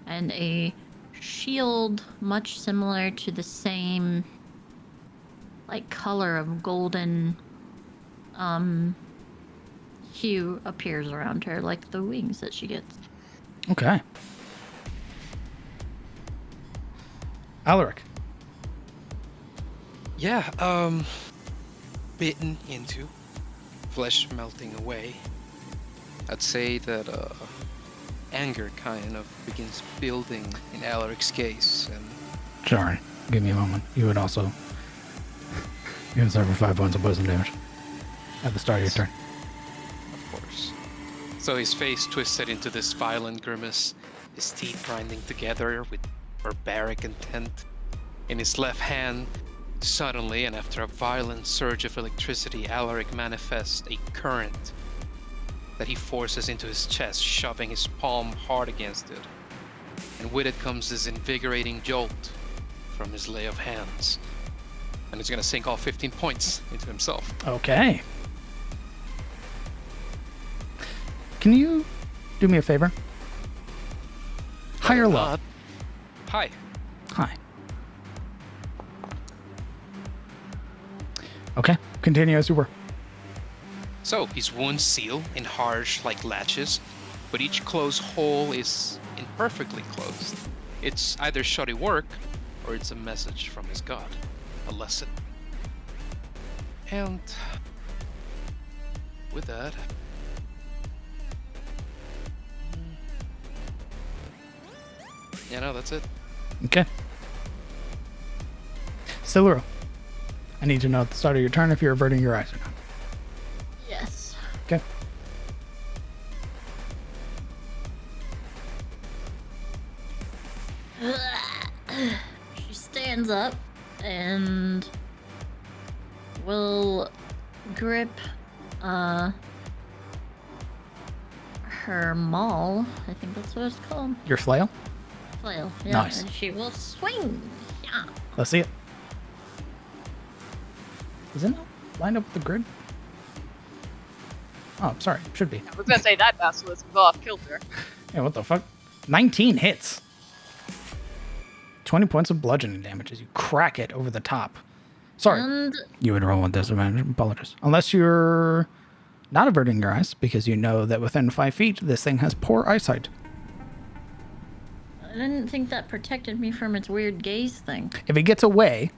and a shield much similar to the same, color of golden, hue appears around her, like the wings that she gets. Okay. Alaric. Yeah, bitten into, flesh melting away. I'd say that anger kind of begins building in Alaric's case, and Sorry. Give me a moment. You would also... You would suffer 5 points of poison damage at the start of your turn. of course. So his face twisted into this violent grimace, his teeth grinding together with barbaric intent. In his left hand, suddenly, and after a violent surge of electricity, Alaric manifests a current that he forces into his chest, shoving his palm hard against it. And with it comes this invigorating jolt from his lay of hands. And he's gonna sink all 15 points into himself. Okay. Can you do me a favor? High or low? Hi. Hi. Okay. Continue as you were. So, his wounds seal in harsh like latches, but each closed hole is imperfectly closed. It's either shoddy work, or it's a message from his god. A lesson. And with that, that's it. Okay. Siluro, I need to know at the start of your turn if you're averting your eyes or not. Yes. Okay. She stands up and will grip her maul. I think that's what it's called. Your flail? Flail. Yeah. Nice. And she will swing. Yeah. Let's see it. Is it not lined up with the grid? Oh, sorry. Should be. I was gonna say that basilisk was off kilter. Yeah, what the fuck? 19 hits. 20 points of bludgeoning damage as you crack it over the top. Sorry. And You would roll with disadvantage. Apologies. Unless you're not averting your eyes, because you know that within 5 feet, this thing has poor eyesight. I didn't think that protected me from its weird gaze thing. If it gets away,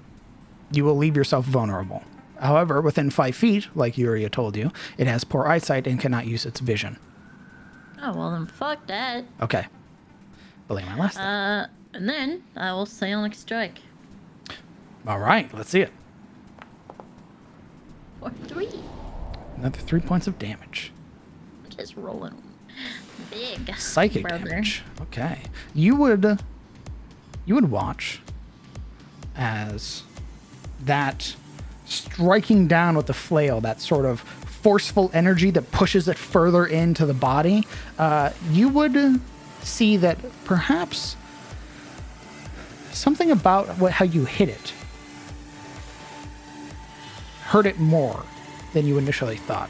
you will leave yourself vulnerable. However, within 5 feet, like Yuria told you, it has poor eyesight and cannot use its vision. Oh, well then fuck that. Okay. Believe my last thing. And then I will psionic strike. All right, let's see it. For 3. Another 3 points of damage. is rolling big. Psychic brother. damage. Okay. You would watch as that striking down with the flail, that sort of forceful energy that pushes it further into the body, you would see that perhaps something about how you hit it hurt it more than you initially thought.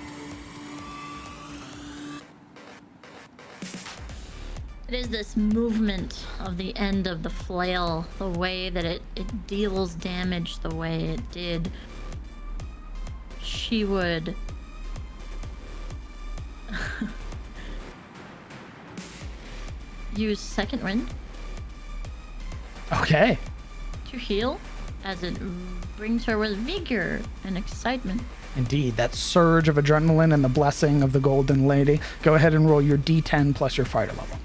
It is this movement of the end of the flail, the way that it deals damage the way it did. She would use second wind Okay. to heal, as it brings her with vigor and excitement. Indeed, that surge of adrenaline and the blessing of the Golden Lady. Go ahead and roll your D10 plus your fighter level.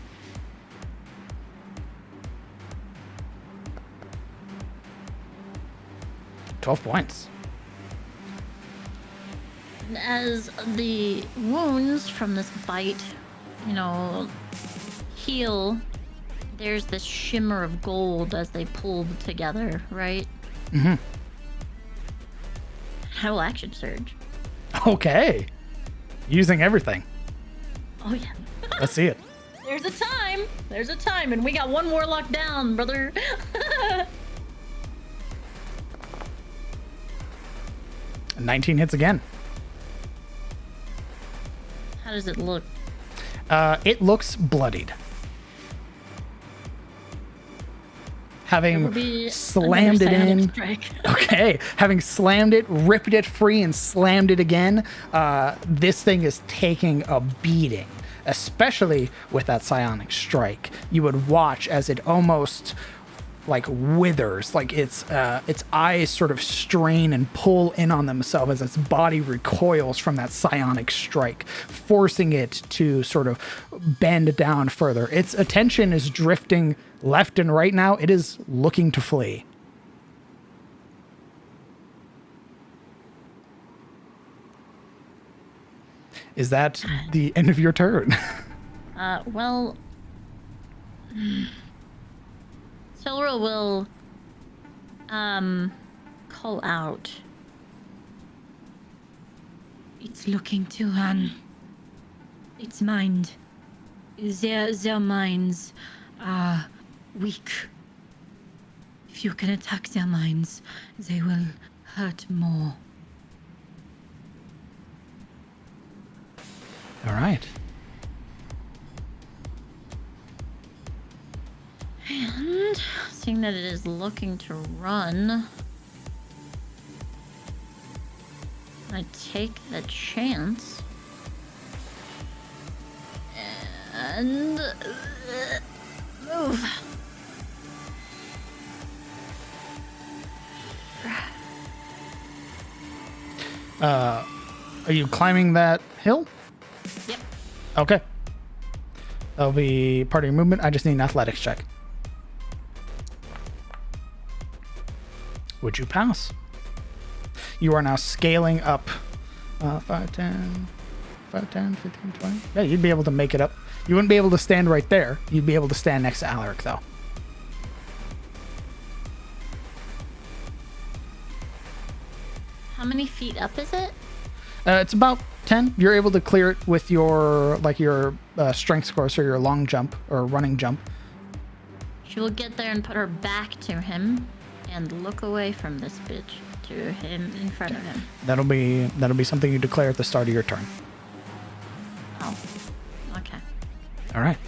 12 points. As the wounds from this bite, heal, there's this shimmer of gold as they pull together, right? Mm-hmm. I will action surge. Okay. Using everything. Oh, yeah. Let's see it. There's a time, and we got one warlock down, brother. 19 hits again. How does it look? It looks bloodied. Having slammed it in. Okay. Having slammed it, ripped it free, and slammed it again, this thing is taking a beating, especially with that psionic strike. You would watch as it almost like withers, like its eyes sort of strain and pull in on themselves as its body recoils from that psionic strike, forcing it to sort of bend down further. Its attention is drifting left and right now. It is looking to flee. Is that the end of your turn? Well, Silra will call out. It's looking to its mind. Their minds are weak. If you can attack their minds, they will hurt more. All right. And seeing that it is looking to run, I take the chance and move. Are you climbing that hill? Yep. Okay. That'll be part of your movement. I just need an athletics check. Would you pass? You are now scaling up 5, 10, 15, 20. Yeah, you'd be able to make it up. You wouldn't be able to stand right there. You'd be able to stand next to Alaric, though. How many feet up is it? It's about 10. You're able to clear it with your strength score, so your long jump or running jump. She will get there and put her back to him and look away from this bitch to him in front of him. That'll be something you declare at the start of your turn. Oh, okay. All right.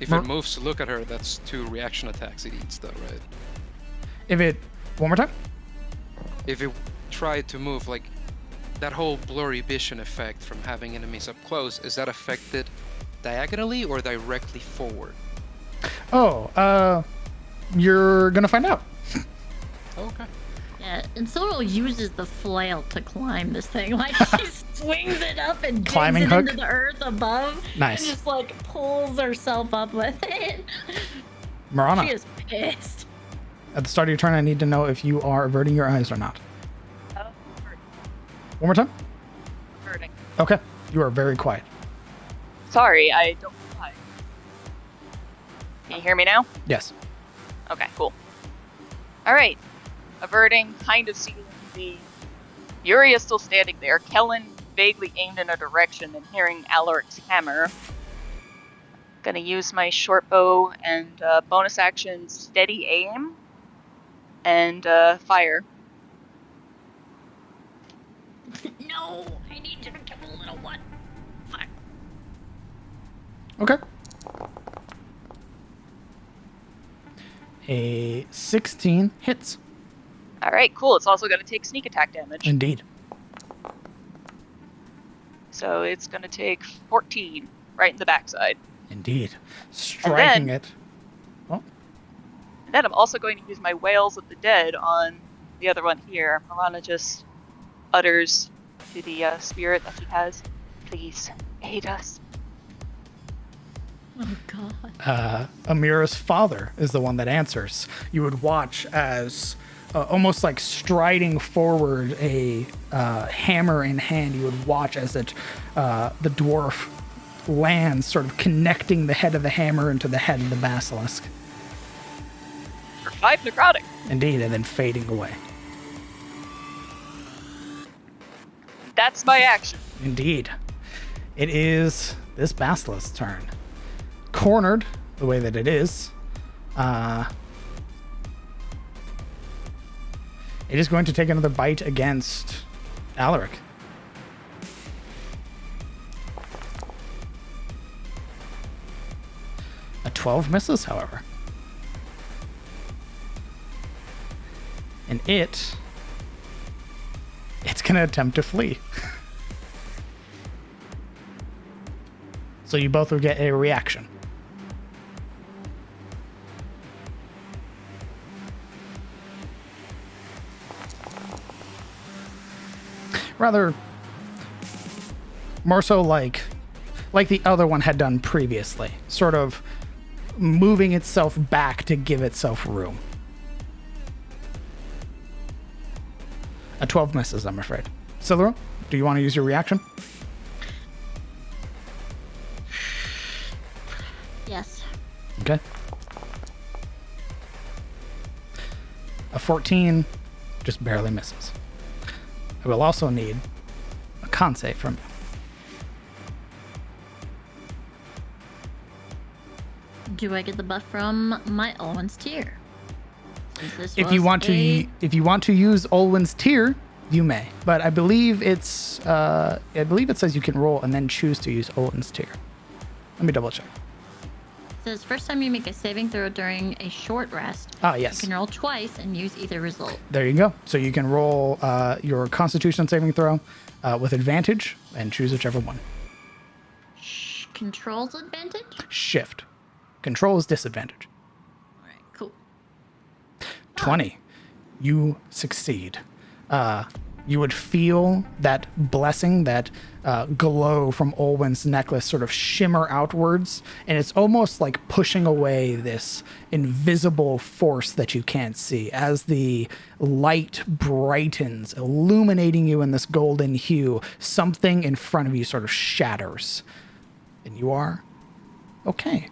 If it moves to look at her, that's 2 reaction attacks it eats, though, right? If it one more time. If it tried to move, like that whole blurry vision effect from having enemies up close, is that affected diagonally or directly forward? Oh, you're gonna find out. Okay. Yeah, and Sorrel uses the flail to climb this thing. Like, she swings it up and digs Climbing it hook? into the earth above. Nice. And just, like, pulls herself up with it. Marana. She is pissed. At the start of your turn, I need to know if you are averting your eyes or not. Oh, One more time. hurting. Okay. You are very quiet. Sorry, I don't know why. Can you hear me now? Yes. Okay, cool. Alright. Averting, kind of seeing the... Yuri is still standing there. Kellen vaguely aimed in a direction and hearing Alaric's hammer. Gonna use my short bow and bonus action steady aim and fire. No, I need you to kill the little one. Fuck. Okay. A 16 hits. Alright, cool. It's also gonna take sneak attack damage. Indeed. So it's gonna take 14 right in the backside. Indeed. Striking it. Oh. And then I'm also going to use my Wails of the Dead on the other one here. Marana just utters to the spirit that she has, please aid us. Oh, God. Amira's father is the one that answers. You would watch as, almost like striding forward, a hammer in hand, you would watch as the dwarf lands, sort of connecting the head of the hammer into the head of the basilisk. For 5 necrotic. Indeed, and then fading away. That's my action. Indeed. It is this basilisk's turn. Cornered, the way that it is, it is going to take another bite against Alaric. A 12 misses, however. And it's going to attempt to flee. So you both will get a reaction. Rather, more so like the other one had done previously, sort of moving itself back to give itself room. A 12 misses, I'm afraid. Siluro, do you want to use your reaction? Yes. Okay. A 14 just barely misses. I will also need a con save from you. Do I get the buff from my Olwen's Tear? If you want to use Olwen's Tear, you may. But I believe it says you can roll and then choose to use Olwen's Tear. Let me double check. It says first time you make a saving throw during a short rest. Ah, yes. You can roll twice and use either result. There you go. So you can roll your Constitution saving throw with advantage and choose whichever one. Control's advantage? Shift. Control is disadvantage. All right, cool. 20. You succeed. You would feel that blessing, that glow from Olwen's necklace sort of shimmer outwards, and it's almost like pushing away this invisible force that you can't see. As the light brightens, illuminating you in this golden hue, something in front of you sort of shatters. And you are okay.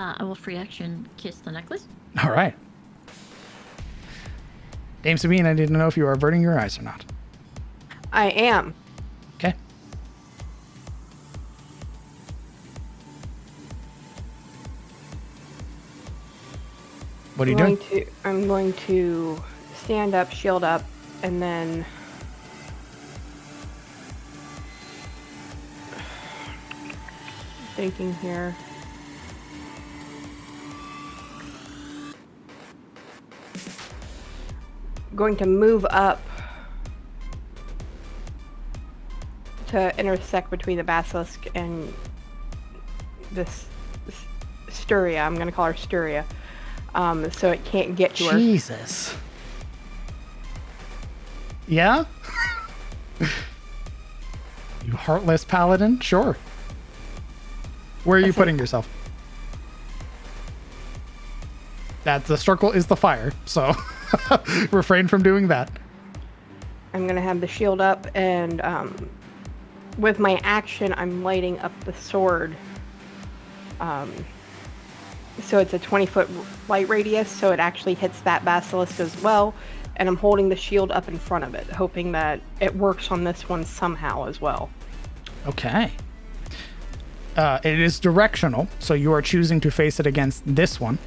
I will free action kiss the necklace. All right. Dame Sabine, I didn't know if you were averting your eyes or not. I am. Okay. What are you doing? I'm going to stand up, shield up, and then thinking here. Going to move up to intersect between the basilisk and this Styria. I'm going to call her Styria. So it can't get to her. Jesus. Yeah? You heartless paladin? Sure. Where are you putting yourself? That the circle is the fire, so refrain from doing that. I'm going to have the shield up and with my action, I'm lighting up the sword. So it's a 20-foot light radius, so it actually hits that basilisk as well. And I'm holding the shield up in front of it, hoping that it works on this one somehow as well. Okay. It is directional, so you are choosing to face it against this one.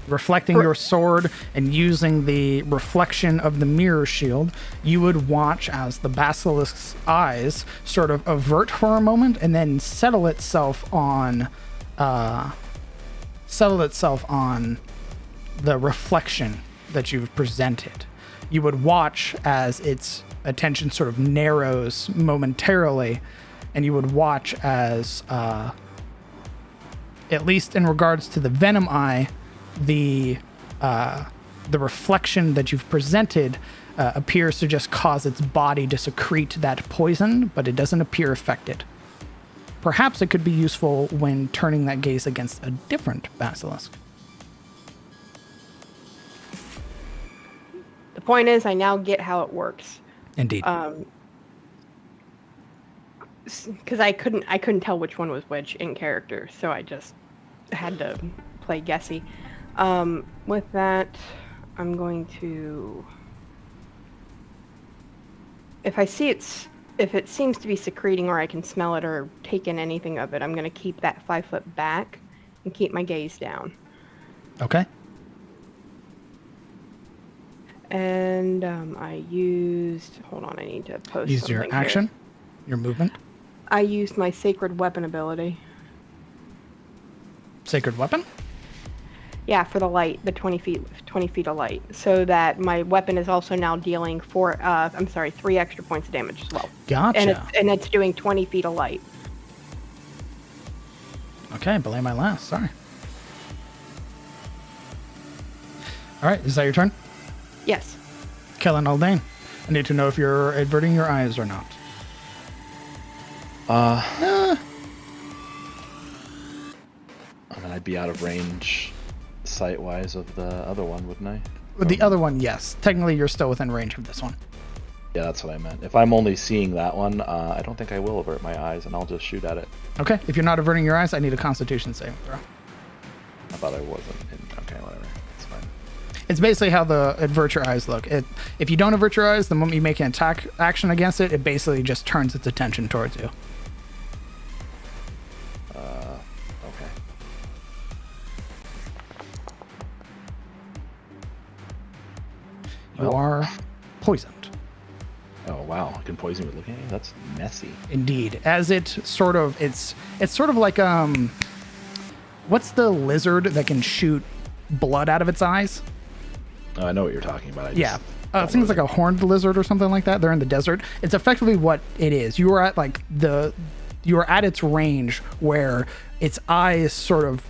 Reflecting your sword and using the reflection of the mirror shield, you would watch as the basilisk's eyes sort of avert for a moment and then settle itself on the reflection that you've presented. You would watch as its attention sort of narrows momentarily, and you would watch as, at least in regards to the venom eye, the reflection that you've presented appears to just cause its body to secrete that poison, but it doesn't appear affected. Perhaps it could be useful when turning that gaze against a different basilisk. The point is, I now get how it works. Indeed. Because I couldn't tell which one was which in character, so I just had to play guessy. With that, I'm going to, if it seems to be secreting or I can smell it or take in anything of it, I'm going to keep that 5 foot back and keep my gaze down. Okay. And I used, hold on, I need to post Use your action, your movement. I used my sacred weapon ability. Sacred weapon? Yeah, for the light, the 20 feet of light, so that my weapon is also now dealing 3 extra points of damage as well. Gotcha. And it's doing 20 feet of light. Okay, belay my last. Sorry. All right, is that your turn? Yes. Kellen Aldane, I need to know if you're averting your eyes or not. I mean, I'd be out of range sight-wise of the other one, wouldn't I? With the other one, yes. Technically, you're still within range of this one. Yeah, that's what I meant. If I'm only seeing that one, I don't think I will avert my eyes, and I'll just shoot at it. Okay, if you're not averting your eyes, I need a Constitution saving throw. I thought I wasn't. Okay, whatever. It's fine. It's basically how the avert your eyes look. If you don't avert your eyes, the moment you make an attack action against it, it basically just turns its attention towards you. Okay. You are poisoned. Oh wow, I can poison with looking at you? That's messy. Indeed. As it sort of, it's sort of like, what's the lizard that can shoot blood out of its eyes? Oh, I know what you're talking about. Yeah. I think it's like a horned lizard or something like that. They're in the desert. It's effectively what it is. You are at its range where its eyes sort of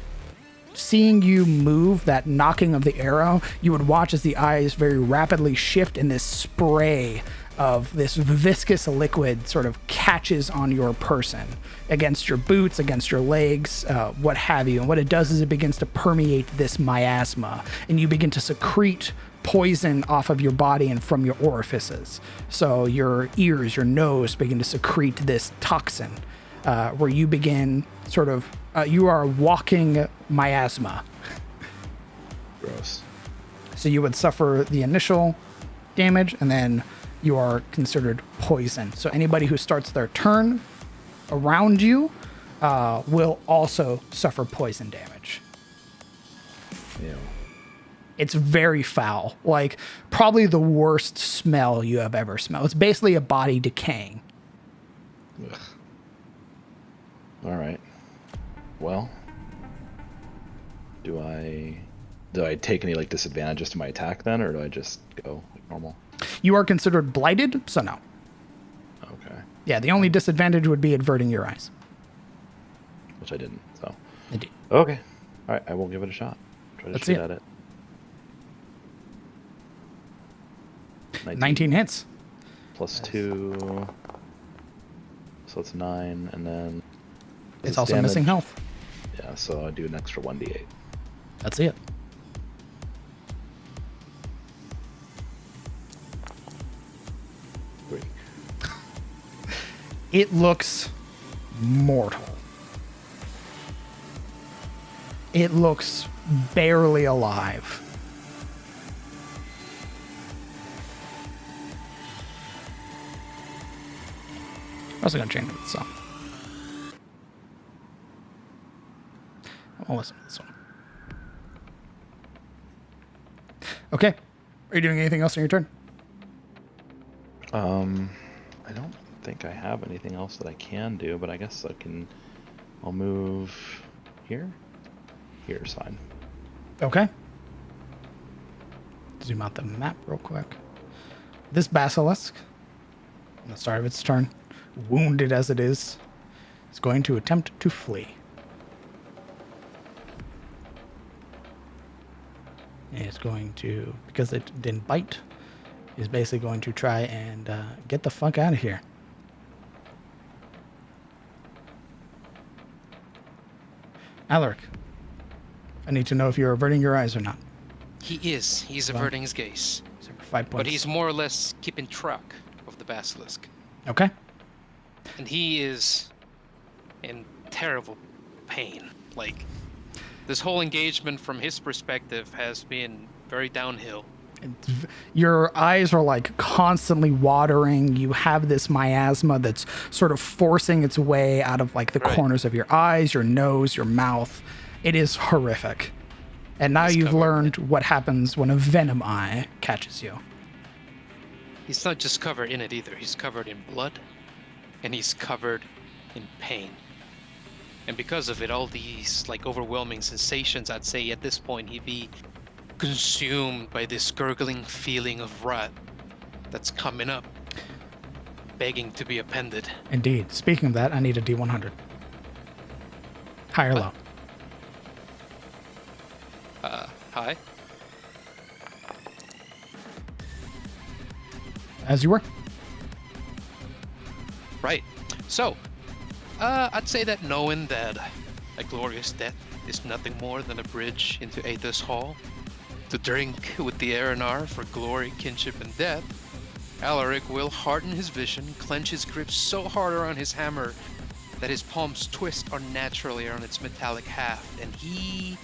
seeing you move, that knocking of the arrow, you would watch as the eyes very rapidly shift and this spray of this viscous liquid sort of catches on your person, against your boots, against your legs, what have you. And what it does is it begins to permeate this miasma, and you begin to secrete poison off of your body and from your orifices. So your ears, your nose begin to secrete this toxin, where you begin sort of, you are walking miasma. Gross. So you would suffer the initial damage, and then you are considered poison. So anybody who starts their turn around you will also suffer poison damage. Ew. It's very foul. Like, probably the worst smell you have ever smelled. It's basically a body decaying. Ugh. All right. Well, do I take any like disadvantages to my attack then, or do I just go like normal? You are considered blighted, so no. Okay. Yeah, the only disadvantage would be averting your eyes. Which I didn't, so. Indeed. Okay. All right, I will give it a shot. Try to Let's shoot see at it. 19 hits. Plus 2. So it's 9, and then... It's also missing health. Yeah, so I do an extra 1d8. Let's see it. It looks mortal. It looks barely alive. I'm also going to change the song. I'll listen to this one. Okay. Are you doing anything else on your turn? I don't think I have anything else that I can do, but I guess I'll move here. Here's fine. Okay. Zoom out the map real quick. This basilisk, on the start of its turn, wounded as it is going to attempt to flee. And it's going to, because it didn't bite, is basically going to try and get the fuck out of here. Alaric, I need to know if you're averting your eyes or not. He is. He's averting his gaze. So 5 points. But he's more or less keeping track of the basilisk. Okay. And he is in terrible pain. Like, this whole engagement from his perspective has been very downhill. Your eyes are like constantly watering. You have this miasma that's sort of forcing its way out of like the corners of your eyes, your nose, your mouth. It is horrific. And now you've learned what happens when a venom eye catches you. He's not just covered in it either. He's covered in blood, and he's covered in pain. And because of it, all these like overwhelming sensations, I'd say at this point he'd be consumed by this gurgling feeling of rot that's coming up, begging to be appended. Indeed. Speaking of that, I need a D100. High or low? High. As you were. Right. So, I'd say that knowing that a glorious death is nothing more than a bridge into Aethos Hall, to drink with the Aranar for glory, kinship, and death, Alaric will harden his vision, clench his grip so hard around his hammer that his palms twist unnaturally around its metallic haft, and he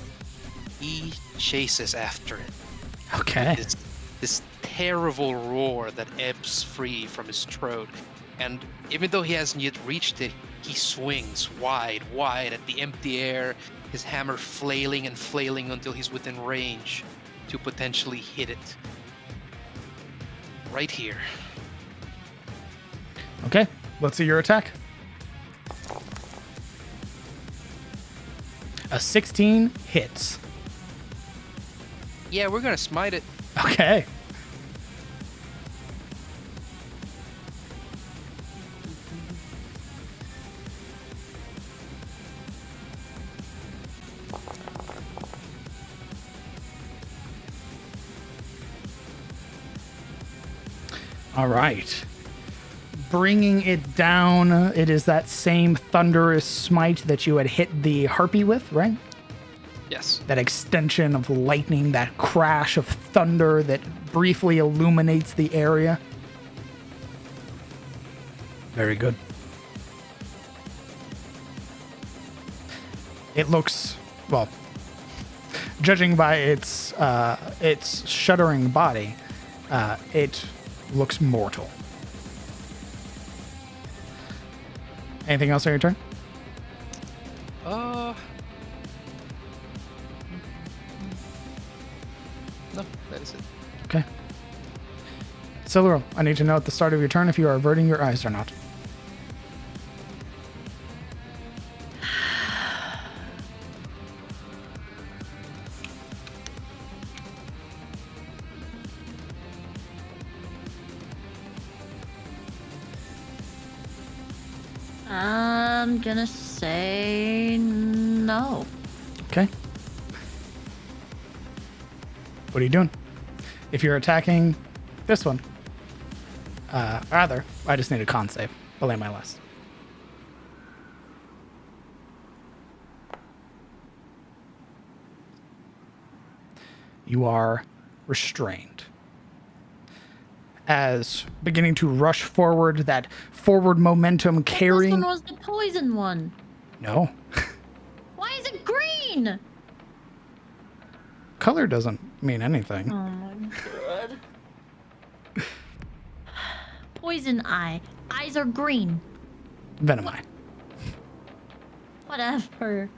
chases after it. Okay. This terrible roar that ebbs free from his throat. And even though he hasn't yet reached it, he swings wide at the empty air, his hammer flailing and flailing until he's within range to potentially hit it. Right here. Okay, let's see your attack. A 16 hits. Yeah, we're gonna smite it. Okay. All right. Bringing it down, it is that same thunderous smite that you had hit the harpy with, right? Yes. That extension of lightning, that crash of thunder that briefly illuminates the area. Very good. It looks, well, judging by its shuddering body, it looks mortal. Anything else on your turn? No, that is it. Okay. Siluro, I need to know at the start of your turn if you are averting your eyes or not. I'm gonna say no. Okay. What are you doing? If you're attacking this one, rather, I just need a con save. Belay my list. You are restrained. as beginning to rush forward, that forward momentum carrying... This one was the poison one. No. Why is it green? Color doesn't mean anything. Oh my god. Poison eye. Eyes are green. Venom eye. Whatever.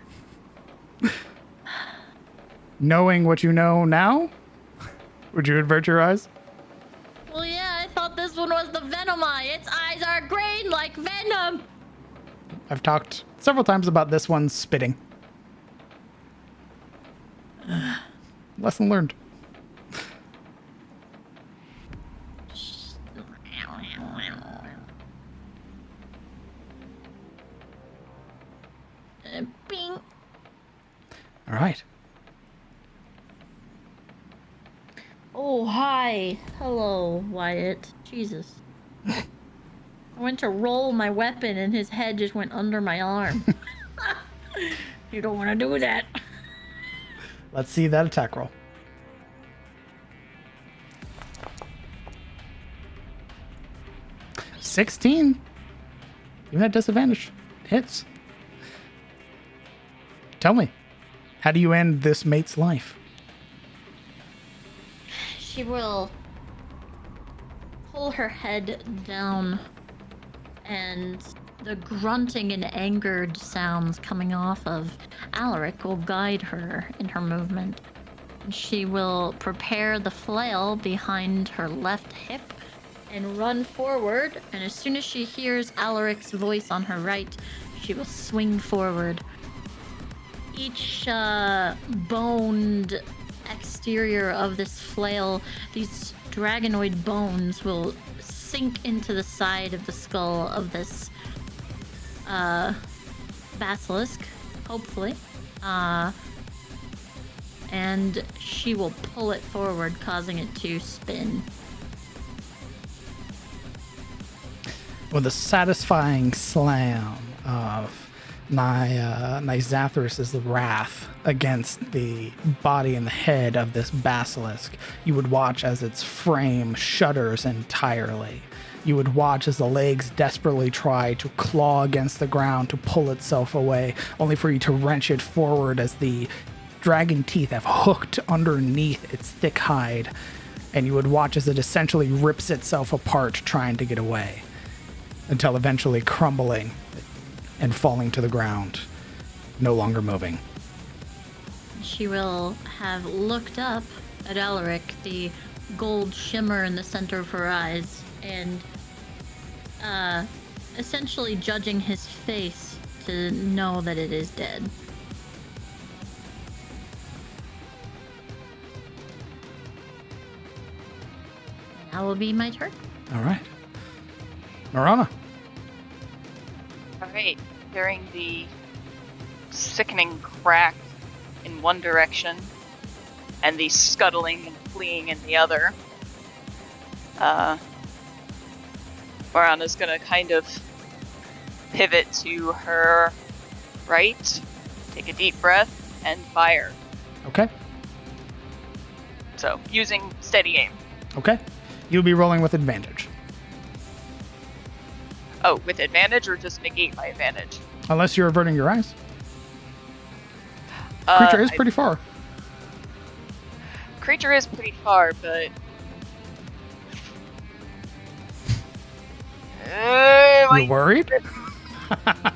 Knowing what you know now, would you avert your eyes? Well, yeah, I thought this one was the venom eye. Its eyes are green like venom. I've talked several times about this one spitting. Lesson learned. Bing. All right. Oh, hi. Hello, Wyatt. Jesus. I went to roll my weapon and his head just went under my arm. You don't want to do that. Let's see that attack roll. 16. Even at disadvantage. Hits. Tell me, how do you end this mate's life? She will pull her head down, and the grunting and angered sounds coming off of Alaric will guide her in her movement. And she will prepare the flail behind her left hip and run forward, and as soon as she hears Alaric's voice on her right, she will swing forward. Each boned exterior of this flail, these dragonoid bones will sink into the side of the skull of this basilisk, hopefully. And she will pull it forward, causing it to spin. With a satisfying slam of Nysathrus' wrath against the body and the head of this basilisk, you would watch as its frame shudders entirely. You would watch as the legs desperately try to claw against the ground to pull itself away, only for you to wrench it forward as the dragon teeth have hooked underneath its thick hide, and you would watch as it essentially rips itself apart trying to get away, until eventually crumbling and falling to the ground, no longer moving. She will have looked up at Alaric, the gold shimmer in the center of her eyes, and essentially judging his face to know that it is dead. That will be my turn. All right. Marana. Alright, hearing the sickening crack in one direction and the scuttling and fleeing in the other, Marana's gonna kind of pivot to her right, take a deep breath, and fire. Okay. So, using steady aim. Okay. You'll be rolling with advantage. Oh, with advantage or just negate my advantage? Unless you're averting your eyes. Creature is pretty far. Creature is pretty far, but... You worried?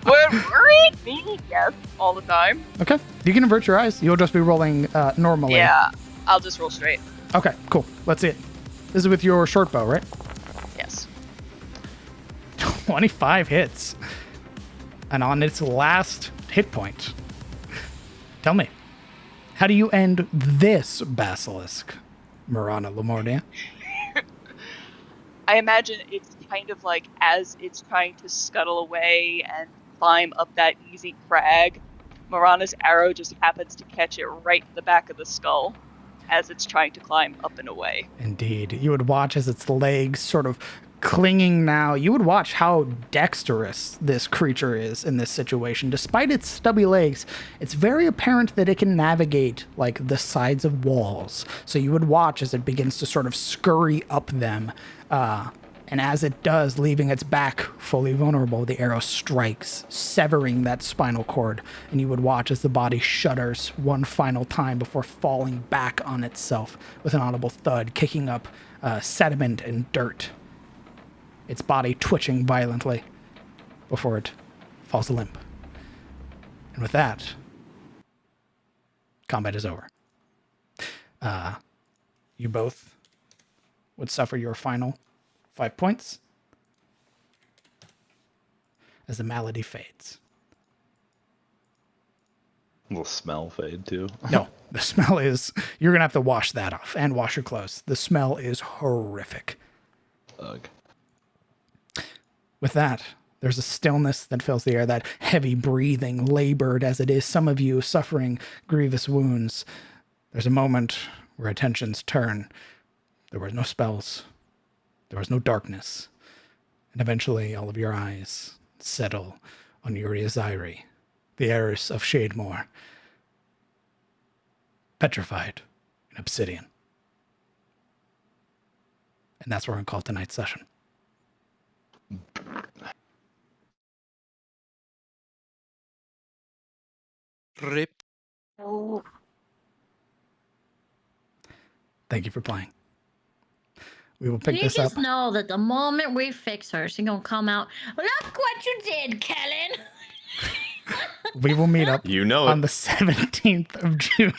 Worried? Me? Yes, all the time. Okay. You can avert your eyes. You'll just be rolling normally. Yeah, I'll just roll straight. Okay, cool. Let's see it. This is with your short bow, right? Yes. 25 hits. And on its last hit point, tell me, how do you end this basilisk, Marana Lamordia? I imagine it's kind of like as it's trying to scuttle away and climb up that easy crag, Marana's arrow just happens to catch it right in the back of the skull as it's trying to climb up and away. Indeed. You would watch as its legs sort of clinging now. You would watch how dexterous this creature is in this situation. Despite its stubby legs, it's very apparent that it can navigate like the sides of walls. So you would watch as it begins to sort of scurry up them. And as it does, leaving its back fully vulnerable, the arrow strikes, severing that spinal cord. And you would watch as the body shudders one final time before falling back on itself with an audible thud, kicking up sediment and dirt. Its body twitching violently before it falls limp. And with that, combat is over. You both would suffer your final 5 points as the malady fades. Will smell fade too? No, the smell is... You're going to have to wash that off and wash your clothes. The smell is horrific. Ugh. With that, there's a stillness that fills the air, that heavy breathing, labored as it is, some of you suffering grievous wounds. There's a moment where attentions turn. There were no spells. There was no darkness. And eventually all of your eyes settle on Yuria Zairi, the heiress of Shademore, petrified in obsidian. And that's where we're going to call tonight's session. Rip. Oh. Thank you for playing. We will pick You this up. just know that the moment we fix her, she's gonna come out. Look what you did, Kellen. We will meet up You know on it. the 17th of June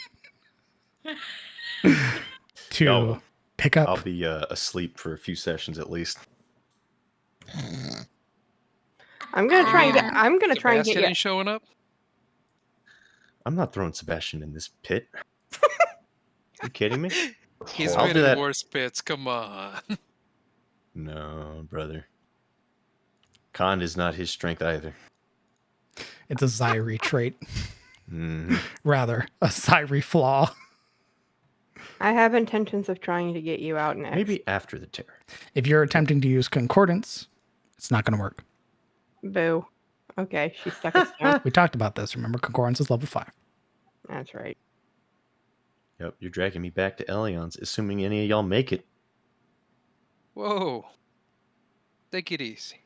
to No. pick up. I'll be asleep for a few sessions at least. I'm gonna try and get. mean, I'm gonna try and get Sebastian you. ain't showing up? I'm not throwing Sebastian in this pit. You kidding me? He's I'll been do in that. worse pits, come on. No, brother. Khan is not his strength either. It's a Zairi trait. Mhm. Rather, a Zairi flaw. I have intentions of trying to get you out next. Maybe after the terror. If you're attempting to use concordance, it's not going to work. Boo. Okay, she's stuck at stone. We talked about this. Remember, concordance is level 5. That's right. Yep, you're dragging me back to Elion's, assuming any of y'all make it. Whoa. Take it easy.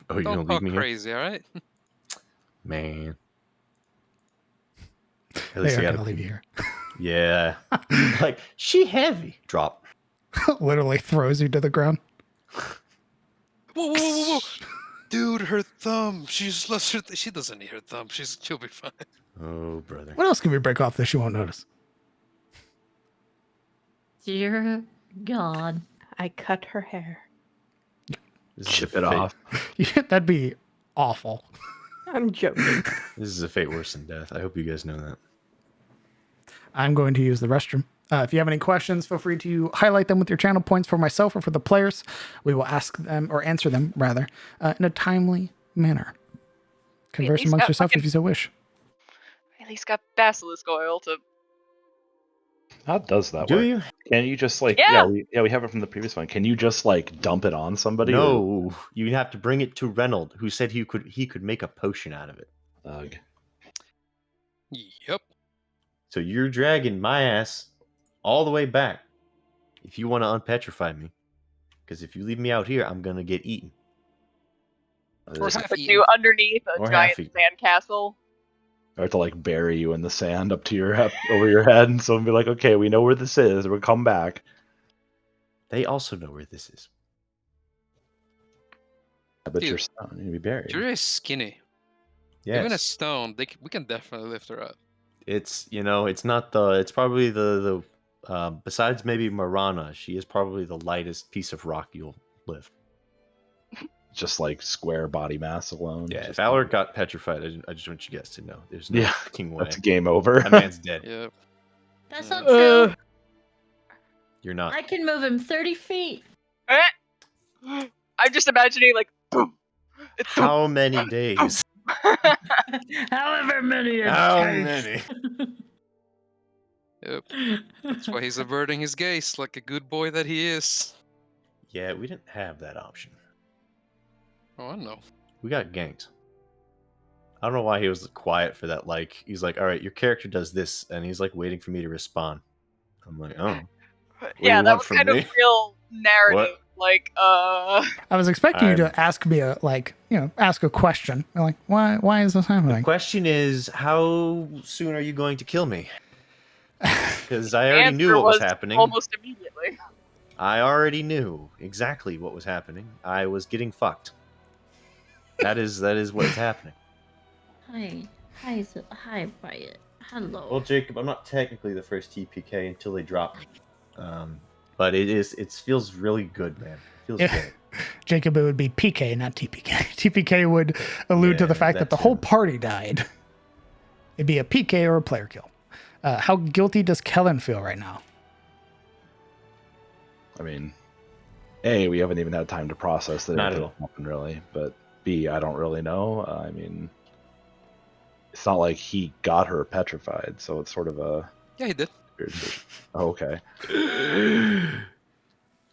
Oh, you're Don't gonna leave talk me here? crazy, alright? Man. At They least are I going gotta to leave you here. Yeah. Like, she heavy. Drop. Literally throws you to the ground. Whoa, whoa, whoa, whoa, whoa. Dude, her thumb. She just lost her. She doesn't need her thumb. She'll be fine. Oh, brother. What else can we break off that she won't notice? Dear God. I cut her hair. This is Chip a it fate- off. That'd be awful. I'm joking. This is a fate worse than death. I hope you guys know that. I'm going to use the restroom. If you have any questions, feel free to highlight them with your channel points for myself or for the players. We will ask them, or answer them, rather, in a timely manner. Converse least amongst got yourself if fucking- you so wish. At least got basilisk oil to. How does that Do work? you? Can you just like Yeah. we have it from the previous one. Can you just like dump it on somebody? or- No, you have to bring it to Reynold, who said he could make a potion out of it. Ugh. Yep. So you're dragging my ass all the way back if you want to unpetrify me. Because if you leave me out here, I'm gonna get eaten. Or Just half put eaten. you underneath a Or giant half eaten. sandcastle. Or to like bury you in the sand up to your over your head, and someone be like, "Okay, we know where this is. We'll come back." They also know where this is. But Dude. you're stone. You're gonna be buried. You're very skinny. Yes. Even a stone, we can definitely lift her up. It's it's not it's probably the besides maybe Marana, she is probably the lightest piece of rock you'll lift. Just like square body mass alone. Yeah, if Just- Alaric got petrified, I just want you guys to know there's no Yeah, fucking way. that's game over. That man's dead. Yep. That's Yeah. not true. You're not. I can move him 30 feet. I'm just imagining like. Boom. How many days? However many it How takes. many? Yep. That's why he's averting his gaze like a good boy that he is. Yeah, we didn't have that option. Oh, I know. We got ganked. I don't know why he was quiet for that. Like, he's like, all right, your character does this, and he's like waiting for me to respond. I'm like, oh. What do Yeah, you that want was from kind me? of real narrative. What? Like, I was expecting you I'm- to ask me ask a question. Like, why is this The happening? question is, how soon are you going to kill me? Because I the already answer knew what was was happening. almost immediately. I already knew exactly what was happening. I was getting fucked. That is what is happening. Hi, Wyatt. Hello. Well, Jacob, I'm not technically the first TPK until they drop me. But it feels really good, man. It feels good. Jacob, it would be PK, not TPK. TPK would allude to the fact that the whole party died. It'd be a PK or a player kill. How guilty does Kellen feel right now? I mean, A, we haven't even had time to process that Not at everything happened, really. But B, I don't really know. I mean, it's not like he got her petrified, so it's sort of a... Yeah, he did. Oh, okay.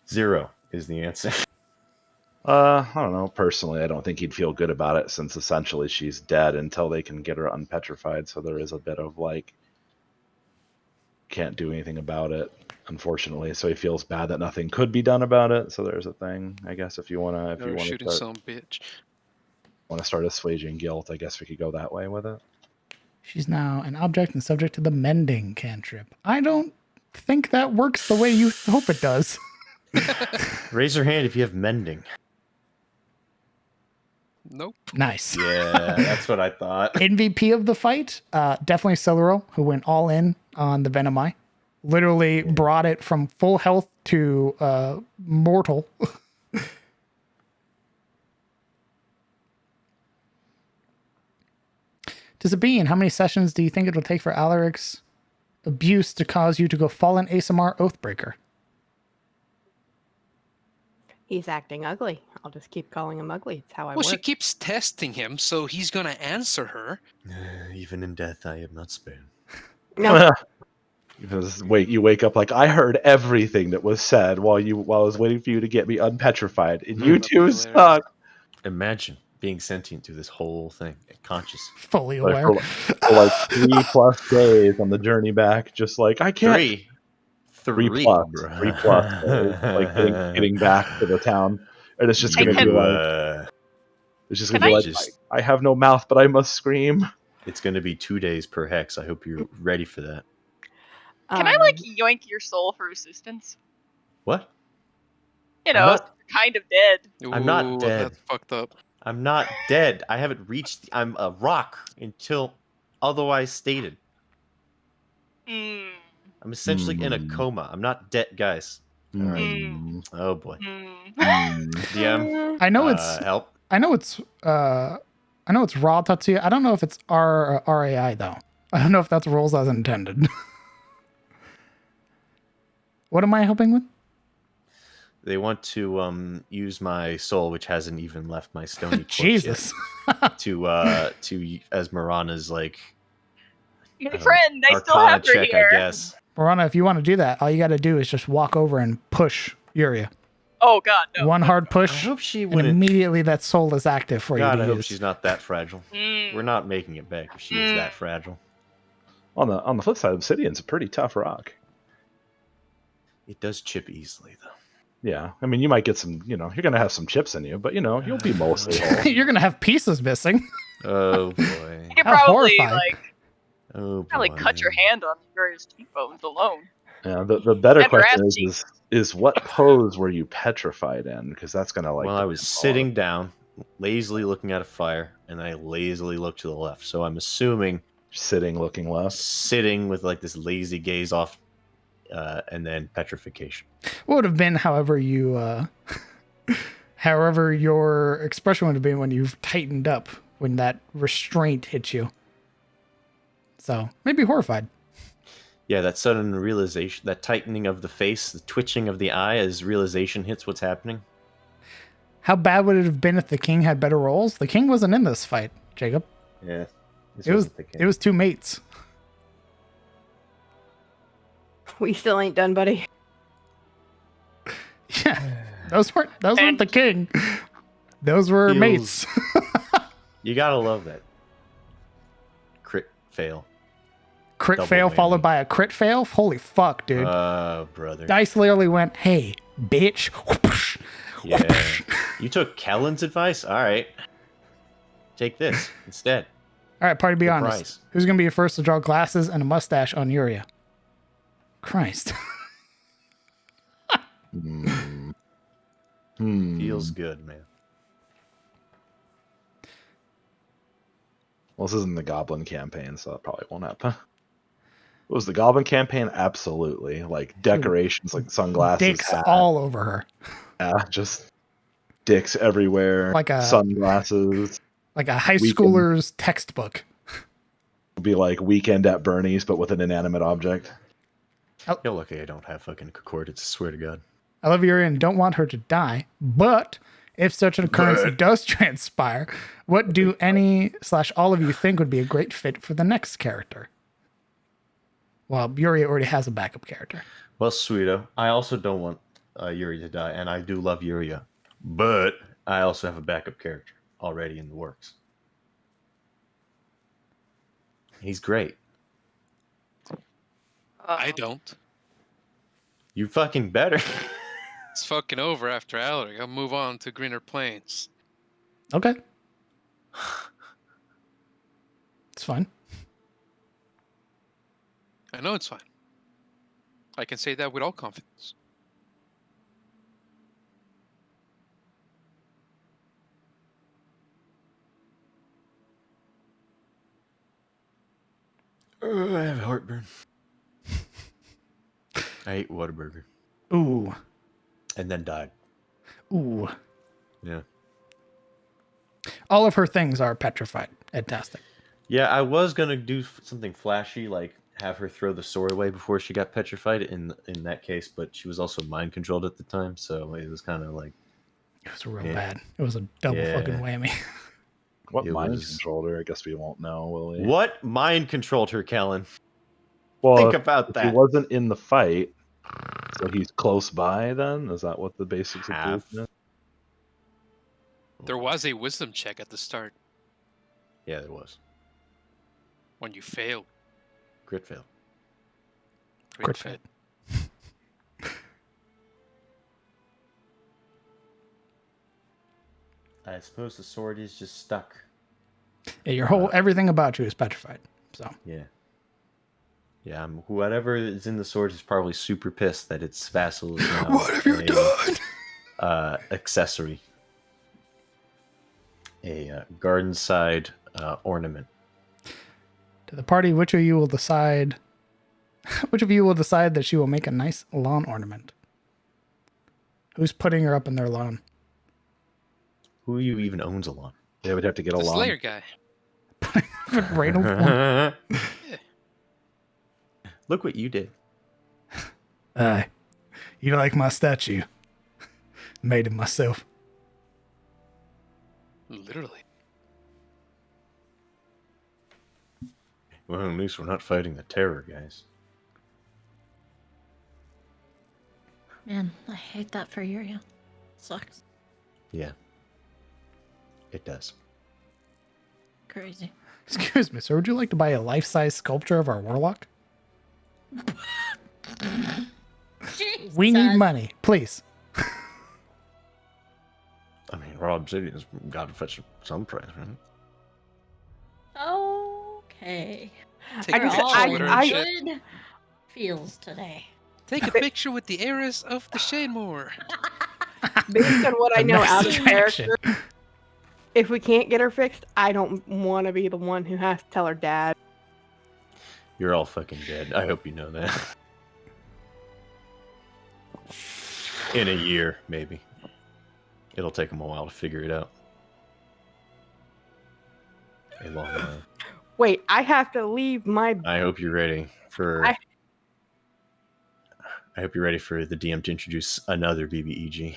0 is the answer. I don't know. Personally, I don't think he'd feel good about it, since essentially she's dead until they can get her unpetrified. So there is a bit of like, can't do anything about it, unfortunately. So he feels bad that nothing could be done about it. So there's a thing, I guess, if you wanna Shooting some bitch. want to start assuaging guilt, I guess we could go that way with it. She's now an object and subject to the mending cantrip. I don't think that works the way you hope it does. Raise your hand if you have mending. Nope. Nice. Yeah, that's what I thought. MVP of the fight, definitely Celero, who went all in on the Venom Eye. Literally brought it from full health to mortal. To Sabine, how many sessions do you think it will take for Alaric's abuse to cause you to go Fallen ASMR Oathbreaker? He's acting ugly. I'll just keep calling him ugly. It's how I Well, work. she keeps testing him, so he's gonna answer her. Even in death, I am not spared. No. You wake up like, I heard everything that was said while I was waiting for you to get me unpetrified, and you two suck. Imagine being sentient through this whole thing, conscious, fully aware. For like 3+ days on the journey back, just like, I can't. 3 plus, bro. 3+ days, like getting back to the town, and it's just gonna be like, it's just gonna be like, I have no mouth, but I must scream. It's gonna be 2 days per hex. I hope you're ready for that. Can I like yoink your soul for assistance? What? You know, kind of dead. I'm not dead. That's fucked up. I'm not dead. I haven't reached. I'm a rock until otherwise stated. I'm essentially in a coma. I'm not dead, guys. All right. Oh boy. DM. I know it's help. I know it's raw Tatsuya. I don't know if it's RAI though. I don't know if that's rolls as intended. What am I helping with? They want to use my soul, which hasn't even left my stony corpse Jesus. yet, to as Marana's like my friend. I still have her check, here. I guess. Marana, if you want to do that, all you got to do is just walk over and push Yuria. Oh God, no! One hard push. I hope she and wouldn't. immediately that soul is active for God, you to I hope use. she's not that fragile. We're not making it back if she is that fragile. On the flip side, Obsidian's a pretty tough rock. It does chip easily, though. Yeah, I mean, you might get some. You're gonna have some chips in you, but you'll be mostly whole. You're gonna have pieces missing. Oh boy! You could probably probably cut your hand on various cheekbones alone. Yeah, the better And question raspy. is what pose were you petrified in? Because that's gonna like. Well, I was sitting down, lazily looking at a fire, and I lazily looked to the left. So I'm assuming sitting, looking left, sitting with like this lazy gaze off, and then petrification. What would have been, however your expression would have been when you've tightened up, when that restraint hits you. So maybe horrified. Yeah, that sudden realization, that tightening of the face, the twitching of the eye as realization hits what's happening. How bad would it have been if the king had better rolls? The king wasn't in this fight, Jacob. Yeah. It was two mates. We still ain't done, buddy. Yeah. Those weren't the king. Those were mates. You gotta love that. Crit fail. Crit Double fail whammy. followed by a crit fail? Holy fuck, dude. Brother. Dice literally went, hey, bitch. Yeah. You took Kellen's advice? Alright. Take this instead. All right, party, be Good honest. price. Who's going to be your first to draw glasses and a mustache on Yuria? Christ. Feels good, man. Well, this isn't the Goblin campaign, so that probably won't happen. What was the Goblin campaign? Absolutely. Like decorations, like sunglasses, Dicks hat. all over her. Yeah, just dicks everywhere. Like a sunglasses. Like a high schooler's textbook. Would be like Weekend at Bernie's, but with an inanimate object. You're lucky I don't have fucking concordance, I swear to God. I love Yuria and don't want her to die, but if such an occurrence does transpire, what do any/all of you think would be a great fit for the next character? Well, Yuria already has a backup character. Well, Sweeto, I also don't want Yuria to die, and I do love Yuria, but I also have a backup character already in the works. He's great. I don't. You fucking better. It's fucking over after Alaric. I'll move on to greener plains. Okay. It's fine. I know it's fine. I can say that with all confidence. I have heartburn. I ate Whataburger. Ooh. And then died. Ooh. Yeah. All of her things are petrified. Fantastic. Yeah, I was gonna do something flashy, like have her throw the sword away before she got petrified in that case, but she was also mind controlled at the time, so it was kind of like... It was real bad. It was a double fucking whammy. What mind controlled her? I guess we won't know, will we? What mind controlled her, Kellen? Well, think about that. He wasn't in the fight, so he's close by. Then is that what the basics of is? There was a wisdom check at the start. Yeah, there was. When you fail. Crit fail. Crit fail. I suppose the sword is just stuck. Yeah, your whole everything about you is petrified. So yeah, whatever is in the sword is probably super pissed that its vassal is now what have you done? Accessory, a garden side ornament. To the party, which of you will decide? Which of you will decide that she will make a nice lawn ornament? Who's putting her up in their lawn? Who even owns a lawn? They would have to get a The lawn. Slayer guy. Right on. Look what you did. You like my statue? Made it myself. Literally. Well, at least we're not fighting the terror, guys. Man, I hate that for Yuria. Sucks. Yeah. It does. Crazy. Excuse me, sir. Would you like to buy a life-size sculpture of our warlock? We need money, please. I mean, raw obsidian's got to fetch some price, right? Okay. Good feels today. Take a picture with the heiress of the Shademore. Based on what I know out of character, if we can't get her fixed, I don't want to be the one who has to tell her dad. You're all fucking dead. I hope you know that. In a year, maybe. It'll take them a while to figure it out. A long while. Wait, I have to leave my... I hope you're ready for... I hope you're ready for the DM to introduce another BBEG.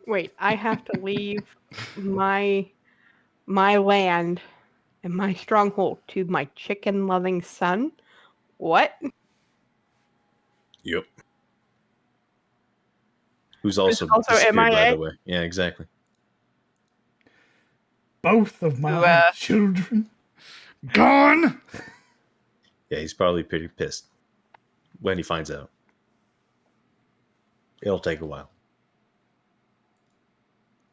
Wait, I have to leave my land and my stronghold to my chicken-loving son? What? Yep. Who's also also disappeared, by MIA. the way. Yeah, exactly. Both of my children gone. Yeah, he's probably pretty pissed when he finds out. It'll take a while.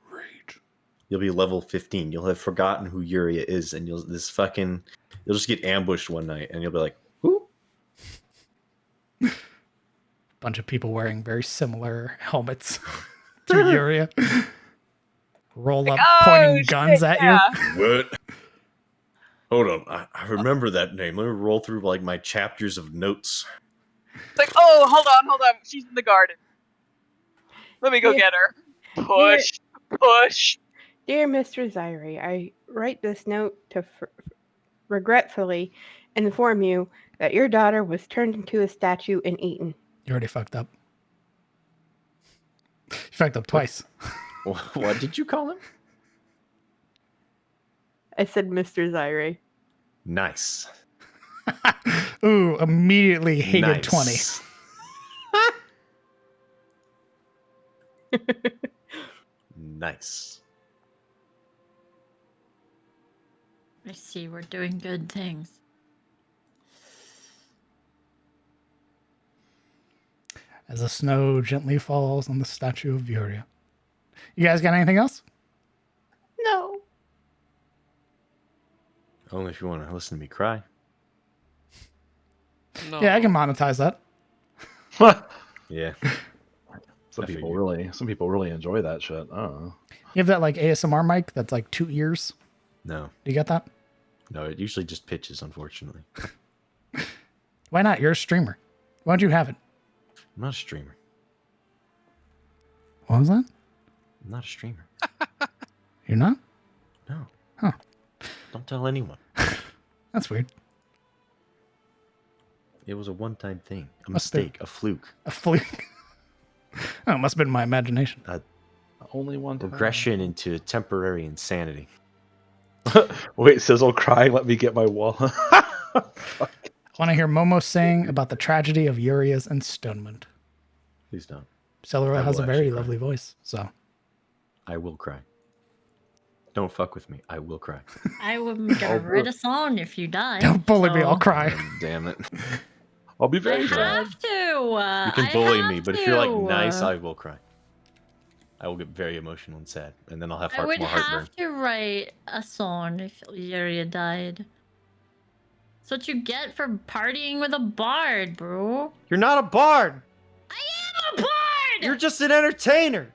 Rage. You'll be level 15. You'll have forgotten who Yuria is, and you'll just get ambushed one night, and you'll be like, who? Bunch of people wearing very similar helmets to Yuria. Roll up, pointing guns at you. What? Hold on. I remember that name. Let me roll through like my chapters of notes. It's like, oh, hold on. She's in the garden. Let me go get her. Push. Dear Mr. Zyrie, I write this note to regretfully inform you that your daughter was turned into a statue and eaten. You already fucked up. You fucked up twice. What did you call him? I said Mr. Zyrie. Nice. Ooh, immediately hated 20. Nice. I see we're doing good things. As the snow gently falls on the statue of Yuria. You guys got anything else? No. Only if you want to listen to me cry. No. Yeah, I can monetize that. Yeah. Some people really enjoy that shit. I don't know. You have that like ASMR mic that's like 2 ears? No. Do you get that? No, it usually just pitches, unfortunately. Why not? You're a streamer. Why don't you have it? I'm not a streamer. What was that? I'm not a streamer. You're not? No. Huh. Don't tell anyone. That's weird. It was a one-time thing. A Must mistake. A fluke. A fluke. Oh, it must have been my imagination. Only one time. Regression into temporary insanity. Wait, Sizzle crying, let me get my wall. I want to hear Momo sing about the tragedy of Yuria's enstonement. Please don't. Celery I has a will very actually cry. lovely voice, so. I will cry. Don't fuck with me. I will cry. I wouldn't gonna write a song if you die. Don't bully me, so- I'll cry. Damn it. I'll be I very sad. have to. You can I bully have me, but if you're like to. nice, I will cry. I will get very emotional and sad, and then I'll have I would more heartburn. have to write a song if Yuria died. That's what you get for partying with a bard, bro. You're not a bard. I am a bard. You're just an entertainer.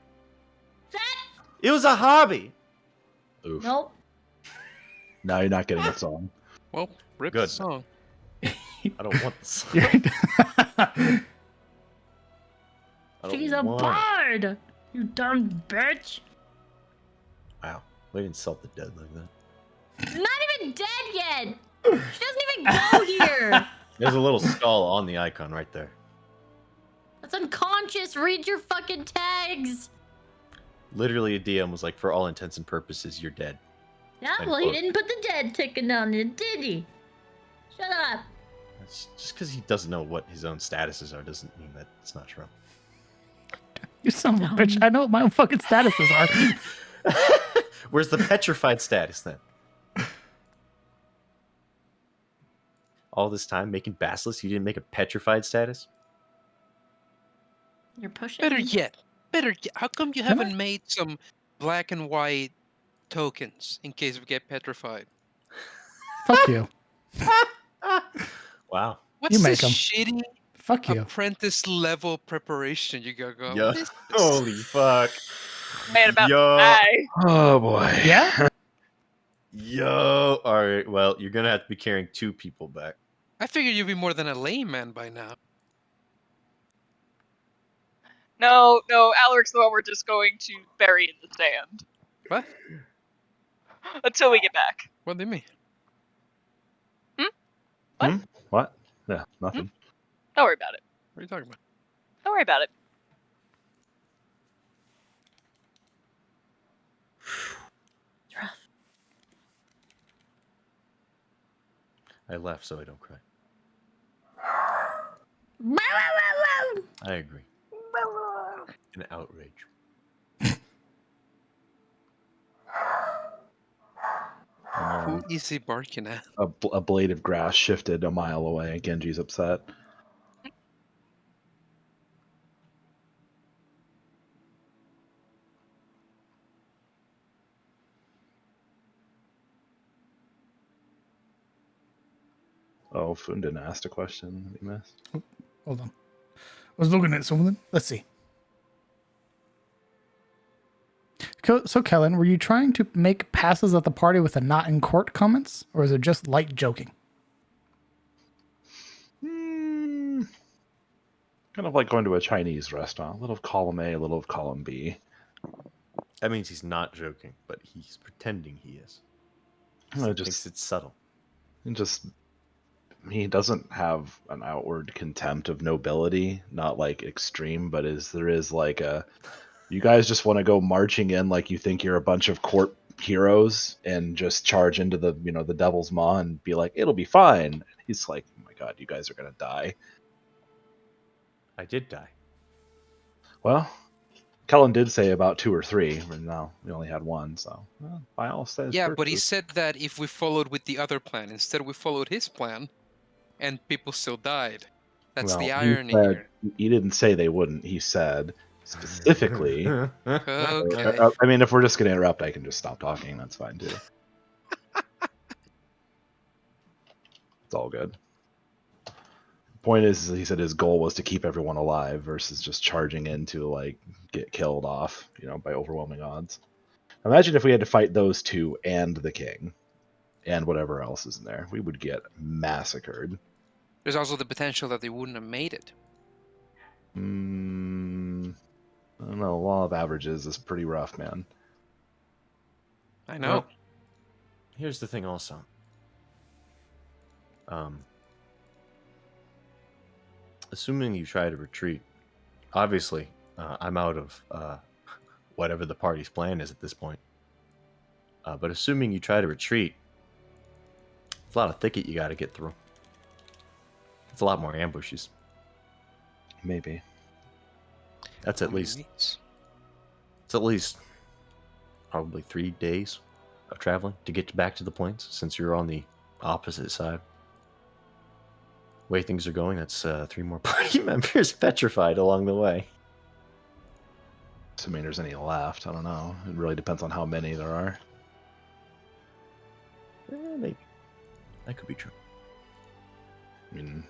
That. It was a hobby. Oof. Nope. Now you're not getting a song. Well, rip Good. the song. I don't want this. She's a bard. You dumb bitch. Wow. Way to insult the dead like that. Not even dead yet. She doesn't even go here. There's a little skull on the icon right there. That's unconscious. Read your fucking tags. Literally, a DM was like, for all intents and purposes, you're dead. Yeah, End well, he quote. didn't put the dead ticket on it, did he? Shut up. That's just because he doesn't know what his own statuses are doesn't mean that it's not true. You son of a bitch. I know what my own fucking statuses are. Where's the petrified status then? All this time making Basilisk, you didn't make a petrified status? You're pushing. Better yet, how come you Am I? haven't made some black and white tokens in case we get petrified? Fuck you. Wow. What's make this 'em. shitty Fuck you. apprentice level preparation you got going? Yo. What is this? Holy fuck. Man about Yo. to die. Oh boy. Yeah? Yo. Alright, well, you're gonna have to be carrying 2 people back. I figured you'd be more than a layman by now. No, Alaric's the one we're just going to bury in the sand. What? Until we get back. What do you mean? What? Yeah, nothing. Don't worry about it. What are you talking about? Don't worry about it. It's rough. I left so I don't cry. I agree. An outrage. Who is he barking at? A blade of grass shifted a mile away. Genji's upset. Oh, Fundin asked a question that he missed. Hold on. I was looking at something. Let's see. So, Kellen, were you trying to make passes at the party with the not in court comments, or is it just light joking? Kind of like going to a Chinese restaurant. A little of column A, a little of column B. That means he's not joking, but he's pretending he is. He thinks it's subtle. He doesn't have an outward contempt of nobility, not like extreme, but there is like a, you guys just want to go marching in like you think you're a bunch of court heroes and just charge into the, the devil's maw and be like, it'll be fine. And he's like, oh my god, you guys are gonna die. I did die. Well, Kellen did say about 2 or 3, and now we only had 1, so by all says. Yeah, but he said that if we followed with the other plan, instead we followed his plan, and people still died. That's the irony here. He didn't say they wouldn't. He said specifically. Okay. I mean, if we're just going to interrupt, I can just stop talking. That's fine too. It's all good. Point is, he said his goal was to keep everyone alive versus just charging in to like get killed off, by overwhelming odds. Imagine if we had to fight those 2 and the king and whatever else is in there. We would get massacred. There's also the potential that they wouldn't have made it. I don't know. Law of averages is pretty rough, man. I know. Well, here's the thing also. Assuming you try to retreat, obviously, I'm out of whatever the party's plan is at this point. But assuming you try to retreat, it's a lot of thicket you got to get through. It's a lot more ambushes. Maybe. That's at least. It's at least probably 3 days of traveling to get back to the plains, since you're on the opposite side. Way things are going, that's 3 more party members petrified along the way. Assuming there's any left, I don't know. It really depends on how many there are. Maybe. That could be true. I mean,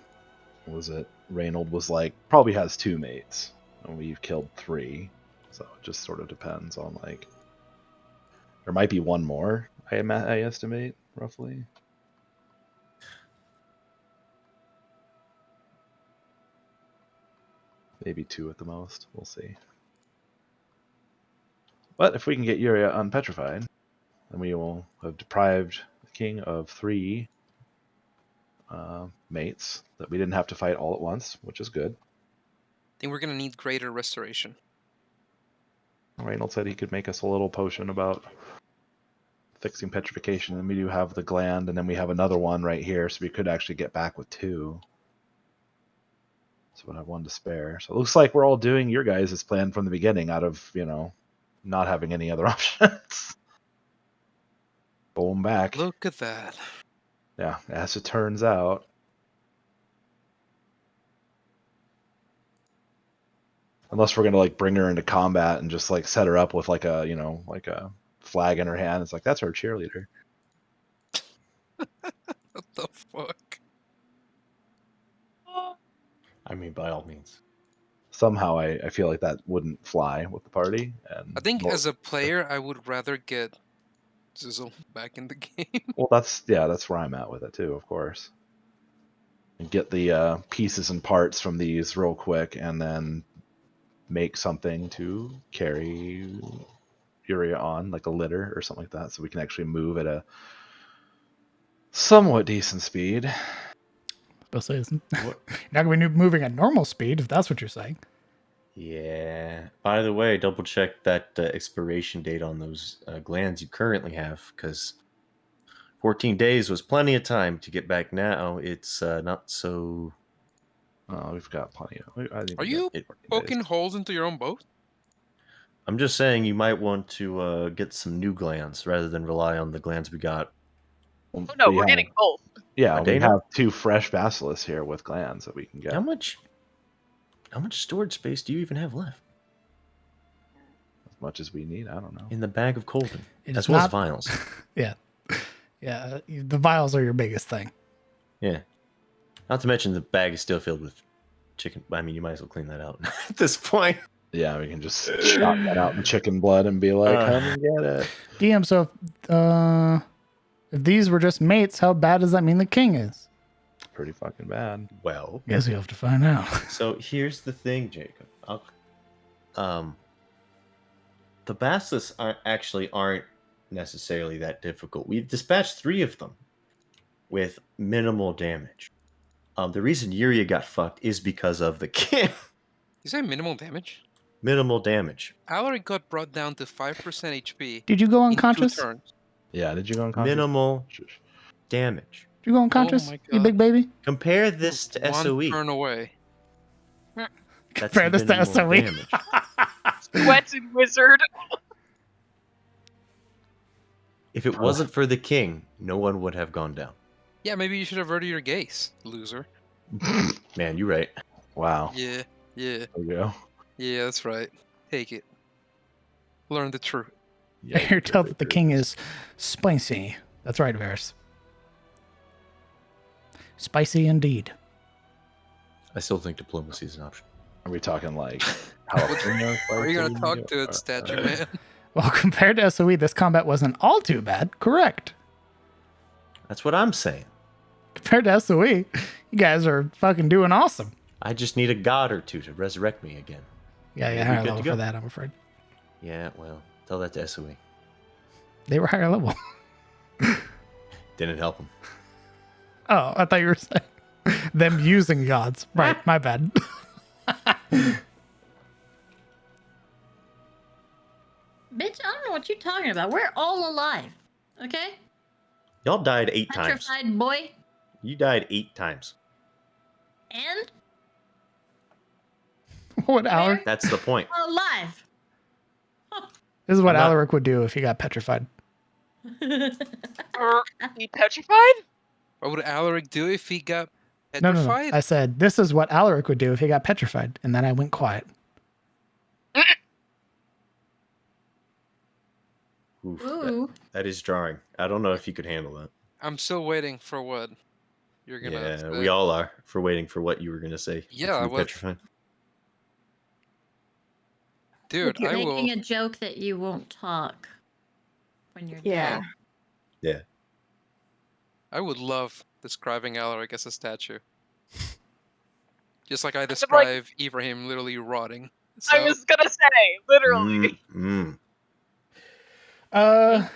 what was it? Reynold was like, probably has 2 mates. And we've killed 3. So it just sort of depends on like... There might be 1 more, I estimate, roughly. Maybe 2 at the most. We'll see. But if we can get Yuria unpetrified, then we will have deprived the king of 3 mates that we didn't have to fight all at once, which is good. I think we're going to need greater restoration. Reynolds said he could make us a little potion about fixing petrification, and we do have the gland, and then we have another one right here, so we could actually get back with 2. So we'll have 1 to spare. So it looks like we're all doing your guys' plan from the beginning out of, not having any other options. Going back. Look at that. Yeah, as it turns out. Unless we're gonna like bring her into combat and just like set her up with like a, like a flag in her hand. It's like, that's our cheerleader. What the fuck? I mean, by all means. Somehow I feel like that wouldn't fly with the party. And I think as a player, I would rather get Zizzle back in the game. Well, that's where I'm at with it too, of course. And get the pieces and parts from these real quick, and then make something to carry Yuria on, like a litter or something like that, so we can actually move at a somewhat decent speed. You're not going to be moving at normal speed, if that's what you're saying. Yeah. By the way, double check that expiration date on those glands you currently have, because 14 days was plenty of time to get back. Now it's not so. We've got plenty of. Are you poking holes into your own boat? I'm just saying you might want to get some new glands rather than rely on the glands we got. Oh no, we're getting both. Yeah, we Dana? have 2 fresh basilisks here with glands that we can get. How much storage space do you even have left? As much as we need, I don't know. In the bag of Colden, It as is well not- as vials. Yeah. Yeah. The vials are your biggest thing. Yeah. Not to mention the bag is still filled with chicken. I mean, you might as well clean that out at this point. Yeah, we can just shot that out in chicken blood and be like, come and get it. DM, so if these were just mates, how bad does that mean the king is? Pretty fucking bad. Well, Guess you have to find out. so here's the thing, Jacob. The basilisks aren't necessarily that difficult. We've dispatched 3 of them with minimal damage. The reason Yuria got fucked is because of the king. You say minimal damage? Minimal damage. Alaric got brought down to 5% HP. Did you go in 2 unconscious? turns. Yeah, did you go unconscious? Minimal damage. Did you go unconscious? my You God. big baby? Compare this to One SOE. turn away. That's Compare this to minimal SOE. damage. Sweated wizard. If it wasn't for the king, no one would have gone down. Yeah, maybe you should avert your gaze, loser. Man, you're right. Wow. Yeah, yeah, There you go. yeah, that's right. Take it. Learn the truth. I hear tell that the king is spicy. That's right, Varys. Spicy indeed. I still think diplomacy is an option. Are we talking like jalapeno? Are you gonna talk to spicy? it, statue man? Well, compared to SOE, this combat wasn't all too bad. Correct. That's what I'm saying. Compared to SOE, you guys are fucking doing awesome. I just need a god or 2 to resurrect me again. Yeah, We'll yeah, be higher good to level go. for that, I'm afraid. Yeah, well, tell that to SOE. They were higher level. Didn't help him. Oh, I thought you were saying them using gods. Right, my bad. Bitch, I don't know what you're talking about. We're all alive. Okay? Y'all died 8 times. Petrified boy. You died 8 times. And What Alaric? That's the point. alive. This is what I'm not- Alaric would do if he got petrified. He petrified? What would Alaric do if he got No. petrified? I said, this is what Alaric would do if he got petrified. And then I went quiet. Oof, Ooh. that is jarring. I don't know if you could handle that. I'm still waiting for what you're gonna Yeah, say. we all are for waiting for what you were gonna say. Yeah, If you well- petrified. Dude, You're I making will. a joke that you won't talk when you're Yeah. dead. Yeah. I would love describing Alaric as a statue. Just like I like- describe Ibrahim literally rotting. I So, was gonna say, literally. That.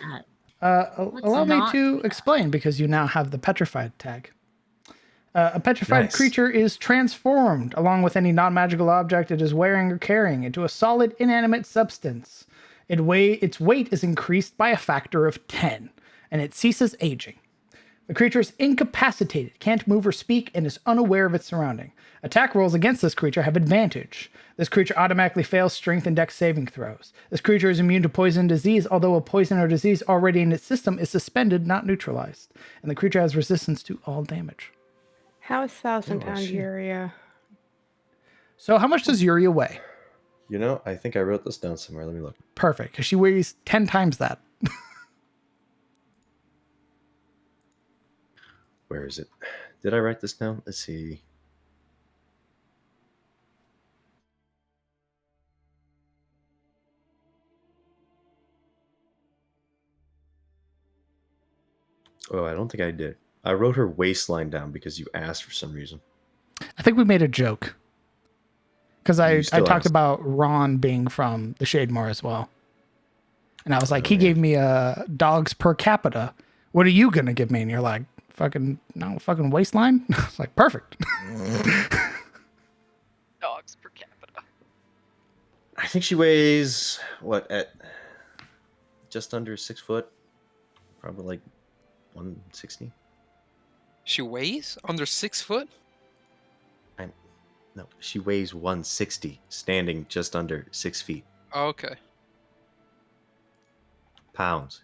Allow me not to do that. explain because you now have the petrified tag. A petrified Nice. creature is transformed, along with any non-magical object it is wearing or carrying, into a solid inanimate substance. Its weight is increased by a factor of 10, and it ceases aging. The creature is incapacitated, can't move or speak, and is unaware of its surrounding. Attack rolls against this creature have advantage. This creature automatically fails strength and dex saving throws. This creature is immune to poison and disease, although a poison or disease already in its system is suspended, not neutralized. And the creature has resistance to all damage. How is 1,000 Oh, pound shit. Uria? So how much does Yuria weigh? You know, I think I wrote this down somewhere. Let me look. Perfect, because she weighs 10 times that. Where is it? Did I write this down? Let's see. Oh, I don't think I did. I wrote her waistline down because you asked for some reason. I think we made a joke. Because I You still talked asked. about Ron being from the Shademore as well. And I was like, Oh, he yeah. gave me dogs per capita. What are you going to give me? And you're like, fucking waistline? I was like, perfect. Dogs per capita. I think she weighs, what, at just under 6 foot? Probably like 160? she weighs under 6 foot? No, she weighs 160, standing just under 6 feet. Oh, okay. pounds.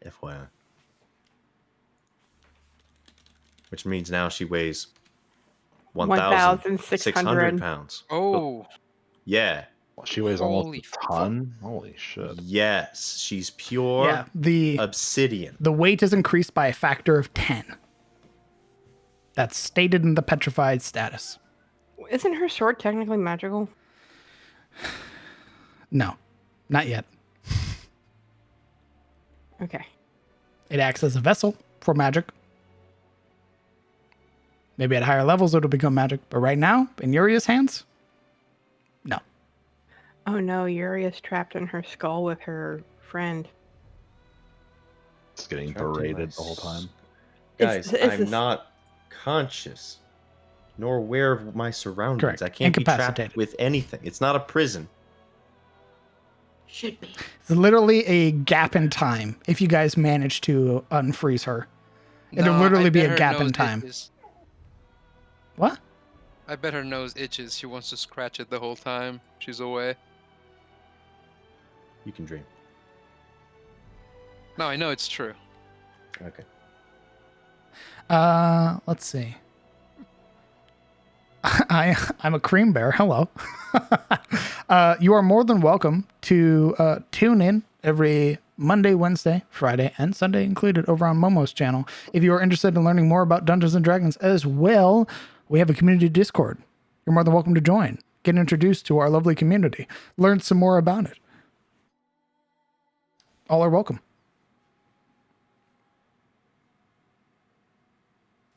FYI. Which means now she weighs 1,600 pounds. Oh, Yeah. Well, she weighs almost Holy a ton. Holy shit. Yes. She's pure Yeah, the obsidian. weight is increased by a factor of 10. That's stated in the petrified status. Isn't her sword technically magical? No, not yet. Okay. It acts as a vessel for magic. Maybe at higher levels it'll become magic, but right now, in Uria's hands, no. Oh no, Uria's trapped in her skull with her friend. It's getting Trapped in my berated the whole time. Guys, Is I'm this- not conscious nor aware of my surroundings. Correct. I can't be trapped Incapacitated. with anything. It's not a prison. Should be. It's literally a gap in time if you guys manage to unfreeze her. It'll no, literally I be bet a her gap in nose time. itches. What? I bet her nose itches. She wants to scratch it the whole time she's away. You can dream. No, I know it's true. Okay. Let's see. I'm a cream bear. Hello. You are more than welcome to tune in every Monday, Wednesday, Friday, and Sunday included over on Momo's channel. If you are interested in learning more about Dungeons and Dragons as well, we have a community Discord. You're more than welcome to join. Get introduced to our lovely community. Learn some more about it. All are welcome.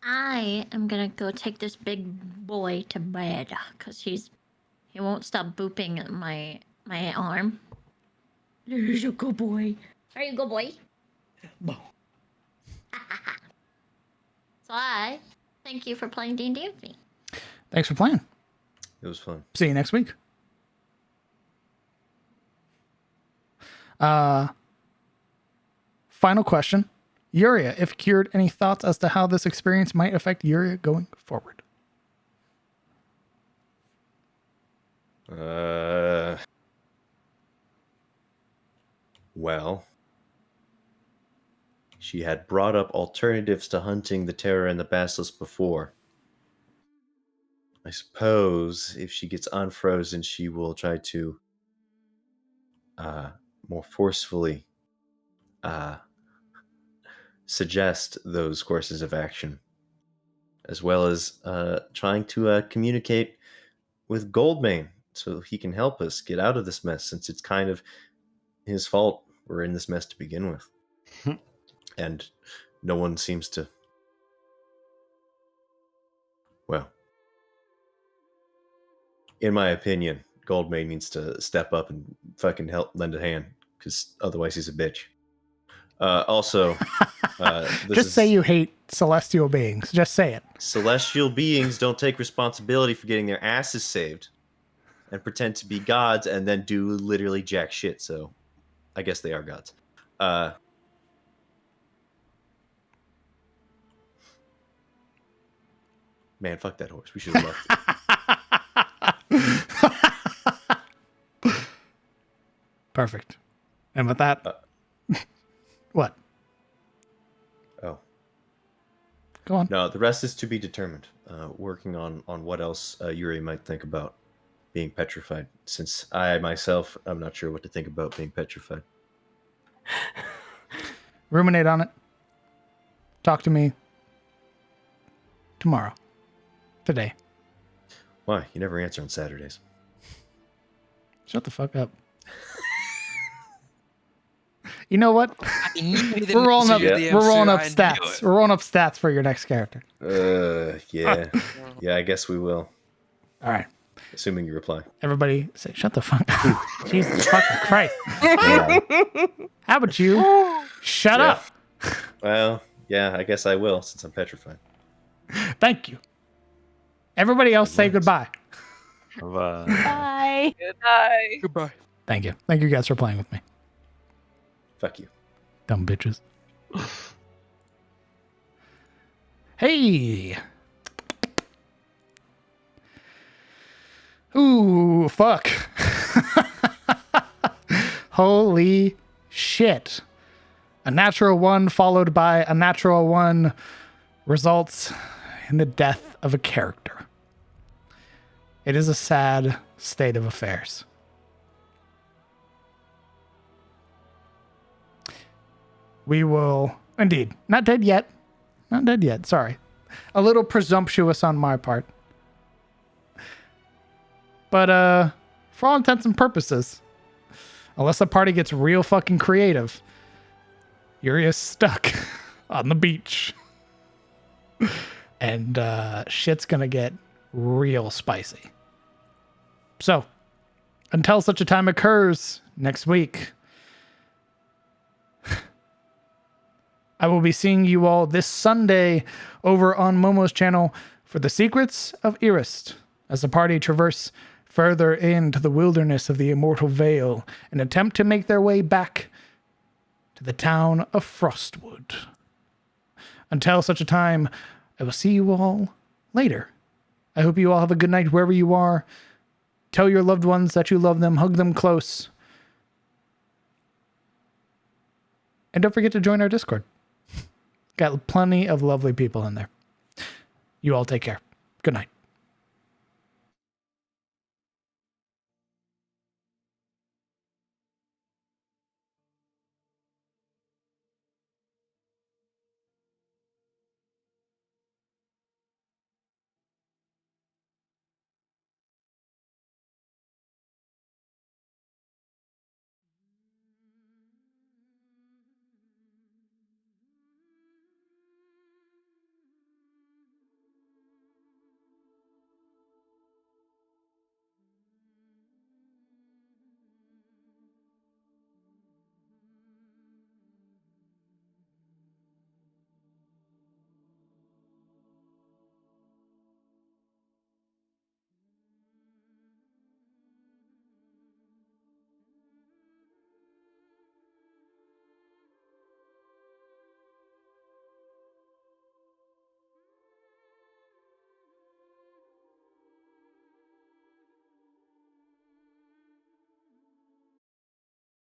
I am gonna go take this big boy to bed because he won't stop booping at my arm. There's a good boy. Are you a good boy? So I thank you for playing D&D with me. Thanks for playing. It was fun. See you next week. Final question. Yuria, if cured, any thoughts as to how this experience might affect Yuria going forward? Well, she had brought up alternatives to hunting the Terror and the Basilisk before. I suppose if she gets unfrozen, she will try to more forcefully suggest those courses of action, as well as trying to communicate with Goldmane so he can help us get out of this mess, since it's kind of his fault we're in this mess to begin with. And no one seems to... Well, in my opinion, Goldmane needs to step up and fucking help lend a hand, because otherwise he's a bitch. Also, just say you hate celestial beings. Just say it. Celestial beings don't take responsibility for getting their asses saved and pretend to be gods and then do literally jack shit. So I guess they are gods. Man, fuck that horse. We should have left it. Perfect. And with that, what? Oh. Go on. No, the rest is to be determined. Working on what else Yuri might think about being petrified, since I myself, I'm not sure what to think about being petrified. Ruminate on it. Talk to me tomorrow. Today. Why? You never answer on Saturdays. Shut the fuck up. You know what? We're rolling up stats. We're rolling up stats for your next character. Yeah. Yeah, I guess we will. All right. Assuming you reply. Everybody say, shut the fuck up. Jesus fucking Christ. How about you? Shut up. Well, yeah, I guess I will, since I'm petrified. Thank you. Everybody else say goodbye. Bye. Good night. Goodbye. Thank you. Thank you guys for playing with me. Fuck you. Dumb bitches. Hey. Ooh, fuck. Holy shit. A natural one followed by a natural one results in the death of a character. It is a sad state of affairs. We will, indeed, not dead yet. Not dead yet, sorry. A little presumptuous on my part. But, for all intents and purposes, unless the party gets real fucking creative, Uria's stuck on the beach. And, shit's gonna get real spicy. So, until such a time occurs next week, I will be seeing you all this Sunday over on Momo's channel for the Secrets of Irist, as the party traverse further into the wilderness of the Immortal Vale and attempt to make their way back to the town of Frostwood. Until such a time, I will see you all later. I hope you all have a good night wherever you are. Tell your loved ones that you love them, hug them close. And don't forget to join our Discord. Got plenty of lovely people in there. You all take care. Good night.